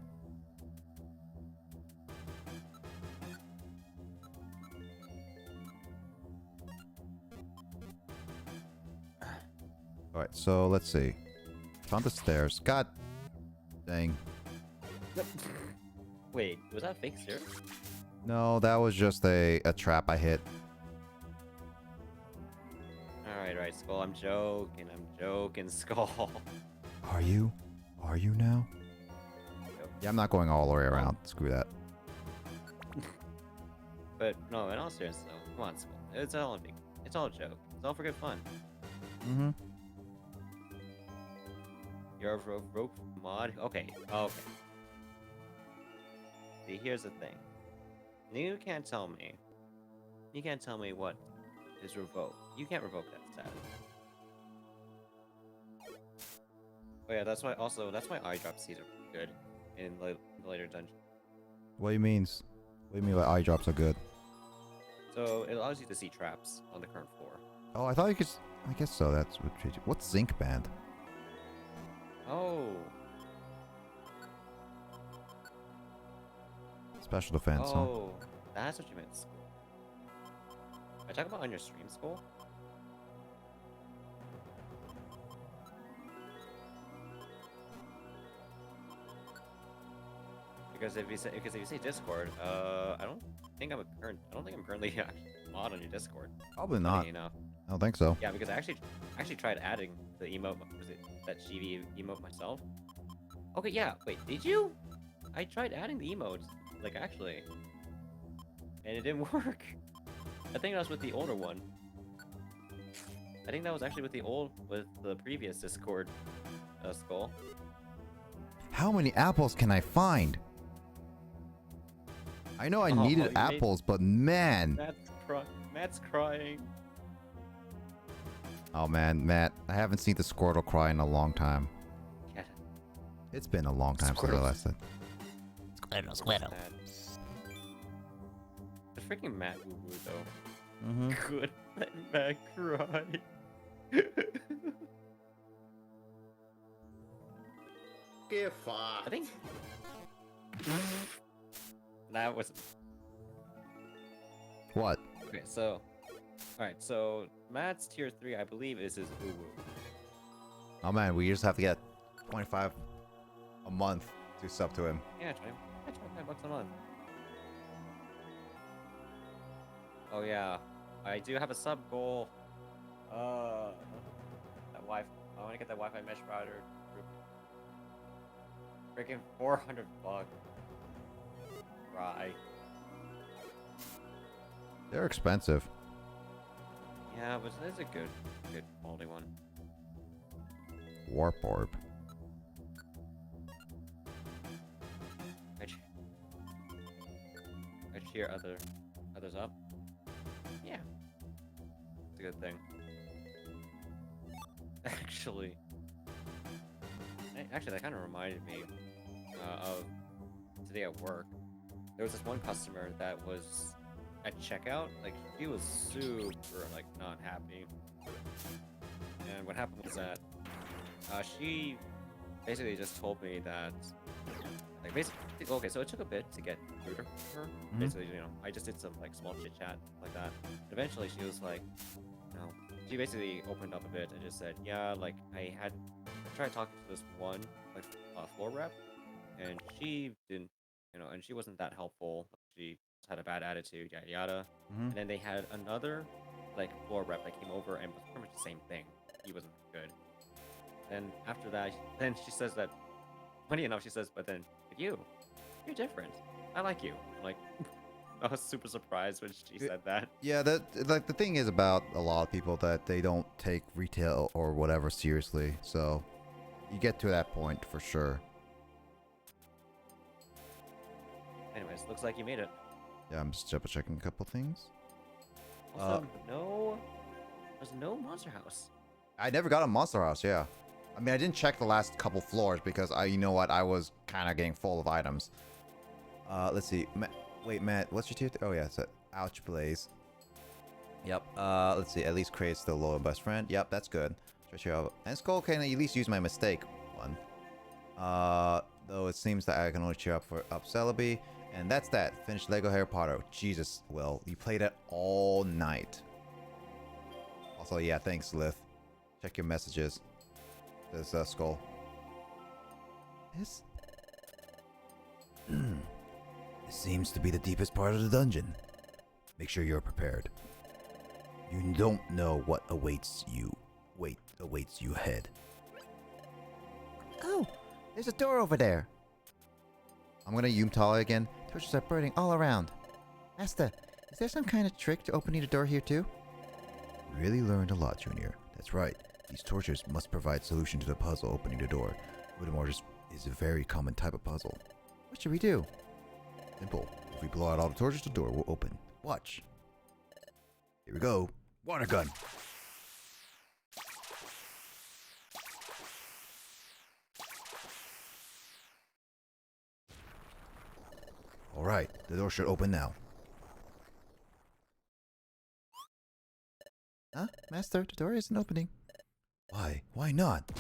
Alright, so let's see. Found the stairs. God dang. Wait, was that fake stairs? No, that was just a trap I hit. Alright, Skull. I'm joking, Skull. Are you? Are you now? Yep. Yeah, I'm not going all the way around. Screw that. But no, in all seriousness though, come on, Skull. It's all a joke. It's all for good fun. Mm-hmm. You're a rogue mod? Okay. See, here's the thing. You can't tell me what is revoked. You can't revoke that status. Oh yeah, that's why eye drop seeds are good. in the later dungeon. What do you mean? What do you mean by eye drops are good? So it allows you to see traps on the current floor. Oh, I thought you could. I guess so. That's what. What's Zinc Band? Oh. Special defense, huh? Oh, that's what you meant. School. Are you talking about on your stream, school? Because if you say Discord, I don't think I'm currently a mod on your Discord. Probably Funny not. enough. I don't think so. Yeah, because I actually tried adding the emote. Was it that Chibi emote myself? Okay, yeah. Wait, did you? I tried adding the emotes, like actually, and it didn't work. I think that was with the older one. I think that was actually with the previous Discord skull. How many apples can I find? I know I needed apples, but man. Matt's crying. Oh man, Matt, I haven't seen the Squirtle cry in a long time. Yeah. It's been a long time since I last said. Squirtle. The freaking Matt woo woo though. Mm-hmm. Good. Let Matt cry. Get fucked. I think that was. What? Okay, so. Alright, so Matt's tier 3, I believe, is his woo woo. Oh man, we just have to get 25 a month to sub to him. Yeah, 25 bucks a month. Oh yeah, I do have a sub goal. That Wi-Fi. I want to get that Wi-Fi mesh router. Freaking 400 bucks. Right. They're expensive. Yeah, but it's a good quality one. Warp Orb. I cheer others up. Yeah, it's a good thing. Actually, that kind of reminded me of today at work. There was this one customer that was at checkout, like she was super like not happy. And what happened was that she basically just told me that, like, basically, okay, so it took a bit to get through to her. Mhm. Basically, you know, I just did some like small chit chat like that. Eventually, she was like, you know, she basically opened up a bit and just said, yeah, like I tried talking to this one like floor rep, and she didn't, you know, and she wasn't that helpful. She had a bad attitude, yada yada. Mhm. And then they had another like floor rep that came over and was pretty much the same thing. He wasn't good. Then after that, then she says that, funny enough, she says, but then you're different. I like you. I'm like, I was super surprised when she said that. Yeah, that like the thing is about a lot of people that they don't take retail or whatever seriously. So you get to that point for sure. Anyways, looks like you made it. Yeah, I'm just double checking a couple things. Also, there's no monster house. I never got a monster house. Yeah, I mean I didn't check the last couple floors because you know what, I was kind of getting full of items. Let's see. Wait, Matt, what's your tier? Oh yeah, it's Ouch Blaze. Yep. Let's see. At least creates the loyal best friend. Yep, that's good. And Skull can at least use my mistake one. Though it seems that I can only cheer up for Celebi. And that's that. Finished Lego Harry Potter. Jesus, Will, you played it all night. Also, yeah, thanks, Lith. Check your messages. There's Skull. This seems to be the deepest part of the dungeon. Make sure you're prepared. You don't know what awaits you. Awaits you ahead. Oh, there's a door over there. I'm gonna Yumtala again. Torches are burning all around. Master, is there some kind of trick to opening the door here too? Really learned a lot, Junior. That's right. These torches must provide solution to the puzzle opening the door. Furthermore, this is a very common type of puzzle. What should we do? Simple. If we blow out all the torches, the door will open. Watch. Here we go. Water gun. Alright, the door should open now. Huh? Master, the door isn't opening. Why? Why not?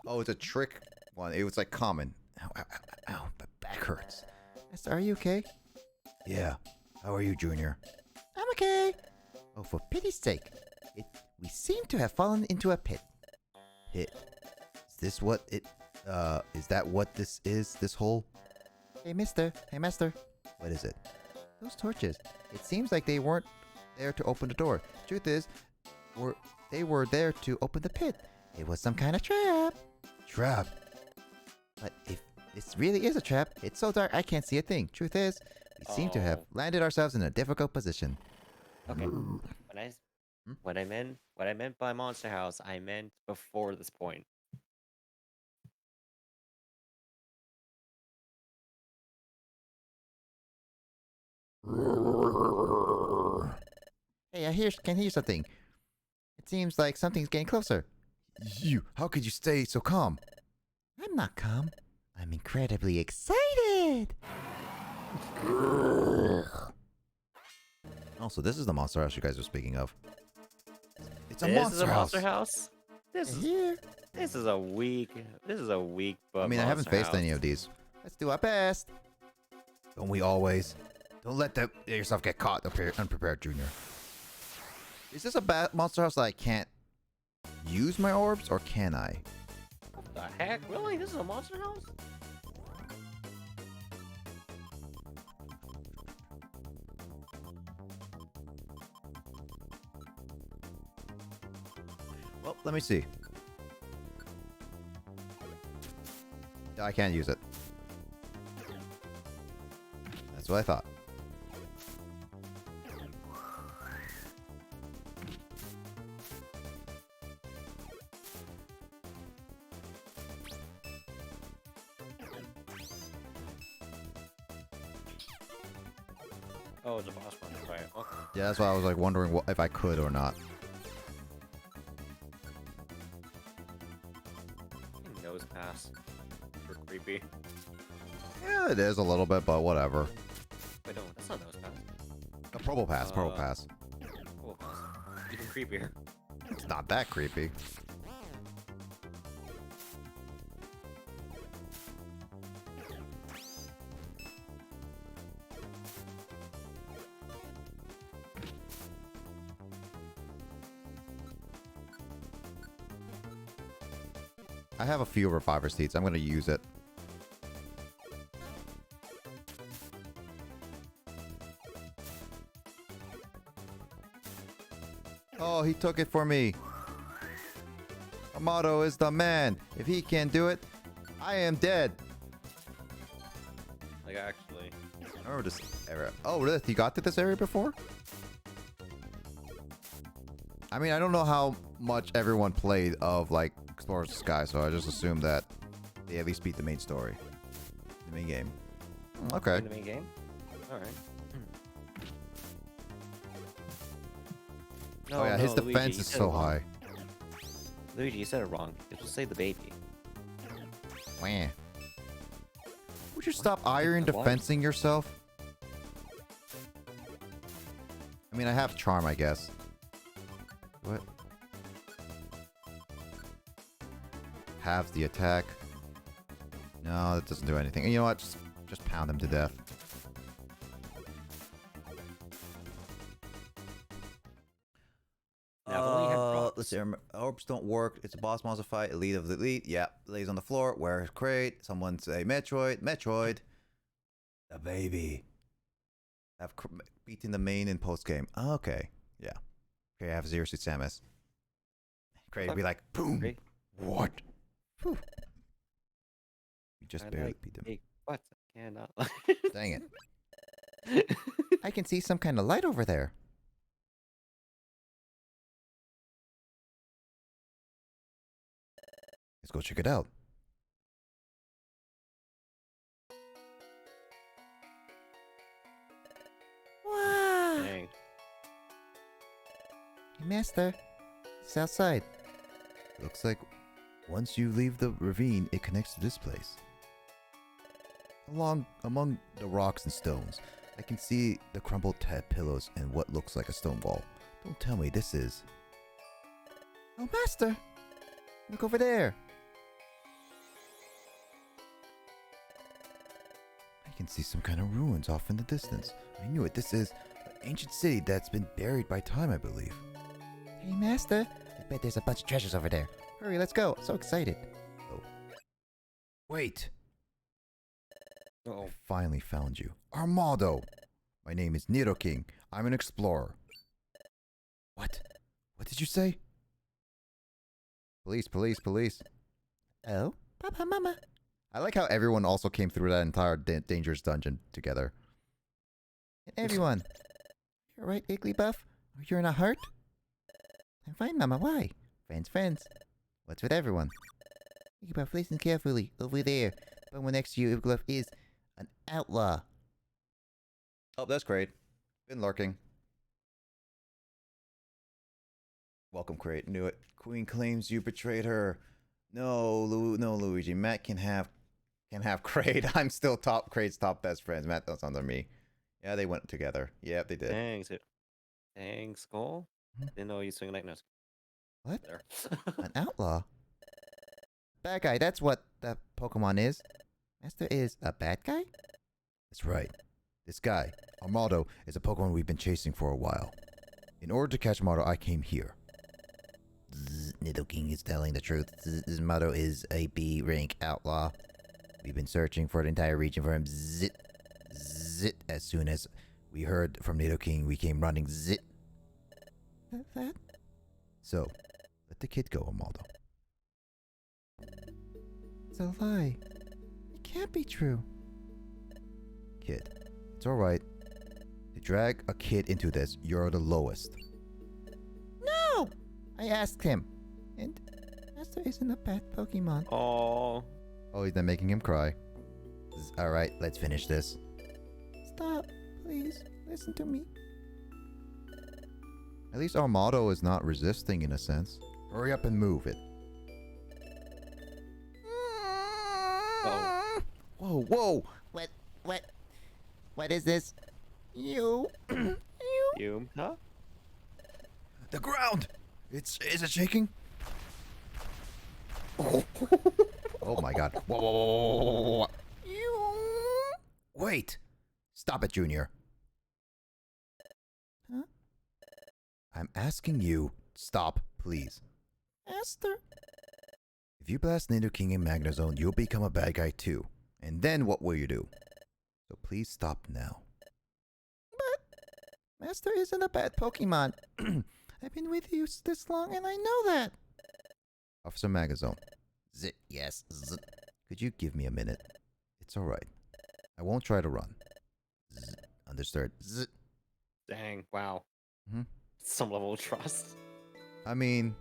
Oh, it's a trick one. It was like common. Ow, ow, ow, ow, my back hurts. Master, are you okay? Yeah. How are you, Junior? I'm okay. Oh, for pity's sake. We seem to have fallen into a pit. Pit? Is this what it... is that what this is? This hole? Hey, mister. Hey, master. What is it? Those torches. It seems like they weren't there to open the door. Truth is, they were there to open the pit. It was some kind of trap. Trap? But if this really is a trap, it's so dark I can't see a thing. Truth is, we seem to have landed ourselves in a difficult position. Okay. What I meant by Monster House, I meant before this point. Hey, can hear something. It seems like something's getting closer. How could you stay so calm? I'm not calm. I'm incredibly excited. Also, this is the monster house you guys are speaking of. It's a monster house. This is a weak. I mean, I haven't faced any of these. Let's do our best. Don't we always? Don't let yourself get caught unprepared, Junior. Is this a bad monster house that I can't use my orbs, or can I? What the heck? Really? This is a monster house? Well, let me see. I can't use it. That's what I thought. Oh, it's a boss one. Right. Okay. Yeah, that's why I was like wondering if I could or not. Nose pass. Super creepy. Yeah, it is a little bit, but whatever. Wait, no, that's not nose pass. A Probo Pass, Probo Pass. Probo pass. Even creepier. It's not that creepy. I have a few reviver seeds. I'm going to use it. Oh, he took it for me. Amato is the man. If he can't do it, I am dead. Like, actually. I remember this area. Oh, really? You got to this area before? I mean, I don't know how much everyone played of, like, Explorers of the Sky, so I just assumed that they at least beat the main story. The main game. Okay. In the main game? Alright. No, oh yeah, his Luigi, defense is so high. Luigi, you said it wrong. It was say the baby. Wah. Would you stop iron defensing yourself? I mean, I have charm, I guess. What? Halves the attack. No, that doesn't do anything. And you know what? Just pound him to death. Let's see. Orbs don't work. It's a boss monster fight. Elite of the elite. Yeah. Lays on the floor. Where's crate? Someone say Metroid. Metroid. The baby. Have beaten the main in post game. Okay. Yeah. Okay, I have Zero Suit Samus. Crate would be like, boom. Great. What? Whew. You just barely beat them. What? I cannot. Dang it. I can see some kind of light over there. Let's go check it out. Wow. Dang. Hey, Master, it's outside. Looks like Once you leave the ravine, it connects to this place. Among the rocks and stones, I can see the crumbled pillows and what looks like a stone wall. Don't tell me this is... Oh, Master! Look over there! I can see some kind of ruins off in the distance. I knew it. This is an ancient city that's been buried by time, I believe. Hey, Master! I bet there's a bunch of treasures over there. Hurry, let's go. I'm so excited. Oh. Wait! Uh-oh. I finally found you. Armado! My name is Nido King. I'm an explorer. What? What did you say? Police, police, police. Oh? Papa, Mama. I like how everyone also came through that entire dangerous dungeon together. Everyone. You're right, Igglybuff? You're not hurt? I'm fine, Mama. Why? Friends, friends. What's with everyone? Igglybuff, listen carefully. Over there. The one next to you, Igglybuff, is an outlaw. Oh, that's great. Been lurking. Welcome, Crate. Knew it. Queen claims you betrayed her. No, no, Luigi. Matt can have Crate. I'm still Crate's top best friends. Matt, that's under me. Yeah, they went together. Yep, they did. Thanks. Thanks, Skull. Didn't know you swing like no. What? An outlaw? Bad guy. That's what that Pokemon is. Master is a bad guy? That's right. This guy, Armado, is a Pokemon we've been chasing for a while. In order to catch Armado, I came here. Nido King is telling the truth. This Armado is a B rank outlaw. We've been searching for the entire region for him. Zit. Zit. As soon as we heard from Nido King, we came running. Zit. That? So, let the kid go, Armado. It's a lie. It can't be true. Kid, it's alright. To drag a kid into this, you're the lowest. No! I asked him. And Master isn't a bad Pokemon. Oh. Oh, he's not making him cry. Alright, let's finish this. Stop, please. Listen to me. At least Armado is not resisting in a sense. Hurry up and move it. Oh. Whoa, whoa! What is this? You. You? Huh? The ground! Is it shaking? Oh my god. Whoa, whoa, whoa, whoa. Wait! Stop it, Junior. Huh? I'm asking you, stop, please. Master. If you blast Nido King in Magnezone, you'll become a bad guy too. And then what will you do? So please stop now. But Master isn't a bad Pokemon. I've been with you this long and I know that. Officer Magnezone. Zit, yes. Zit. Could you give me a minute? It's alright. I won't try to run. Zit. Understood. Zit. Dang, wow. Mm-hmm. Some level of trust. I mean,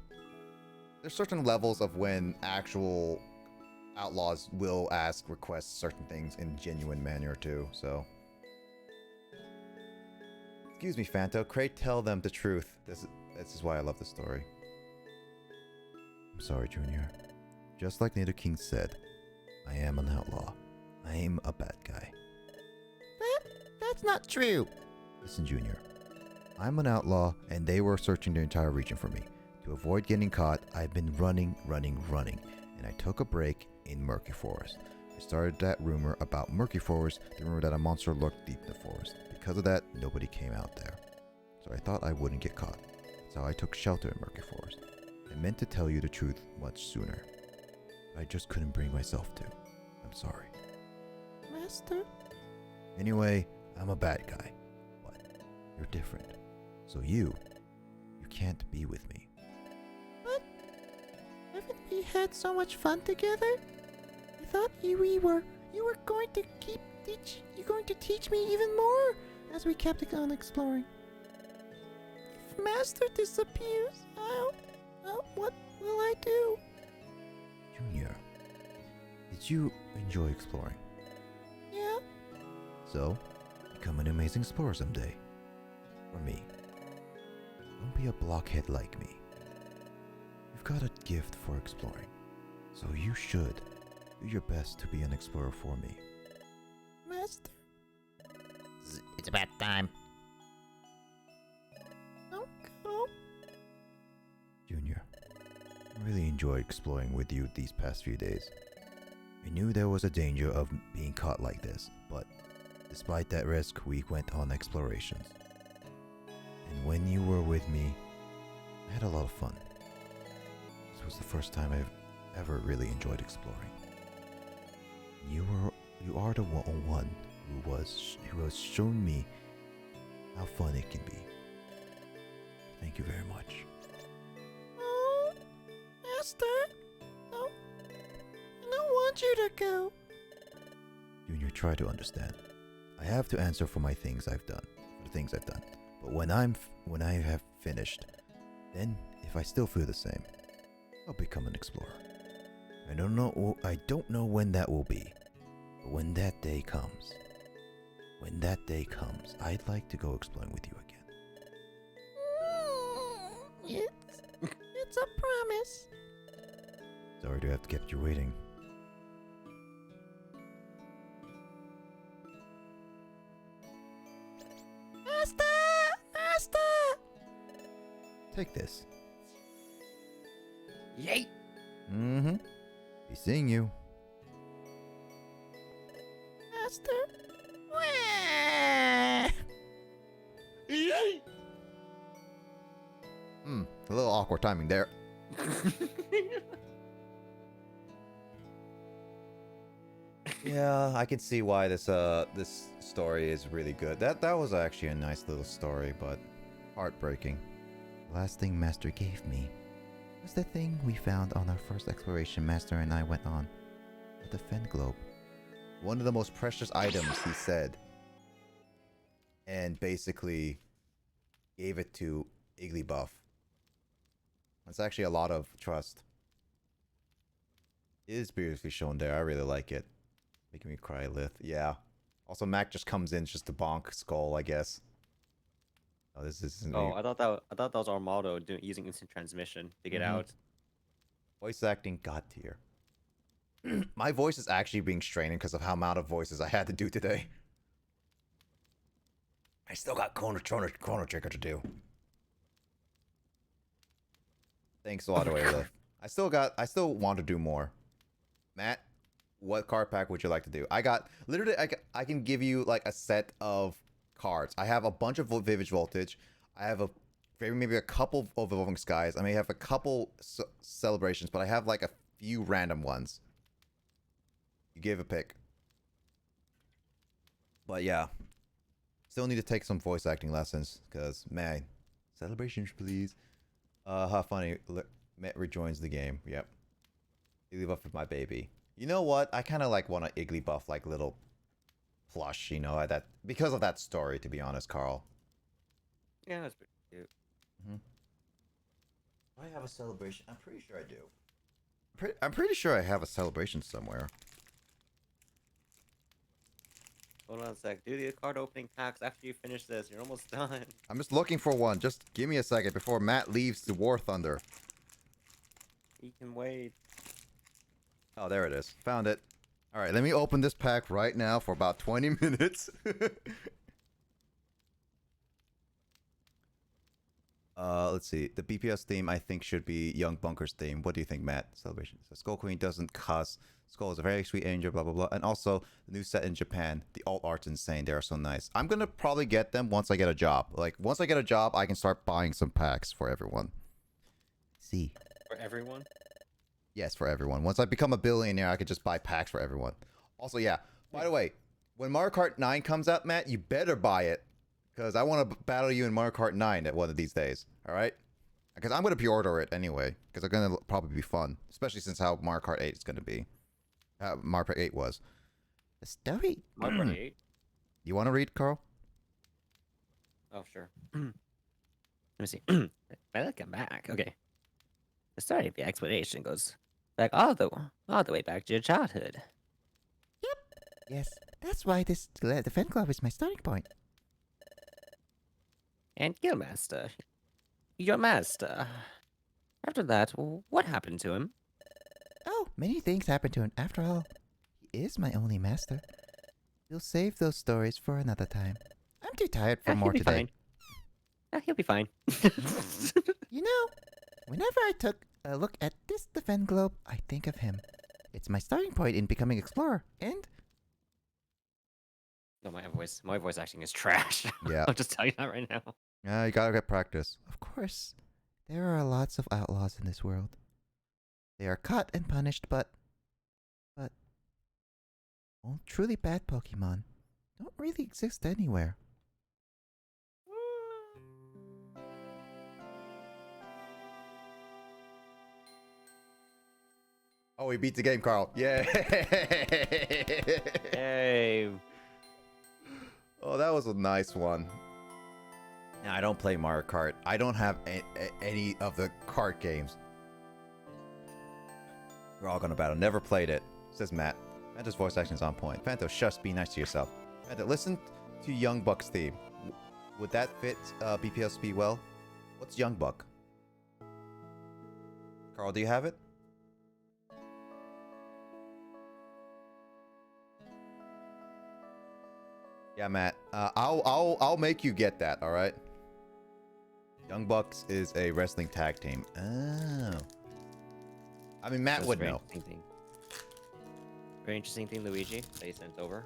there's certain levels of when actual outlaws will request certain things in genuine manner too, so. Excuse me, Fanto. Crate, tell them the truth. This is why I love the story. I'm sorry, Junior. Just like Nido King said, I am an outlaw. I'm a bad guy. That's not true. Listen, Junior. I'm an outlaw, and they were searching the entire region for me. To avoid getting caught, I've been running, and I took a break in Murky Forest. I started that rumor about Murky Forest, the rumor that a monster lurked deep in the forest. Because of that, nobody came out there. So I thought I wouldn't get caught. So I took shelter in Murky Forest. I meant to tell you the truth much sooner. I just couldn't bring myself to. I'm sorry. Master? Anyway, I'm a bad guy. But you're different. So you can't be with me. But haven't we had so much fun together? I thought you were going to teach me even more as we kept on exploring. If Master disappears, what will I do? Junior, did you enjoy exploring? Yeah. So, become an amazing explorer someday. For me. Don't be a blockhead like me. You've got a gift for exploring. So you should do your best to be an explorer for me. Master. It's about time. Uncle. Junior, I really enjoyed exploring with you these past few days. I knew there was a danger of being caught like this, but despite that risk, we went on explorations. And when you were with me, I had a lot of fun. This was the first time I've ever really enjoyed exploring. You are the one who has shown me how fun it can be. Thank you very much. Oh, Master. No, I don't want you to go. Junior, try to understand. I have to answer for my things I've done, for the things I've done. But when I have finished, then if I still feel the same, I'll become an explorer. I don't know when that will be, but when that day comes, I'd like to go exploring with you again. It's a promise. Sorry to have kept you waiting. Master! Master! Take this. Yay! Mm-hmm. Be seeing you. Master? Wah! Yay! A little awkward timing there. Yeah, I can see why this story is really good. That was actually a nice little story, but heartbreaking. The last thing Master gave me was the thing we found on our first exploration Master and I went on. The Fen Globe. One of the most precious items, he said. And basically gave it to Igglybuff. That's actually a lot of trust. It is beautifully shown there. I really like it. Making me cry, Lith. Yeah. Also, Mac just comes in just to bonk Skull, I guess. Oh, this is. Oh, I thought that was our motto, using instant transmission to get out. Voice acting god tier. My voice is actually being strained because of how amount of voices I had to do today. I still got Chrono Trigger to do. Thanks a lot, Lith. I still want to do more. Matt, what card pack would you like to do? I got literally I can give you like a set of cards. I have a bunch of Vivid Voltage. I have maybe a couple of Evolving Skies. I may have a couple celebrations, but I have like a few random ones. You give a pick. But yeah, still need to take some voice acting lessons because man, celebrations please. How funny. Matt rejoins the game. Yep. Igglybuff is my baby. You know what? I kind of like want an Igglybuff like little plush, you know, that because of that story, to be honest, Carl. Yeah, that's pretty cute. I have a celebration. I'm pretty sure I do. I'm pretty sure I have a celebration somewhere. Hold on a sec. Do the card opening packs after you finish this. You're almost done. I'm just looking for one. Just give me a second before Matt leaves the War Thunder. You can wait. Oh, there it is. Found it. All right, let me open this pack right now for about 20 minutes. Let's see. The BPS theme, I think, should be Young Bunker's theme. What do you think, Matt? Celebration. So Skull Queen doesn't cuss. Skull is a very sweet angel, blah, blah, blah. And also, the new set in Japan. The alt art's insane. They are so nice. I'm going to probably get them once I get a job. Like, once I get a job, I can start buying some packs for everyone. See. For everyone? Yes, for everyone. Once I become a billionaire, I could just buy packs for everyone. Also, yeah. By the way, when Mario Kart 9 comes out, Matt, you better buy it. Because I want to battle you in Mario Kart 9 at one of these days. All right? Because I'm going to pre-order it anyway. Because it's going to probably be fun. Especially since how Mario Kart 8 is going to be. Mario Kart 8 was. The story. Mario Kart 8? You want to read, Carl? Oh, sure. Let me see. Welcome back. Okay. The story of the exploration goes back all the way back to your childhood. Yes, that's why the Fen Club is my starting point. And Guildmaster, your master. After that, what happened to him? Oh, Oh, many things happened to him. After all, he is my only master. We'll save those stories for another time. I'm too tired for more today. He'll be fine. You know, whenever I took a look at this defend globe, I think of him. It's my starting point in becoming explorer, and... No, my voice acting is trash. Yeah. I'll just tell you that right now. Yeah, you gotta get practice. Of course, there are lots of outlaws in this world. They are caught and punished, but well, truly bad Pokemon don't really exist anywhere. Oh, we beat the game, Carl. Yeah. Hey. Oh, that was a nice one. Now, I don't play Mario Kart. I don't have any of the kart games. We're all gonna battle. Never played it, says Matt. Fanto's voice acting is on point. Fanto, shush, be nice to yourself. Fanto, listen to Young Buck's theme. Would that fit BPSP well? What's Young Buck? Carl, do you have it? Yeah, Matt. I'll make you get that. All right. Young Bucks is a wrestling tag team. Oh. I mean, Matt would know. Very interesting thing, Luigi, that you sent over.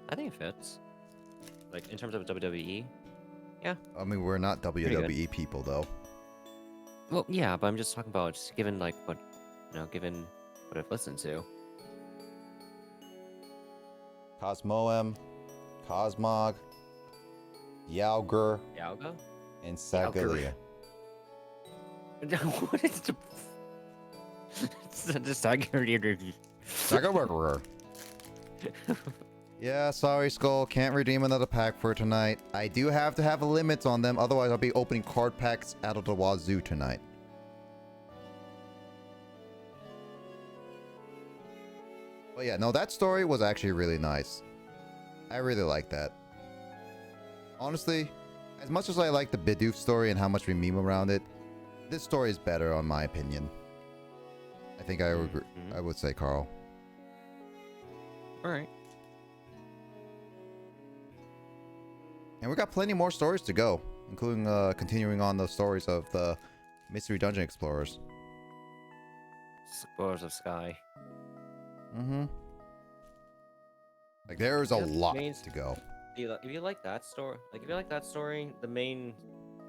I think it fits. Like, in terms of WWE, yeah. I mean, we're not WWE people, though. Well, yeah, but I'm just talking about just given, like, what, given what I've listened to. Cosmoem, Cosmog, Yaugr, and Sagalia. What is the... Sagalia. Yeah, sorry, Skull. Can't redeem another pack for tonight. I do have to have a limit on them, otherwise I'll be opening card packs out of the wazoo tonight. But yeah, no, that story was actually really nice. I really like that. Honestly, as much as I like the Bidoof story and how much we meme around it, this story is better, on my opinion. I think I would say, Carl. Alright. And we got plenty more stories to go, including continuing on the stories of the Mystery Dungeon Explorers. Explorers of Sky. Mm-hmm. Like, there's a lot to go. If you like that story, the main,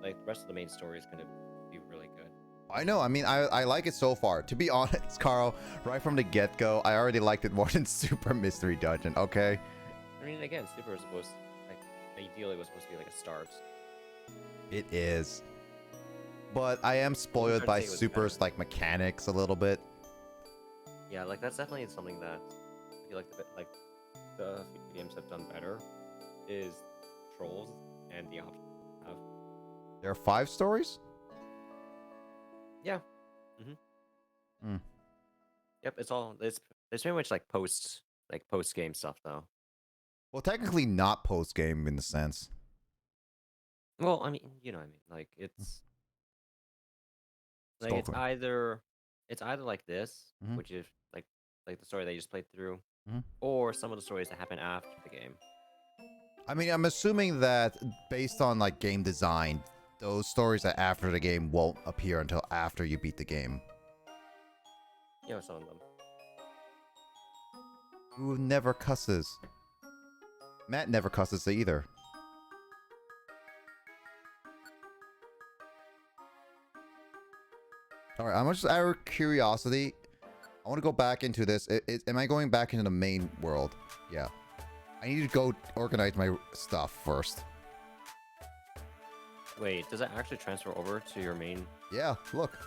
the rest of the main story is gonna be really good. I know. I mean, I like it so far. To be honest, Carl, right from the get-go, I already liked it more than Super Mystery Dungeon. Okay. I mean, again, Super was supposed, ideally, was supposed to be like a start. It is. But I am spoiled by Super's mechanics a little bit. Yeah, that's definitely something that I feel like the games have done better is trolls and the option of. There are 5 stories? Yeah. Yep, it's pretty much post game stuff though. Well, technically not post game in the sense. Well, I mean, you know what I mean. It's it's either like this, which is like the story they just played through, or some of the stories that happen after the game. I mean, I'm assuming that based on game design, those stories that after the game won't appear until after you beat the game. You know, some of them. Who never cusses? Matt never cusses either. Alright, I'm just out of curiosity. I want to go back into this. Am I going back into the main world? Yeah. I need to go organize my stuff first. Wait, does that actually transfer over to your main? Yeah, look.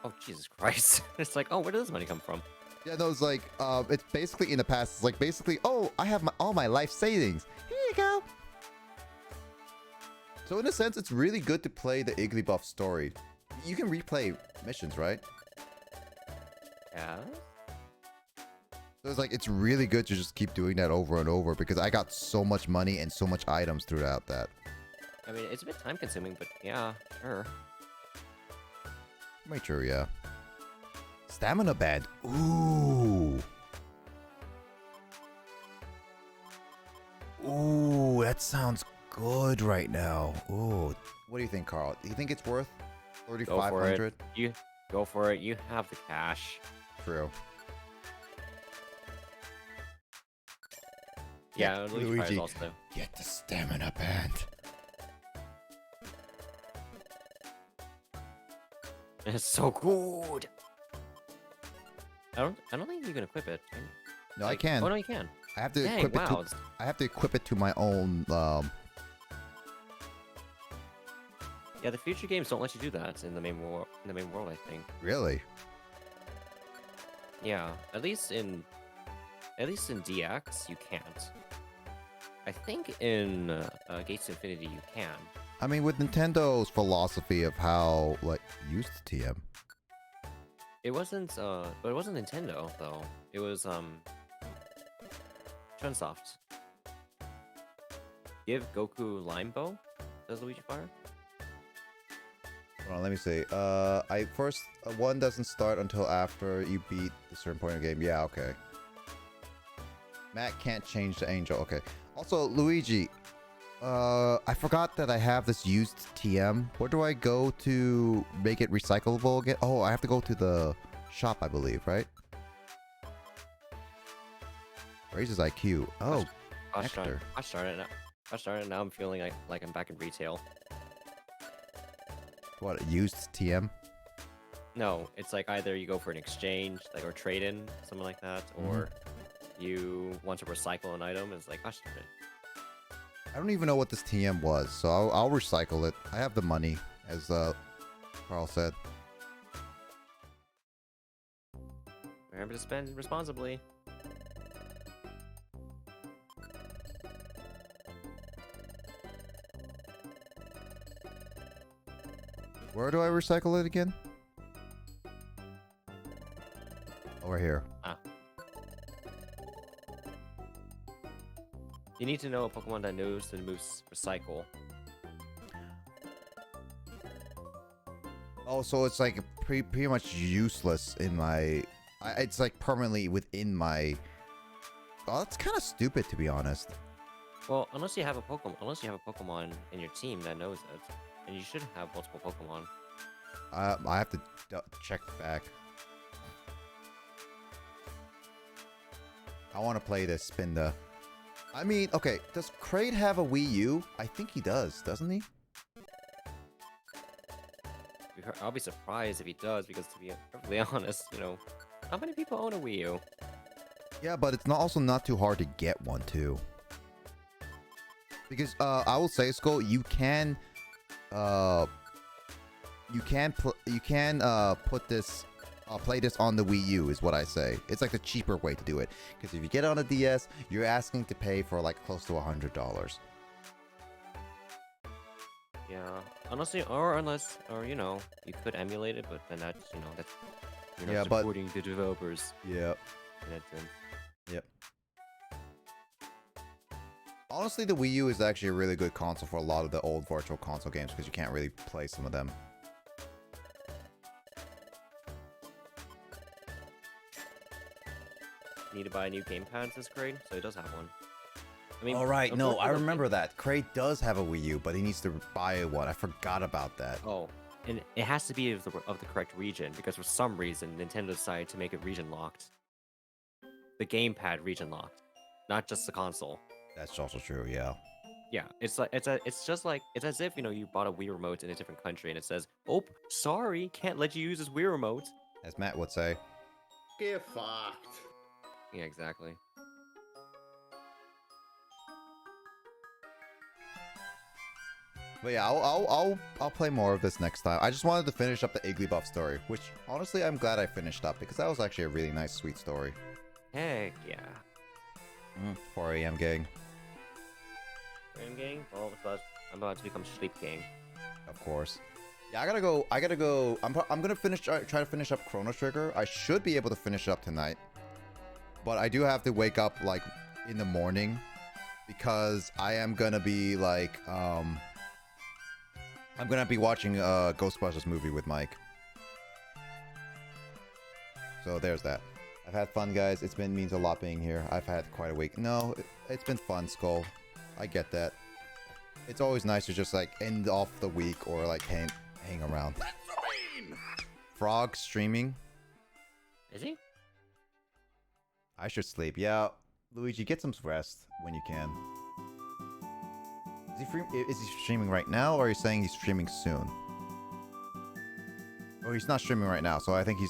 Oh, Jesus Christ. It's like, oh, where does this money come from? Yeah, no, it's it's basically in the past. It's basically, oh, I have all my life savings. Here you go. So in a sense, it's really good to play the Igglybuff story. You can replay missions, right? Yeah. So it's it's really good to just keep doing that over and over because I got so much money and so much items throughout that. I mean, it's a bit time consuming, but yeah, sure. Make sure, yeah. Stamina band. Ooh. Ooh, that sounds good right now. Ooh. What do you think, Carl? Do you think it's worth Go for 3,500? it. You go for it. You have the cash. True. Yeah, Luigi Fires also. Get the stamina band. It's so good. I don't think you can equip it. No, I can. Oh no, you can. I have to Dang, equip wow. it to. I have to equip it to my own. Yeah, the future games don't let you do that in the main world. In the main world, I think. Really? Yeah, at least in DX you can't. I think in Gates Infinity you can. I mean, with Nintendo's philosophy of how like used TM. It wasn't but it wasn't Nintendo though. It was Chunsoft. Give Goku Lime Bow. Does Luigi fire? Hold on, let me see. I first one doesn't start until after you beat a certain point in the game. Yeah, okay. Matt can't change the angel. Okay. Also, Luigi, I forgot that I have this used TM. Where do I go to make it recyclable again? Oh, I have to go to the shop, I believe, right? Raises IQ. Oh, I Nectar. started now. I started now. I'm feeling like I'm back in retail. What, used TM? No, it's like either you go for an exchange, like or trade in, something like that, or you want to recycle an item. It's like I started. I don't even know what this TM was, so I'll recycle it. I have the money, as Carl said. Remember to spend responsibly. Where do I recycle it again? Over here. Ah. You need to know a Pokemon that knows the moves recycle. Oh, so it's like pretty much useless in my... it's like permanently within my... Oh, that's kind of stupid, to be honest. Well, unless you have a Pokemon in your team that knows it, and you should have multiple Pokemon. I have to check back. I want to play this Spinda. I mean, okay, does Kraid have a Wii U? I think he does, doesn't he? I'll be surprised if he does, because to be perfectly honest, you know, how many people own a Wii U? Yeah, but it's also not too hard to get one too. Because I will say, Skull, you can put this play this on the Wii U is what I say. It's like the cheaper way to do it. Because if you get on a DS, you're asking to pay for like close to $100. Yeah, unless you know, you could emulate it, but then that's, you know, that's you're not supporting the developers. Yep. In that sense. Yep. Honestly, the Wii U is actually a really good console for a lot of the old Virtual Console games because you can't really play some of them. Need to buy a new gamepad this grade, so he does have one. I mean, All right, no, I unfortunately- remember that. Kraid does have a Wii U, but he needs to buy one. I forgot about that. Oh, and it has to be of the correct region, because for some reason Nintendo decided to make it region locked. The gamepad region locked, not just the console. That's also true, yeah. Yeah, it's as if, you know, you bought a Wii remote in a different country and it says, "Oh, sorry, can't let you use this Wii remote." As Matt would say. Get fucked. Yeah, exactly. But yeah, I'll play more of this next time. I just wanted to finish up the Igglybuff story, which honestly I'm glad I finished up because that was actually a really nice, sweet story. Heck yeah. 4 a.m. gang. Random gang? Well, I'm about to become Sleep Gang. Of course. Yeah, I gotta go. I'm gonna try to finish up Chrono Trigger. I should be able to finish up tonight, but I do have to wake up like in the morning because I am gonna be like I'm gonna be watching a Ghostbusters movie with Mike. So there's that. I've had fun, guys. It's been means a lot being here. I've had quite a week. No, it's been fun, Skull. I get that. It's always nice to just like end off the week or like hang around. That's so mean. Frog streaming. Is he? I should sleep. Yeah, Luigi, get some rest when you can. Is he streaming right now, or are you saying he's streaming soon? Oh, he's not streaming right now, so I think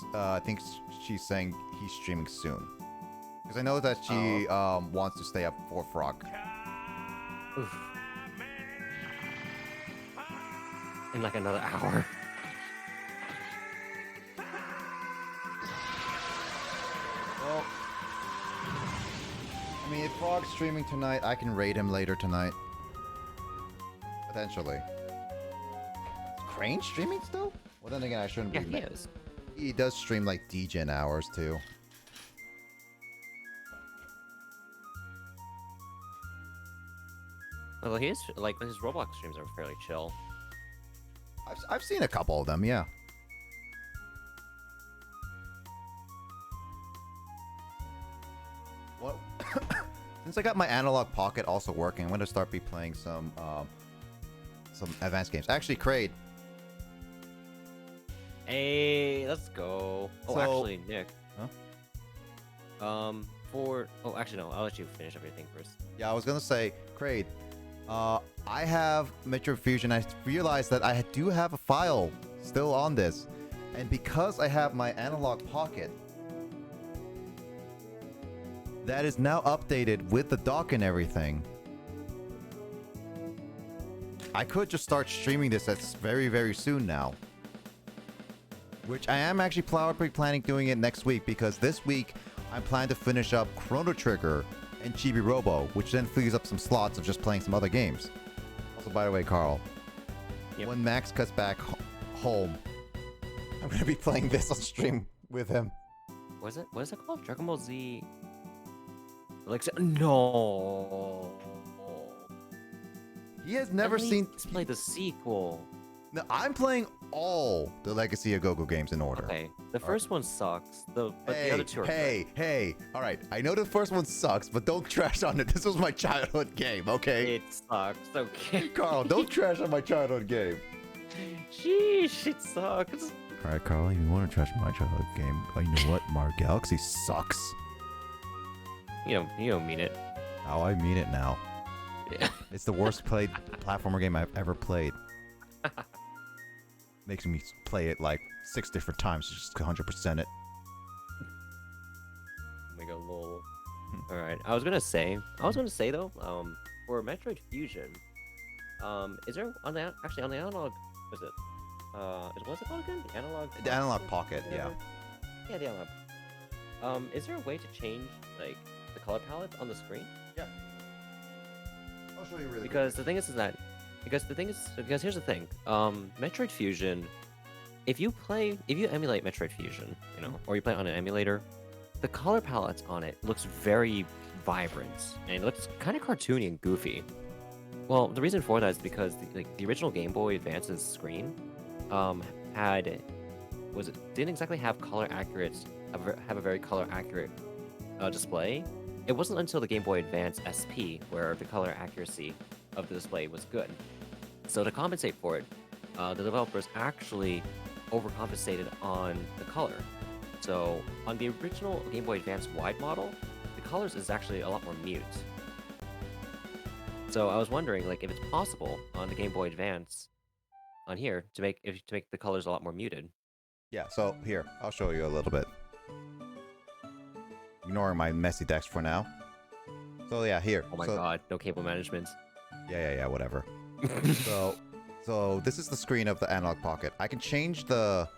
she's saying he's streaming soon. Because I know that she wants to stay up for Frog. Oof. In like another hour. Well, I mean, if Frog's streaming tonight, I can raid him later tonight. Potentially. Is Crane streaming still? Well, then again, I shouldn't be. Yeah, he is. He does stream like DGen hours too. Well, he is like his Roblox streams are fairly chill. I've seen a couple of them, yeah. Well, since I got my analog pocket also working, I'm gonna start playing some advanced games. Actually, Kraid. Hey, let's go. Oh, So- actually, Nick. Huh? Actually, no. I'll let you finish everything first. Yeah, I was gonna say, Kraid. I have Metro Fusion. I realized that I do have a file still on this, and because I have my analog pocket, that is now updated with the dock and everything. I could just start streaming this very, very soon now. Which I am actually probably planning doing it next week, because this week I'm planning to finish up Chrono Trigger and Chibi Robo, which then frees up some slots of just playing some other games. Also, by the way, Carl, when Max cuts back home, I'm going to be playing this on stream with him. What is it called? Dragon Ball Z. No. He has never seen. Play the sequel. No, I'm playing all the Legacy of Go-Go games in order. Okay, the first one sucks. But the other two are Hey, all right. I know the first one sucks, but don't trash on it. This was my childhood game, okay? It sucks. Okay. Carl, don't trash on my childhood game. Sheesh, it sucks. All right, Carl, you want to trash my childhood game? But you know what? Mario Galaxy sucks. You don't mean it. Oh, I mean it now. Yeah. It's the worst played platformer game I've ever played. Makes me play it like 6 different times to just 100% it. Make a lol. Alright, I was gonna say though, for Metroid Fusion, is there on the analog, what's it called again? The analog pocket, yeah. Yeah, the analog. Is there a way to change like the color palette on the screen? Yeah. I'll show you really Because the thing is because here's the thing. Metroid Fusion, if you emulate Metroid Fusion, or you play it on an emulator, the color palette on it looks very vibrant and it looks kind of cartoony and goofy. Well, the reason for that is because the original Game Boy Advance's screen didn't exactly have a very color accurate display. It wasn't until the Game Boy Advance SP where the color accuracy of the display was good. So to compensate for it, the developers actually overcompensated on the color. So on the original Game Boy Advance wide model, the colors is actually a lot more mute. So I was wondering, if it's possible on the Game Boy Advance, on here, to make the colors a lot more muted. Yeah, so here, I'll show you a little bit. Ignoring my messy decks for now. So yeah, here. Oh my god, no cable management. Yeah, whatever. so this is the screen of the analog pocket. I can change the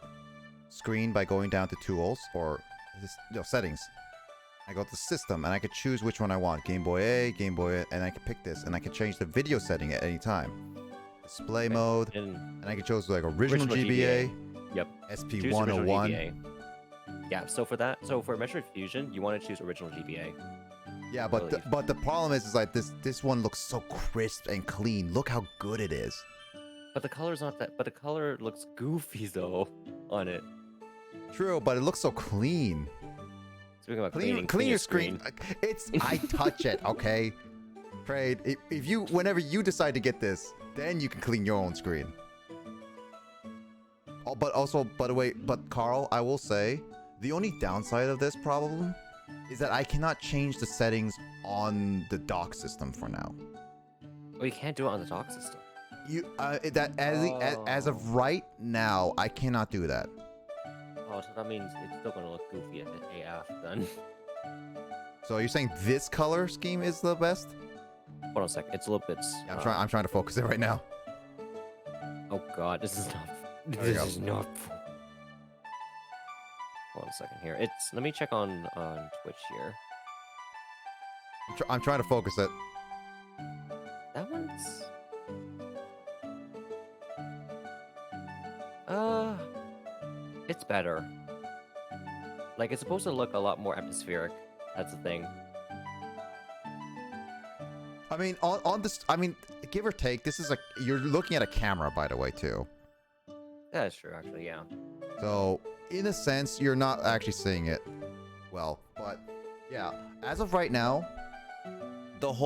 screen by going down to tools or settings. I go to system and I can choose which one I want. Game Boy A, Game Boy, and I can pick this and I can change the video setting at any time. Display mode, and I can choose original GBA. Yep. SP101. Yeah, so for Metroid Fusion, you want to choose original GBA. Yeah, but the problem is this one looks so crisp and clean. Look how good it is. But the color's not that. But the color looks goofy though on it. True, but it looks so clean. Speaking about Clean your screen. It's I touch it, okay? Trade. If you, whenever you decide to get this, then you can clean your own screen. Oh, but also, by the way, but Carl, I will say, the only downside of this problem is that I cannot change the settings on the dock system for now. Oh, you can't do it on the dock system. You as of right now, I cannot do that. Oh, so that means it's still gonna look goofy at AF then. So you're saying this color scheme is the best? Hold on a sec. It's a little bit. I'm trying to focus it right now. Oh God, this is not. There you This go. is not. Hold on a second here. Let me check on Twitch here. I'm trying to focus it. That one's. It's better. Like it's supposed to look a lot more atmospheric. That's the thing. I mean, on this, I mean, give or take, this is you're looking at a camera, by the way, too. That's true, actually, yeah. So, in a sense, you're not actually seeing it well. But, yeah, as of right now, this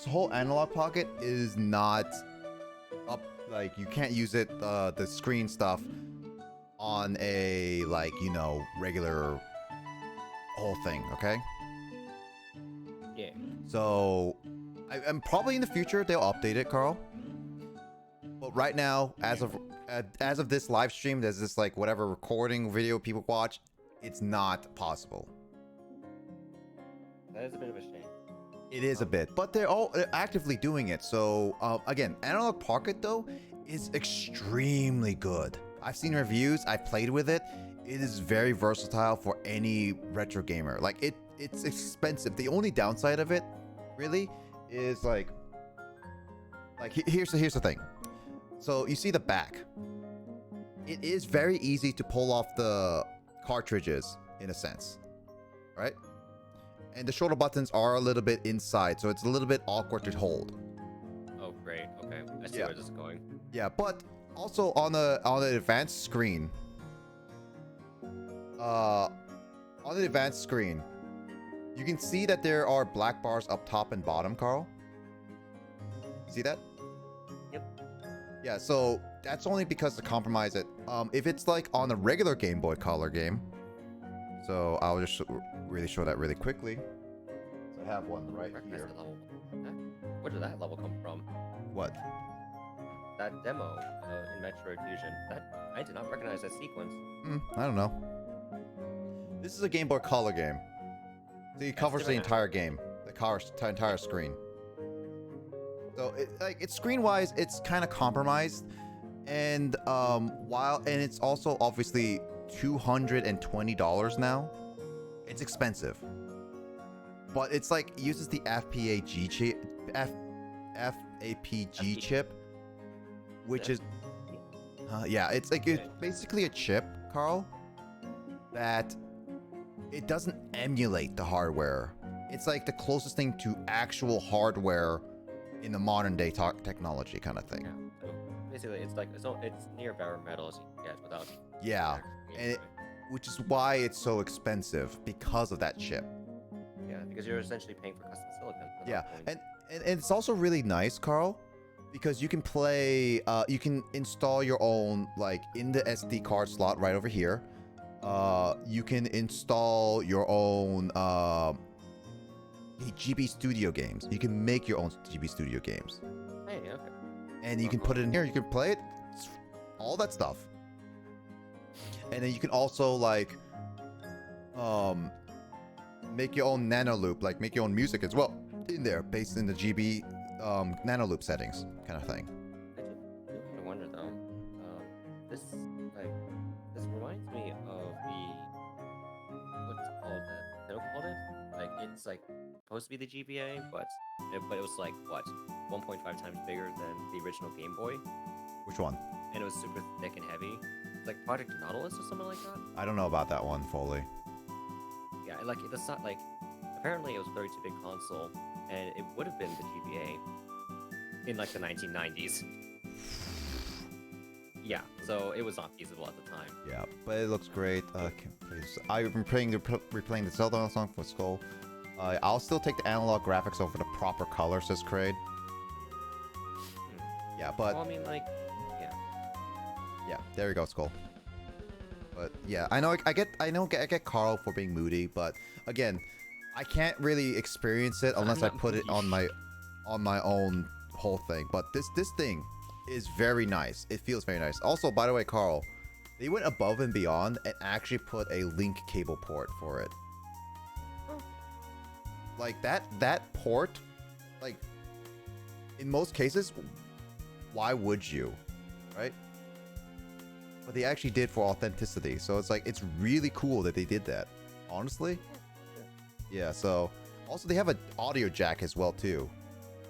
whole analog pocket is not up, like, you can't use it, the screen stuff on a, like, you know, regular whole thing, okay? Yeah. So, I'm probably in the future they'll update it, Carl. But right now, as of this live stream, there's this like whatever recording video people watch, it's not possible. That is a bit of a shame. It is a bit, but they're actively doing it. So again, Analog Pocket though is extremely good. I've seen reviews, I've played with it. It is very versatile for any retro gamer. Like it's expensive. The only downside of it, really, is like here's the thing. So you see the back. It is very easy to pull off the cartridges in a sense, right? And the shoulder buttons are a little bit inside, so it's a little bit awkward to hold. Oh, great. Okay, I see Yeah. where this is going. Yeah, but also on the advanced screen, you can see that there are black bars up top and bottom, Carl. See that? Yep. Yeah, so that's only because to compromise it. If it's like on a regular Game Boy Color game, so I'll just really show that really quickly. So I have one right here. Where did that level come from? What? That demo in Metroid Fusion. I did not recognize that sequence. I don't know. This is a Game Boy Color game. So it covers the entire game, the entire screen. So it's screen-wise, it's kind of compromised, and it's also obviously $220 now. It's expensive, but it's like uses the FPGA chip, which is yeah, it's like it's basically a chip, Carl, that it doesn't emulate the hardware. It's like the closest thing to actual hardware in the modern day technology kind of thing. Yeah. So basically, it's like it's near bare metal as you can get without. Yeah, and which is why it's so expensive because of that chip. Yeah, because you're essentially paying for custom silicon. Yeah, and it's also really nice, Carl, because you can play, you can install your own, like in the SD card slot right over here. You can install your own GB Studio games. You can make your own GB Studio games. Hey, okay. And you can put it in here. You can play it. All that stuff. And then you can also like make your own nano loop, like make your own music as well in there, based in the GB nano loop settings, kind of thing. I wonder though. This reminds me of what's it called? Nintendo called it? Like it's like supposed to be the GBA, but it was like what 1.5 times bigger than the original Game Boy. Which one? And it was super thick and heavy. It's like Project Nautilus or something like that. I don't know about that one fully. Yeah, like it's not like apparently it was a 32-bit console, and it would have been the GBA in like the 1990s. Yeah, so it was not feasible at the time. Yeah, but it looks great. I've been replaying the Zelda song for Skull. I'll still take the analog graphics over the proper color, says Kraid. Yeah, but Well, I mean, like, yeah. Yeah, there you go, Skull. But yeah, I know I get Carl for being moody, but again, I can't really experience it unless I put it on my own whole thing. But this thing is very nice. It feels very nice. Also, by the way, Carl, they went above and beyond and actually put a link cable port for it. Like that port, like in most cases, why would you, right? But they actually did for authenticity. So it's like, it's really cool that they did that. Honestly. Yeah, so also they have an audio jack as well too.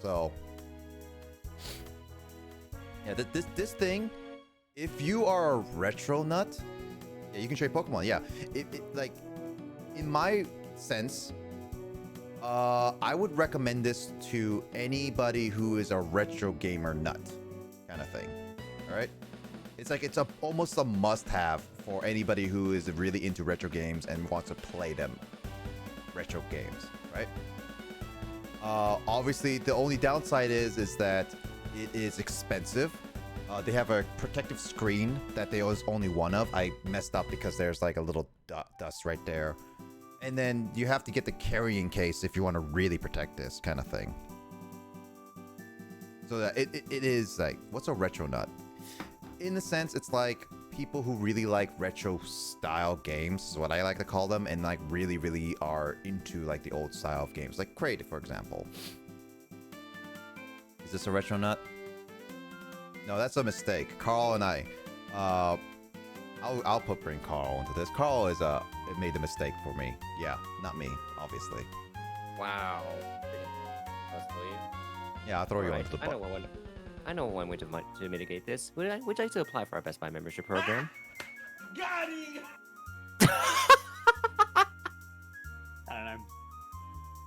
So yeah, this thing, if you are a retro nut, yeah, you can trade Pokemon. Yeah, it like in my sense, I would recommend this to anybody who is a retro gamer nut, kind of thing. All right, it's like it's almost a must-have for anybody who is really into retro games and wants to play them. Retro games, right? Obviously, the only downside is that it is expensive. They have a protective screen that there was only one of. I messed up because there's like a little dust right there. And then you have to get the carrying case if you want to really protect this kind of thing. So that it is like, what's a retro nut? In a sense, it's like people who really like retro style games is what I like to call them, and like really are into like the old style of games, like Kraid, for example. Is this a retro nut? No, that's a mistake. Carl and I, I'll bring Carl into this. Carl it made the mistake for me. Yeah, not me, obviously. Wow. Honestly. Yeah, I'll throw you into the bus. I know one way to mitigate this. Would you like to apply for our Best Buy membership program? Got him!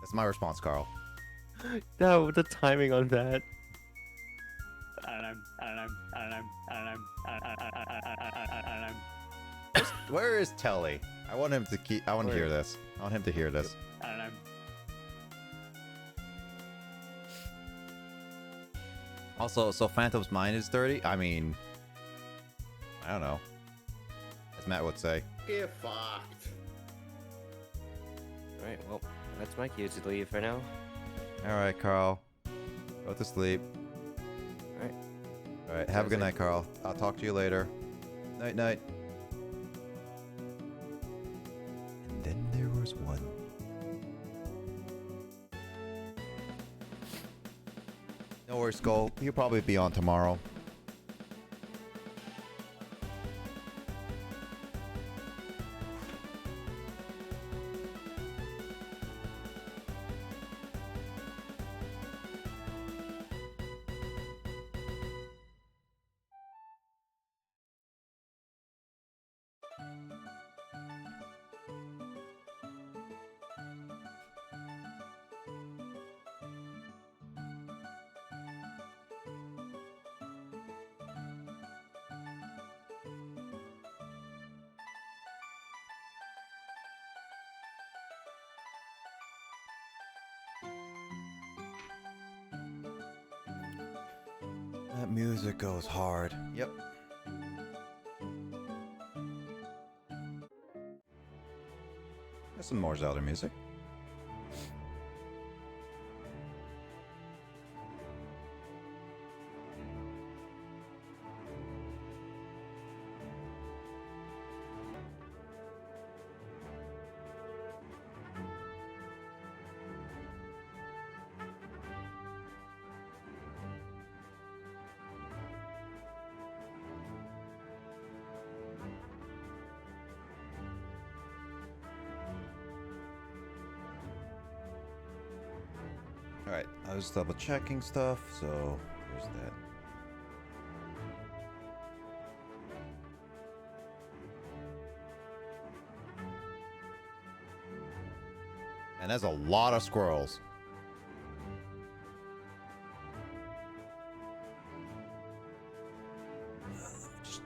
That's my response, Carl. No, the timing on that. Where is Telly? I want him to keep. I want to hear this. I want him to hear this. Also, so Phantom's mind is dirty? I mean, I don't know. As Matt would say. Get fucked. Alright, well, that's my cue to leave for now. Alright, Carl. Go to sleep. Alright. Alright, have a good night, Carl. I'll talk to you later. Night, night. And then there was one. No worries, Skull. He'll probably be on tomorrow. That music goes hard. Yep. There's some more Zelda music. Alright, I was double checking stuff, so there's that. And that's a lot of squirrels. Let me just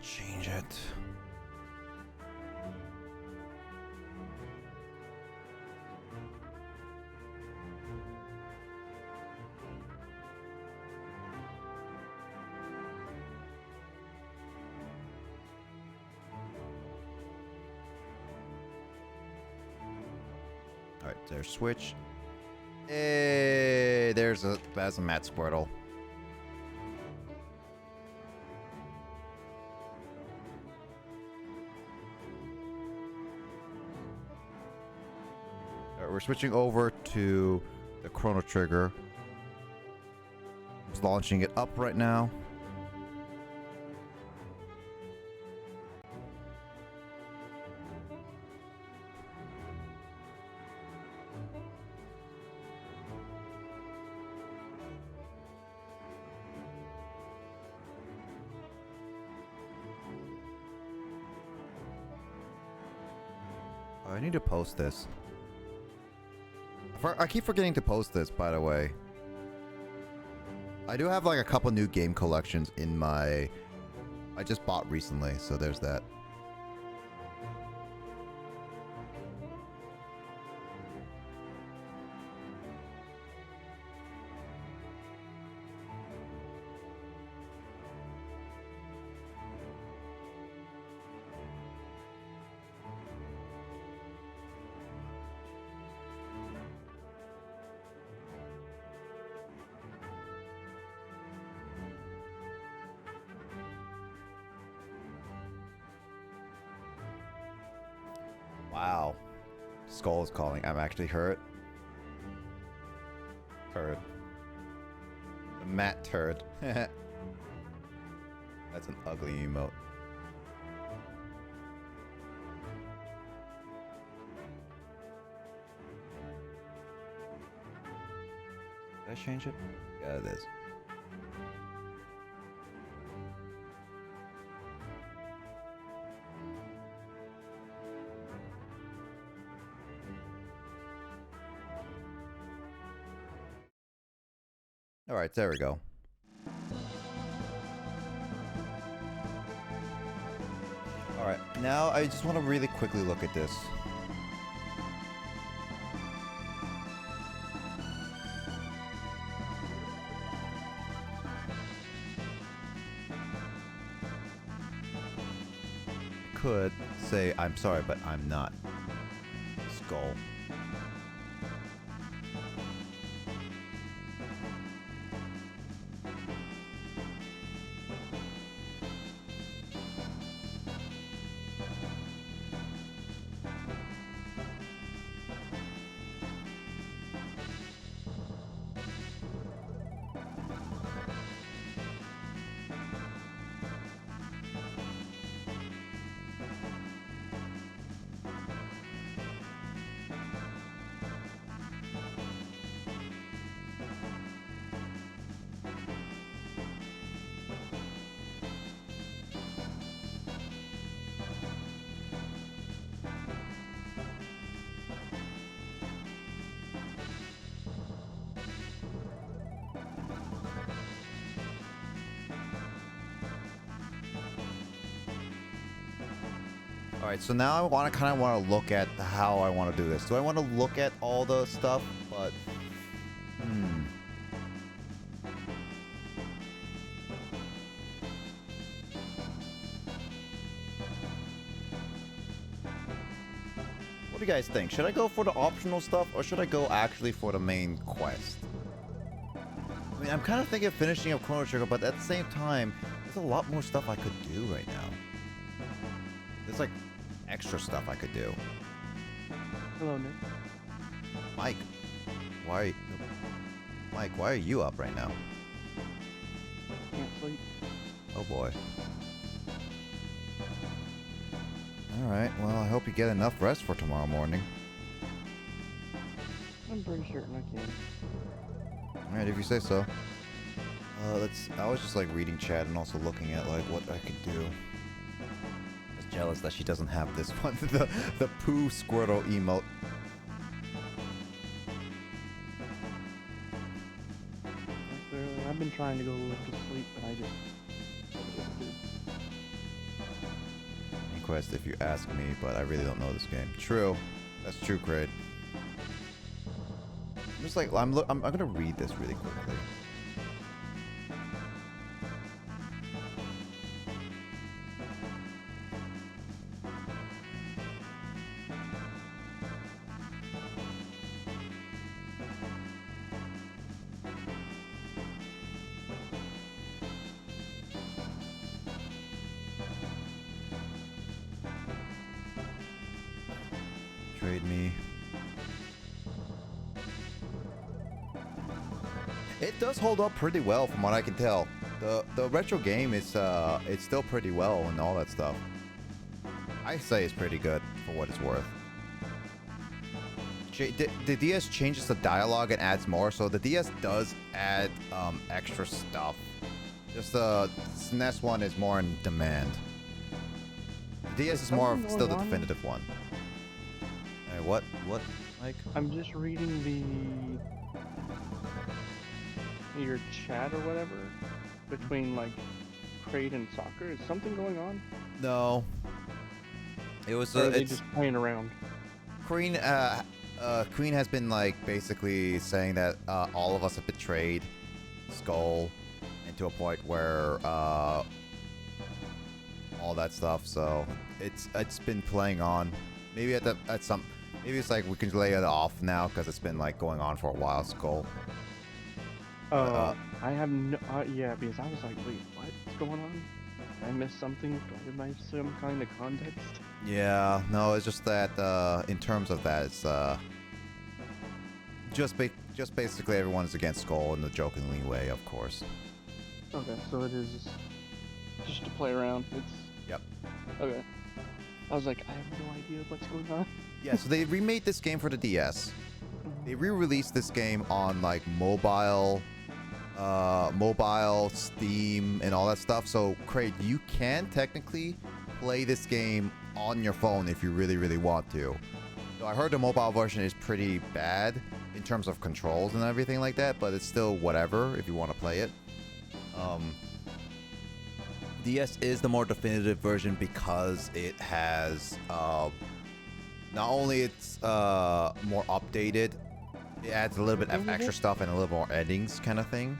Alright, there's Switch. Hey, that's a Matt Squirtle. Alright, we're switching over to the Chrono Trigger. It's launching it up right now. Oh, I need to post this. I keep forgetting to post this, by the way. I do have like a couple new game collections in my... I just bought recently, so there's that. Wow. Skull is calling. I'm actually hurt. Turd. The Matt turd. That's an ugly emote. Did I change it? Yeah, it is. Alright, there we go. Alright, now I just want to really quickly look at this. Could say I'm sorry, but I'm not. Skull. Alright, so now I kind of want to look at how I want to do this. Do I want to look at all the stuff? But, What do you guys think? Should I go for the optional stuff, or should I go actually for the main quest? I mean, I'm kind of thinking of finishing up Chrono Trigger, but at the same time, there's a lot more stuff I could do right now. There's like extra stuff I could do. Hello, Nick. Mike, why are you up right now? Can't sleep. Oh boy. Alright, well, I hope you get enough rest for tomorrow morning. I'm pretty certain I can. Alright, if you say so. I was just like reading chat and also looking at like what I could do. I was jealous that she doesn't have this one, the poo Squirtle emote. Clearly, I've been trying to go to sleep, but I just... Quest if you ask me, but I really don't know this game. True. That's true, Kraid. I'm just like, I'm gonna read this really quickly. trade me. It does hold up pretty well from what I can tell. The retro game is it's still pretty well and all that stuff. I say it's pretty good for what it's worth. The DS changes the dialogue and adds more, so the DS does add extra stuff. Just the SNES one is more in demand. The DS is more of still the definitive one. Hey, what, Mike? I'm just reading your chat or whatever between like Kraid and Soccer. Is something going on? No. It was Or are they it's just playing around? Queen has been like basically saying that all of us have betrayed Skull, and to a point where all that stuff. So it's been playing on. Maybe maybe it's like we can lay it off now because it's been like going on for a while. Skull. I have no. Yeah, because I was like, wait, what's going on? Did I miss something? Do I miss some kind of context? Yeah, no, it's just that in terms of that, it's just basically everyone's against Skull in the jokingly way, of course. Okay, so it is just to play around. It's Yep. Okay. I was like, I have no idea what's going on. Yeah, so they remade this game for the DS. They re-released this game on like mobile, Steam, and all that stuff. So, Kraid, you can technically play this game on your phone if you really, really want to. So I heard the mobile version is pretty bad in terms of controls and everything like that, but it's still whatever if you want to play it. DS is the more definitive version because it has not only it's more updated, it adds a little bit of extra stuff and a little more endings kind of thing.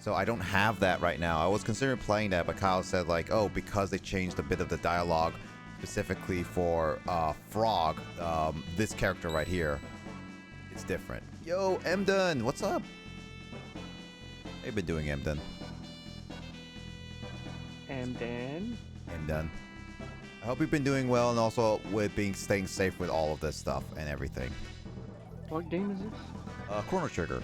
So I don't have that right now. I was considering playing that, but Kyle said like, oh, because they changed a bit of the dialogue specifically for Frog, this character right here, it's different. Yo, Emden, what's up? How you been doing, Emden? Emden. I hope you've been doing well, and also with staying safe with all of this stuff and everything. What game is this? Chrono Trigger.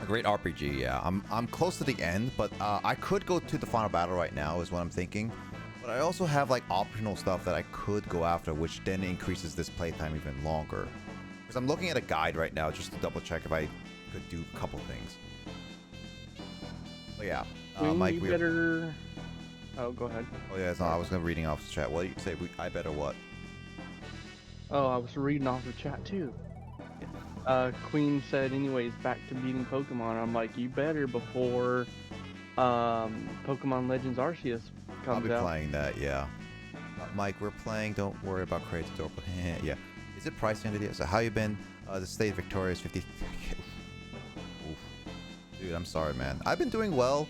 A great RPG, yeah. I'm close to the end, but I could go to the final battle right now is what I'm thinking. But I also have like optional stuff that I could go after, which then increases this playtime even longer. Because I'm looking at a guide right now just to double check if I could do a couple things. But yeah, Mike, we better. Oh, go ahead. Oh yeah, no, I was gonna reading off the chat. What do you say? I better what? Oh, I was reading off the chat too. Queen said, anyways, back to beating Pokemon. I'm like, you better before Pokemon Legends Arceus comes out. I'll be playing that, yeah. Mike, we're playing. Don't worry about crates adorable. Yeah. Is it pricey under the? So how you been? The state of Victoria is 50. Oof. Dude, I'm sorry, man. I've been doing well.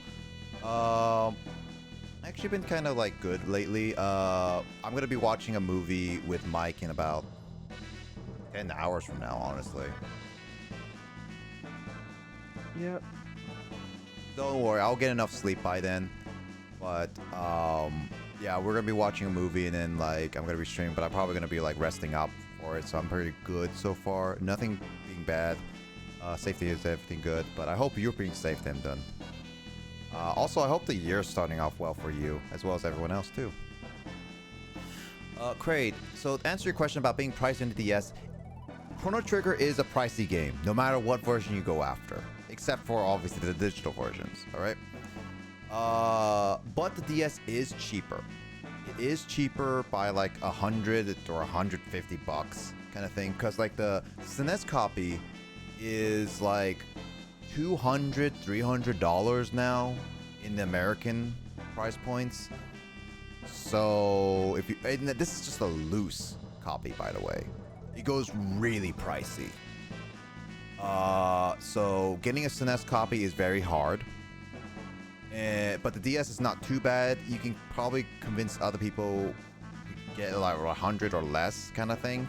Actually been kind of like good lately. I'm gonna be watching a movie with Mike in about 10 hours from now, honestly. Yep. Don't worry, I'll get enough sleep by then. But yeah, we're gonna be watching a movie and then like I'm gonna be streaming, but I'm probably gonna be like resting up for it, so I'm pretty good so far. Nothing being bad. Safety is everything good, but I hope you're being safe, then done. Also, I hope the year's starting off well for you, as well as everyone else too. Kraid, so to answer your question about being priced into DS, Chrono Trigger is a pricey game, no matter what version you go after, except for obviously the digital versions, alright? But the DS is cheaper. It is cheaper by like 100 or 150 bucks kind of thing, because like the SNES copy is like $200, $300 now in the American price points. So if you, and this is just a loose copy, by the way, it goes really pricey. So getting a SNES copy is very hard. But the DS is not too bad. You can probably convince other people to get like 100 or less kind of thing,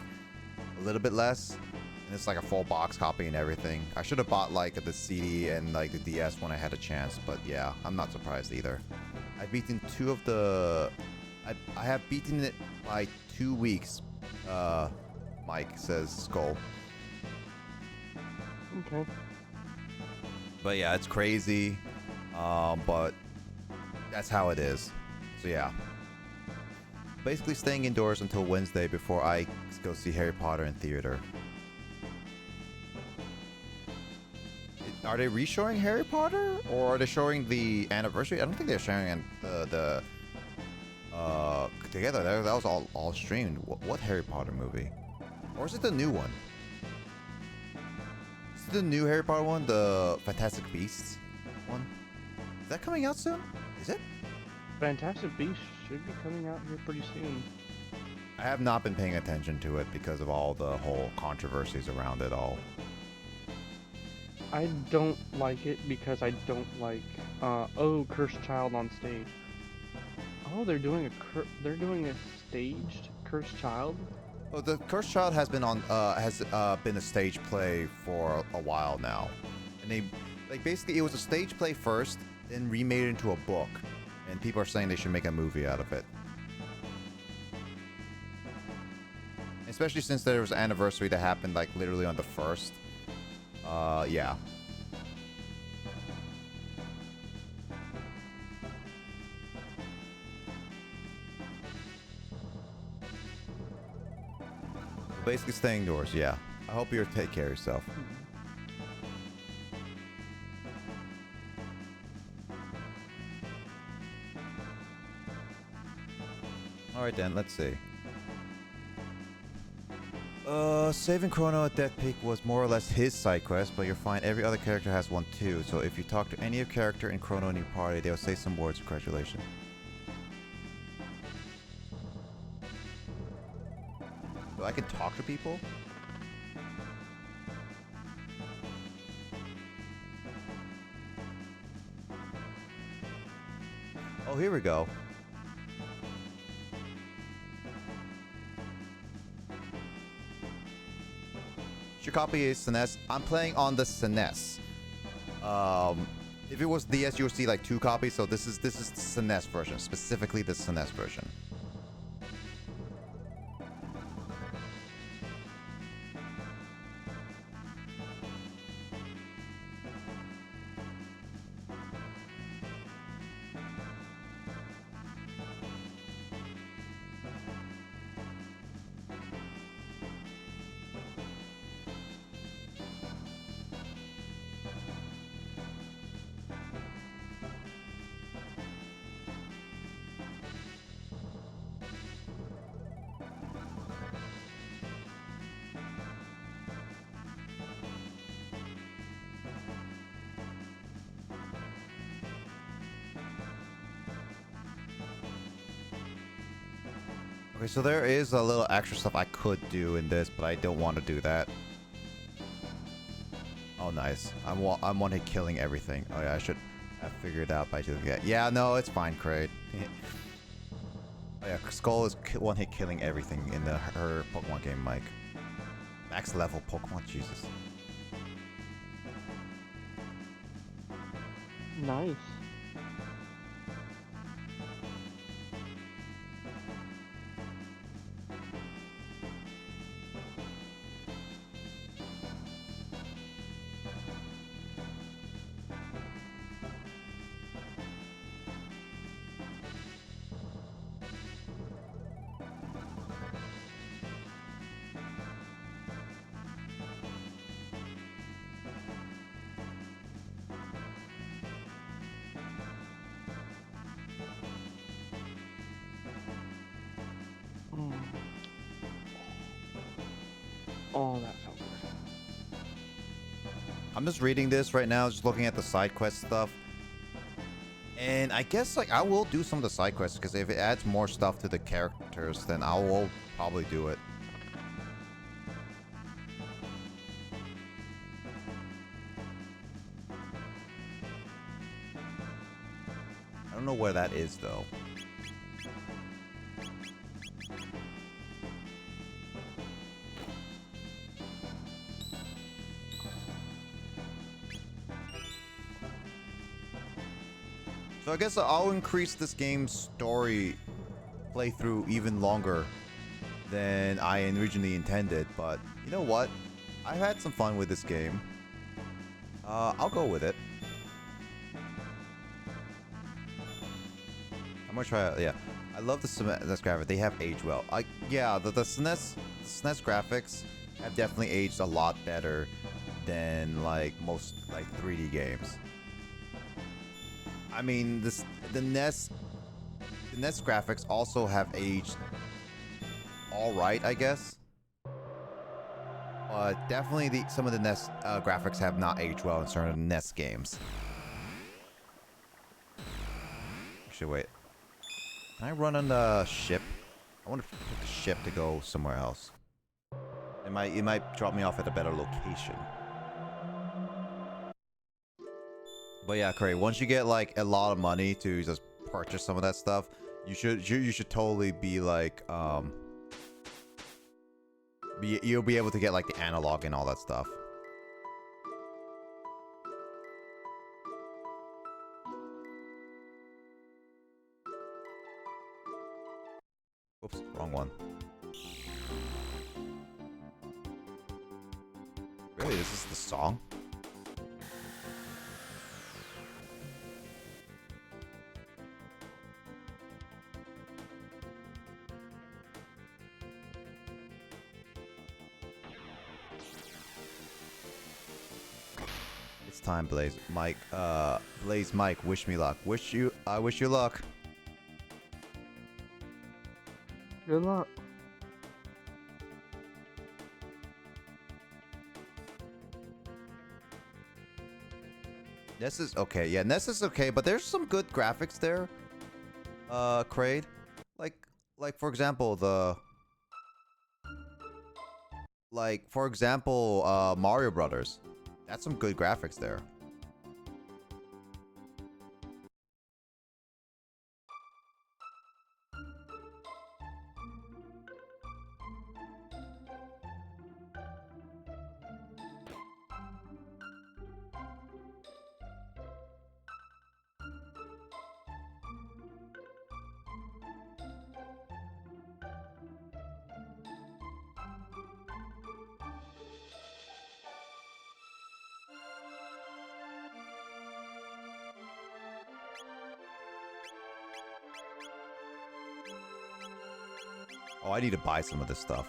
a little bit less. And it's like a full box copy and everything. I should have bought like the CD and like the DS when I had a chance, but yeah, I'm not surprised either. I've beaten two of the... I have beaten it by 2 weeks Mike says Skull. Okay. But yeah, it's crazy. But that's how it is. So yeah. Basically staying indoors until Wednesday before I go see Harry Potter in theater. Are they re-showing Harry Potter? Or are they showing the anniversary? I don't think they're showing the together. That was all streamed. What Harry Potter movie? Or is it the new one? Is it the new Harry Potter one? The Fantastic Beasts one? Is that coming out soon? Is it? Fantastic Beasts should be coming out here pretty soon. I have not been paying attention to it because of all the whole controversies around it all. I don't like it because I don't like Cursed Child on stage. Oh, they're doing a staged Cursed Child? Oh, the Cursed Child has been a stage play for a while now. And they basically it was a stage play first, then remade it into a book. And people are saying they should make a movie out of it. Especially since there was an anniversary that happened like literally on the 1st. Yeah. Basically staying indoors, yeah. I hope you take care of yourself. Alright then, let's see. Saving Chrono at Death Peak was more or less his side quest, but you'll find every other character has one too, so if you talk to any character in Chrono in your party, they'll say some words of congratulations. So I can talk to people? Oh, here we go. Your copy is SNES. I'm playing on the SNES. If it was DS, you would see like 2 copies. So this is the SNES version, specifically the SNES version. Okay, so there is a little extra stuff I could do in this, but I don't want to do that. Oh, nice. I'm one hit killing everything. Oh yeah, I should have figured out by doing that. Yeah, no, it's fine, Kraid. Oh yeah, Skull is one hit killing everything in her Pokemon game, Mike. Max level Pokemon, Jesus. Nice. Oh, that felt good. I'm just reading this right now, just looking at the side quest stuff. And I guess like I will do some of the side quests because if it adds more stuff to the characters, then I will probably do it. I don't know where that is though. So I guess I'll increase this game's story playthrough even longer than I originally intended. But you know what? I've had some fun with this game. I'll go with it. I'm gonna try it. Yeah, I love the SNES graphics. They have aged well. Yeah, the SNES graphics have definitely aged a lot better than like most like 3D games. I mean, the NES graphics also have aged all right, I guess. But definitely some of the NES graphics have not aged well in certain NES games. Actually, wait. Can I run on the ship? I want to pick the ship to go somewhere else. It might drop me off at a better location. But yeah, Cray, once you get like a lot of money to just purchase some of that stuff, you should totally be like you'll be able to get like the analog and all that stuff. Oops, wrong one. Really, this is the song? It's time, Blaze. Mike, Blaze Mike, wish me luck. I wish you luck. Good luck. Ness is okay. Yeah, Ness is okay, but there's some good graphics there. Kraid. Like for example, Mario Brothers. That's some good graphics there. Oh, I need to buy some of this stuff.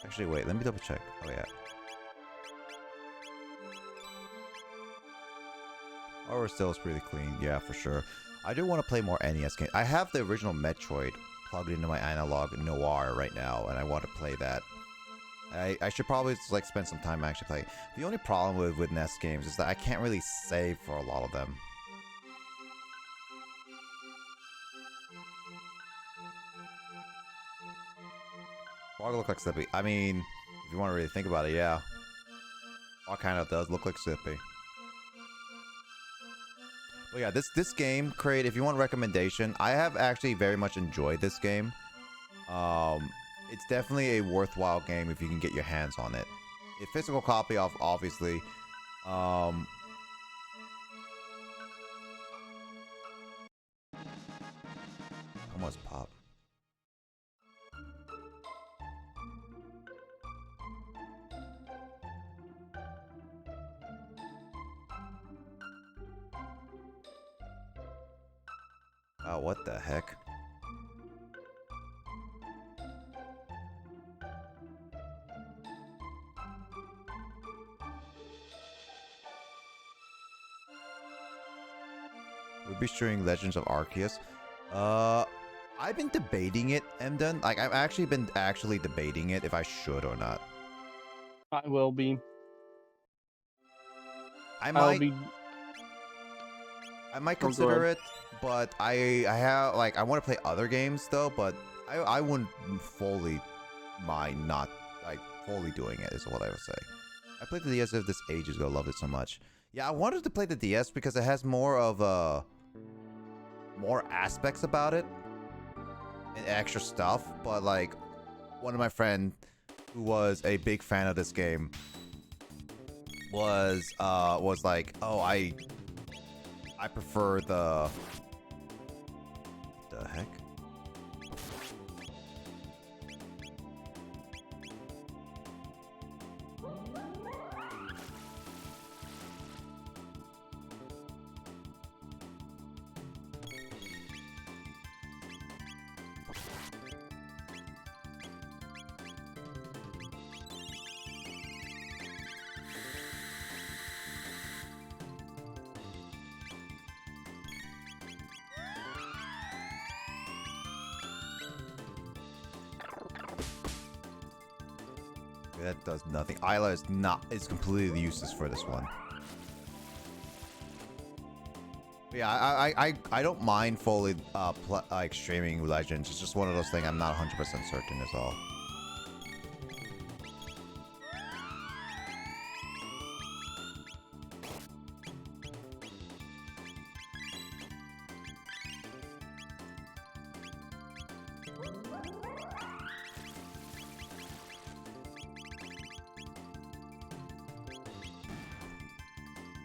Actually, wait, let me double check. Oh, yeah. Aura still is pretty clean. Yeah, for sure. I do want to play more NES games. I have the original Metroid plugged into my analog Noir right now, and I want to play that. I should probably just, like, spend some time actually playing. The only problem with NES games is that I can't really save for a lot of them. Frog look like Slippy. I mean, if you want to really think about it, yeah. Frog kind of does look like Slippy. But yeah, this game, Kraid, if you want a recommendation, I have actually very much enjoyed this game. It's definitely a worthwhile game if you can get your hands on it. A physical copy of, obviously. Almost pop. Oh, what the heck? We'll be streaming Legends of Arceus. I've been debating it, Emden. Like, I've actually been debating it if I should or not. I will be. I might consider it, but I want to play other games though, but I wouldn't fully mind not like fully doing it is what I would say. I played the DS this ages ago, loved it so much. Yeah, I wanted to play the DS because it has more of more aspects about it and extra stuff, but like one of my friends who was a big fan of this game was like, oh, I prefer the That does nothing. Isla is completely useless for this one. Yeah, I don't mind fully like streaming Legends. It's just one of those things I'm not 100% certain is all.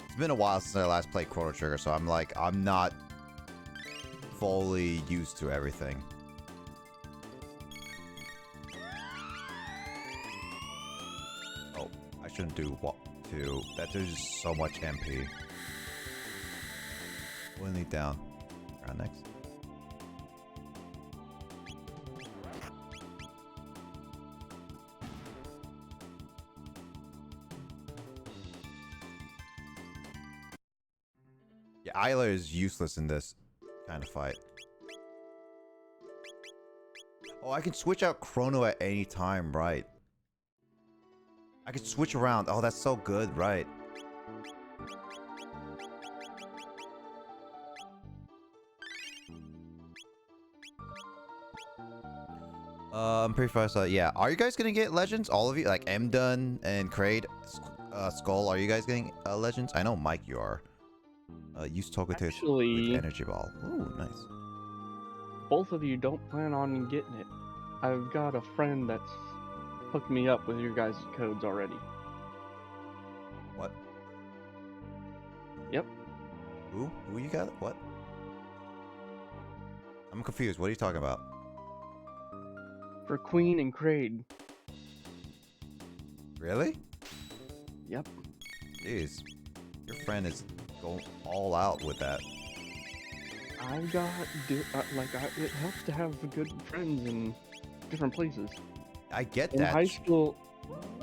It's been a while since I last played Chrono Trigger, so I'm not fully used to everything. Oh, I shouldn't do what to. That there's just so much MP. We'll need down. Around next. Yeah, Isla is useless in this kind of fight. Oh, I can switch out Chrono at any time, right? I can switch around. Oh, that's so good, right? I'm pretty fast. Yeah, are you guys gonna get Legends? All of you, like Mdun and Kraid, Skull. Are you guys getting Legends? I know Mike, you are. Use Togetic with Energy Ball. Ooh, nice. Both of you don't plan on getting it. I've got a friend that's hooked me up with your guys' codes already. What? Yep. Who? Who you got? What? I'm confused. What are you talking about? For Queen and Kraid. Really? Yep. Jeez. Your friend is going all out with that. I've got, it helps to have good friends in different places. I get in that.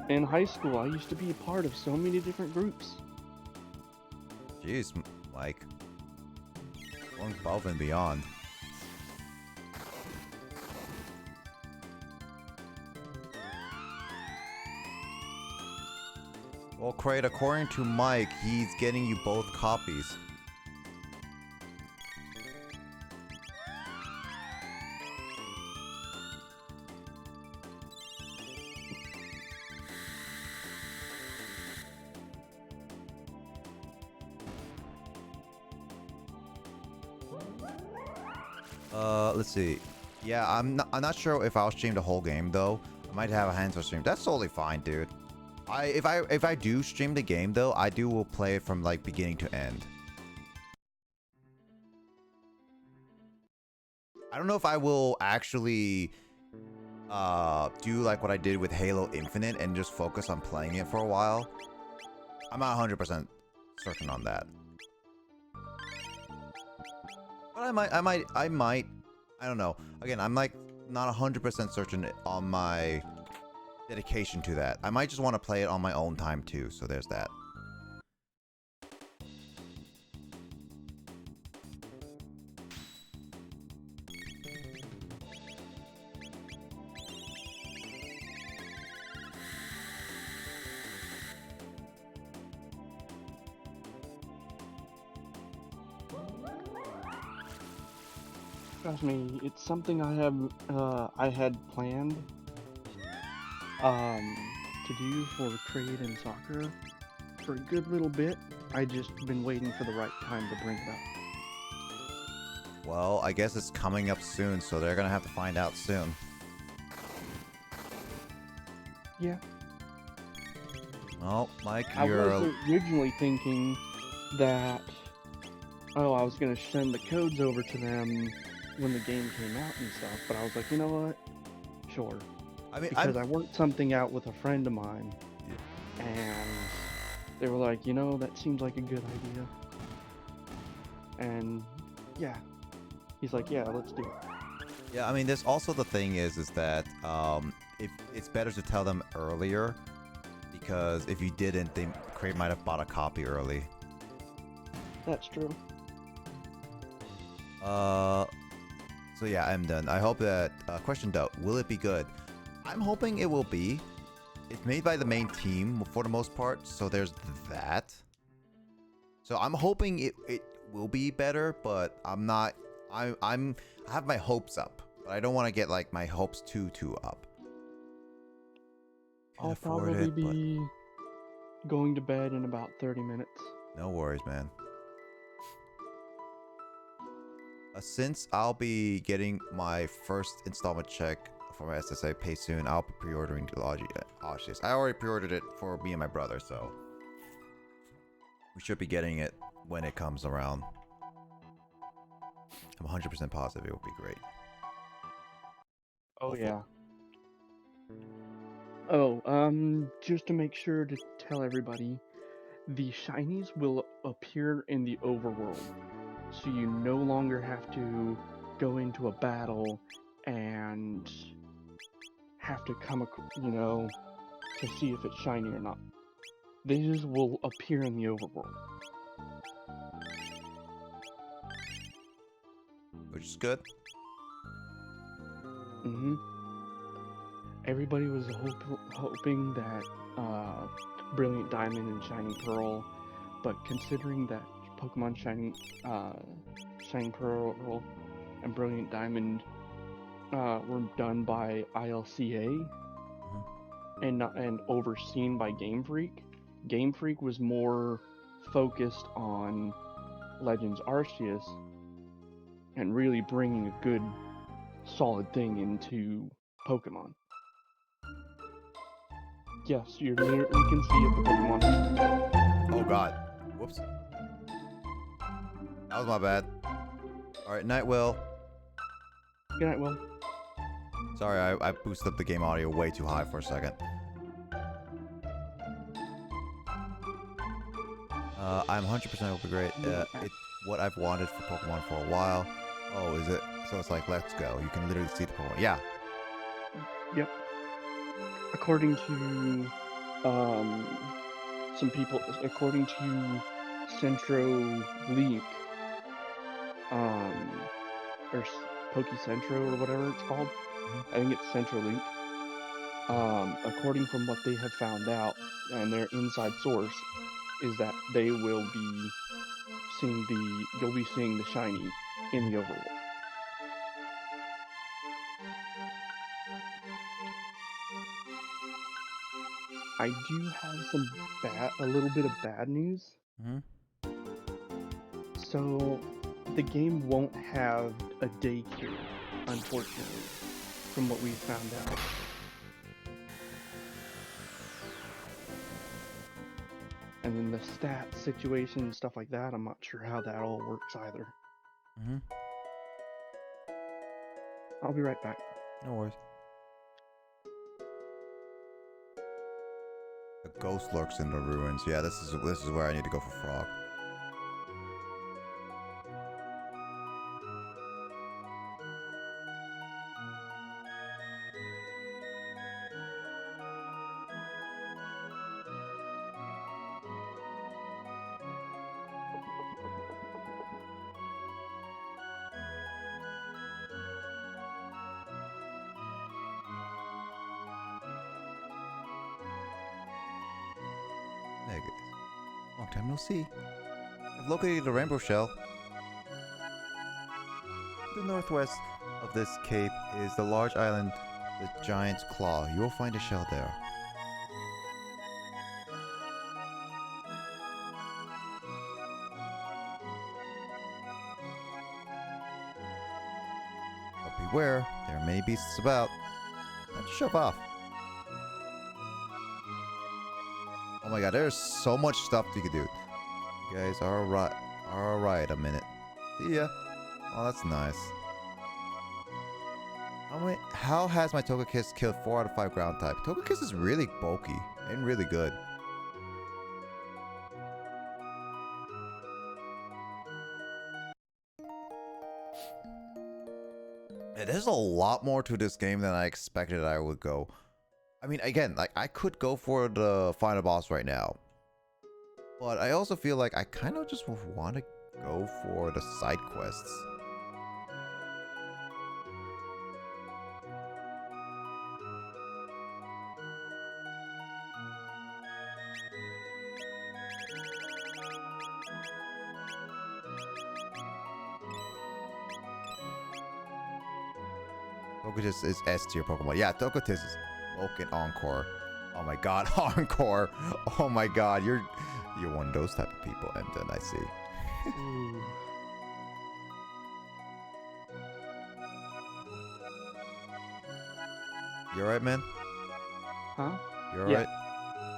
In high school, I used to be a part of so many different groups. Jeez, Mike. Going above and beyond. Well, Kraid, according to Mike, he's getting you both copies. Let's see. Yeah, I'm not sure if I'll stream the whole game though. I might have a hands-on stream. That's totally fine, dude. If I do stream the game though, will play it from like beginning to end. I don't know if I will actually do like what I did with Halo Infinite and just focus on playing it for a while. I'm not 100% certain on that. But I might. I don't know. Again, I'm like not 100% certain on my dedication to that. I might just want to play it on my own time too, so there's that. Trust me, it's something I had planned to do for trade and soccer for a good little bit. I just been waiting for the right time to bring it up. Well, I guess it's coming up soon, so they're gonna have to find out soon. Yeah. Oh, Mike, I was originally thinking that, I was gonna send the codes over to them when the game came out and stuff, but I was like, you know what? Sure. I mean, because I worked something out with a friend of mine, and they were like, you know, that seems like a good idea. And yeah, he's like, yeah, let's do it. Yeah, I mean, there's also the thing is that if it's better to tell them earlier, because if you didn't, Kraid might have bought a copy early. That's true. So yeah, I'm done. I hope that question though, will it be good? I'm hoping it will be. it's made by the main team for the most part, so there's that. So I'm hoping it will be better, but I'm not. I have my hopes up, but I don't want to get like my hopes too up. I'll probably be going to bed in about 30 minutes. No worries, man. Since I'll be getting my first installment check for my SSA pay soon, I'll be pre-ordering the Logis. I already pre-ordered it for me and my brother, so we should be getting it when it comes around. I'm 100% positive it will be great. Oh yeah. Oh, just to make sure to tell everybody, the shinies will appear in the overworld, so you no longer have to go into a battle and have to come, to see if it's shiny or not. They just will appear in the overworld. Which is good. Everybody was hoping that Brilliant Diamond and Shiny Pearl, but considering that Pokemon Shining Pearl and Brilliant Diamond were done by ILCA and overseen by Game Freak, Game Freak was more focused on Legends Arceus and really bringing a good, solid thing into Pokemon. Yes, you can see it, the Pokemon. Oh god. Whoops. That was my bad. Alright, night, Will. Good night, Will. Sorry, I boosted up the game audio way too high for a second. I'm 100% will be great. It's what I've wanted for Pokemon for a while. Oh, is it? So it's like, let's go. You can literally see the Pokemon. Yeah. Yep. According to some people, according to Centro Link, or Pokecentro or whatever it's called. I think it's Centro Link. According from what they have found out, and their inside source, is that they will be you'll be seeing the shiny in the overworld. I do have a little bit of bad news. So, the game won't have a daycare, unfortunately, from what we found out. And then the stat situation and stuff like that, I'm not sure how that all works either. I'll be right back. No worries. A ghost lurks in the ruins. Yeah, this is where I need to go for Frog. Long time no see. I've located the rainbow shell. To the northwest of this cape is the large island, the Giant's Claw. You will find a shell there. But beware, there are many beasts about. Time to shove off. Oh my god, there's so much stuff you could do. You guys are alright a minute. See ya. Oh, that's nice. How has my Togekiss killed 4 out of 5 ground type? Togekiss is really bulky and really good. There's a lot more to this game than I expected I would go. I mean, again, like, I could go for the final boss right now. But I also feel like I kind of just want to go for the side quests. Togekiss is S tier Pokemon. Yeah, Togekiss is Pokken Encore. Oh my god, Encore. Oh my god, you're one of those type of people, Emden, I see. Ooh. You alright, man? Huh? You alright?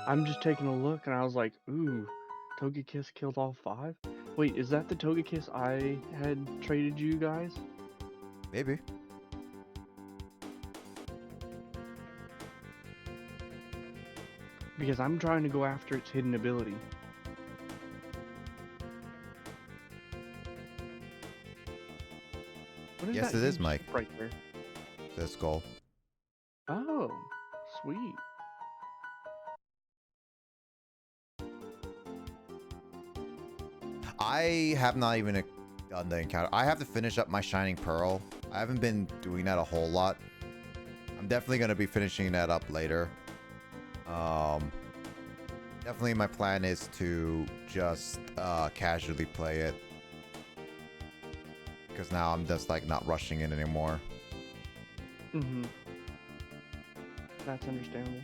I'm just taking a look and I was like, ooh, Togekiss killed all 5? Wait, is that the Togekiss I had traded you guys? Maybe. Because I'm trying to go after its hidden ability. What is Yes, that it is, huge Mike. ship right there? The skull. Oh, sweet. I have not even done the encounter. I have to finish up my Shining Pearl. I haven't been doing that a whole lot. I'm definitely going to be finishing that up later. Definitely my plan is to just casually play it. Because now I'm just like not rushing it anymore. Mm-hmm. That's understandable.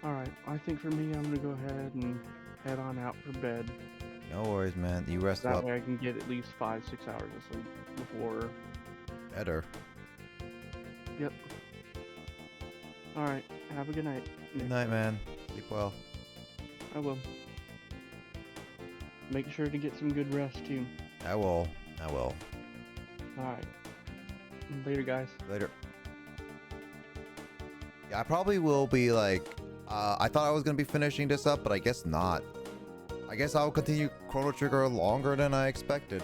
Alright, I think for me, I'm gonna go ahead and head on out for bed. No worries, man. You rest That up. way I can get at least 5-6 hours of sleep before... Better. Yep. Alright, have a good night. Good night, man. Sleep well. I will. Make sure to get some good rest, too. I will. I will. Alright. Later, guys. Later. Yeah, I probably will be like... I thought I was going to be finishing this up, but I guess not. I guess I'll continue Chrono Trigger longer than I expected.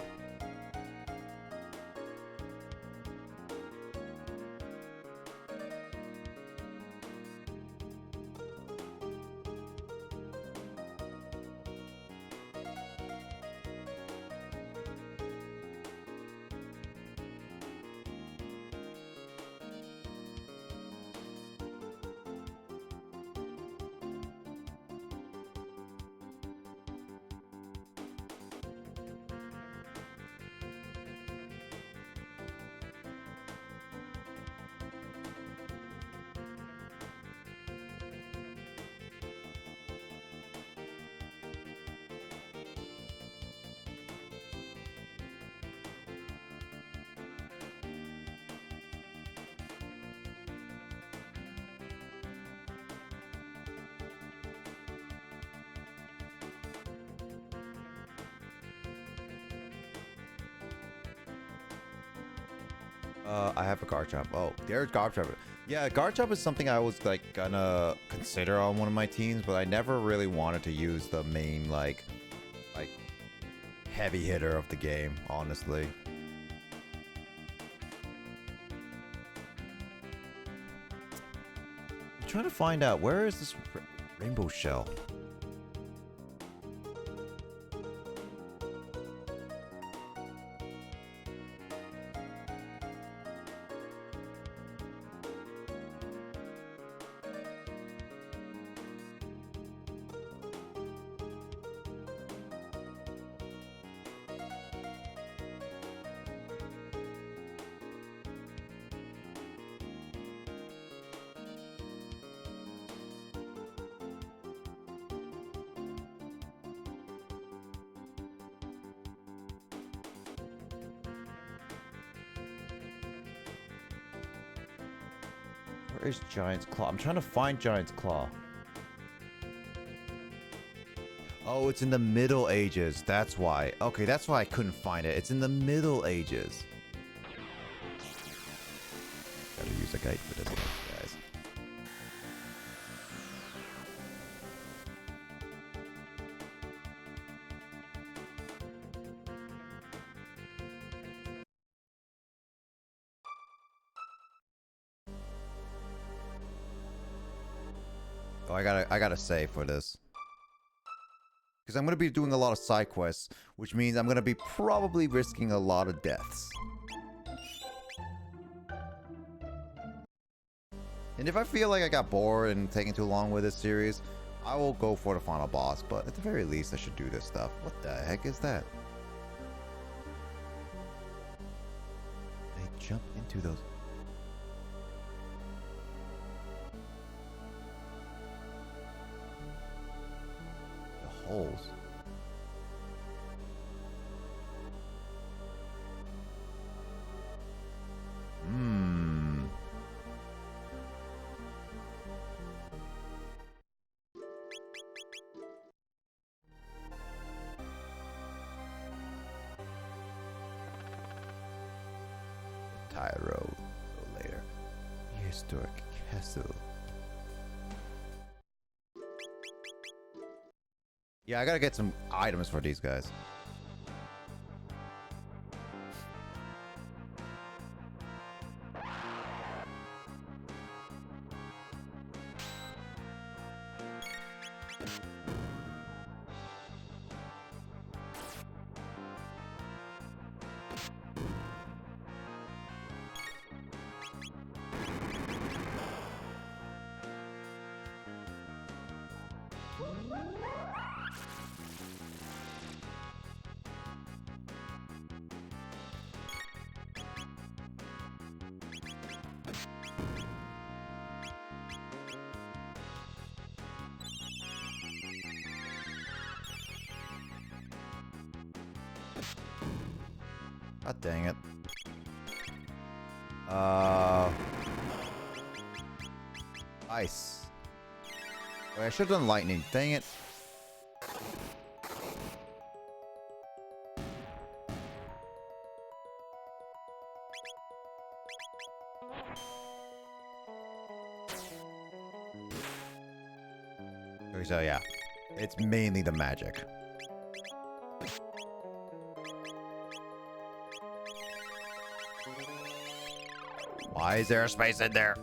I have a Garchomp. Oh, there's Garchomp. Yeah, Garchomp is something I was like gonna consider on one of my teams, but I never really wanted to use the main like heavy hitter of the game, honestly. I'm trying to find out where is this rainbow shell. Where is Giant's Claw? I'm trying to find Giant's Claw. Oh, it's in the Middle Ages. That's why. Okay, that's why I couldn't find it. It's in the Middle Ages. Gotta use a guide for this one, guys. Oh, I gotta save for this. Because I'm gonna be doing a lot of side quests, which means I'm gonna be probably risking a lot of deaths. And if I feel like I got bored and taking too long with this series, I will go for the final boss, but at the very least, I should do this stuff. What the heck is that? I jump into those. The holes. Tyro later. Historic castle. Yeah, I gotta get some items for these guys. God dang it. Ice. Wait, I should have done lightning. Dang it. Okay, so yeah, it's mainly the magic. Why is there a space in there?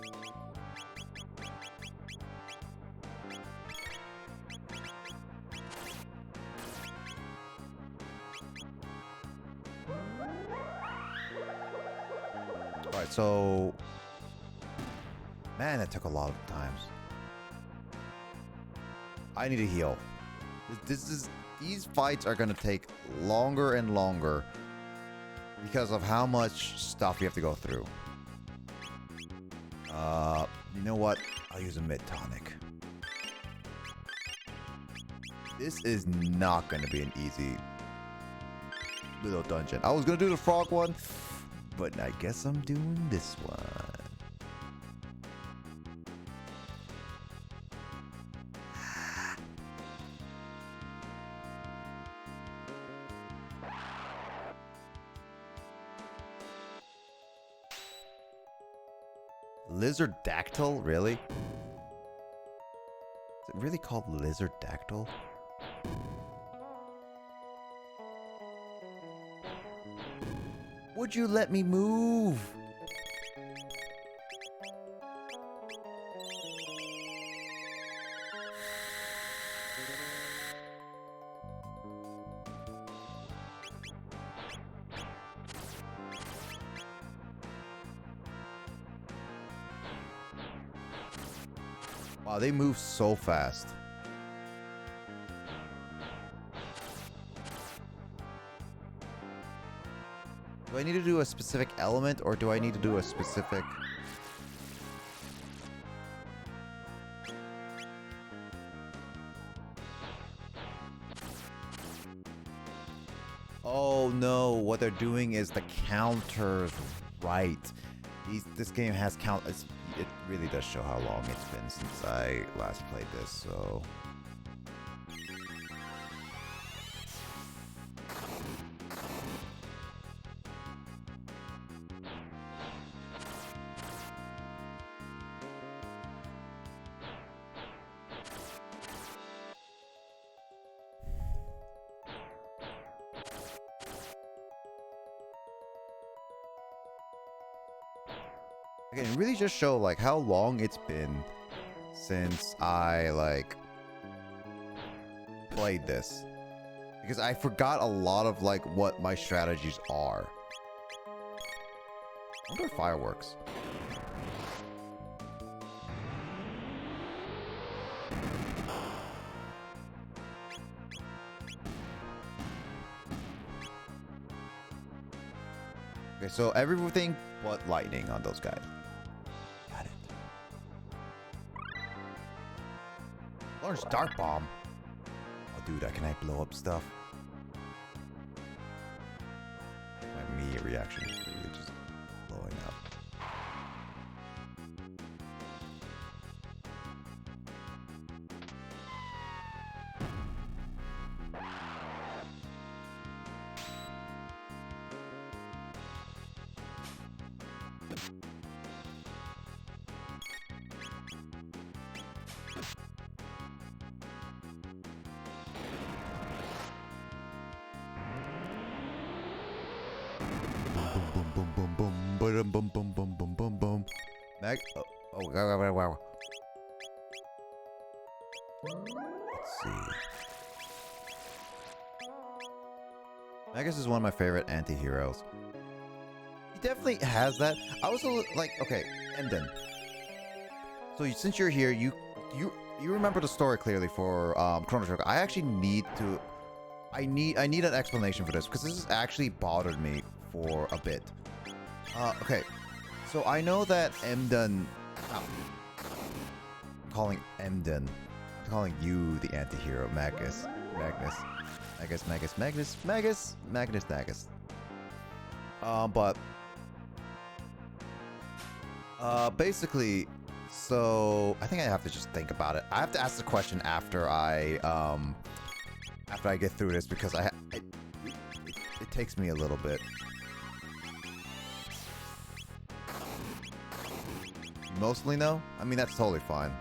Alright, so... Man, that took a lot of times. I need to heal. These fights are gonna take longer and longer because of how much stuff you have to go through. You know what? I'll use a mid-tonic. This is not gonna be an easy little dungeon. I was gonna do the frog one, but I guess I'm doing this one. Lizard-dactyl? Really? Is it really called lizard-dactyl? Would you let me move? Wow, they move so fast. Do I need to do a specific element, or do I need to do a specific... Oh no, what they're doing is the counters, right. This game has count... It really does show how long it's been since I last played this, so... Again, it really just show like how long it's been since I like played this, because I forgot a lot of like what my strategies are. I wonder if fireworks. Okay, so everything but lightning on those guys. Got it. Large dark bomb. Oh, dude, can I blow up stuff? My immediate reaction is really just blowing up. Boom, boom, boom, boom, boom, boom, boom. Mag. Wow. Let's see. Magus is one of my favorite anti-heroes. He definitely has that. I was like, okay, Emden. So since you're here, you remember the story clearly for Chrono Trigger. I actually need to. I need an explanation for this because this has actually bothered me for a bit. Okay, so I know that Emden. I'm calling Emden. I'm calling you the anti-hero, Magus. But basically, so I think I have to just think about it. I have to ask the question after I get through this because it takes me a little bit. Mostly no? I mean, that's totally fine.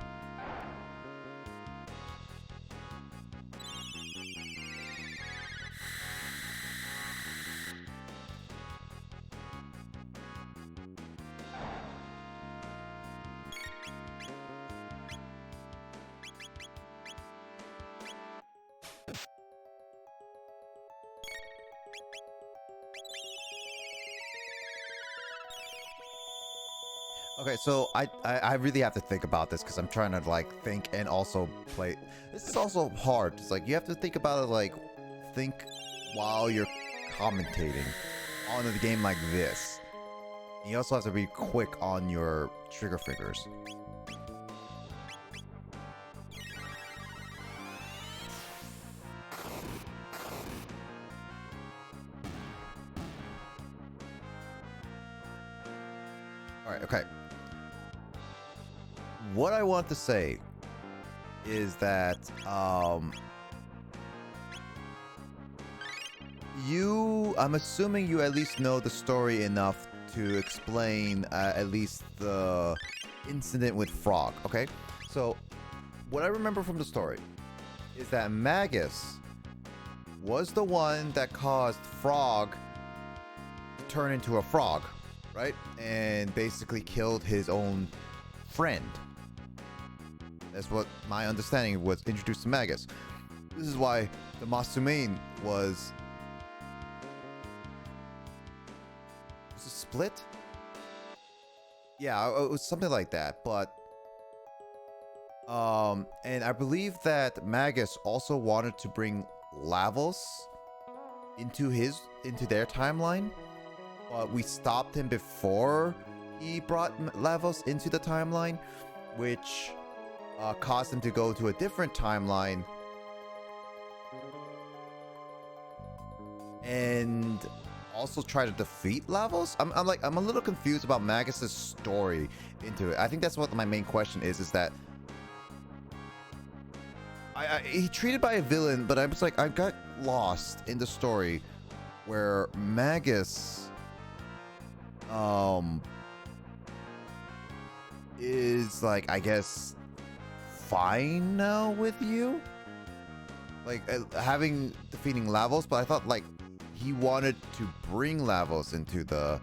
Okay, so I really have to think about this because I'm trying to like think and also play. This is also hard. It's like you have to think about it, like think while you're commentating on the game like this. And you also have to be quick on your trigger fingers. All right, okay. What I want to say is that I'm assuming you at least know the story enough to explain at least the incident with Frog, okay? So what I remember from the story is that Magus was the one that caused Frog to turn into a frog, right? And basically killed his own friend. That's what my understanding was introduced to Magus. This is why the Masumane was it split? Yeah, it was something like that, but and I believe that Magus also wanted to bring Lavos into their timeline, but we stopped him before he brought Lavos into the timeline, which caused him to go to a different timeline and also try to defeat Lavos. I'm a little confused about Magus's story into it. I think that's what my main question is that he treated by a villain, but I was like, I got lost in the story where Magus is like, I guess, fine now with you, like defeating Lavos, but I thought like he wanted to bring Lavos into the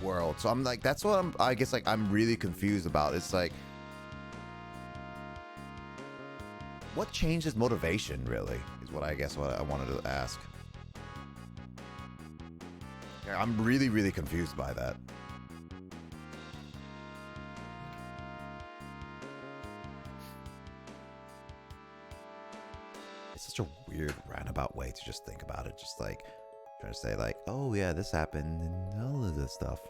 world. So I'm like, that's what I guess like I'm really confused about. It's like, what changed his motivation really is what I wanted to ask. Yeah, I'm really confused by that. It's such a weird roundabout way to just think about it. Just like, Trying to say like, oh yeah, this happened and all of this stuff.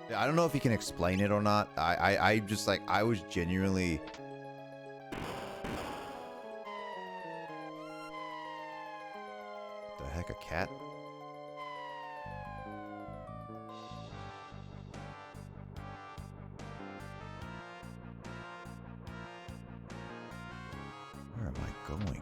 Yeah, I don't know if he can explain it or not. I just like, I was genuinely... The heck, a cat? Where am I going?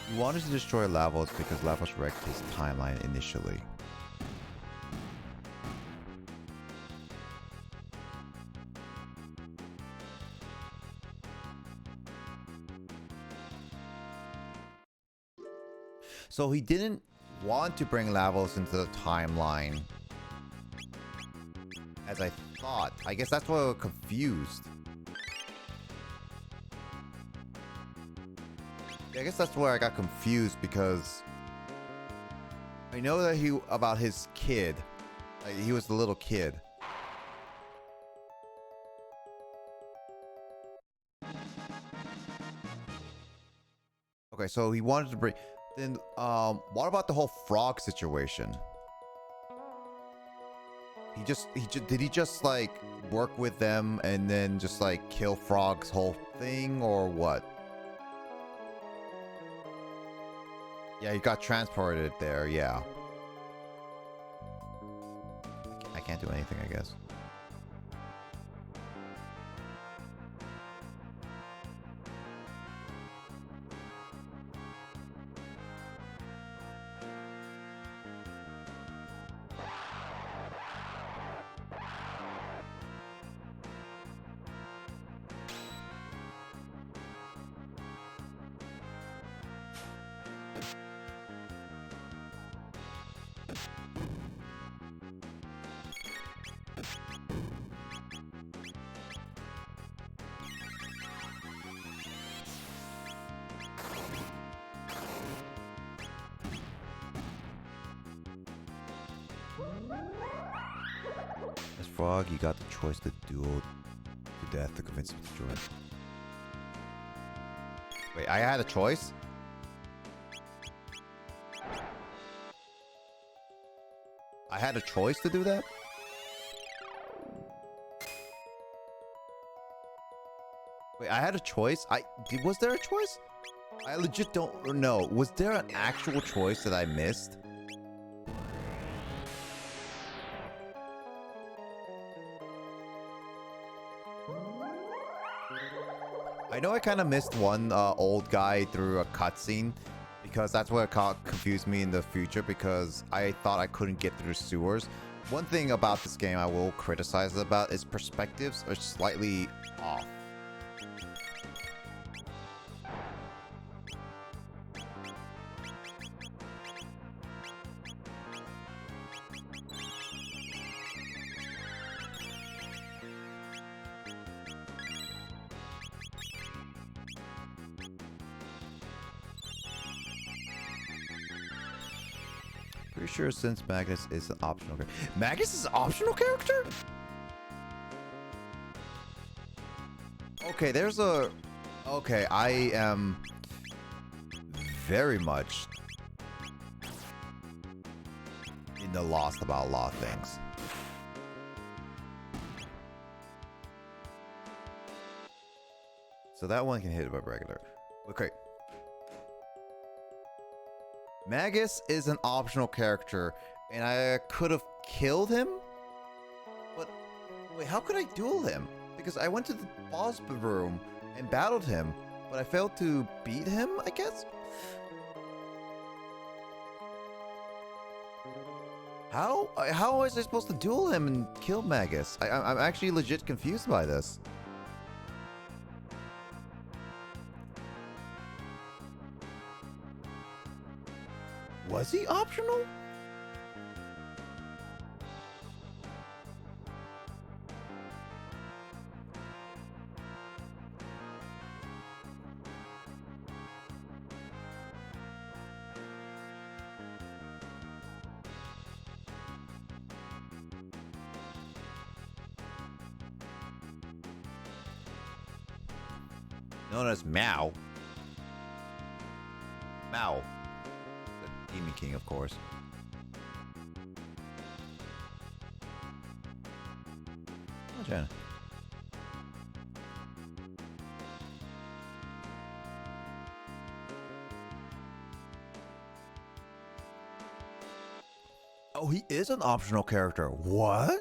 He wanted to destroy Lavos because Lavos wrecked his timeline initially. So he didn't want to bring Lavos into the timeline as I thought. I guess that's why I was confused. I guess that's where I got confused because I know that about his kid. Like, he was the little kid. Okay, so he wanted to bring... Then, what about the whole frog situation? Did he just like work with them and then just like kill Frog's whole thing or what? Yeah, he got transported there, yeah. I can't do anything, I guess. As Frog, you got the choice to duel to death to convince him to join. Wait, I had a choice? I had a choice to do that? Wait, I had a choice? Was there a choice? I legit don't know. Was there an actual choice that I missed? I know I kind of missed one old guy through a cutscene because that's what confused me in the future because I thought I couldn't get through sewers. One thing about this game I will criticize about is perspectives are slightly off. Pretty sure since Magus is an optional character. Magus is an optional character? Okay, there's a... Okay, I am very much in the lost about a lot of things. So that one can hit it by regular. Okay. Magus is an optional character, and I could have killed him? But, wait, how could I duel him? Because I went to the boss room and battled him, but I failed to beat him, I guess? How was I supposed to duel him and kill Magus? I'm actually legit confused by this. Was he optional? known as Meow. Mao, the Demon King, of course. Oh, Jenna. Oh, he is an optional character. What?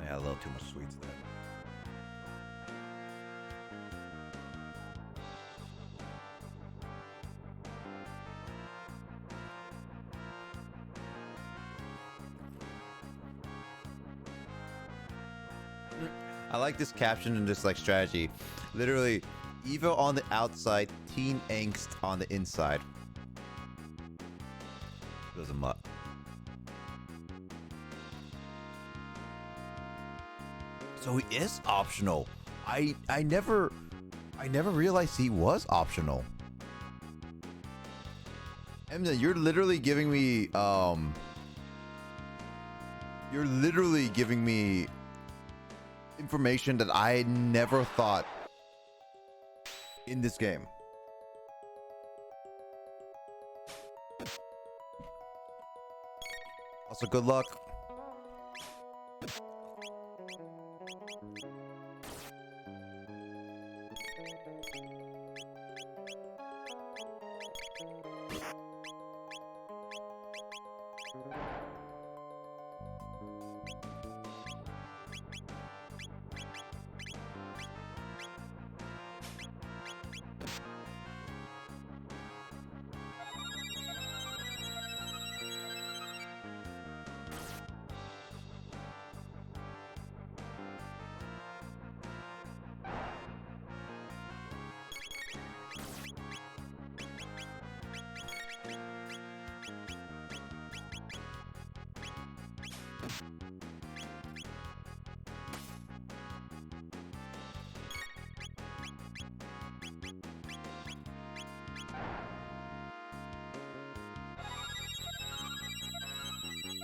I had a little too much sweets there. I like this caption and this like strategy. Literally, evil on the outside, teen angst on the inside. Goes a mutt. So he is optional. I never realized he was optional. Emna, you're literally giving me information that I never thought in this game. Also, good luck.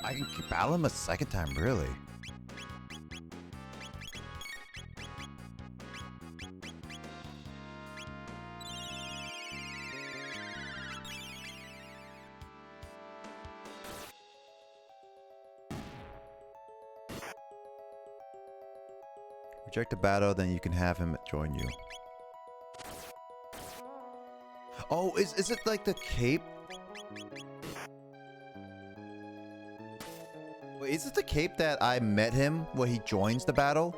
I can battle him a second time, really. Reject the battle, then you can have him join you. Oh, is it like the cape? Wait, is it the cape that I met him where he joins the battle?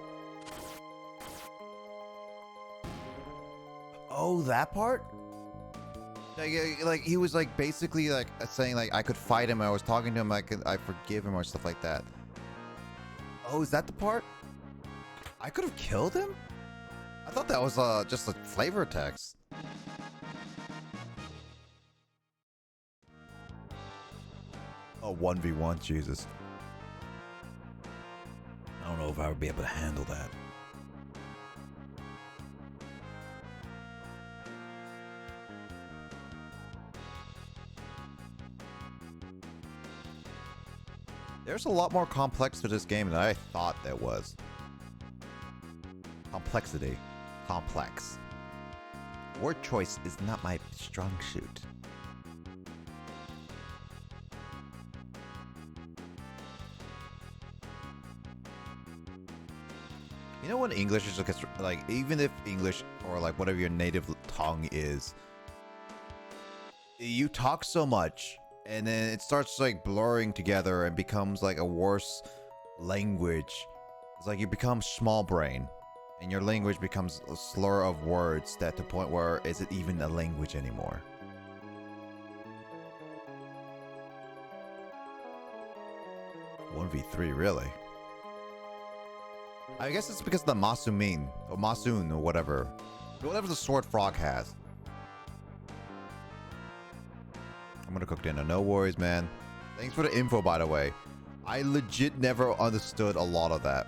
Oh, that part? Like he was like basically like saying like I could fight him. I was talking to him. I forgive him or stuff like that. Oh, is that the part? I could have killed him? I thought that was just a flavor text. Oh, 1v1, Jesus. I don't know if I would be able to handle that. There's a lot more complex to this game than I thought there was. Complexity. Complex. Word choice is not my strong suit. You know when English is like, even if English or like whatever your native tongue is, you talk so much and then it starts like blurring together and becomes like a worse language. It's like you become small brain and your language becomes a slur of words that to the point where is it even a language anymore? One v3, really? I guess it's because of the Masumin or Masun or whatever. Whatever the sword frog has. I'm gonna cook dinner. No worries, man. Thanks for the info, by the way. I legit never understood a lot of that.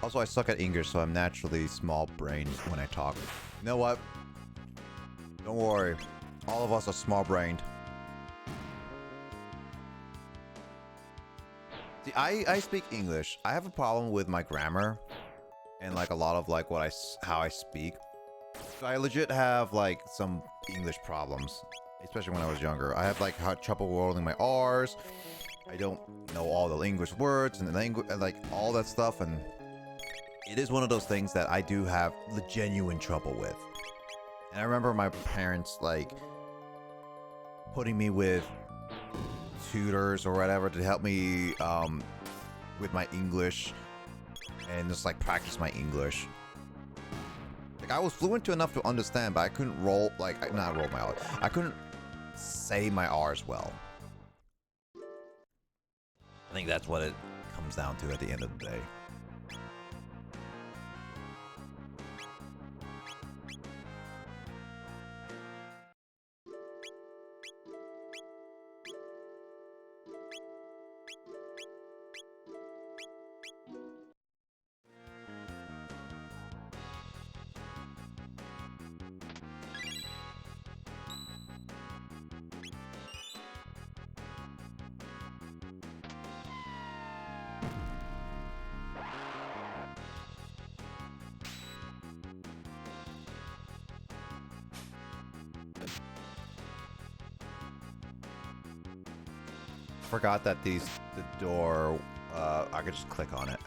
Also, I suck at English, so I'm naturally small-brained when I talk. You know what? Don't worry. All of us are small-brained. See, I speak English. I have a problem with my grammar and like a lot of like how I speak. So I legit have like some English problems, especially when I was younger. I have like trouble rolling my R's. I don't know all the English words and the language, like all that stuff, and it is one of those things that I do have the genuine trouble with. And I remember my parents like putting me with tutors or whatever to help me with my English and just like practice my English. Like I was fluent enough to understand, but I couldn't not roll my R's. I couldn't say my R's well. I think that's what it comes down to at the end of the day. Forgot that the door, I could just click on it.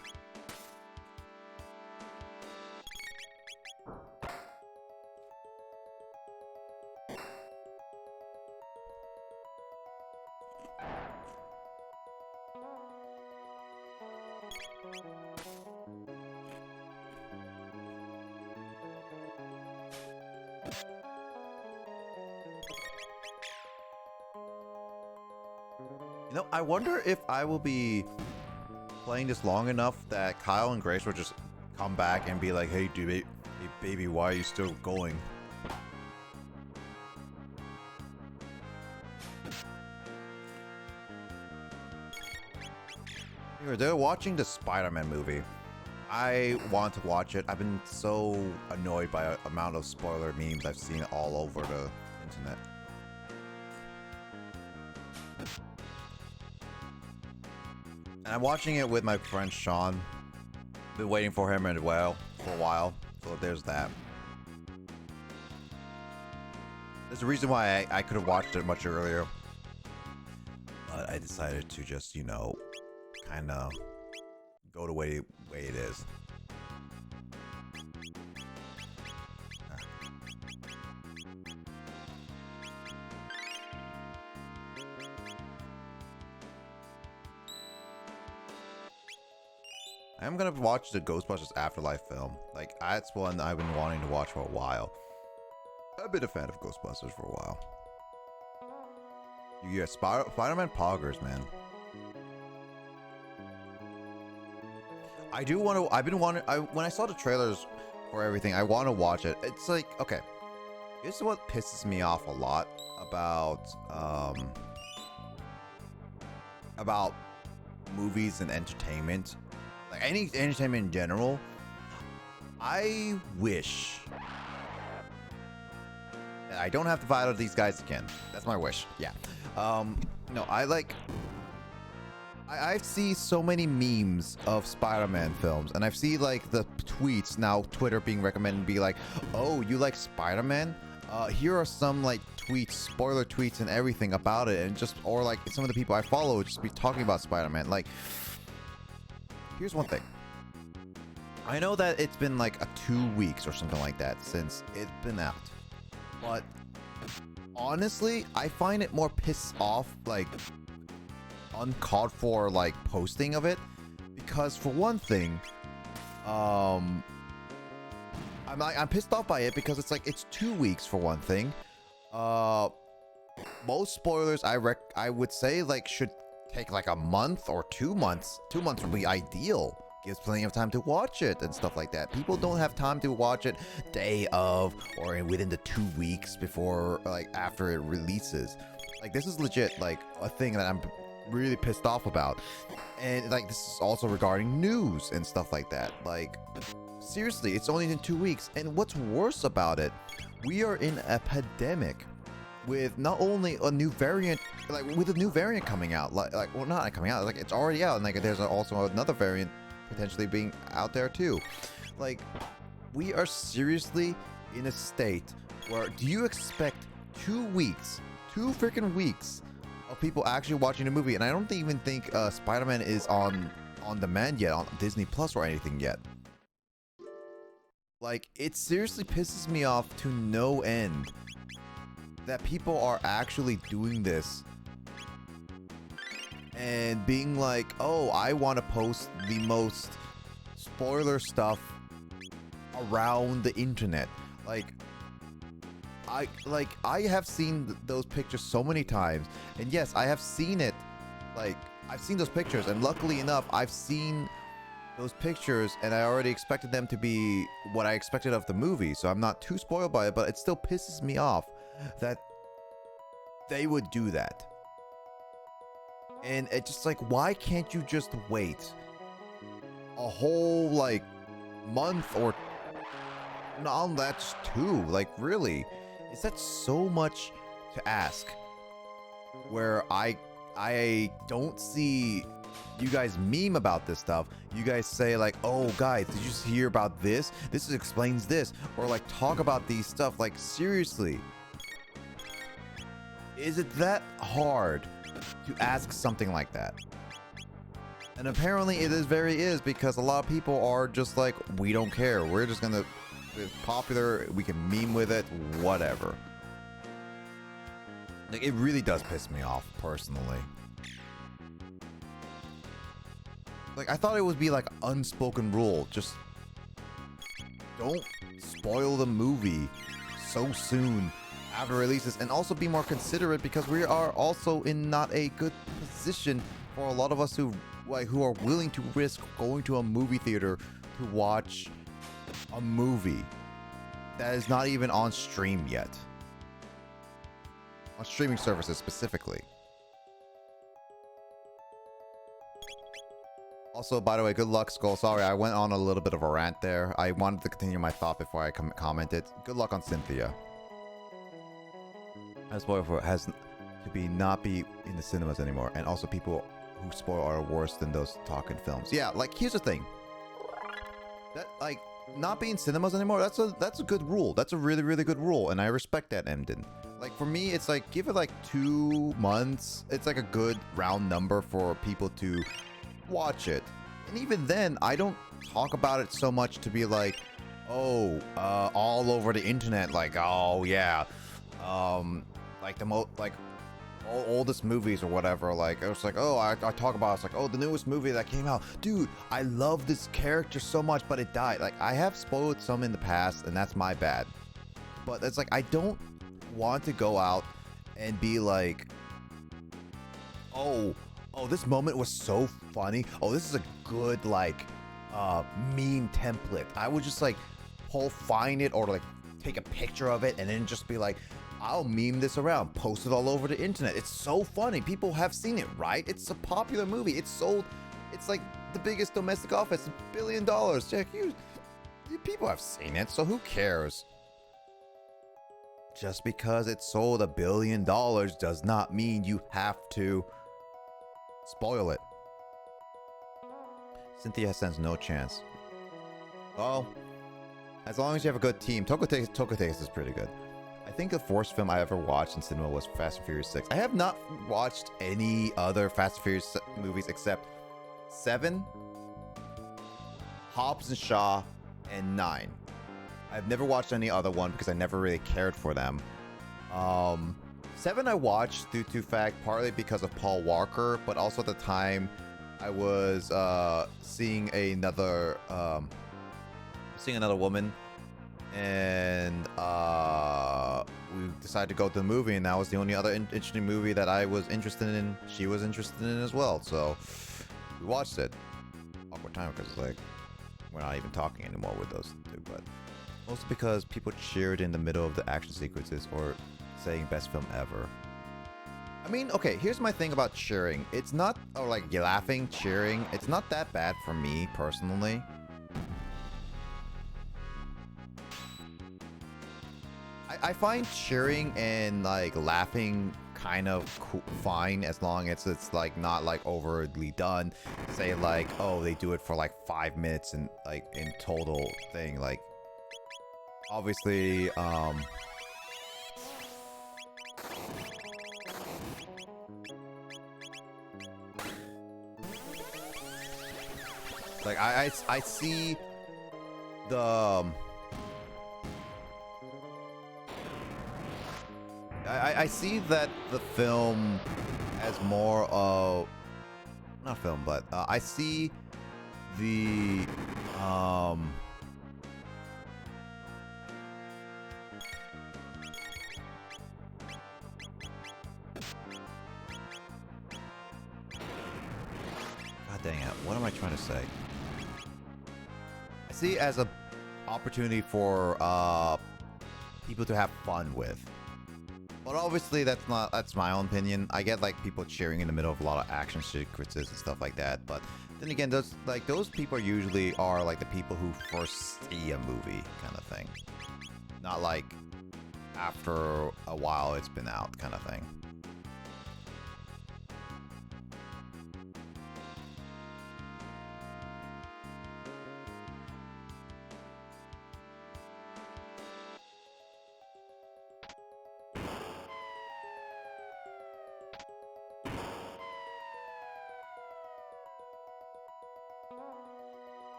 You know, I wonder if I will be playing this long enough that Kyle and Grace will just come back and be like, hey, dude, hey, baby, why are you still going? They're watching the Spider-Man movie. I want to watch it. I've been so annoyed by the amount of spoiler memes I've seen all over the internet. And I'm watching it with my friend Sean. Been waiting for him as well for a while. So there's that. There's a reason why I could have watched it much earlier. But I decided to just, you know, kind of go the way it is. I'm gonna watch the Ghostbusters Afterlife film. Like, that's one I've been wanting to watch for a while. I've been a fan of Ghostbusters for a while. You get Spider-Man poggers, man. I do want to. I've been wanting. When I saw the trailers for everything, I want to watch it. It's like, okay, this is what pisses me off a lot about movies and entertainment, like any entertainment in general. I wish that I don't have to fight with these guys again. That's my wish. Yeah. No, I see so many memes of Spider-Man films, and I've seen like the tweets now, Twitter being recommended to be like, oh, you like Spider-Man? Here are some like tweets, spoiler tweets and everything about it, and just, or like some of the people I follow just be talking about Spider-Man. Like, here's one thing. I know that it's been like 2 weeks or something like that since it's been out, but honestly, I find it more pissed off, like uncalled for, like posting of it, because for one thing, I'm pissed off by it because it's like it's 2 weeks for one thing. Most spoilers I would say like should take like a month or 2 months. 2 months would be ideal. Gives plenty of time to watch it and stuff like that. People don't have time to watch it day of or within the 2 weeks before, like after it releases. Like this is legit like a thing that I'm really pissed off about. And like this is also regarding news and stuff like that. Like seriously, it's only in 2 weeks. And what's worse about it, we are in a pandemic with not only a new variant, like with a new variant coming out, like well not coming out, like it's already out, and like there's also another variant potentially being out there too. Like we are seriously in a state where do you expect 2 weeks, 2 freaking weeks of people actually watching the movie? And I don't even think Spider-Man is on demand yet on Disney Plus or anything yet. Like it seriously pisses me off to no end that people are actually doing this and being like, oh, I want to post the most spoiler stuff around the internet. Like I have seen those pictures so many times, and yes, I have seen it. Like I've seen those pictures, and luckily enough, I've seen those pictures, and I already expected them to be what I expected of the movie, so I'm not too spoiled by it. But it still pisses me off that they would do that. And it's just like, why can't you just wait a whole like month or no, that's 2? Like really, is that so much to ask? Where I don't see you guys meme about this stuff. You guys say like, oh guys, did you hear about this? This explains this, or like talk about these stuff. Like seriously, is it that hard to ask something like that? And apparently it is because a lot of people are just like, we don't care. We're just gonna, it's popular, we can meme with it, whatever. Like it really does piss me off personally. Like I thought it would be like unspoken rule, just don't spoil the movie so soon after releases, and also be more considerate because we are also in not a good position for a lot of us who are willing to risk going to a movie theater to watch a movie that is not even on stream yet, on streaming services specifically. Also, by the way, good luck, Skull. Sorry, I went on a little bit of a rant there. I wanted to continue my thought before I commented. Good luck on Cynthia. As spoiled for has to be not be in the cinemas anymore, and also people who spoil are worse than those talking films. Yeah, like here's the thing. That like not being cinemas anymore, that's a good rule. That's a really, really good rule, and I respect that, Emden. Like for me, it's like give it like 2 months. It's like a good round number for people to watch it. And even then, I don't talk about it so much to be like, oh, all over the internet, like, oh yeah, like the most like oldest movies or whatever. Like it was like, oh, I talk about it's like, oh, the newest movie that came out, dude, I love this character so much, but it died. Like I have spoiled some in the past, and that's my bad. But it's like I don't want to go out and be like, oh, this moment was so funny. Oh, this is a good like meme template. I would just like find it or like take a picture of it and then just be like, I'll meme this around, post it all over the internet. It's so funny. People have seen it, right? It's a popular movie. It's sold. It's like the biggest domestic office, $1 billion. Jack, people have seen it, so who cares? Just because it sold $1 billion does not mean you have to spoil it. Cynthia stands no chance. Well, as long as you have a good team. Tokotaste is pretty good. I think the first film I ever watched in cinema was Fast and Furious 6. I have not watched any other Fast and Furious movies except 7, Hobbs and Shaw, and 9. I've never watched any other one because I never really cared for them. 7 I watched due to fact partly because of Paul Walker, but also at the time I was seeing another woman, and we decided to go to the movie, and that was the only other interesting movie that I was interested in. She was interested in as well, so we watched it. Awkward time because it's like we're not even talking anymore with those two, but mostly because people cheered in the middle of the action sequences or saying best film ever. I mean, okay, here's my thing about cheering. It's not, or like laughing, cheering, it's not that bad for me personally. I find cheering and like laughing kind of fine as long as it's like not like overly done. Say like, oh, they do it for like 5 minutes and like in total thing. Like obviously, like I see the I see that the film as more of not film, but I see the God dang it, what am I trying to say? I see it as a opportunity for people to have fun with. But obviously that's my own opinion. I get like people cheering in the middle of a lot of action sequences and stuff like that, but then again, those people usually are like the people who first see a movie kind of thing. Not like after a while it's been out kind of thing.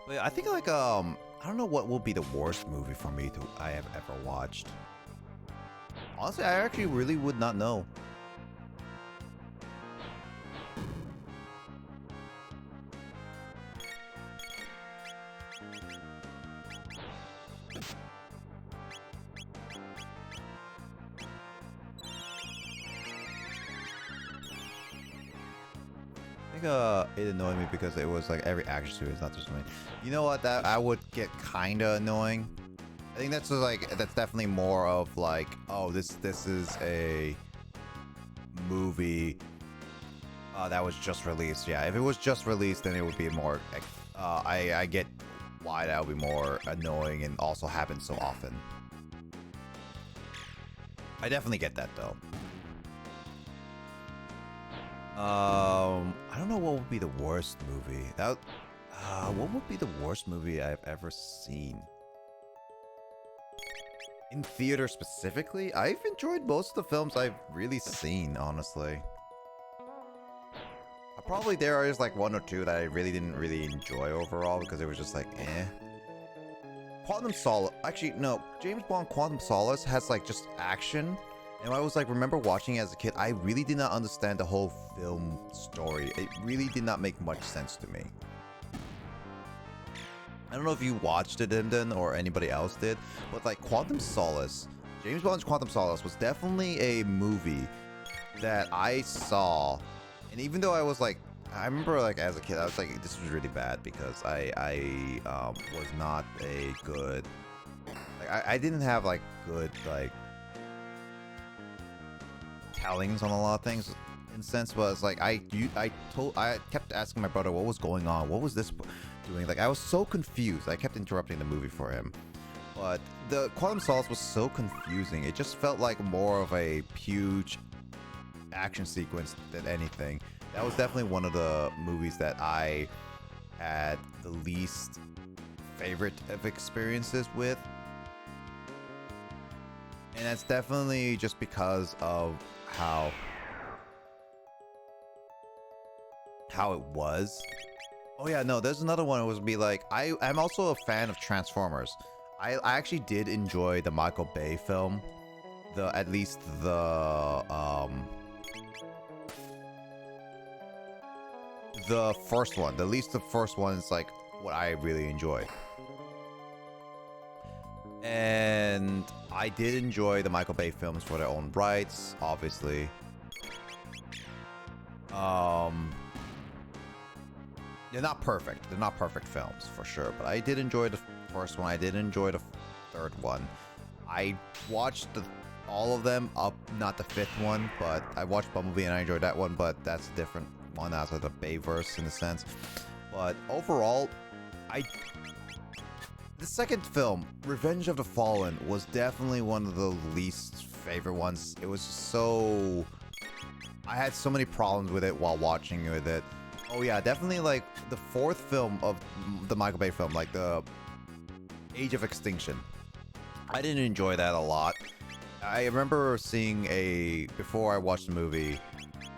But I think like I don't know what will be the worst movie for me I have ever watched. Honestly, I actually really would not know. It annoyed me because it was like every action series, not just me. You know what? That I would get kind of annoying. I think that's just like that's definitely more of like, oh, this is a movie that was just released. Yeah, if it was just released, then it would be more. I get why that would be more annoying and also happens so often. I definitely get that though. I don't know what would be the worst movie. What would be the worst movie I've ever seen? In theater specifically, I've enjoyed most of the films I've really seen, honestly. Probably there is like 1 or 2 that I really didn't enjoy overall because it was just like, eh. Quantum Solace, actually no, James Bond Quantum Solace has like just action. And I was like, remember watching it as a kid, I really did not understand the whole film story. It really did not make much sense to me. I don't know if you watched it, Imden, or anybody else did, but like Quantum Solace, James Bond's Quantum Solace was definitely a movie that I saw. And even though I was like, I remember like as a kid, I was like, this was really bad because I was not a good, like, I didn't have like good like tellings on a lot of things in a sense, but it's like I kept asking my brother what was going on, what was this doing, like I was so confused. I kept interrupting the movie for him, but the Quantum Solace was so confusing. It just felt like more of a huge action sequence than anything. That was definitely one of the movies that I had the least favorite of experiences with. And that's definitely just because of how it was. Oh yeah, no, there's another one. It was be like, I'm also a fan of Transformers. I actually did enjoy the Michael Bay film. At least the first one. At least the first one is like what I really enjoy. And I did enjoy the Michael Bay films for their own rights, obviously. They're not perfect. They're not perfect films, for sure. But I did enjoy the first one. I did enjoy the third one. I watched all of them up, not the fifth one, but I watched Bumblebee and I enjoyed that one, but that's a different one outside the Bayverse in a sense. But overall, the second film, Revenge of the Fallen, was definitely one of the least favorite ones. It was so... I had so many problems with it while watching with it. Oh yeah, definitely like the fourth film of the Michael Bay film, like the Age of Extinction. I didn't enjoy that a lot. I remember seeing before I watched the movie,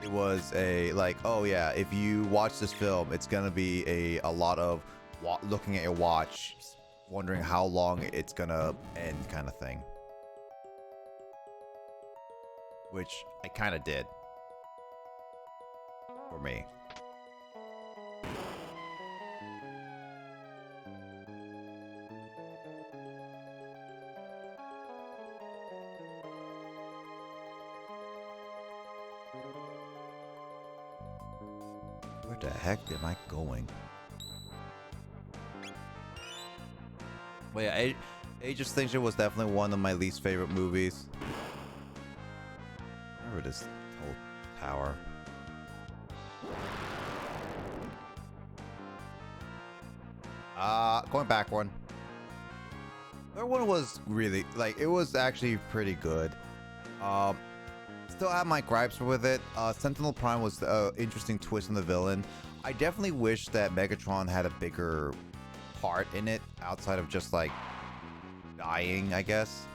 it was like, oh yeah, if you watch this film, it's gonna be a lot of looking at your watch, wondering how long it's gonna end kind of thing. Which I kind of did. For me. Where the heck am I going? Well, yeah, Age of Extinction was definitely one of my least favorite movies. Remember this whole tower. Going back one. That one was really, like, it was actually pretty good. Still have my gripes with it. Sentinel Prime was an interesting twist on the villain. I definitely wish that Megatron had a bigger part in it, outside of just, like, dying, I guess.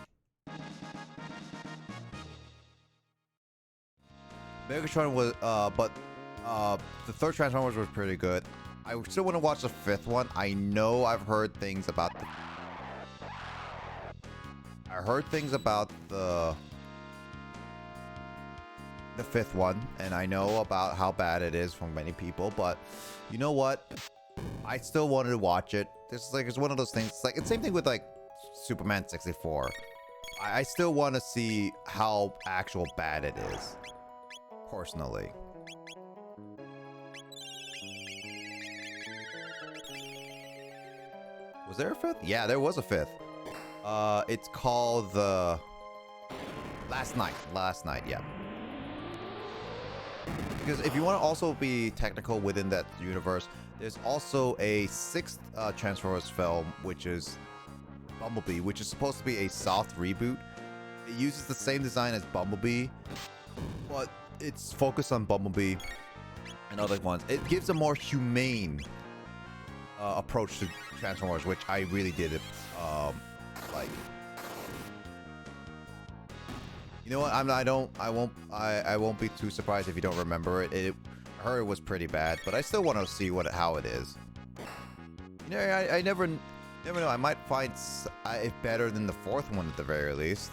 Megatron was, the third Transformers was pretty good. I still want to watch the fifth one. I know I've heard things about the fifth one, and I know about how bad it is from many people, but you know what? I still wanted to watch it. It's one of those things. It's like it's the same thing with like Superman 64. I still want to see how actual bad it is, personally. Was there a fifth? Yeah, there was a fifth. It's called the Last Night. Last Night, yeah. Because if you want to also be technical within that universe, there's also a sixth Transformers film, which is Bumblebee, which is supposed to be a soft reboot. It uses the same design as Bumblebee, but it's focused on Bumblebee and other ones. It gives a more humane approach to Transformers, which I really did like. You know what? I won't be too surprised if you don't remember it. I heard it was pretty bad, but I still want to see how it is. You know, I never know. I might find it better than the fourth one at the very least.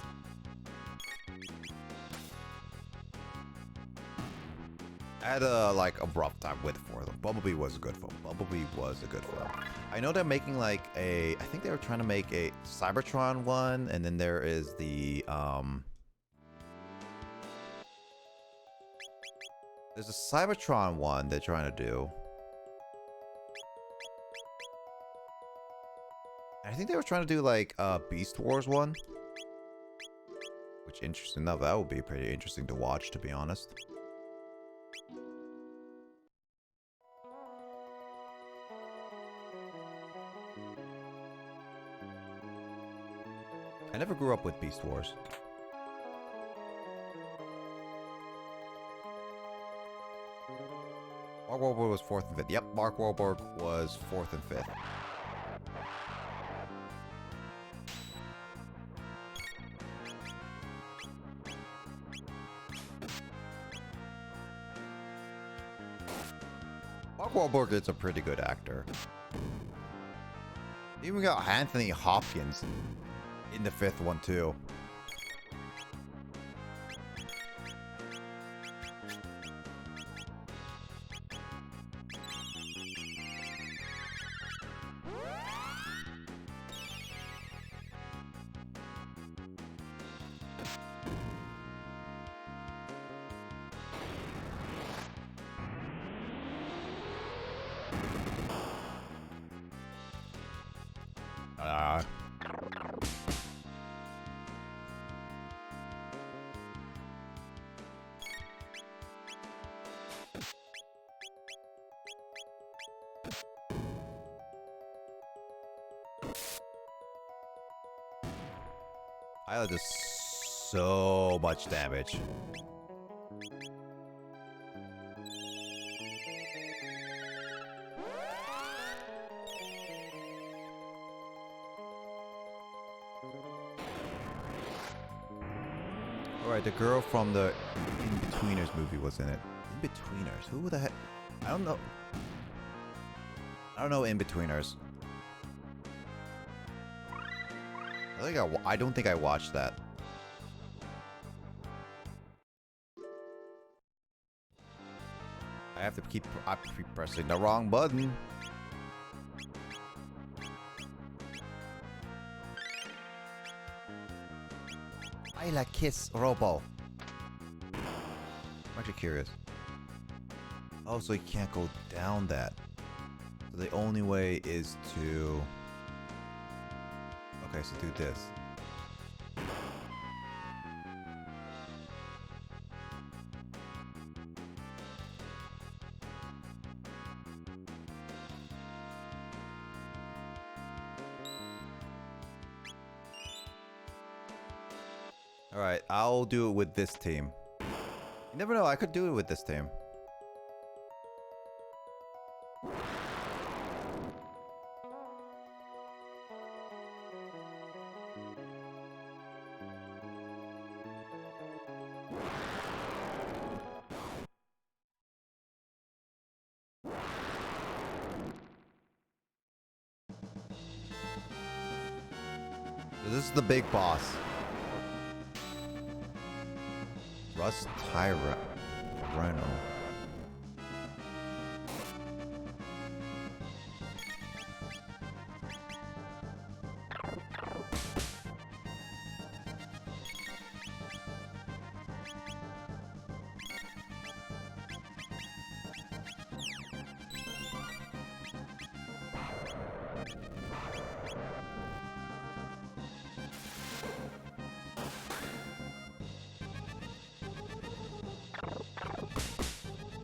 I had a rough time with the fourth one. Bumblebee was a good film. I know they're making I think they were trying to make a Cybertron one, and then there is the there's a Cybertron one they're trying to do. I think they were trying to do Beast Wars one. Which, interesting enough, that would be pretty interesting to watch, to be honest. I never grew up with Beast Wars. Mark Wahlberg was 4th and 5th. Yep, Mark Wahlberg was 4th and 5th. Mark Wahlberg is a pretty good actor. Even got Anthony Hopkins in the 5th one too. Isla does so much damage. Alright, the girl from the In-Betweeners movie was in it. In-Betweeners? Who the heck? I don't know. I don't know In-Betweeners. I don't think I watched that. I have to keep pressing the wrong button. Isla Kiss Robo. I'm actually curious. Oh, so you can't go down that. So the only way is to... Okay, so do this. Alright, I'll do it with this team. You never know, I could do it with this team. This is the big boss. Russ Tyra Chrono.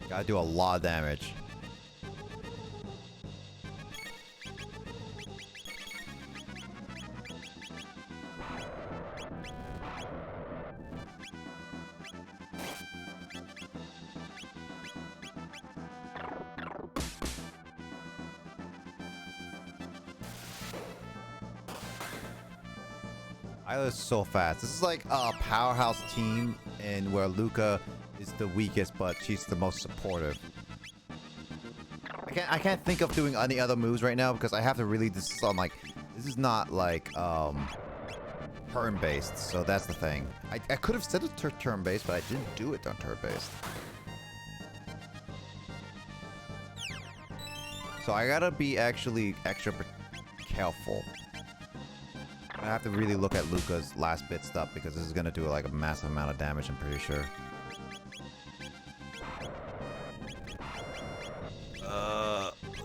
Gotta do a lot of damage. Isla's so fast. This is like a powerhouse team, and where Luca is the weakest, but she's the most supportive. I can't think of doing any other moves right now because I have to really this is not like turn-based, so that's the thing. I could have said it turn-based, but I didn't do it on turn-based. So I gotta be actually extra careful. I have to really look at Luca's last bit stuff because this is gonna do like a massive amount of damage, I'm pretty sure.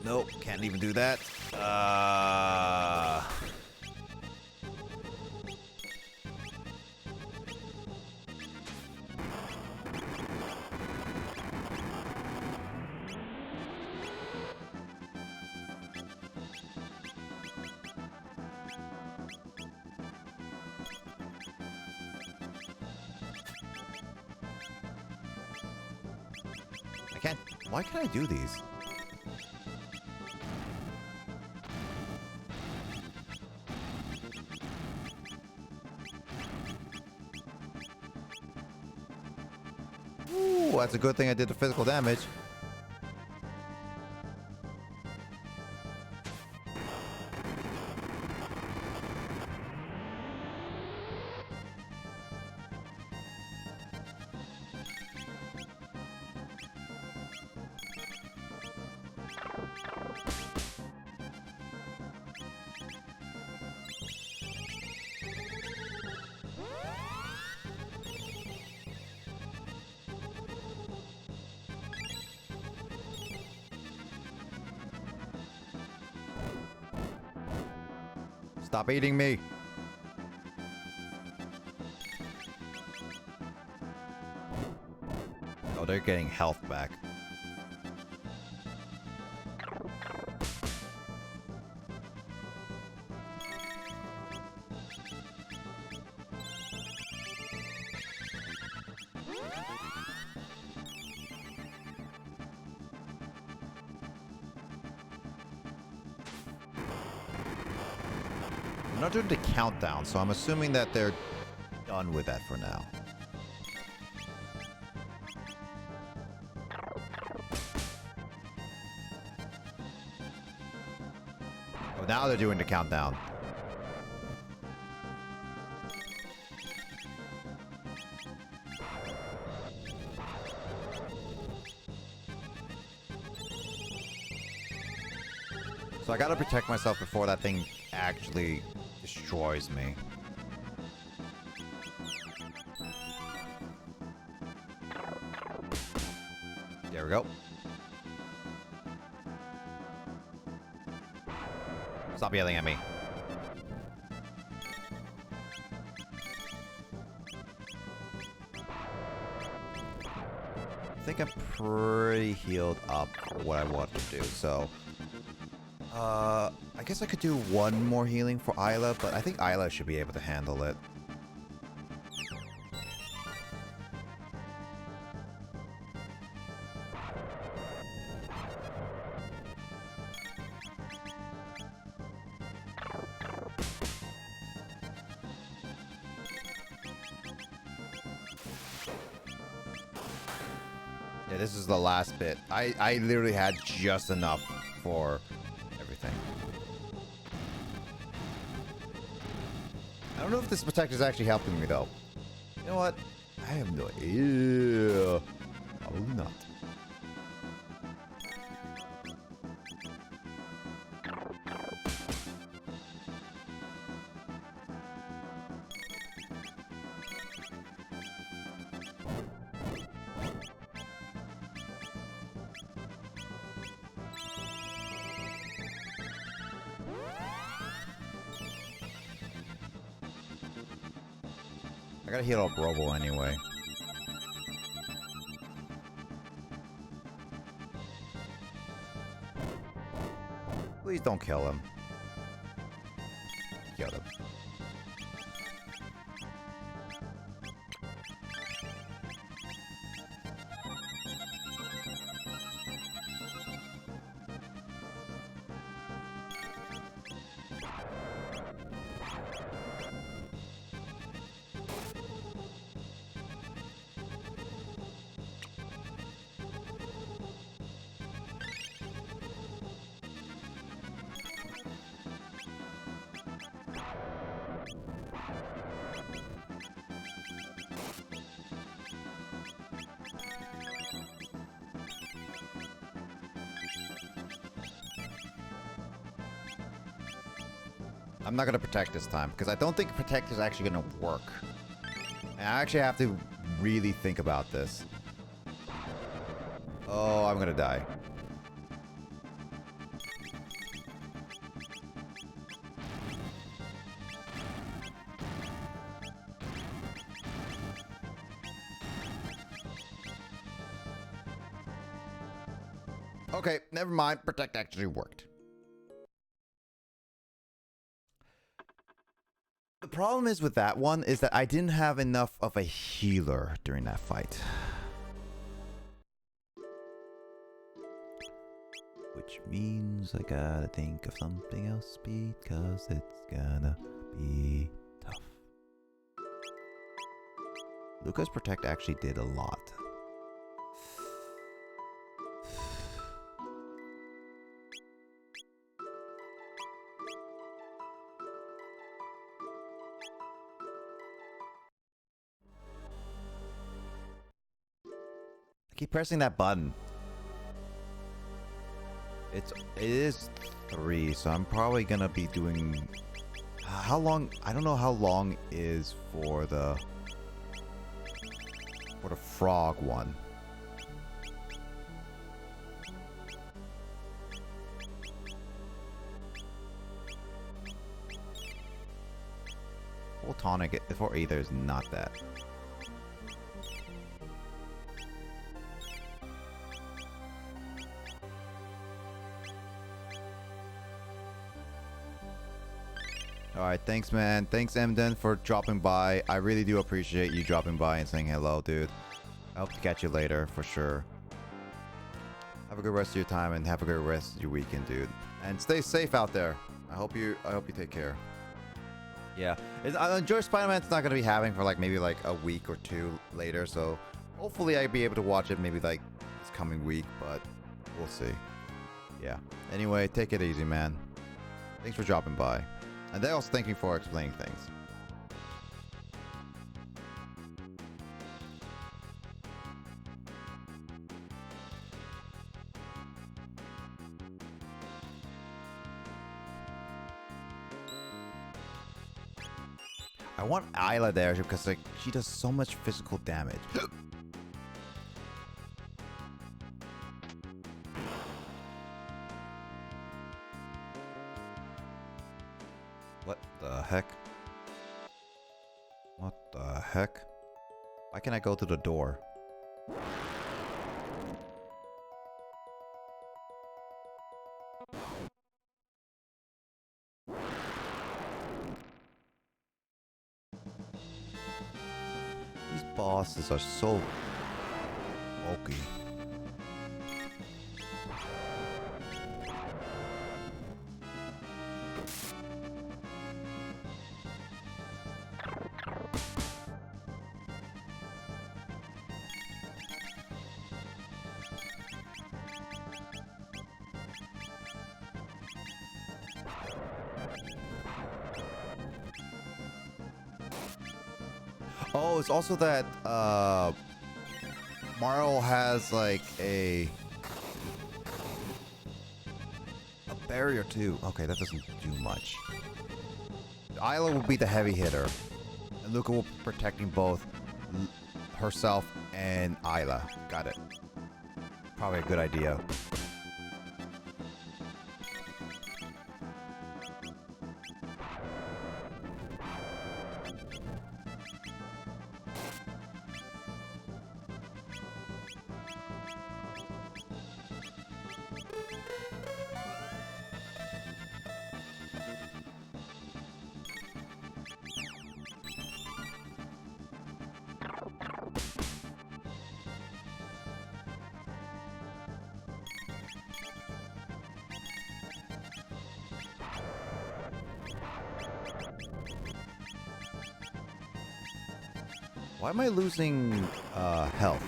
Nope, can't even do that. I can't. Why can't I do these? Ooh, that's a good thing I did the physical damage. Stop eating me. Oh, they're getting health back. I'm not doing the countdown, so I'm assuming that they're done with that for now. Oh, now they're doing the countdown. So I gotta protect myself before that thing actually destroys me. There we go. Stop yelling at me. I think I'm pretty healed up for what I want to do, so... I guess I could do one more healing for Isla, but I think Isla should be able to handle it. Yeah, this is the last bit. I literally had just enough for everything. I don't know if this protector is actually helping me, though. You know what? I have no idea. Probably not. I gotta heal up Robo anyway. Please don't kill him. Killed him. I'm not gonna protect this time because I don't think protect is actually gonna work. And I actually have to really think about this. Oh, I'm gonna die. Okay, never mind. Protect actually worked. The problem is with that one is that I didn't have enough of a healer during that fight. Which means I gotta think of something else because it's gonna be tough. Lucas Protect actually did a lot. Keep pressing that button. It is 3, so I'm probably gonna be doing how long? I don't know how long is for the frog one. Photonic for either is not that. Alright, thanks man. Thanks Emden for dropping by. I really do appreciate you dropping by and saying hello, dude. I hope to catch you later for sure. Have a good rest of your time and have a good rest of your weekend, dude. And stay safe out there. I hope you take care. Yeah, I enjoy Spider-Man's not gonna be having for like maybe like a week or two later, so hopefully I'll be able to watch it maybe like this coming week, but we'll see. Yeah. Anyway, take it easy, man. Thanks for dropping by. And they also thank you for explaining things. I want Isla there because like she does so much physical damage. What the heck? What the heck? Why can't I go to the door? These bosses are so bulky. Oh, it's also that Mario has like a barrier too. Okay, that doesn't do much. Isla will be the heavy hitter, and Luca will be protecting both herself and Isla. Got it. Probably a good idea. Why am I losing health?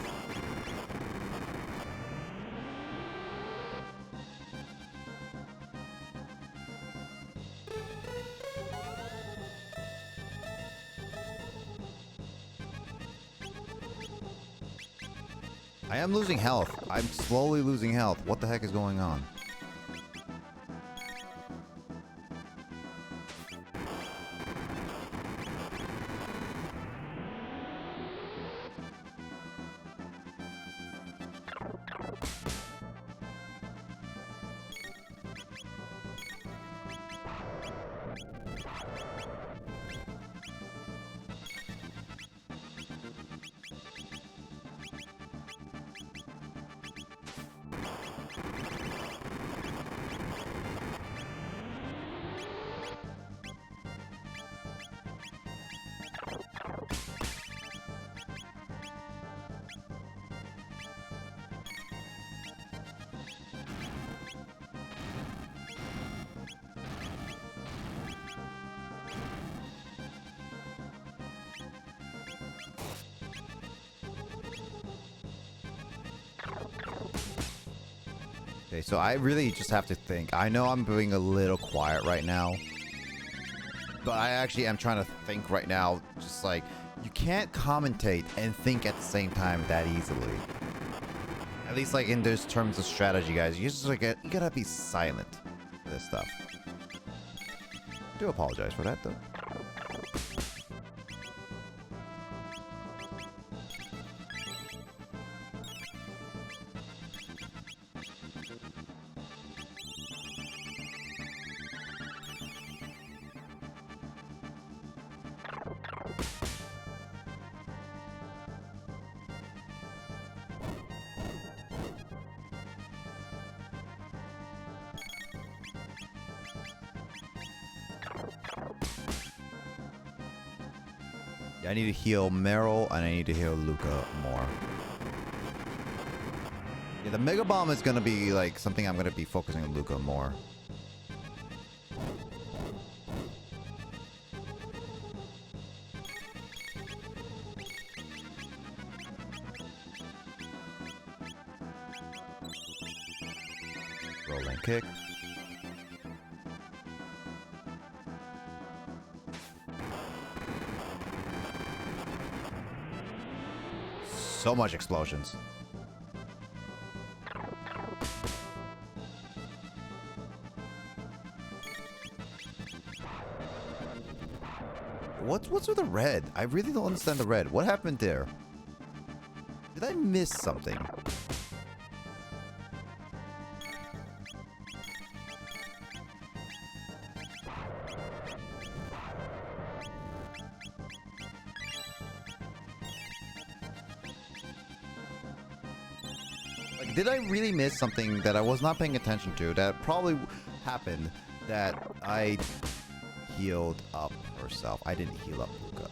I am losing health. I'm slowly losing health. What the heck is going on? Okay, so I really just have to think. I know I'm being a little quiet right now, but I actually am trying to think right now. Just like, you can't commentate and think at the same time that easily. At least like in those terms of strategy, guys. You just like, you gotta be silent for this stuff. I do apologize for that though. Yeah, I need to heal Meryl and I need to heal Luca more. Yeah, the Mega Bomb is gonna be like something I'm gonna be focusing on Luca more. Rolling kick. So much explosions. What's with the red? I really don't understand the red. What happened there? Did I miss something? Like, did I really miss something that I was not paying attention to that probably happened that I healed up herself? I didn't heal up Luca.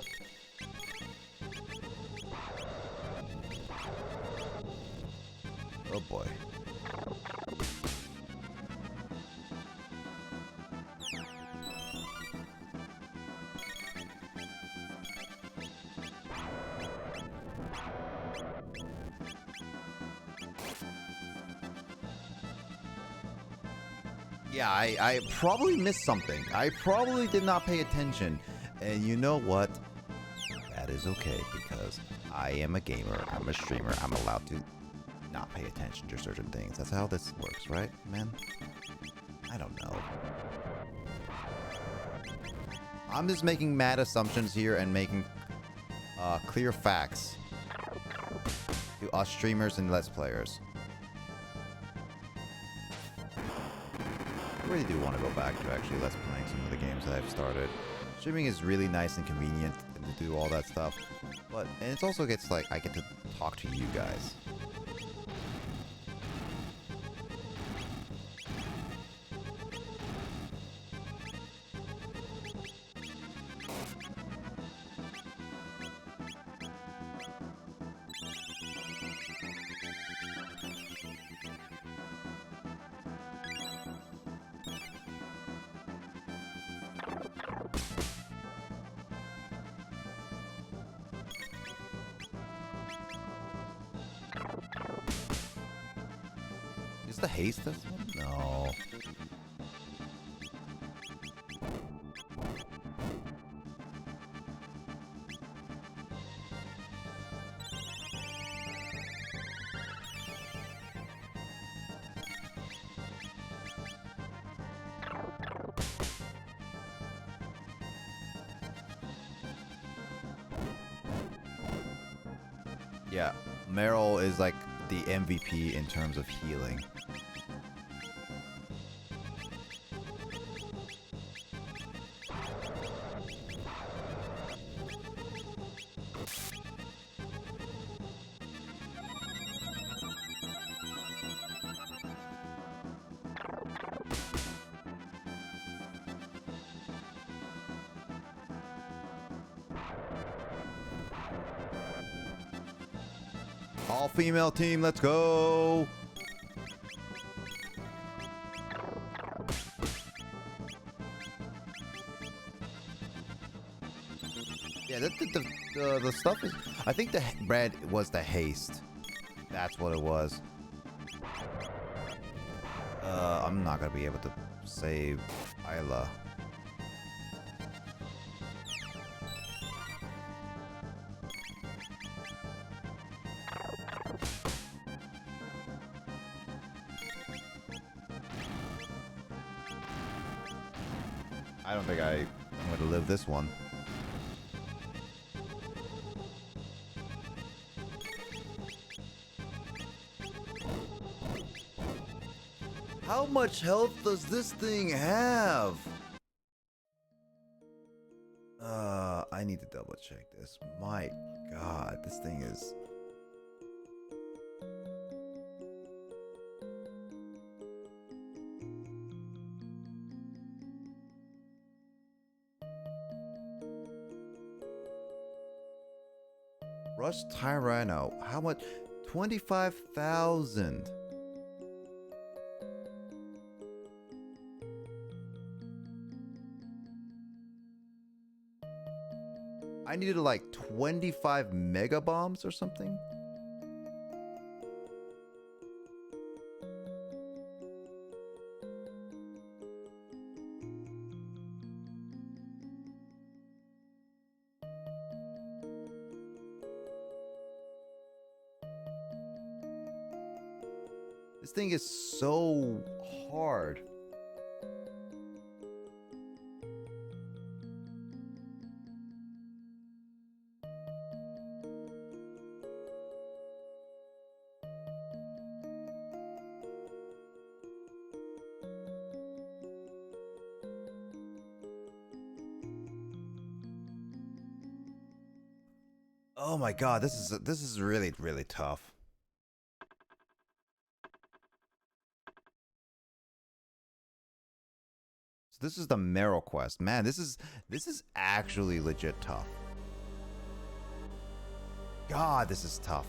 Oh boy. Yeah, I probably missed something. I probably did not pay attention. And you know what? That is okay because I am a gamer. I'm a streamer. I'm allowed to not pay attention to certain things. That's how this works, right, man? I don't know. I'm just making mad assumptions here and making clear facts to us streamers and Let's Players. I really do want to go back to actually Let's Playing some of the games that I've started. Streaming is really nice and convenient and to do all that stuff, and it also gets like I get to talk to you guys. Is the haste this one? No. Yeah, Meryl is like the MVP in terms of healing. All female team, let's go! Yeah, the stuff is... I think the red was the haste. That's what it was. I'm not gonna be able to save Isla. I don't think I'm going to live this one. How much health does this thing have? I need to double check this. My God, this thing is... Rush Tyranno. How much? 25,000. I needed like 25 mega bombs or something. This thing is so hard. Oh my god, this is really, really tough. So this is the Meryl quest. Man, this is actually legit tough. God, this is tough.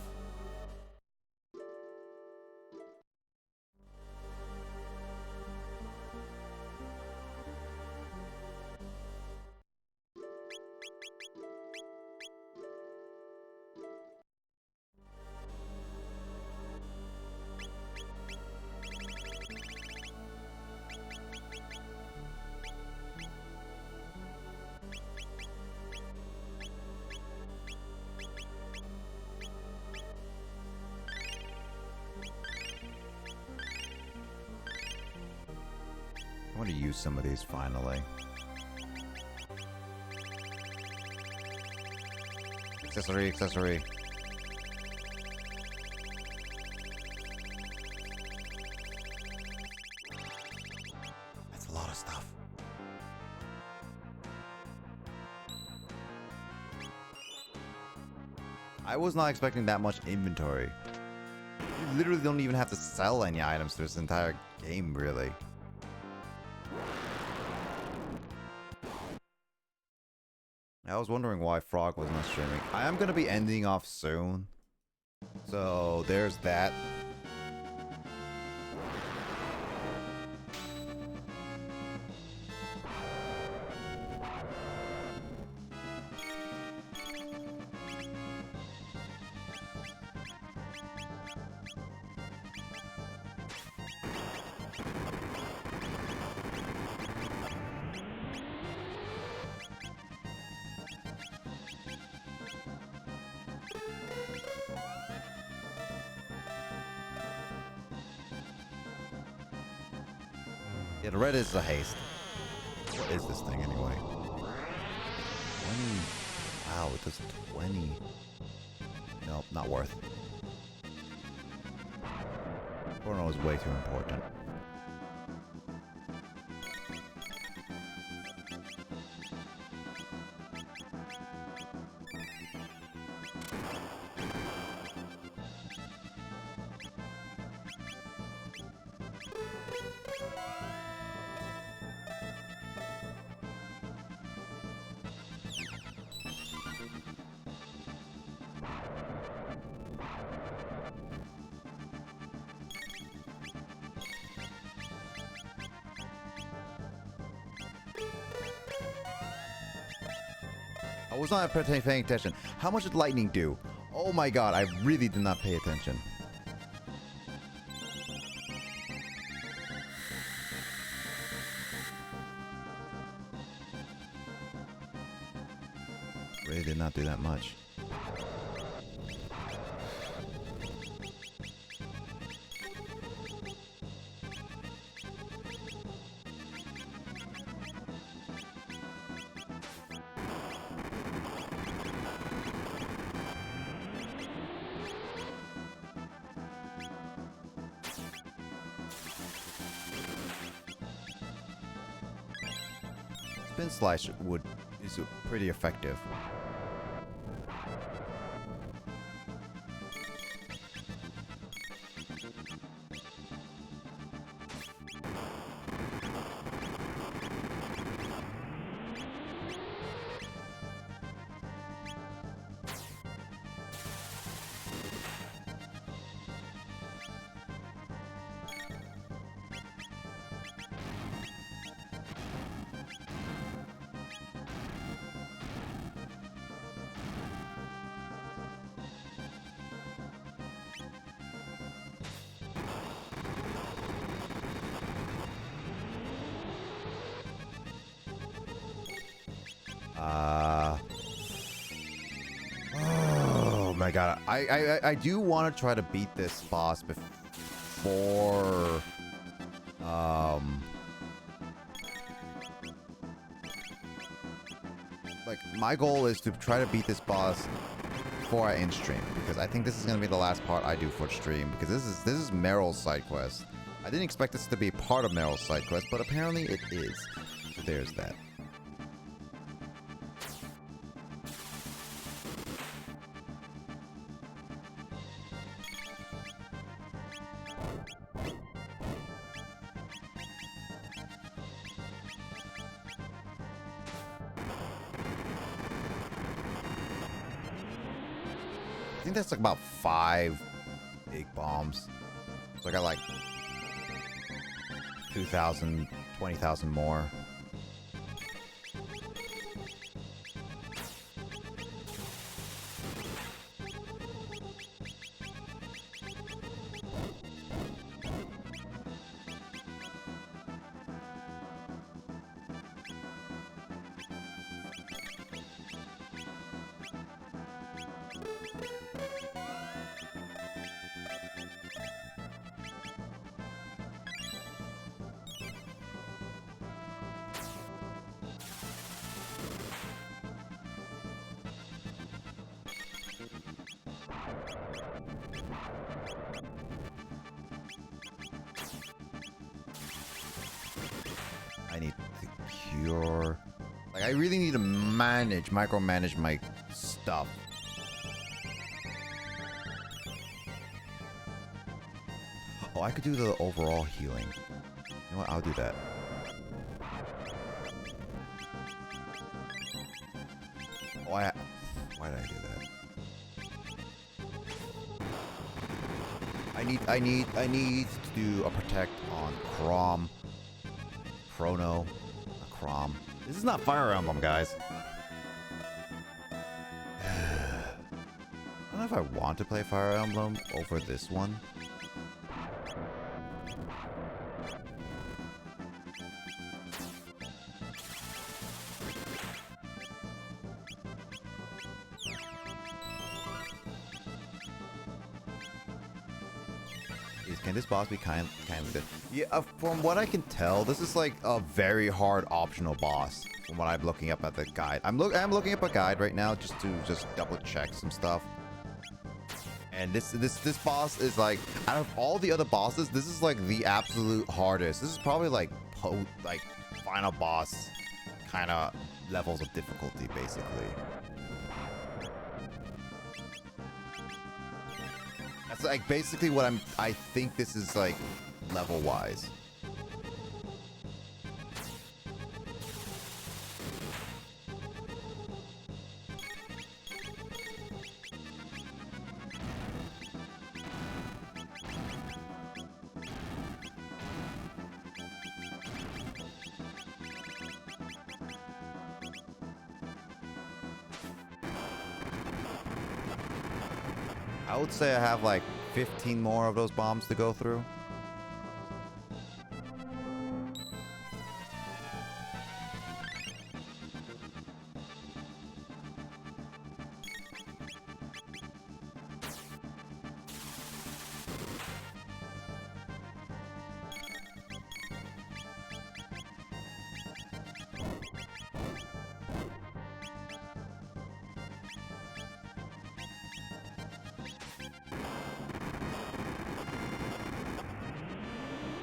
I want to use some of these finally. Accessory. That's a lot of stuff. I was not expecting that much inventory. You literally don't even have to sell any items through this entire game, really. I was wondering why Frog was not streaming. I am going to be ending off soon. So there's that. Yeah, the red is a haste. What is this thing anyway? 20. Wow, it does 20. Nope, not worth. Chrono is way too important. I was not paying attention. How much did lightning do? Oh my god, I really did not pay attention. Really did not do that much. Spin Slash is pretty effective. Oh my god. I do want to try to beat this boss before like my goal is to try to beat this boss before I end stream, because I think this is gonna be the last part I do for stream, because this is Meryl's side quest. I didn't expect this to be part of Meryl's side quest, but apparently it is. So there's that. I think that's like about 5 big bombs. So I got like 2,000, 20,000 more. I need to cure. Like, I really need to micromanage my stuff. Oh, I could do the overall healing. You know what? I'll do that. Oh, why did I do that? I need to do a protect on Chrono. Crom. This is not Fire Emblem, guys. I don't know if I want to play Fire Emblem over this one. Can this boss be kind of good? Yeah, from what I can tell, this is like a very hard optional boss. From what I'm looking up at the guide, I'm looking up a guide right now just to double check some stuff. And this boss is like, out of all the other bosses, this is like the absolute hardest. This is probably like final boss kind of levels of difficulty, basically. That's like basically what I think this is like level wise. I would say I have like 15 more of those bombs to go through.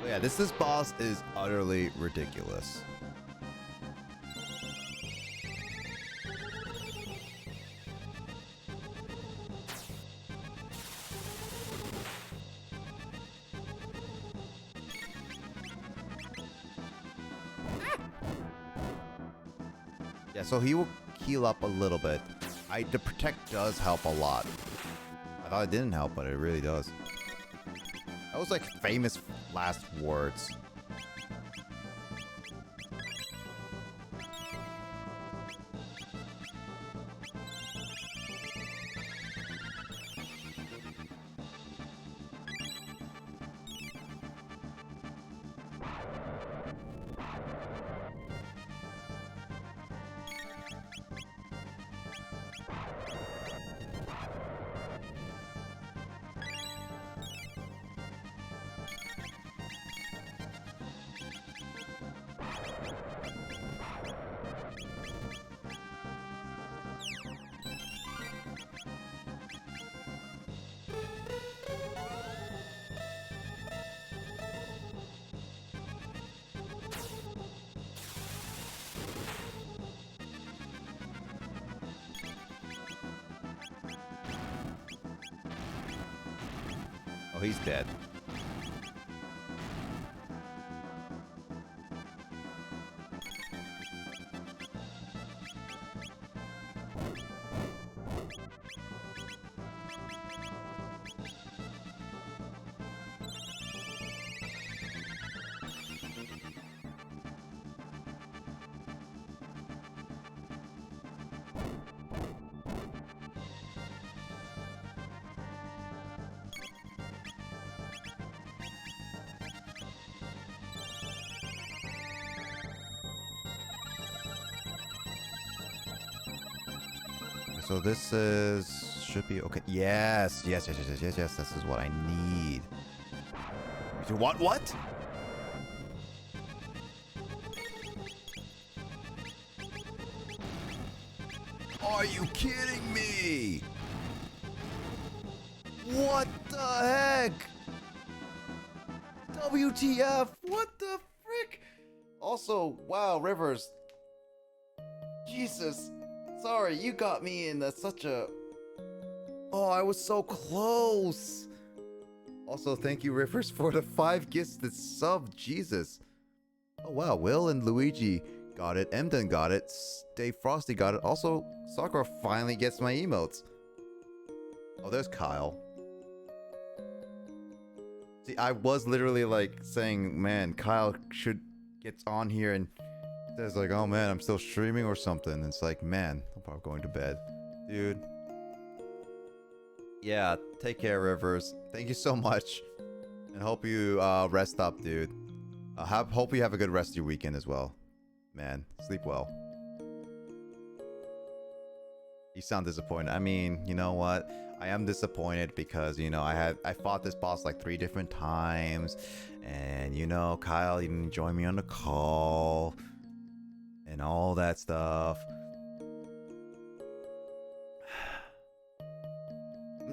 Yeah, this boss is utterly ridiculous. Yeah, so he will heal up a little bit. The protect does help a lot. I thought it didn't help, but it really does. That was like famous last words. he's dead. So this should be okay. Yes. This is what I need. You want what? Are you kidding me? What the heck? WTF? What the frick? Also, wow, Rivers. Jesus. Sorry, you got me in such a... Oh, I was so close. Also, thank you, Rivers, for the 5 gifted sub. Jesus. Oh, wow. Will and Luigi got it. Emden got it. Dave Frosty got it. Also, Sakura finally gets my emotes. Oh, there's Kyle. See, I was literally like saying, man, Kyle should get on here and says like, oh man, I'm still streaming or something. It's like, man, I'm probably going to bed. Dude. Yeah, take care, Rivers. Thank you so much. And hope you rest up, dude. Hope you have a good rest of your weekend as well. Man, sleep well. You sound disappointed. I mean, you know what? I am disappointed because, you know, I fought this boss like 3 different times. And, you know, Kyle didn't join me on the call. And all that stuff.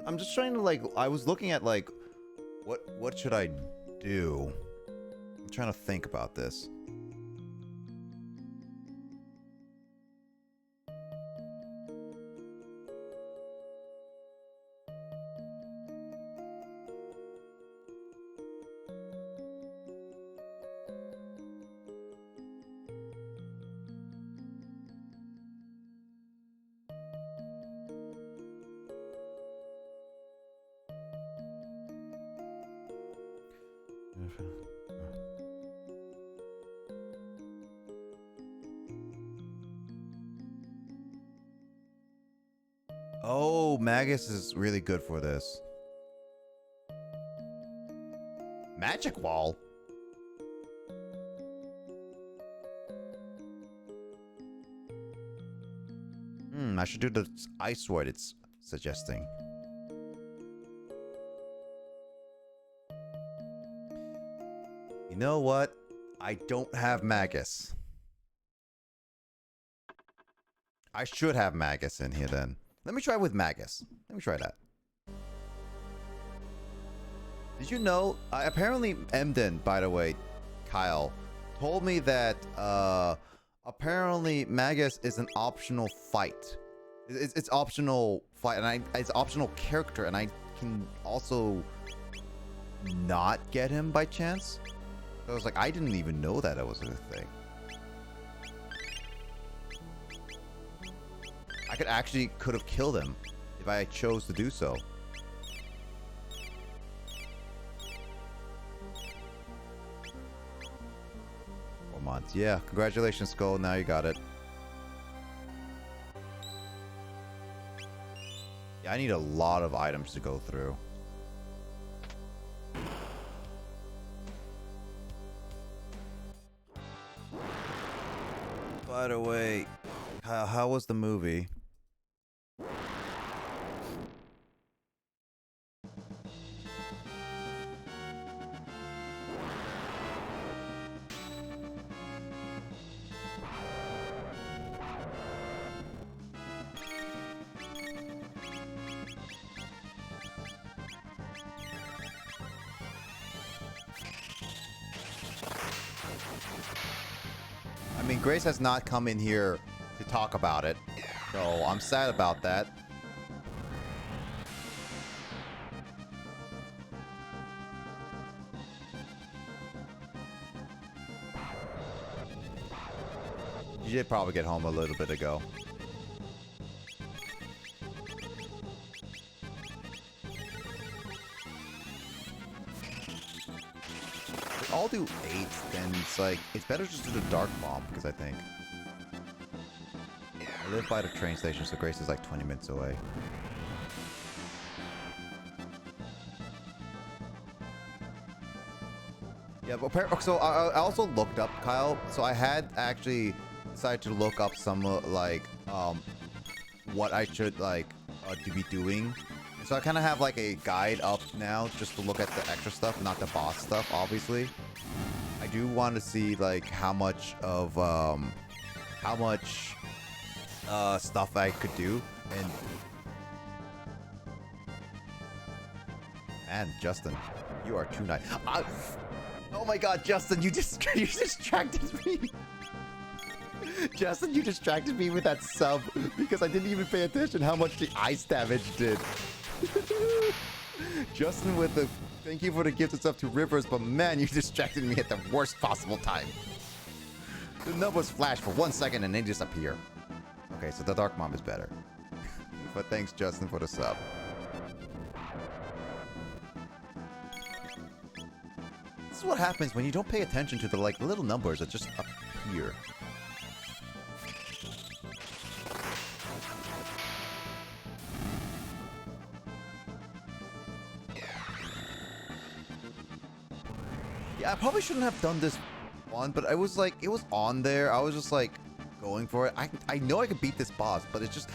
I'm just trying to like, I was looking at like, what should I do? I'm trying to think about this. Oh, Magus is really good for this. Magic Wall? I should do the Ice Sword it's suggesting. You know what? I don't have Magus. I should have Magus in here then. Let me try with Magus. Let me try that. Did you know? Apparently Emden, by the way, Kyle, told me that apparently Magus is an optional fight. It's optional fight, and it's optional character, and I can also not get him by chance. So I was like, I didn't even know that it was a thing. I could have killed him if I chose to do so. 4 months. Yeah, congratulations, Skull. Now you got it. Yeah, I need a lot of items to go through. By the way, how was the movie? I mean, Grace has not come in here to talk about it, so I'm sad about that. did probably get home a little bit ago. If we all do 8, then it's like, it's better just to do the Dark Bomb, because I think. I live by the train station, so Grace is like 20 minutes away. Yeah, but so I also looked up, Kyle. So I had actually decided to look up some what I should to be doing. So I kind of have like a guide up now just to look at the extra stuff, not the boss stuff, obviously. I do want to see like how much stuff I could do, and man, Justin, you are too nice. Oh my God, Justin, you distracted me. Justin, you distracted me with that sub because I didn't even pay attention how much the ice damage did. Justin with the thank you for the gift and stuff to Rivers, but man, you distracted me at the worst possible time. The numbers flash for 1 second and then disappear. Okay, so the Dark Mom is better. But thanks, Justin, for the sub. This is what happens when you don't pay attention to the little numbers that just appear. Yeah, I probably shouldn't have done this one, but I was like, it was on there. I was just like going for it. I know I could beat this boss, but it's just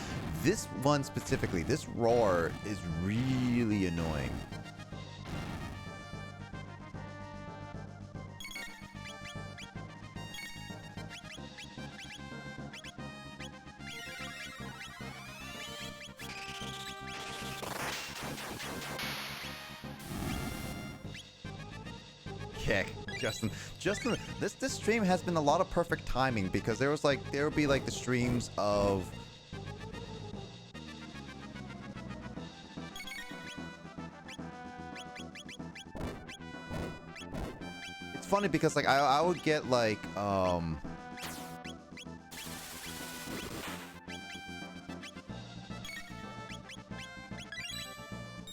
this one specifically. This roar is really annoying. Kick, Justin, this stream has been a lot of perfect timing because there would be like the streams of it's funny because like I would get like what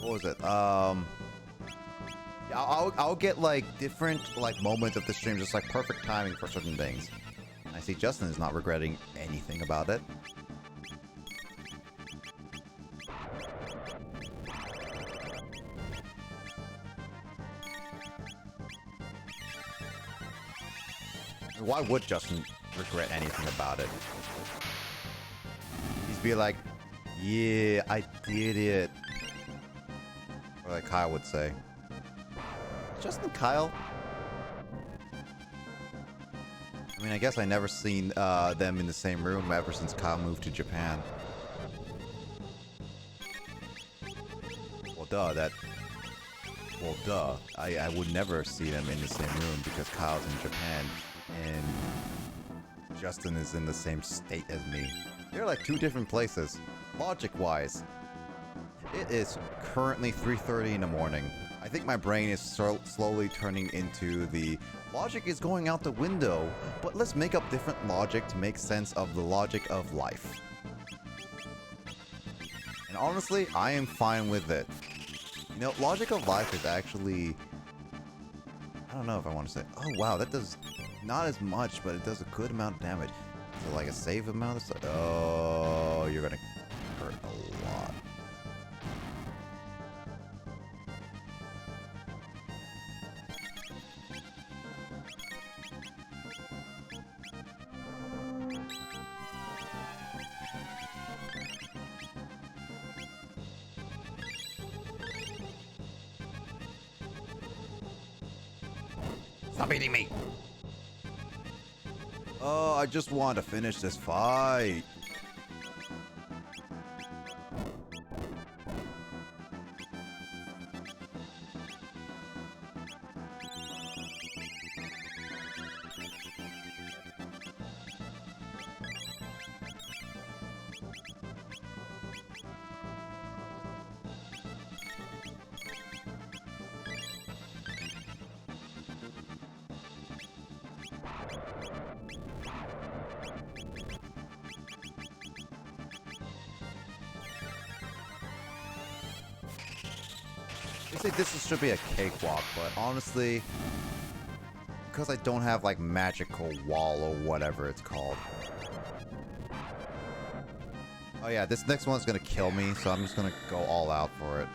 was it? I'll get like different like moments of the stream, just like perfect timing for certain things. I see Justin is not regretting anything about it. Why would Justin regret anything about it? He'd be like, yeah, I did it. Or like Kyle would say. Justin Kyle? I mean, I guess I never seen them in the same room ever since Kyle moved to Japan. Well, duh. I would never see them in the same room because Kyle's in Japan and Justin is in the same state as me. They're like two different places, logic-wise. It is currently 3:30 in the morning. I think my brain is slowly turning into the logic is going out the window, but let's make up different logic to make sense of the logic of life. And honestly, I am fine with it. You know, logic of life is actually... I don't know if I want to say... Oh, wow, that does not as much, but it does a good amount of damage. So like a save amount of... Oh, you're gonna hurt a lot. Stop eating me! Oh, I just want to finish this fight. You say this should be a cakewalk, but honestly, because I don't have like magical wall or whatever it's called. Oh yeah, this next one's gonna kill me, so I'm just gonna go all out for it.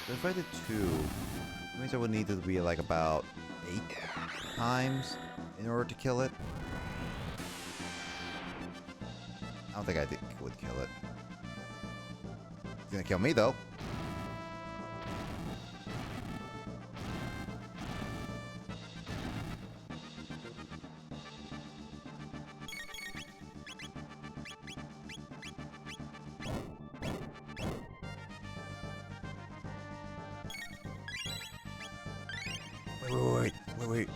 If I did 2, that means I would need to be like about 8 times in order to kill it. I don't think I would kill it. It's gonna kill me though. Wait.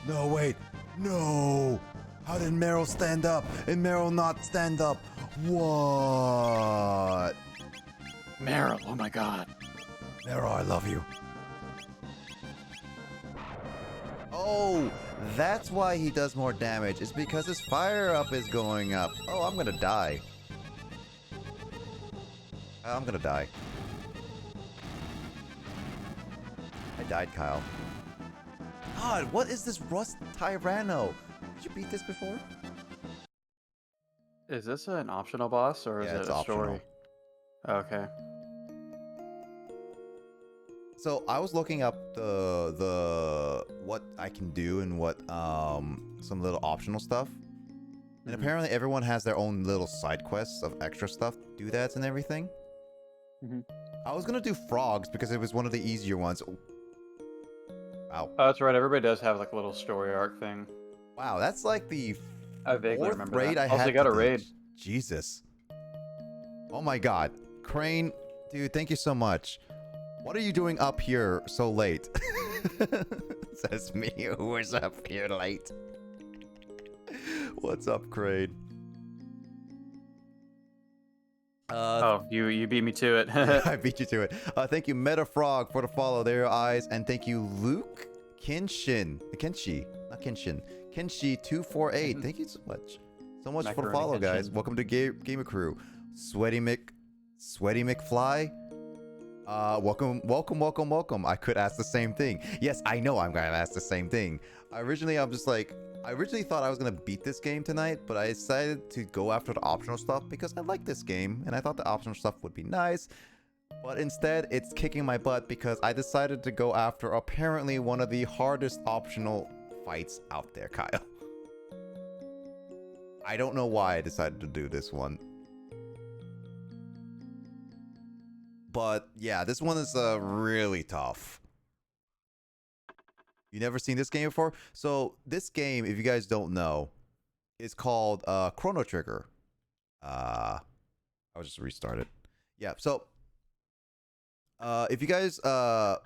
No, wait. No! How did Meryl stand up and Meryl not stand up? What? Meryl, oh my god. Meryl, I love you. Oh, that's why he does more damage. It's because his fire up is going up. Oh, I'm gonna die. I'm gonna die. I died, Kyle. God, what is this Rust Tyranno? Did you beat this before? Is this an optional boss or is it it's a optional. story? Okay. So I was looking up the what I can do and what some little optional stuff. And apparently everyone has their own little side quests of extra stuff, doodads and everything. I was gonna do frogs because it was one of the easier ones. Wow. Oh, that's right. Everybody does have like a little story arc thing. Wow, that's like the I vaguely fourth remember raid that. I Also, had. you got to a do. raid. Jesus. Oh my god. Crane, dude, thank you so much. What are you doing up here so late? Says me, who is up here late. What's up, Crane? Oh, you beat me to it. I beat you to it. Thank you, Metafrog, for the follow. There are your eyes. And thank you, Luke Kenshi, not Kenshin. Kenshi248. Thank you so much. So much for the Macaroni follow, guys. Kenshin. Welcome to Gamer Crew. Sweaty McFly. Welcome. I could ask the same thing. Yes, I know I'm gonna ask the same thing. Originally thought I was gonna beat this game tonight, but I decided to go after the optional stuff because I like this game and I thought the optional stuff would be nice. But instead, it's kicking my butt because I decided to go after apparently one of the hardest optional fights out there, Kyle. I don't know why I decided to do this one. But yeah, this one is really tough. You never seen this game before? So this game, if you guys don't know, is called Chrono Trigger. I'll just restart it. Yeah, so if you guys to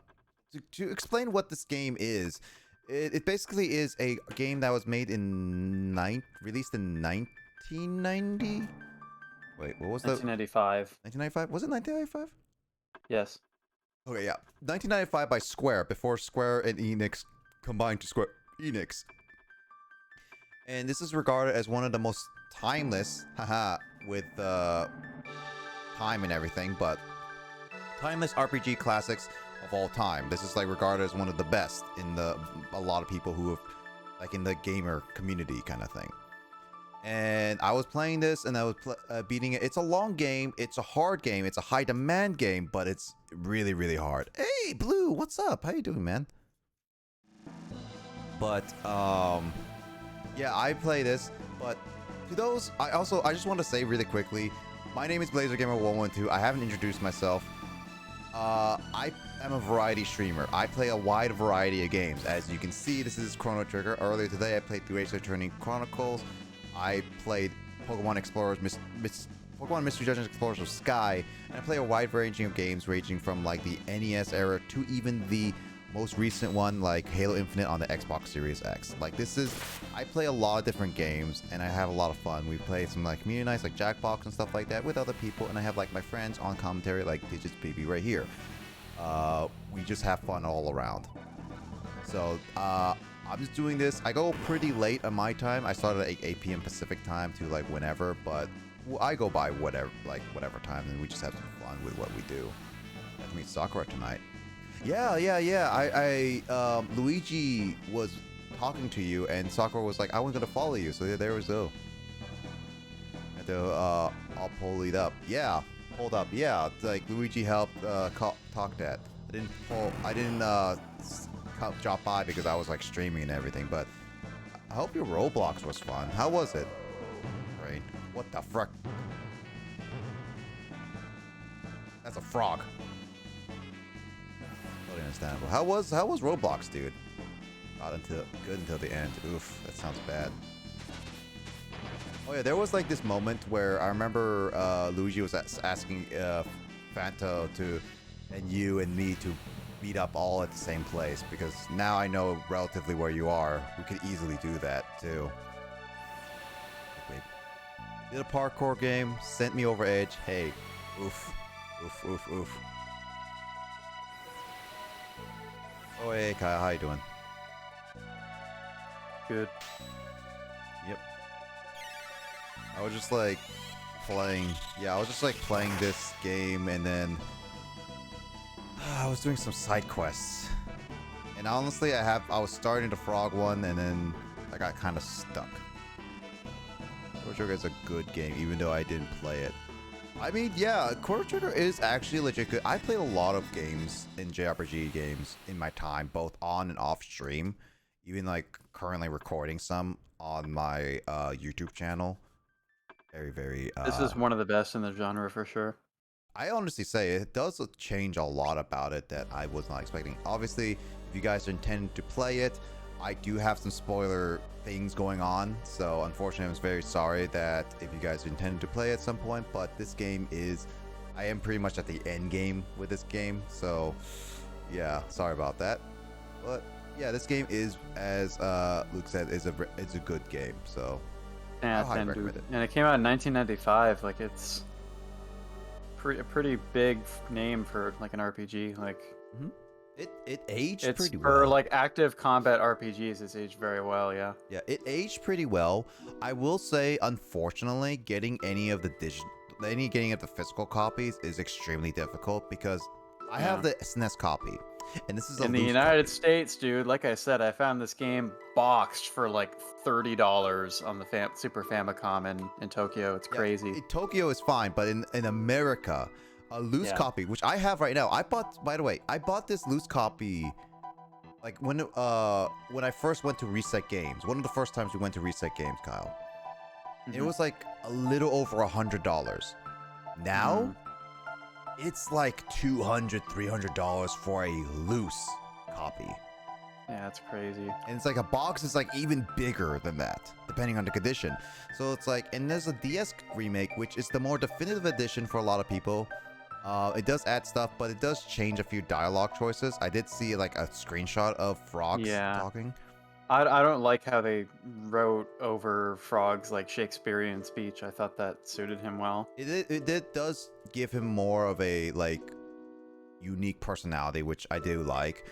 explain what this game is, it basically is a game that was made in released in 1990. Wait, what was that? 1995. 1995? Was it 1995? Yes. Okay, yeah. 1995 by Square, before Square and Enix combined to Square Enix. And this is regarded as one of the most timeless, haha, with time and everything, but timeless RPG classics of all time. This is like regarded as one of the best in a lot of people who have, like, in the gamer community kind of thing. And I was playing this and I was beating it. It's a long game. It's a hard game. It's a high demand game, but it's really, really hard. Hey, Blue, what's up? How you doing, man? But, yeah, I play this, but to those, I just want to say really quickly, my name is BlazerGamer112. I haven't introduced myself. I am a variety streamer. I play a wide variety of games. As you can see, this is Chrono Trigger. Earlier today, I played through Ace Attorney Chronicles. I played Pokemon Explorers, Pokemon Mystery Dungeons Explorers of Sky, and I play a wide ranging of games ranging from like the NES era to even the most recent one, like Halo Infinite on the Xbox Series X. Like I play a lot of different games and I have a lot of fun. We play some like community nights like Jackbox and stuff like that with other people, and I have like my friends on commentary like Digits Baby right here. We just have fun all around. So I'm just doing this. I go pretty late on my time. I started at 8 p.m. Pacific time to like whenever, but I go by whatever time, and we just have some fun with what we do. I have to meet Sakura tonight. Yeah. Luigi was talking to you, and Sakura was like, I was gonna follow you, so there was go. Had to all pull it up. Yeah, pulled up. Yeah, like Luigi helped talk that. I didn't drop by because I was like streaming and everything, but I hope your Roblox was fun. How was it? Rain. What the frick? That's a frog. Totally understandable. How was Roblox, dude? Not good until the end. Oof, that sounds bad. Oh yeah, there was like this moment where I remember Luigi was asking Fanta and you and me to meet up all at the same place, because now I know relatively where you are. We could easily do that too. Wait. Did a parkour game, sent me over edge. Hey, oof. Oh hey Kyle, how you doing? Good. Yep. I was just like playing this game, and then I was doing some side quests. And honestly, I was starting the frog one, and then I got kind of stuck. Chrono Trigger is a good game, even though I didn't play it. I mean, yeah, Chrono Trigger is actually legit good. I played a lot of games in JRPG games in my time, both on and off stream. Even like currently recording some on my YouTube channel. Very. This is one of the best in the genre for sure. I honestly say it does change a lot about it that I was not expecting. Obviously, if you guys are intending to play it, I do have some spoiler things going on. So unfortunately, I'm very sorry that if you guys are intending to play at some point, but this game I am pretty much at the end game with this game. So yeah, sorry about that. But yeah, this game is, as Luke said, it's a good game. So yeah, I recommend it. And it came out in 1995. Like it's a pretty big name for like an RPG. Like it aged pretty well. For like active combat RPGs, it's aged very well. Yeah. Yeah, it aged pretty well. I will say, unfortunately, getting any of the physical copies is extremely difficult, because I have the SNES copy, and this is in the United States, dude. Like I said, I found this game boxed for like $30 on the Super Famicom in Tokyo. It's crazy. Tokyo is fine, but in America, a loose copy, which I have right now. I bought this loose copy like when I first went to Reset Games. One of the first times we went to Reset Games, Kyle. It was like a little over $100. Now it's like $200, $300 for a loose copy. Yeah, that's crazy. And it's like a box is like even bigger than that, depending on the condition. So it's like, and there's a DS remake, which is the more definitive edition for a lot of people. It does add stuff, but it does change a few dialogue choices. I did see like a screenshot of frogs talking. I don't like how they wrote over frogs like Shakespearean speech. I thought that suited him well. It does give him more of a like unique personality, which I do like.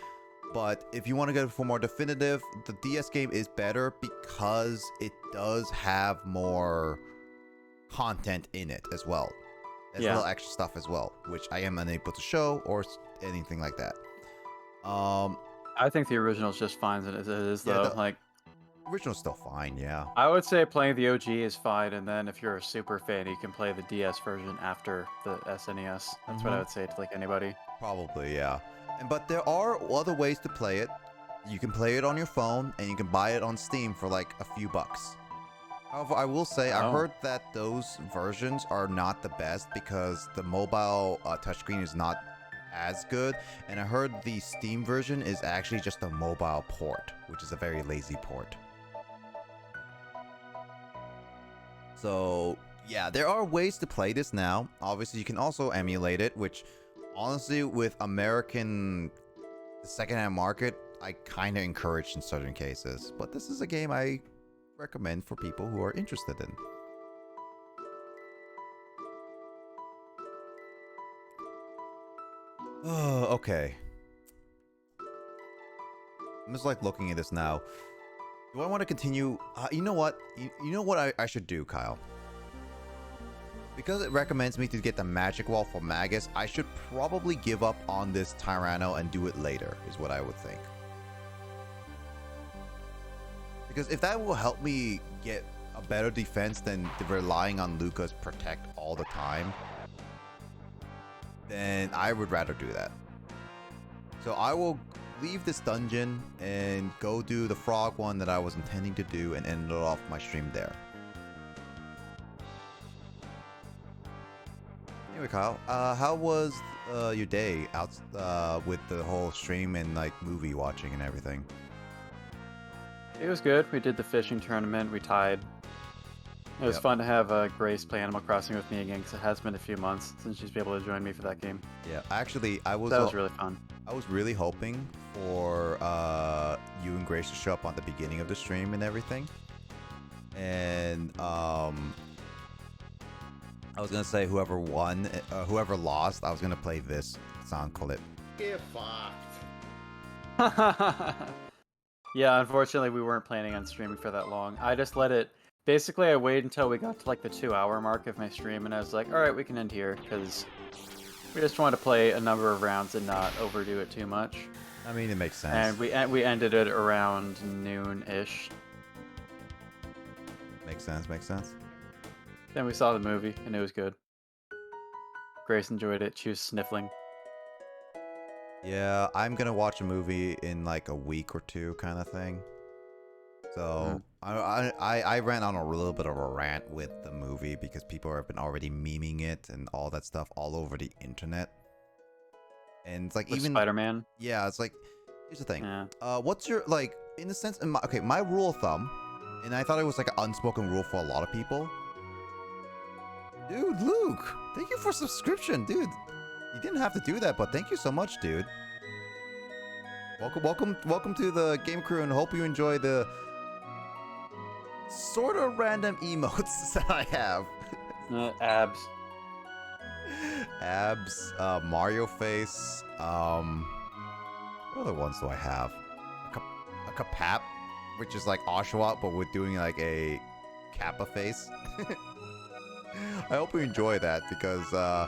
But if you want to go for more definitive, the DS game is better because it does have more content in it as well. There's a little extra stuff as well, which I am unable to show or anything like that. I think the original is just fine as it is, though. Like, original's still fine, yeah. I would say playing the OG is fine, and then if you're a super fan, you can play the DS version after the SNES. That's what I would say to like anybody. Probably, yeah. But there are other ways to play it. You can play it on your phone, and you can buy it on Steam for like a few bucks. However, I will say, I heard that those versions are not the best because the mobile touchscreen is not as good, and I heard the Steam version is actually just a mobile port, which is a very lazy port. So yeah, there are ways to play this now. Obviously, you can also emulate it, which honestly, with American the secondhand market, I kind of encourage in certain cases. But this is a game I recommend for people who are interested in. Oh, okay. I'm just like looking at this now. Do I want to continue? You know what? You know what I should do, Kyle? Because it recommends me to get the magic wall for Magus, I should probably give up on this Tyranno and do it later, is what I would think. Because if that will help me get a better defense than relying on Lucca's protect all the time, then I would rather do that. So I will leave this dungeon and go do the frog one that I was intending to do and end it off my stream there. Anyway, Kyle, how was your day out with the whole stream and like movie watching and everything? It was good. We did the fishing tournament. We tied. It was fun to have Grace play Animal Crossing with me again because it has been a few months since she's been able to join me for that game. Yeah, actually, that was really fun. I was really hoping for you and Grace to show up on the beginning of the stream and everything. And I was gonna say whoever won, whoever lost, I was gonna play this sound clip. Get fucked. Yeah, unfortunately, we weren't planning on streaming for that long. I just let it. Basically, I waited until we got to like the 2-hour mark of my stream, and I was like, all right, we can end here because we just wanted to play a number of rounds and not overdo it too much. I mean, it makes sense. And we ended it around noon-ish. Makes sense. Makes sense. Then we saw the movie, and it was good. Grace enjoyed it. She was sniffling. Yeah, I'm gonna watch a movie in like a week or two, kind of thing. So I ran on a little bit of a rant with the movie because people have been already memeing it and all that stuff all over the internet. And it's like, with even Spider-Man. Yeah, it's like, here's the thing. Yeah. What's your, like, in the sense, my rule of thumb, and I thought it was like an unspoken rule for a lot of people. Dude, Luke, thank you for subscription, dude. You didn't have to do that, but thank you so much, dude. Welcome to the game crew, and hope you enjoy the sort of random emotes that I have. Abs. Abs, Mario face, what other ones do I have? A Kapap, which is like Oshawott, but we're doing like a Kappa face. I hope you enjoy that, because the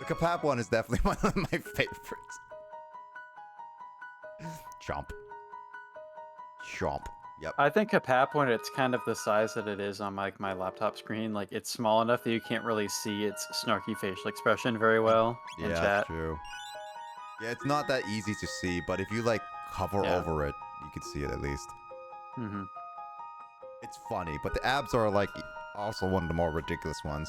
Kapap one is definitely one of my favorites. Chomp. Chomp. Yep. I think Kapap, when it's kind of the size that it is on my laptop screen, like it's small enough that you can't really see its snarky facial expression very well in chat. That's true. Yeah, it's not that easy to see, but if you like hover over it, you can see it at least. Mm-hmm. It's funny, but the abs are like also one of the more ridiculous ones.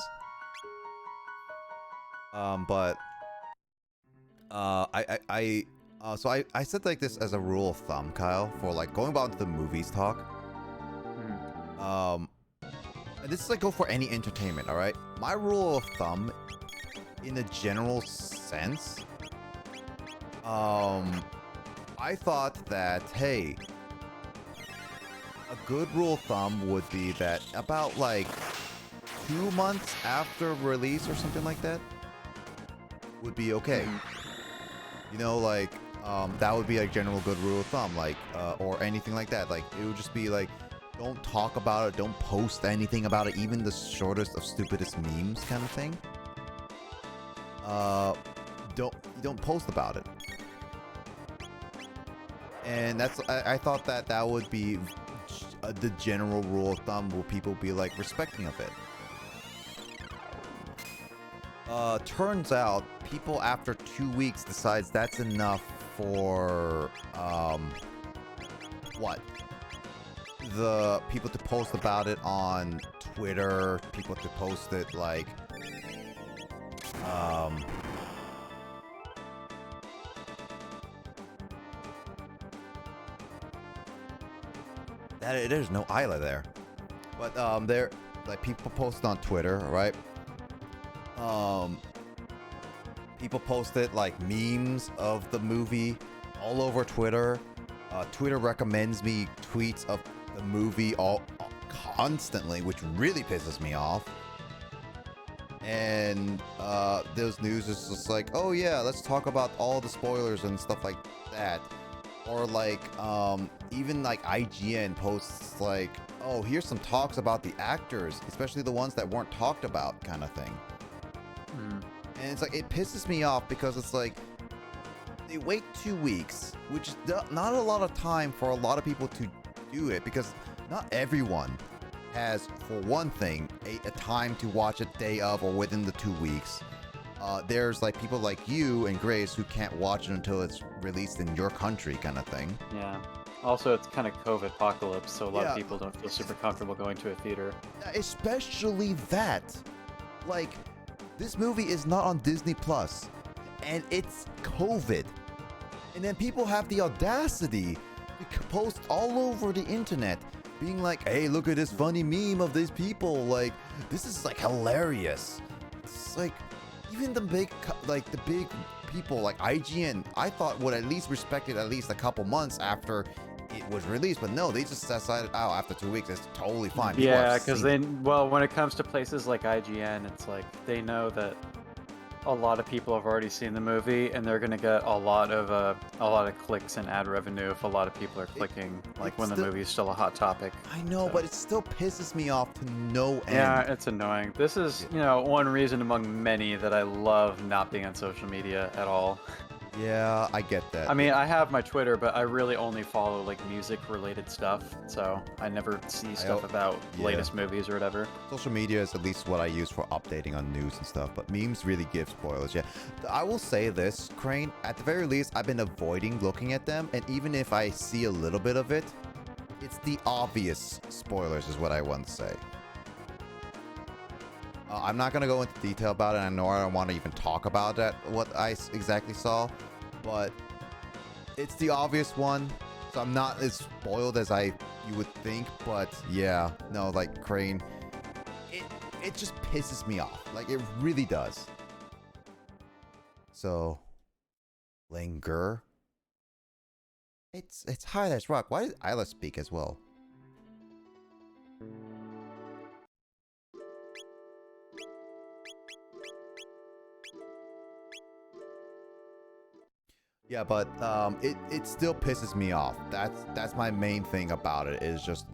So I said like this as a rule of thumb, Kyle, for like going about the movies talk. And this is like go for any entertainment, all right? My rule of thumb, in a general sense, I thought that, hey, a good rule of thumb would be that about like 2 months after release or something like that would be okay. You know, like, that would be like general good rule of thumb, like, or anything like that. Like, it would just be like, don't talk about it, don't post anything about it, even the shortest of stupidest memes kind of thing. Don't post about it. And that's, I thought that that would be the general rule of thumb, where people be like respecting of it. Turns out people after 2 weeks decides that's enough for the people to post about it on Twitter, people to post it like there's no Isla there, but there, like, people post on Twitter, right? People posted like memes of the movie all over Twitter. Twitter recommends me tweets of the movie all constantly, which really pisses me off. And those news is just like, oh yeah, let's talk about all the spoilers and stuff like that. Or like even like IGN posts like, oh, here's some talks about the actors, especially the ones that weren't talked about, kind of thing. And it's like, it pisses me off because it's like they wait 2 weeks, which is not a lot of time for a lot of people to do it, because not everyone has, for one thing, a time to watch it day of or within the 2 weeks. There's like people like you and Grace who can't watch it until it's released in your country, kind of thing. Yeah. Also, it's kind of COVID apocalypse, so a lot of people don't feel super comfortable going to a theater. Especially that. Like, this movie is not on Disney Plus, and it's COVID. And then people have the audacity to post all over the internet being like, hey, look at this funny meme of these people. Like, this is like hilarious. It's like, even the big people like IGN, I thought would at least respect it at least a couple months after it was released, but no, they just decided, oh, after 2 weeks, it's totally fine. Yeah, because well, when it comes to places like IGN, it's like they know that a lot of people have already seen the movie, and they're gonna get a lot of clicks and ad revenue if a lot of people are clicking, like when the movie is still a hot topic. I know, but it still pisses me off to no end. Yeah, it's annoying. This is, one reason among many that I love not being on social media at all. Yeah, I get that. I mean, I have my Twitter, but I really only follow like music-related stuff, so I never see stuff about latest movies or whatever. Social media is at least what I use for updating on news and stuff, but memes really give spoilers. Yeah, I will say this, Crane. At the very least, I've been avoiding looking at them, and even if I see a little bit of it, it's the obvious spoilers, is what I want to say. I'm not going to go into detail about it. I know I don't want to even talk about that, what I exactly saw, but it's the obvious one. So I'm not as spoiled as you would think, but yeah, no, like Crane, it just pisses me off. Like, it really does. So, Linger. It's high as rock. Why did Isla speak as well? Yeah, but it still pisses me off. That's my main thing about it, is just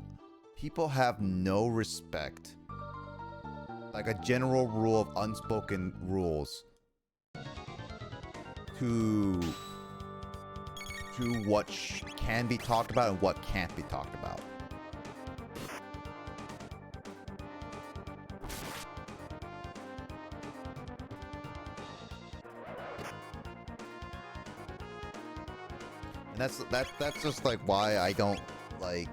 people have no respect. Like a general rule of unspoken rules to what can be talked about and what can't be talked about. And that's just like why I don't like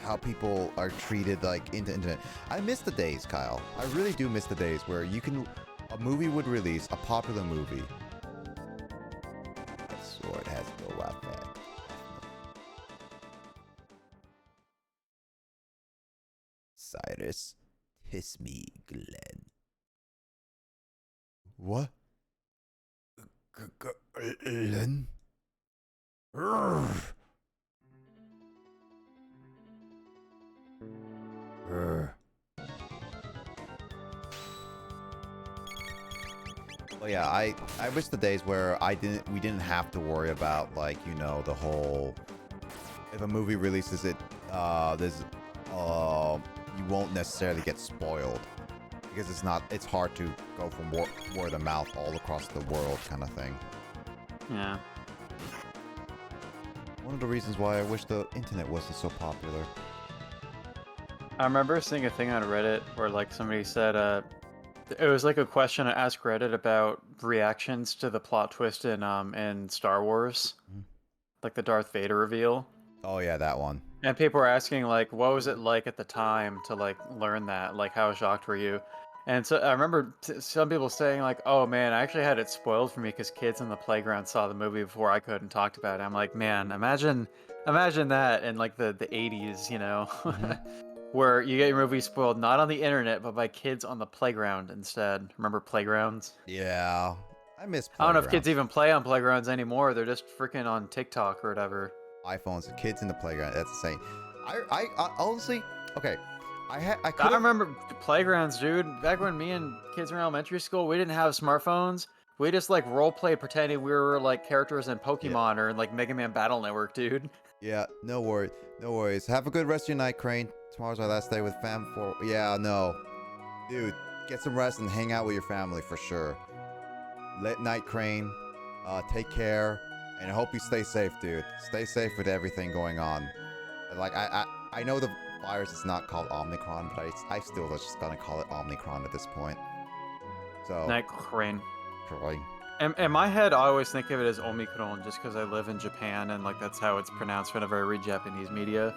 how people are treated like in the internet. I miss the days, Kyle. I really do miss the days where a movie would release, a popular movie. That sword has no weapon. Cyrus, kiss me, Glenn. What? Glenn? Well, yeah, I wish the days where we didn't have to worry about, like, the whole, if a movie releases it, you won't necessarily get spoiled, because it's hard to go from word of mouth all across the world, kind of thing. Yeah. One of the reasons why I wish the internet wasn't so popular. I remember seeing a thing on Reddit where like somebody said it was like a question to ask Reddit about reactions to the plot twist in Star Wars. Like the Darth Vader reveal. Oh yeah, that one. And people were asking like, what was it like at the time to like learn that? Like, how shocked were you? And so I remember some people saying like, oh man, I actually had it spoiled for me because kids on the playground saw the movie before I could and talked about it. I'm like, man, imagine that in like the 80s, where you get your movie spoiled not on the internet, but by kids on the playground instead. Remember playgrounds? Yeah. I miss I don't know if playgrounds. kids even play on playgrounds anymore. They're just freaking on TikTok or whatever. iPhones, kids in the playground. That's insane. I honestly, okay. I I remember playgrounds, dude. Back when me and kids were in elementary school, we didn't have smartphones. We just like role play pretending we were like characters in Pokemon or in like Mega Man Battle Network, dude. Yeah, no worries. Have a good rest of your night, Crane. Tomorrow's our last day with fam. Yeah, no, dude, get some rest and hang out with your family for sure. Late night, Crane. Take care, and I hope you stay safe, dude. Stay safe with everything going on. Like I know the virus is not called Omicron, but I still just gonna call it Omicron at this point. So. Night Crane. Crane. In my head, I always think of it as Omicron just because I live in Japan and like that's how it's pronounced whenever I read Japanese media.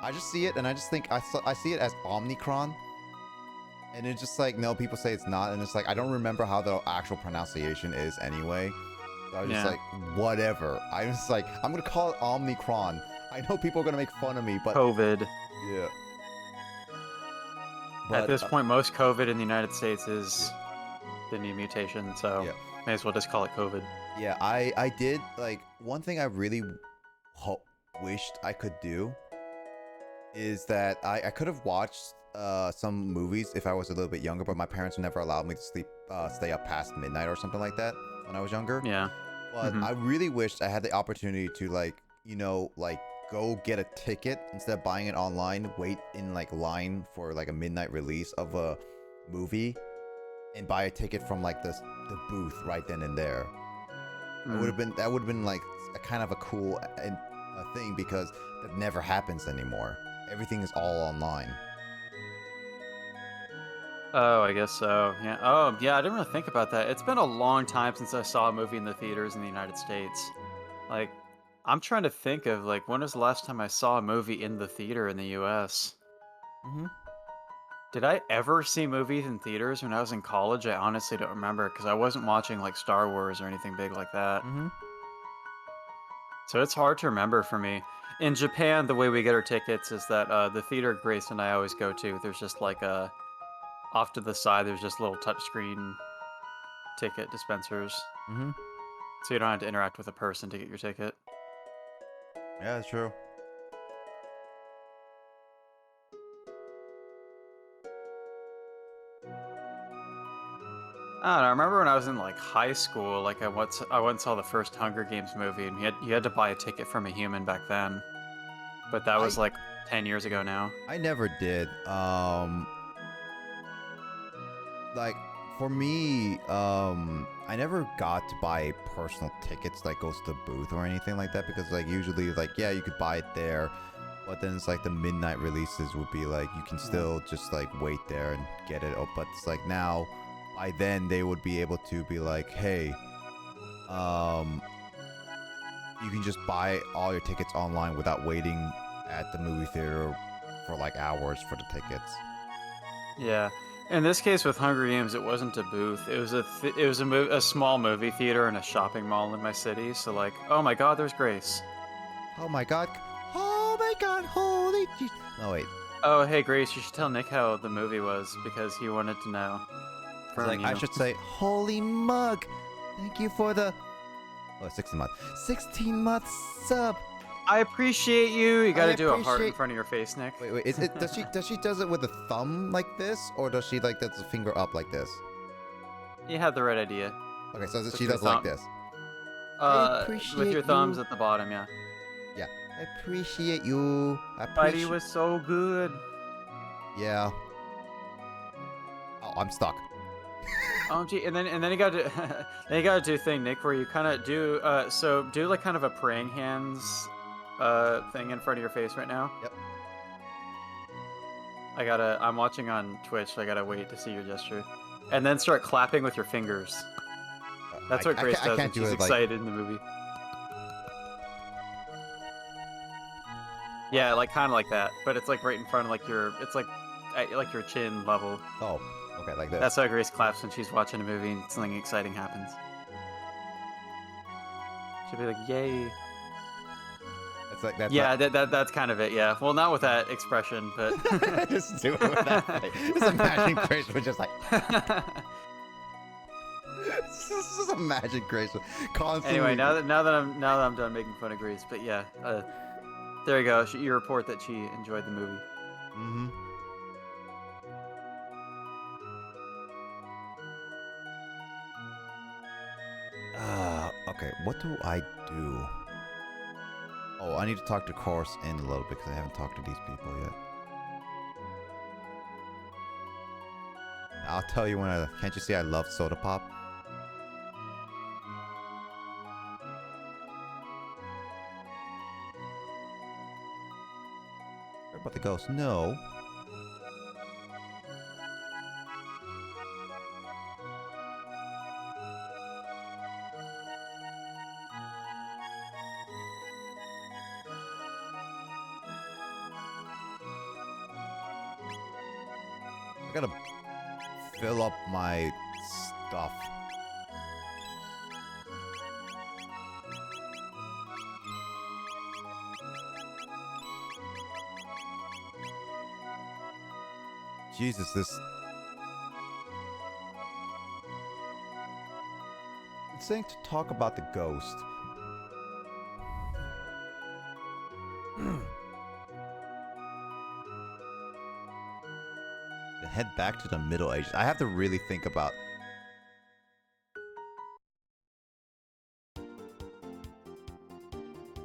I just see it and I just think I see it as Omnicron. And it's just like, no, people say it's not. And it's like, I don't remember how the actual pronunciation is anyway. So I was just like, whatever. I was like, I'm going to call it Omnicron. I know people are going to make fun of me, but... COVID. Yeah. At this point, most COVID in the United States is the new mutation, so may as well just call it COVID. Yeah, I did, like, one thing I really wished I could do is that I could have watched some movies if I was a little bit younger, but my parents never allowed me to stay up past midnight or something like that when I was younger. Yeah. But I really wished I had the opportunity to, like, you know, like, go get a ticket instead of buying it online, wait in, like, line for, like, a midnight release of a movie, and buy a ticket from, like, the booth right then and there. That would have been, like, a kind of a cool thing, because that never happens anymore. Everything is all online. Oh, I guess so. Yeah. Oh, yeah, I didn't really think about that. It's been a long time since I saw a movie in the theaters in the United States. Like, I'm trying to think of, like, when was the last time I saw a movie in the theater in the US? Did I ever see movies in theaters when I was in college? I honestly don't remember, because I wasn't watching, like, Star Wars or anything big like that. So it's hard to remember for me. In Japan, the way we get our tickets is that the theater Grace and I always go to, there's just, like, off to the side, there's just little touchscreen ticket dispensers. So you don't have to interact with a person to get your ticket. Yeah, that's true. I don't know, I remember when I was in like high school, like I went and saw the first Hunger Games movie, and you had to buy a ticket from a human back then. But that was like 10 years ago now. I never did. Like, for me, I never got to buy personal tickets, like goes to the booth or anything like that, because like usually, like, yeah, you could buy it there, but then it's like the midnight releases would be like, you can still just like wait there and get it. But it's like now, by then they would be able to be like, hey, you can just buy all your tickets online without waiting at the movie theater for like hours for the tickets. Yeah. In this case with Hunger Games, it wasn't a booth. It was a small movie theater in a shopping mall in my city. So like, oh my God, there's Grace. Oh my God. Oh my God. Holy jeez. No, wait. Oh, hey Grace, you should tell Nick how the movie was, because he wanted to know. Like, I should say, holy mug. Thank you for the 16 month. 16 month sub. I appreciate you. You gotta do a heart in front of your face, Nick. Wait, is it does she does it with a thumb like this, or does she like does the finger up like this? You had the right idea. Okay, so she does like this. With your thumbs at the bottom, yeah. Yeah. I appreciate you. Buddy was so good. Yeah. Oh, I'm stuck. Oh gee, and then you gotta do then you gotta do a thing, Nick, where you kinda do so do like kind of a praying hands thing in front of your face right now. Yep. I'm watching on Twitch, so I gotta wait to see your gesture. And then start clapping with your fingers. That's what Grace does when she's excited in the movie. Yeah, like kinda like that. But it's like right in front of like your chin level. Oh, okay, like this. That's how Grace claps when she's watching a movie and something exciting happens. She'll be like, yay. That's kind of it, yeah. Well, not with that expression, but... Just do it with that. Just imagine Grace was just like... just imagine Grace constantly. Anyway, now that I'm done making fun of Grace, but yeah, there you go. You report that she enjoyed the movie. Mm-hmm. Okay, what do I do? Oh, I need to talk to Chorus in a little bit because I haven't talked to these people yet. I'll tell you when I... Can't you see I love Soda Pop? What about the ghost? No. I gotta fill up my stuff. Jesus, this... It's saying to talk about the ghost. Head back to the Middle Ages. I have to really think about...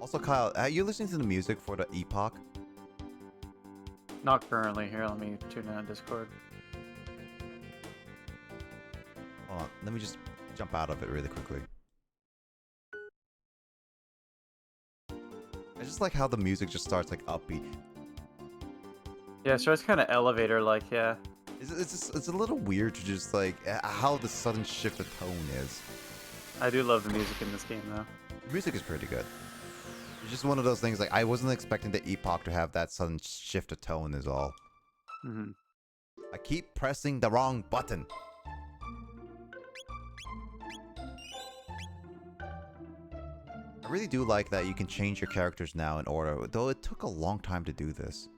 Also, Kyle, are you listening to the music for the Epoch? Not currently. Here, let me tune in on Discord. Hold on, let me just jump out of it really quickly. I just like how the music just starts like upbeat. Yeah, so it's kind of elevator-like, yeah. It's a little weird to just like how the sudden shift of tone is. I do love the music in this game, though. The music is pretty good. It's just one of those things like I wasn't expecting the Epoch to have that sudden shift of tone is all. Mm-hmm. I keep pressing the wrong button. I really do like that you can change your characters now in order, though it took a long time to do this.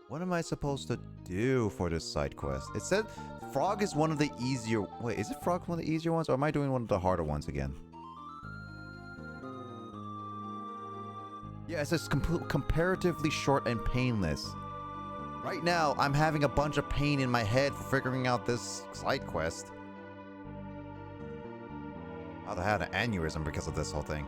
What am I supposed to do for this side quest? It said Frog is one of the easier... Wait, is it Frog one of the easier ones? Or am I doing one of the harder ones again? Yeah, it says comparatively short and painless. Right now, I'm having a bunch of pain in my head for figuring out this side quest. Oh, I had an aneurysm because of this whole thing.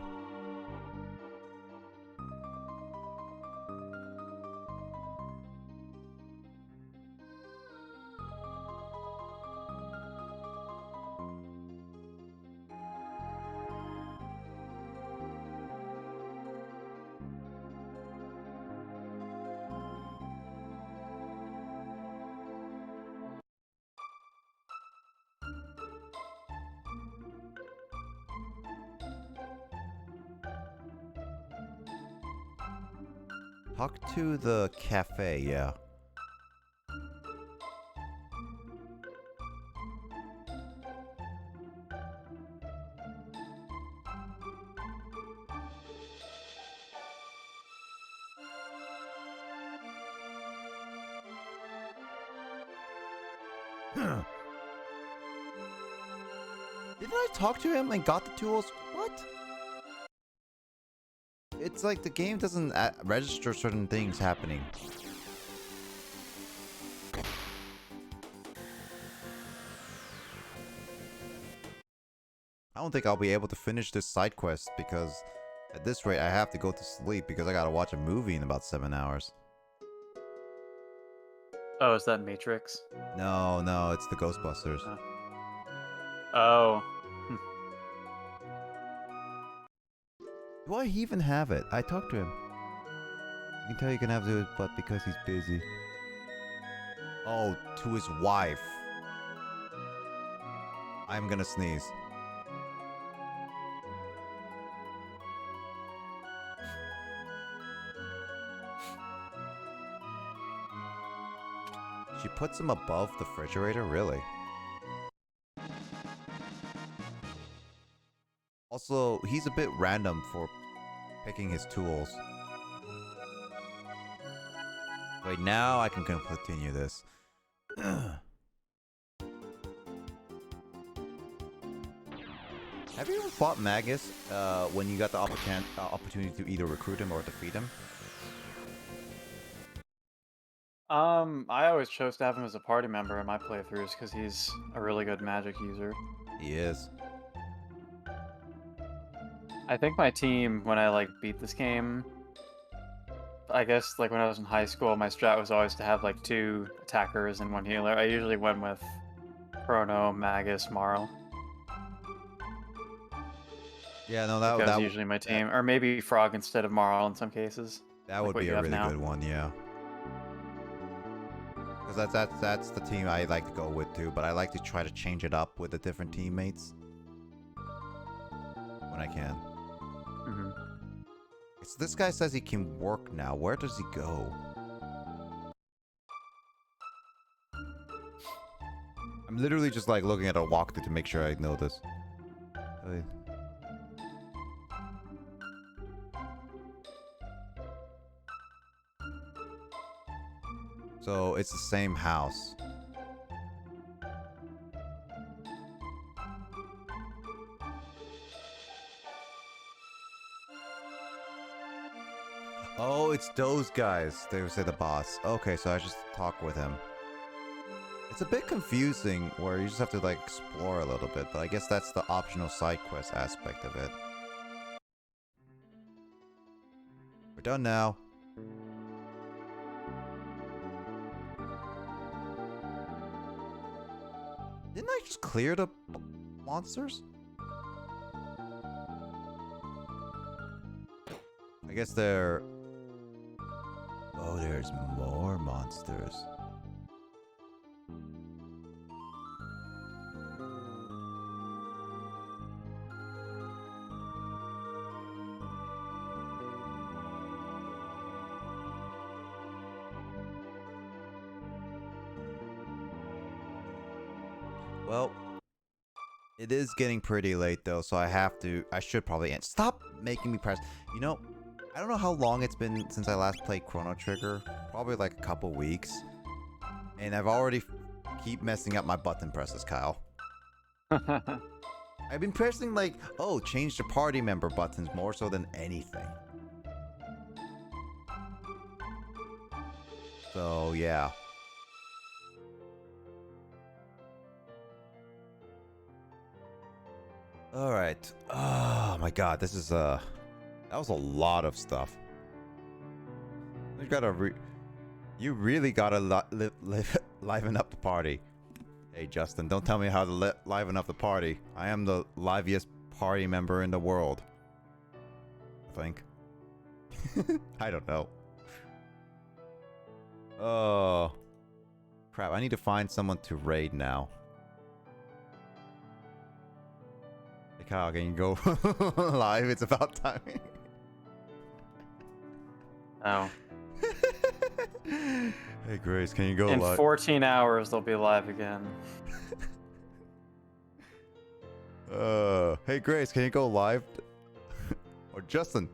Talk to the cafe, yeah. Didn't I talk to him and got the tools? What? It's like the game doesn't register certain things happening. I don't think I'll be able to finish this side quest because at this rate I have to go to sleep because I gotta watch a movie in about 7 hours. Oh, is that Matrix? No, no, it's the Ghostbusters. Oh. Do I even have it? I talked to him. You can tell you can have to, but because he's busy. Oh, to his wife. I'm gonna sneeze. She puts him above the refrigerator? Really? also, he's a bit random for picking his tools. Wait, now I can continue this. Have you ever fought Magus when you got the opportunity to either recruit him or defeat him? I always chose to have him as a party member in my playthroughs because he's a really good magic user. He is. I think my team, when I like beat this game, I guess like when I was in high school, my strat was always to have like 2 attackers and 1 healer. I usually went with Chrono, Magus, Marl. Yeah, no, That was usually my team, or maybe Frog instead of Marl in some cases. That like would be a really good one, yeah. Because that's the team I like to go with too, but I like to try to change it up with the different teammates when I can. Mm-hmm. So this guy says he can work now. Where does he go? I'm literally just like looking at a walkthrough to make sure I know this. So it's the same house. Oh, it's those guys. They would say the boss. Okay, so I just talk with him. It's a bit confusing where you just have to like explore a little bit, but I guess that's the optional side quest aspect of it. We're done now. Didn't I just clear the monsters? I guess they're... Oh, there's more monsters. Well, it is getting pretty late though, so I should probably end. Stop making me press. You know, I don't know how long it's been since I last played Chrono Trigger. Probably like a couple weeks. And I've already keep messing up my button presses, Kyle. I've been pressing like, oh, change the party member buttons more so than anything. So, yeah. Alright. Oh my god, this is that was a lot of stuff. You really gotta liven up the party. Hey Justin, don't tell me how to liven up the party. I am the liveliest party member in the world. I think. I don't know. Oh. Crap, I need to find someone to raid now. Kyle, can you go live? It's about time. Oh. Hey Grace, can you go live? In 14 hours, they'll be live again. Hey Grace, can you go live? Or Justin?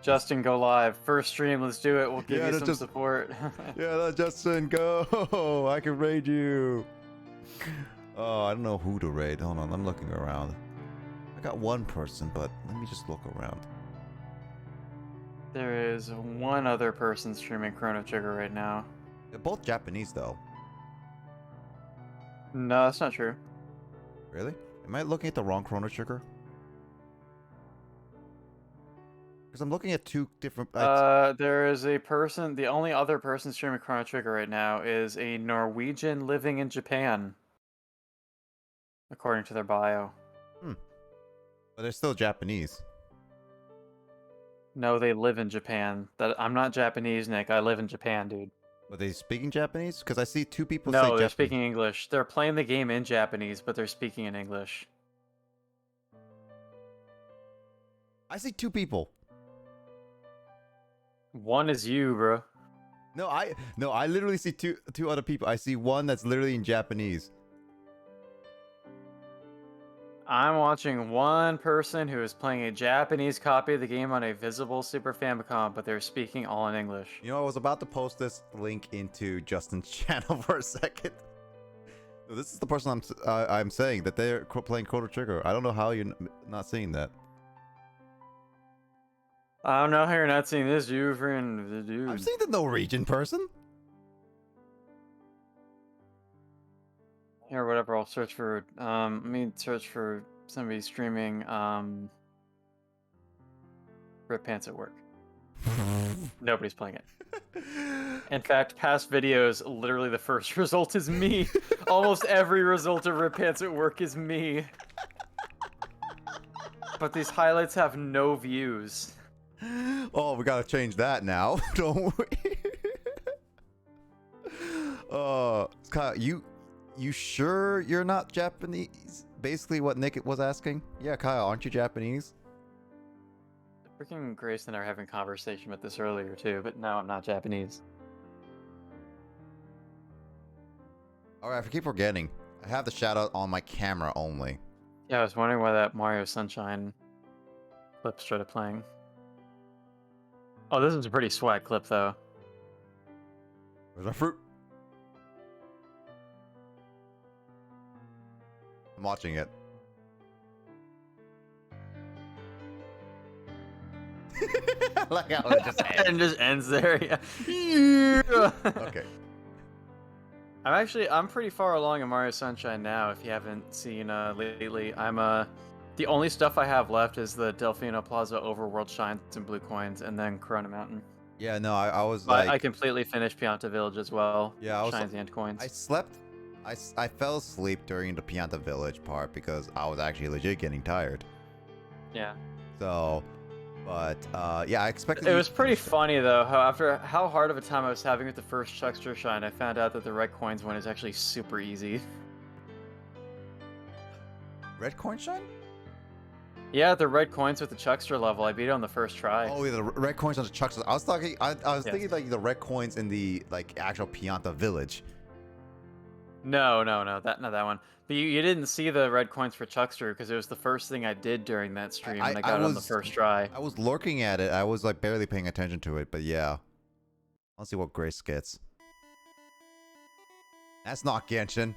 Justin, go live. First stream, let's do it. We'll give you some support. Yeah, Justin, go! I can raid you. Oh, I don't know who to raid. Hold on, I'm looking around. I got one person, but let me just look around. There is one other person streaming Chrono Trigger right now. They're both Japanese, though. No, that's not true. Really? Am I looking at the wrong Chrono Trigger? Because I'm looking at 2 different... There is a person... The only other person streaming Chrono Trigger right now is a Norwegian living in Japan. According to their bio. But they're still Japanese. No, they live in Japan. I'm not Japanese, Nick. I live in Japan, dude. Are they speaking Japanese? Because I see 2 people say No, Japanese. they're speaking English. They're playing the game in Japanese, but they're speaking in English. I see 2 people. One is you, bro. No, I literally see two other people. I see one that's literally in Japanese. I'm watching one person who is playing a Japanese copy of the game on a visible Super Famicom, but they're speaking all in English. You know, I was about to post this link into Justin's channel for a second. This is the person I'm saying that they're playing Chrono Trigger. I don't know how you're not seeing that. I don't know how you're not seeing this, you friend, the dude. I'm seeing the Norwegian person. Or whatever, I'll search for, let me search for somebody streaming, Rip Pants at Work. Nobody's playing it. In fact, past videos, literally the first result is me. Almost every result of Rip Pants at Work is me. But these highlights have no views. Oh, we gotta change that now. Don't we? Kyle, you sure you're not Japanese? Basically what Nick was asking. Yeah, Kyle, aren't you Japanese? Freaking Grace and I were having a conversation with this earlier too, but no, I'm not Japanese. Alright, I keep forgetting. I have the shout out on my camera only. Yeah, I was wondering why that Mario Sunshine clip started playing. Oh, this is a pretty swag clip though. Where's my fruit? I'm watching it. Like how it just ends. And just ends there, yeah. Yeah. Okay. I'm pretty far along in Mario Sunshine now, if you haven't seen lately. The only stuff I have left is the Delfino Plaza Overworld Shines and Blue Coins, and then Corona Mountain. Yeah, no, I was But like... I completely finished Pianta Village as well. Yeah, I was Shines and Coins. I slept... I fell asleep during the Pianta Village part because I was actually legit getting tired. Yeah. So... But, yeah, I expected... It was pretty funny, though, how hard of a time I was having with the first Chuckster Shine, I found out that the Red Coins one is actually super easy. Red Coin Shine? Yeah, the Red Coins with the Chuckster level, I beat it on the first try. Oh, yeah, the red coins on the Chuckster. I was talking... I was thinking, like, the red coins in the, like, actual Pianta Village. No, not that one. But you didn't see the red coins for Chuckster because it was the first thing I did during that stream, and I got it on the first try. I was lurking at it. I was like barely paying attention to it, but yeah. Let's see what Grace gets. That's not Genshin.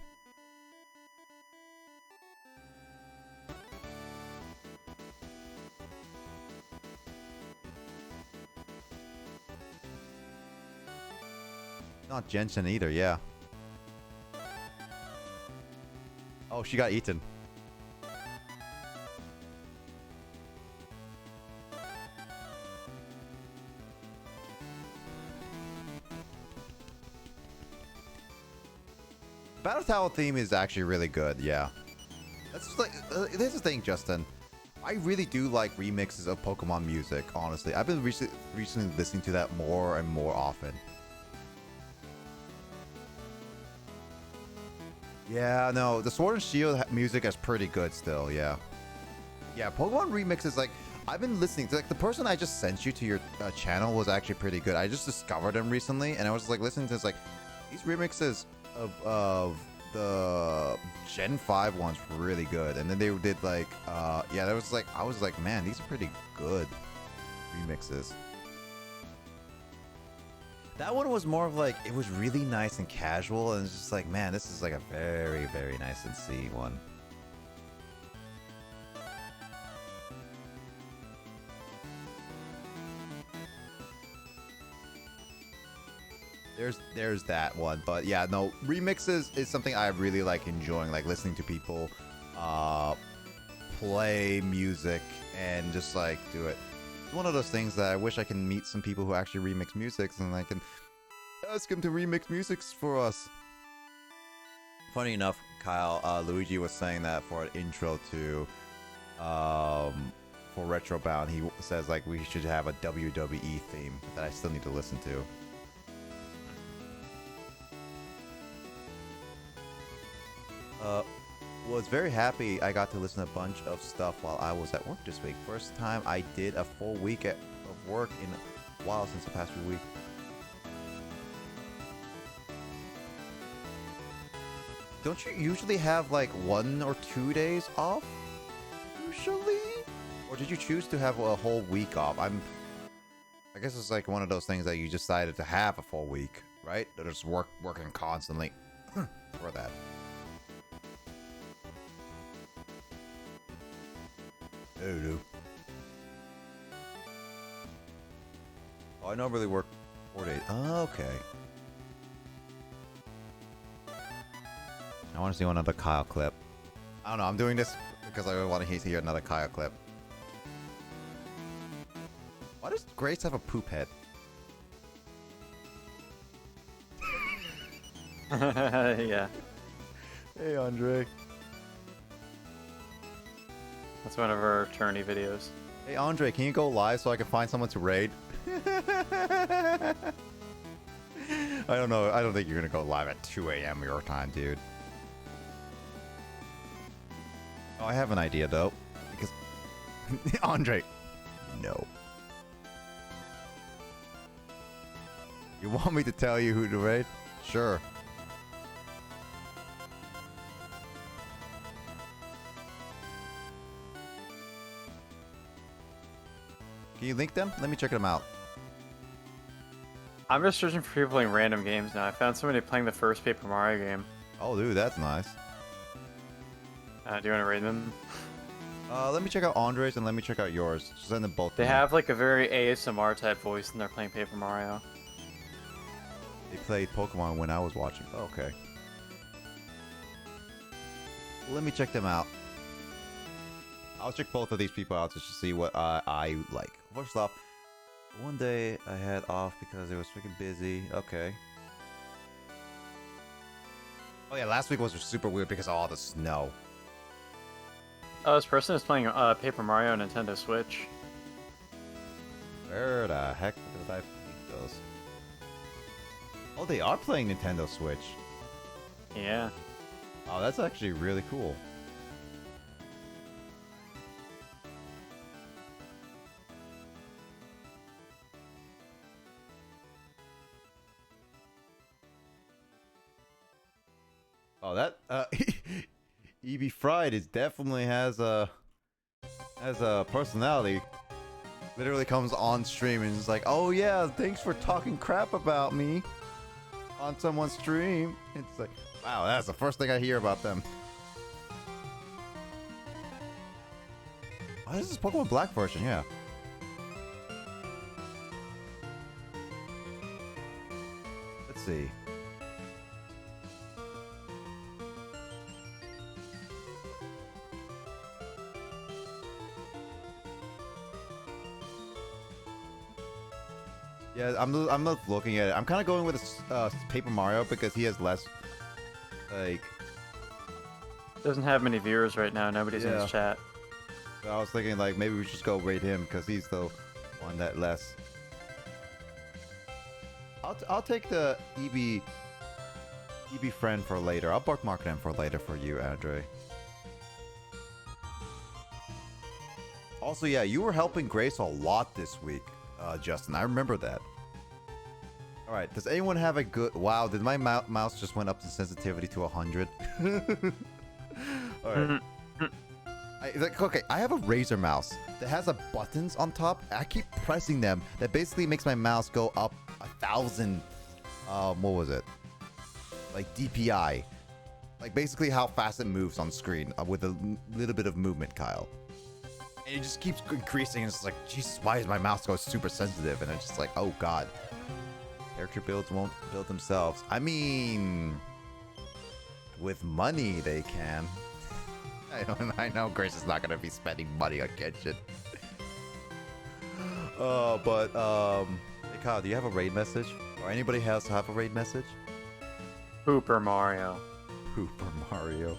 Not Genshin either, yeah. Oh, she got eaten. Battle Tower theme is actually really good, yeah. That's like, here's the thing, Justin. I really do like remixes of Pokemon music, honestly. I've been recently listening to that more and more often. Yeah, no, the Sword and Shield music is pretty good still, yeah. Yeah, Pokemon remixes, like, I've been listening to, like, the person I just sent you to your channel was actually pretty good. I just discovered them recently, and I was, like, listening to this, like, these remixes of the Gen 5 ones were really good. And then they did, like, yeah, that was, like, I was like, man, these are pretty good remixes. That one was more of like, it was really nice and casual, and it's just like, man, this is like a very, very nice and see one. There's that one, but yeah, no, remixes is something I really like enjoying, like listening to people play music and just like do it. One of those things that I wish I can meet some people who actually remix music and I can ask them to remix musics for us. Funny enough, Kyle, Luigi was saying that for an intro to for Retrobound, he says like we should have a WWE theme that I still need to listen to. Was very happy I got to listen to a bunch of stuff while I was at work this week. First time I did a full week of work in a while since the past few weeks. Don't you usually have like 1 or 2 days off usually? Or did you choose to have a whole week off? I guess it's like one of those things that you decided to have a full week, right? They're just working constantly for that. Oh, I normally work 4 days. Oh, okay. I want to see another Kyle clip. I don't know. I'm doing this because I want to hear another Kyle clip. Why does Grace have a poop head? Yeah. Hey, Andre. That's one of our tourney videos. Hey, Andre, can you go live so I can find someone to raid? I don't know. I don't think you're going to go live at 2 a.m. your time, dude. Oh, I have an idea, though. Because... Andre. No. You want me to tell you who to raid? Sure. Can you link them? Let me check them out. I'm just searching for people playing random games now. I found somebody playing the first Paper Mario game. Oh, dude, that's nice. Do you want to raid them? Let me check out Andre's and let me check out yours. Send them both. They have like a very ASMR type voice and they're playing Paper Mario. They played Pokemon when I was watching. Oh, okay. Let me check them out. I'll check both of these people out just to see what I like. First off, one day I had off because it was freaking busy. Okay. Oh yeah, last week was super weird because of all the snow. Oh, this person is playing Paper Mario on Nintendo Switch. Where the heck did I think those? Oh, they are playing Nintendo Switch. Yeah. Oh, that's actually really cool. Oh, that EB Fried is definitely has a personality. Literally comes on stream and is like, "Oh yeah, thanks for talking crap about me on someone's stream." It's like, wow, that's the first thing I hear about them. Oh, this is Pokemon Black version, yeah. Let's see. Yeah, I'm not looking at it. I'm kind of going with Paper Mario because he has less, like... Doesn't have many viewers right now. Nobody's in his chat. So I was thinking, like, maybe we should just go rate him because he's the one that less... I'll take the EB friend for later. I'll bookmark them for later for you, Andre. Also, yeah, you were helping Grace a lot this week, Justin. I remember that. All right, does anyone have a good... Wow, did my mouse just went up the sensitivity to 100? All right. Okay, I have a Razer mouse that has buttons on top. I keep pressing them. That basically makes my mouse go up 1,000. What was it? Like DPI. Like basically how fast it moves on screen with a little bit of movement, Kyle. And it just keeps increasing. And it's like, Jesus, why is my mouse go super sensitive? And it's just like, oh god. Character builds won't build themselves. I mean, with money they can. I know Grace is not gonna be spending money on Genshin. Hey Kyle, do you have a raid message? Or anybody else have a raid message? Pooper Mario. Pooper Mario.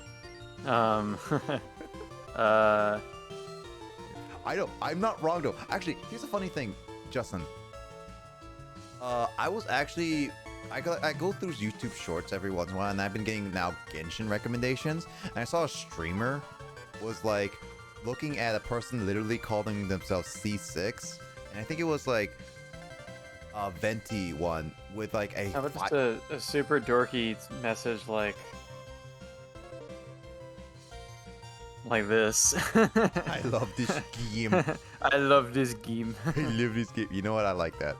I'm not wrong though. Actually, here's a funny thing, Justin. I was actually... I go through YouTube shorts every once in a while, and I've been getting now Genshin recommendations. And I saw a streamer was like looking at a person literally calling themselves C6, and I think it was like a Venti one with like a... How about just a super dorky message like like this. I love this game. I love this game. I love this game. You know what? I like that.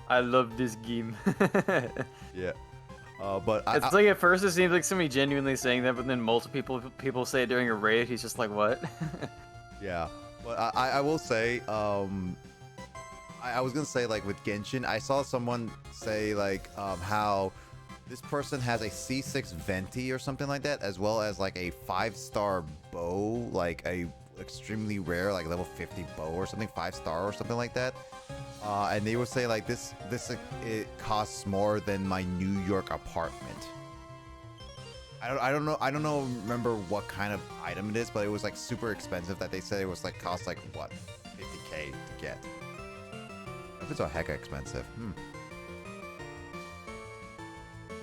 I love this game. Yeah. But it's like at first it seems like somebody genuinely saying that, but then multiple people say it during a raid. He's just like, what? Yeah. But I will say, I was gonna say like with Genshin, I saw someone say like how this person has a C6 Venti or something like that, as well as like a 5-star bow, like a extremely rare like level 50 bow or something, 5-star or something like that. And they would say like this it costs more than my New York apartment. I don't know remember what kind of item it is, but it was like super expensive that they said it was like cost like what 50K to get. If it's so hecka expensive.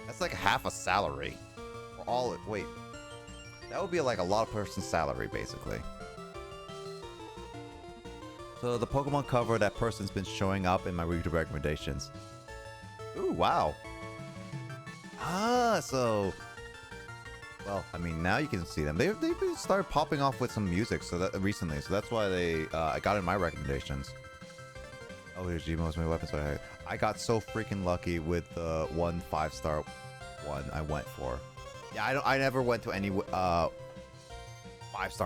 That's like half a salary for all it. Wait, that would be like a lot of person's salary basically. So the Pokemon cover, that person's been showing up in my YouTube recommendations. Ooh, wow. So well, I mean, now you can see them. They've started popping off with some music so that recently, so that's why they I got in my recommendations. Oh, here's Gmo's my weapon. So I got so freaking lucky with the 1 5-star one I went for. Yeah, I never went to any 5-star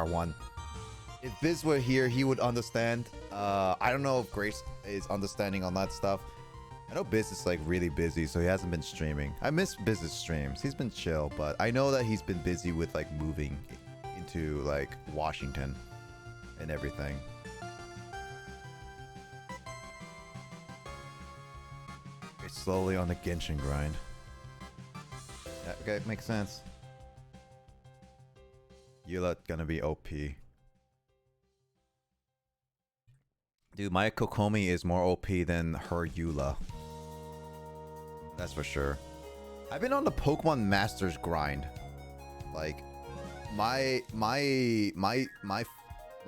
one. If Biz were here, he would understand. I don't know if Grace is understanding on that stuff. I know Biz is like really busy, so he hasn't been streaming. I miss Biz's streams. He's been chill, but I know that he's been busy with like moving into like Washington and everything. It's slowly on the Genshin grind. Yeah, okay, makes sense. Eula gonna be OP. Dude, my Kokomi is more OP than her Eula. That's for sure. I've been on the Pokemon Masters grind. Like, my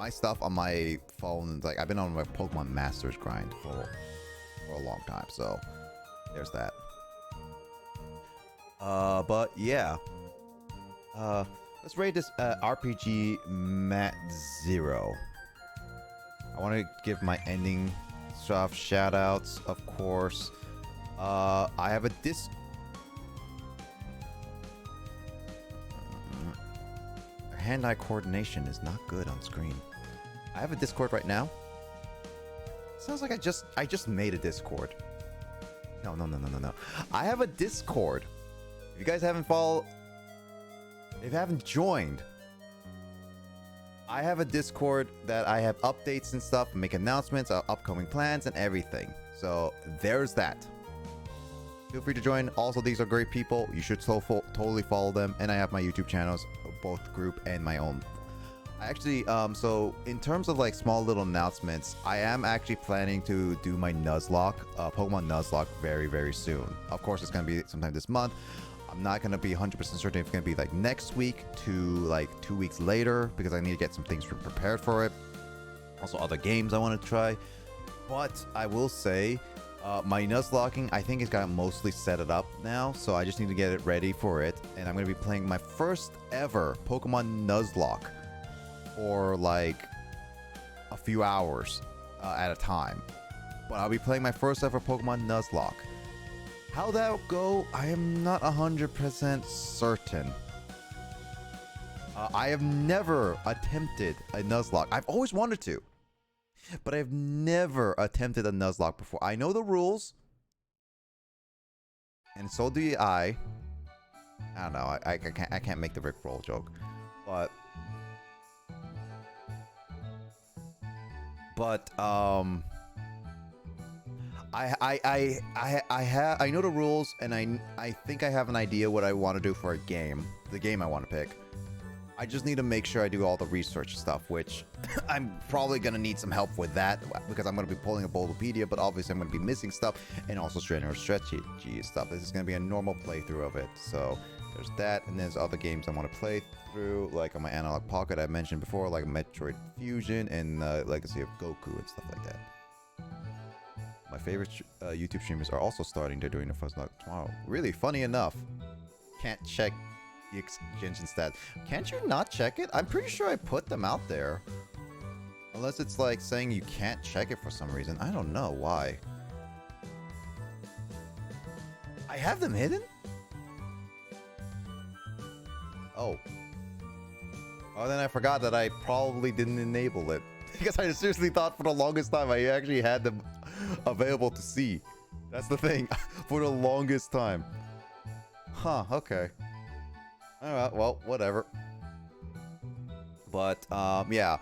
stuff on my phone, like I've been on my Pokemon Masters grind for a long time. So there's that. But yeah. Let's rate this RPG Mat Zero. I want to give my ending stuff shout outs, of course. I have a hand-eye coordination is not good on screen. I have a Discord right now. Sounds like I just made a Discord. No. I have a Discord. If you guys haven't if you haven't joined, I have a Discord that I have updates and stuff, make announcements, upcoming plans and everything. So there's that. Feel free to join. Also, these are great people. You should totally follow them. And I have my YouTube channels, both group and my own. I actually, so in terms of like small little announcements, I am actually planning to do my Nuzlocke, Pokemon Nuzlocke very, very soon. Of course, it's going to be sometime this month. I'm not going to be 100% certain if it's going to be like next week to like 2 weeks later, because I need to get some things prepared for it. Also, other games I want to try. But I will say, my Nuzlocking, I think it's got mostly set it up now, so I just need to get it ready for it. And I'm going to be playing my first ever Pokemon Nuzlocke for like a few hours at a time. But I'll be playing my first ever Pokemon Nuzlocke. How that'll go, I am not 100% certain. I have never attempted a Nuzlocke. I've always wanted to, but I've never attempted a Nuzlocke before. I know the rules, and so do I. I don't know. I can't make the Rickroll joke, but I know the rules, and I think I have an idea what I want to do for a game. The game I want to pick. I just need to make sure I do all the research stuff, which I'm probably going to need some help with that, because I'm going to be pulling a Bulbapedia, but obviously I'm going to be missing stuff, and also strategy stuff. This is going to be a normal playthrough of it, so there's that, and there's other games I want to play through, like on my Analog Pocket I mentioned before, like Metroid Fusion and Legacy of Goku and stuff like that. My favorite YouTube streamers are also starting. They're doing the first look tomorrow. Really, funny enough, can't check the Genshin stats. Can't you not check it? I'm pretty sure I put them out there. Unless it's like saying you can't check it for some reason. I don't know why. I have them hidden? Oh. Oh, then I forgot that I probably didn't enable it. Because I seriously thought for the longest time I actually had them available to see. That's the thing. For the longest time. Huh, okay. Alright, well, whatever. But, yeah.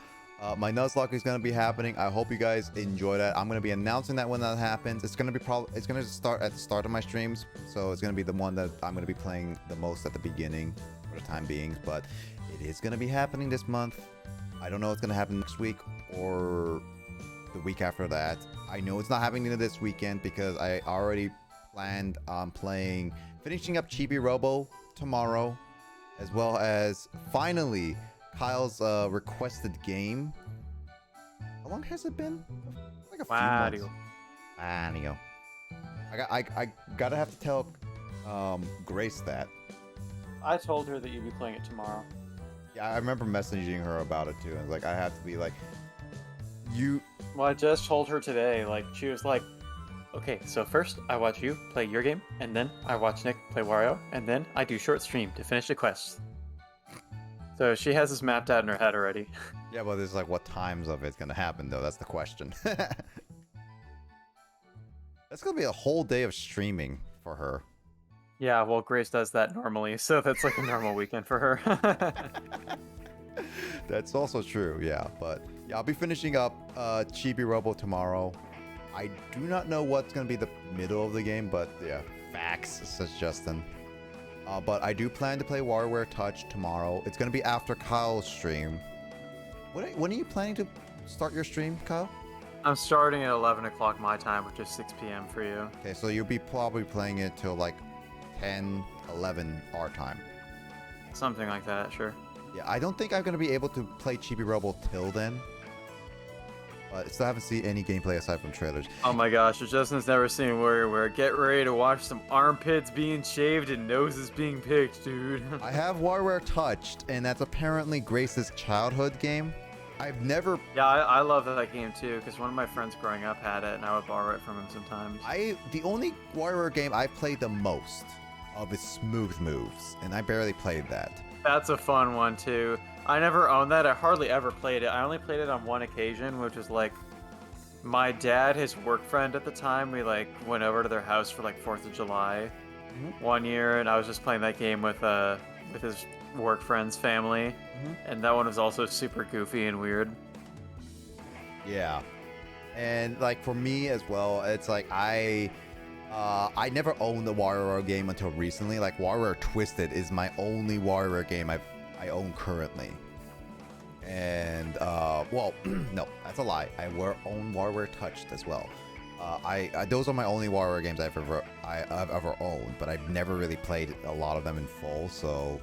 My Nuzlocke is going to be happening. I hope you guys enjoy that. I'm going to be announcing that when that happens. It's going to be it's going to start at the start of my streams. So it's going to be the one that I'm going to be playing the most at the beginning for the time being. But it is going to be happening this month. I don't know what's going to happen next week or the week after that. I know it's not happening this weekend because I already planned on finishing up Chibi Robo tomorrow, as well as finally Kyle's requested game. How long has it been? Like a few months. Wario. I gotta have to tell Grace that. I told her that you'd be playing it tomorrow. Yeah, I remember messaging her about it too. And like, I have to be like, you. Well, I just told her today. Like, she was like, okay, so first I watch you play your game, and then I watch Nick play Wario, and then I do short stream to finish the quest. So she has this mapped out in her head already. Yeah, but there's like what times of it's gonna happen though. That's the question. That's gonna be a whole day of streaming for her. Yeah, well, Grace does that normally, so that's like a normal weekend for her. That's also true, yeah. But yeah, I'll be finishing up Chibi Robo tomorrow. I do not know what's gonna be the middle of the game, but yeah, facts, says Justin. But I do plan to play WarioWare Touch tomorrow. It's gonna be after Kyle's stream. When are you planning to start your stream, Kyle? I'm starting at 11 o'clock my time, which is 6 p.m. for you. Okay, so you'll be probably playing it till like 10, 11 our time. Something like that, sure. Yeah, I don't think I'm going to be able to play Chibi Robo till then. But I still haven't seen any gameplay aside from trailers. Oh my gosh, Justin's never seen WarioWare. Get ready to watch some armpits being shaved and noses being picked, dude. I have WarioWare Touched, and that's apparently Grace's childhood game. I've never... Yeah, I love that game too, because one of my friends growing up had it, and I would borrow it from him sometimes. The only WarioWare game I played the most of is Smooth Moves, and I barely played that. That's a fun one too. I never owned that. I hardly ever played it. I only played it on one occasion, which was like my dad, his work friend at the time. We like went over to their house for like 4th of July one year, and I was just playing that game with his work friend's family, and that one was also super goofy and weird. Yeah, and like for me as well, it's like I never owned the WarioWare game until recently. Like WarioWare Twisted is my only WarioWare game I own currently. And well, no, that's a lie. I own WarioWare Touched as well. Those are my only WarioWare games I've ever owned, but I've never really played a lot of them in full. So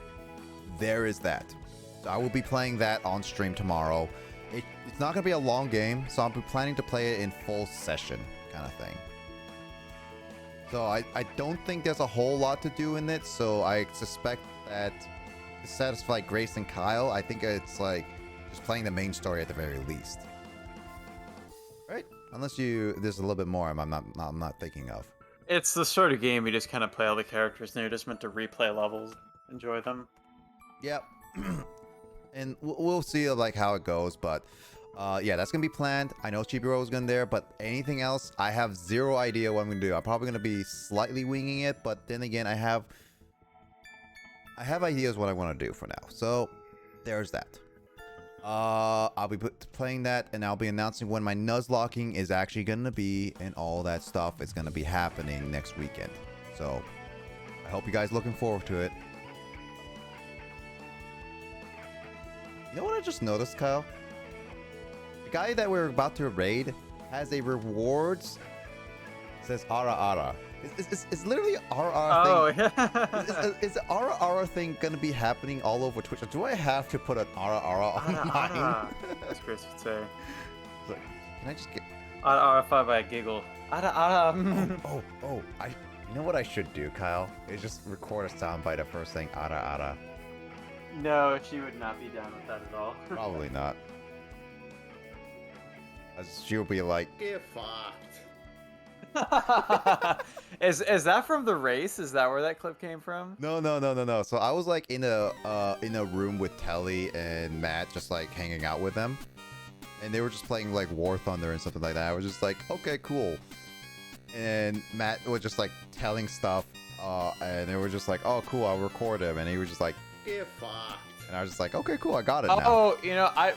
there is that. So I will be playing that on stream tomorrow. It's not gonna be a long game, so I'm planning to play it in full session, kind of thing. So I don't think there's a whole lot to do in it, so I suspect that to satisfy Grace and Kyle, I think it's like just playing the main story at the very least. Right? Unless there's a little bit more I'm not thinking of. It's the sort of game you just kind of play all the characters, and you're just meant to replay levels, enjoy them. Yep. And we'll see like how it goes, but yeah, that's gonna be planned. I know Chibi Robo's gonna there, but anything else, I have zero idea what I'm gonna do. I'm probably gonna be slightly winging it, but then again, I have ideas what I want to do for now. So there's that. I'll be playing that, and I'll be announcing when my Nuzlocking is actually gonna be, and all that stuff is gonna be happening next weekend. So I hope you guys looking forward to it. You know what I just noticed, Kyle? The guy that we're about to raid has a rewards. It says Ara Ara. It's literally Ara Ara thing. Yeah. Is the Ara Ara thing gonna be happening all over Twitch? Or do I have to put an Ara Ara on mine? As Chris would say. Like, can I just get Ara Ara followed by a giggle. Ara Ara. You know what I should do, Kyle? Is just record a soundbite of her saying Ara Ara. No, she would not be down with that at all. Probably not. As she'll be like, Get fucked. Is that from the race? Is that where that clip came from? no. So I was like in a room with Telly and Matt, just like hanging out with them, and they were just playing like War Thunder and something like that. I was just like, okay, cool. And Matt was just like telling stuff, and they were just like, oh, cool, I'll record him, and he was just like, Get fucked. and I was just like, okay, cool, I got it now. Oh, you know, I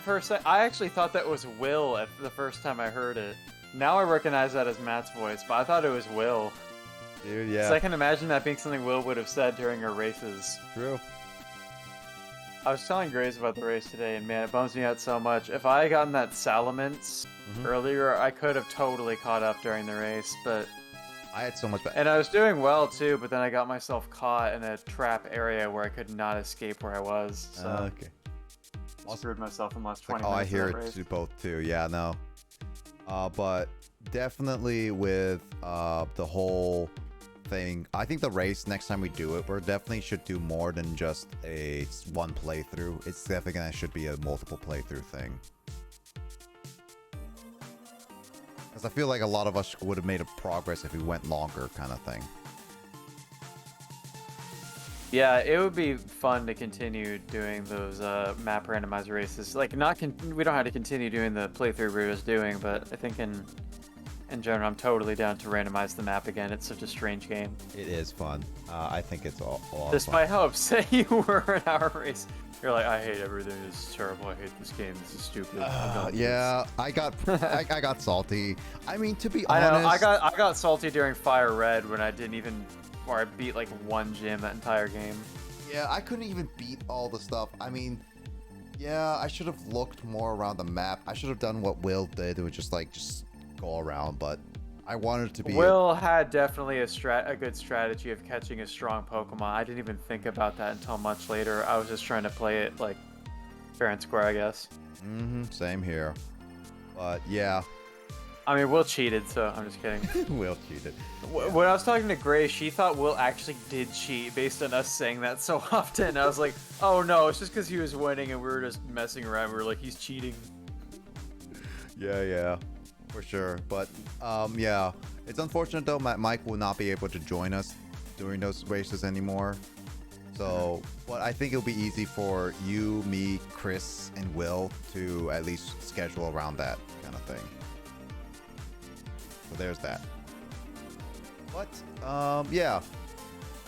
actually thought that was Will at the first time I heard it. Now I recognize that as Matt's voice, but I thought it was Will. Dude, yeah. So I can imagine that being something Will would have said during our races. True. I was telling Grace about the race today, and man, it bums me out so much. If I had gotten that Salamence earlier, I could have totally caught up during the race, but... I had so much better. And I was doing well, too, but then I got myself caught in a trap area where I could not escape where I was, so... Okay. I screwed myself in the last 20 Like, minutes I hear of that it race. to both, too. Yeah, no. But definitely with the whole thing, I think the race, next time we do it, we definitely should do more than just a one playthrough. It's definitely gonna should be a multiple playthrough thing. Because I feel like a lot of us would have made a progress if we went longer, kind of thing. Yeah, it would be fun to continue doing those map randomizer races. Like, we don't have to continue doing the playthrough we were just doing, but I think in general, I'm totally down to randomize the map again. It's such a strange game. It is fun. I think it's all Despite fun. how upset you were in our race, you're like, I hate everything. This is terrible. I hate this game. This is stupid. Yeah, I got salty. I mean, to be I honest, know. I got salty during Fire Red when I didn't even, or I beat like one gym that entire game. yeah, I couldn't even beat all the stuff. I mean, yeah, I should have looked more around the map. I should have done what Will did. It was just go around, but I wanted to be. Will had definitely a good strategy of catching a strong Pokemon. I didn't even think about that until much later. I was just trying to play it like fair and square, I guess. Same here. But yeah. I mean, Will cheated, so I'm just kidding. Will cheated. When I was talking to Grace, she thought Will actually did cheat based on us saying that so often. I was like, oh no, it's just because he was winning and we were just messing around. We were like, he's cheating. Yeah. For sure. But yeah, it's unfortunate though. Mike will not be able to join us during those races anymore. So, but I think it'll be easy for you, me, Chris, and Will to at least schedule around that kind of thing. So there's that. But yeah,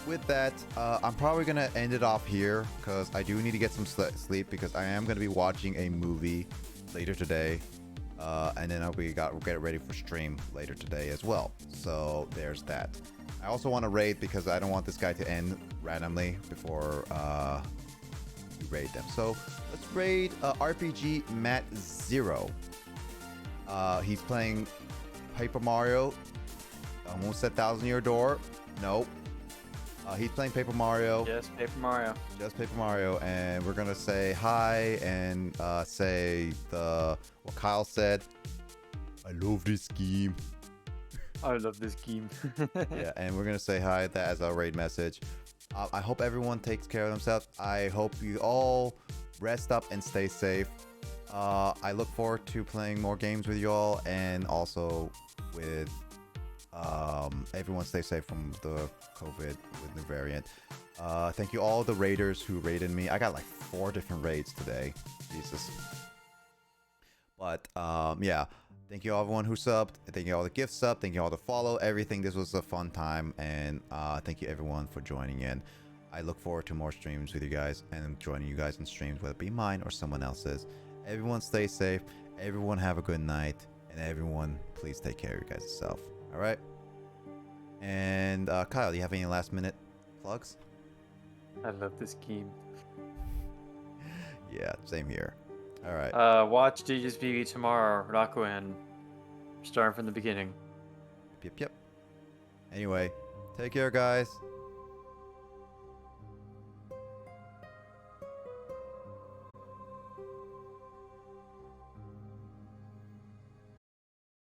with that, I'm probably gonna end it off here because I do need to get some sleep because I am gonna be watching a movie later today. And then I'll get ready for stream later today as well. So there's that. I also want to raid because I don't want this guy to end randomly before we raid them. So let's raid RPG Matt Zero. He's playing Paper Mario. Almost said Thousand Year Door. Nope. He's playing Paper Mario. Yes, Paper Mario. Just Paper Mario, and we're gonna say hi and say what Kyle said. I love this game. I love this game. Yeah, and we're gonna say hi that as our raid message. I hope everyone takes care of themselves. I hope you all rest up and stay safe. I look forward to playing more games with you all, and also with everyone stay safe from the COVID with the variant. Thank you all the raiders who raided me. I got like 4 different raids today. Jesus. But yeah, thank you all everyone who subbed. Thank you all the gift sub. Thank you all the follow. Everything. This was a fun time, and thank you everyone for joining in. I look forward to more streams with you guys and joining you guys in streams, whether it be mine or someone else's. Everyone stay safe. Everyone have a good night, and everyone please take care of you guys yourself. All right. And Kyle, do you have any last minute plugs? I love this game. Yeah, same here. All right. Watch DJ's BB tomorrow, Rakuen. Starting from the beginning. Yep. Anyway, take care, guys.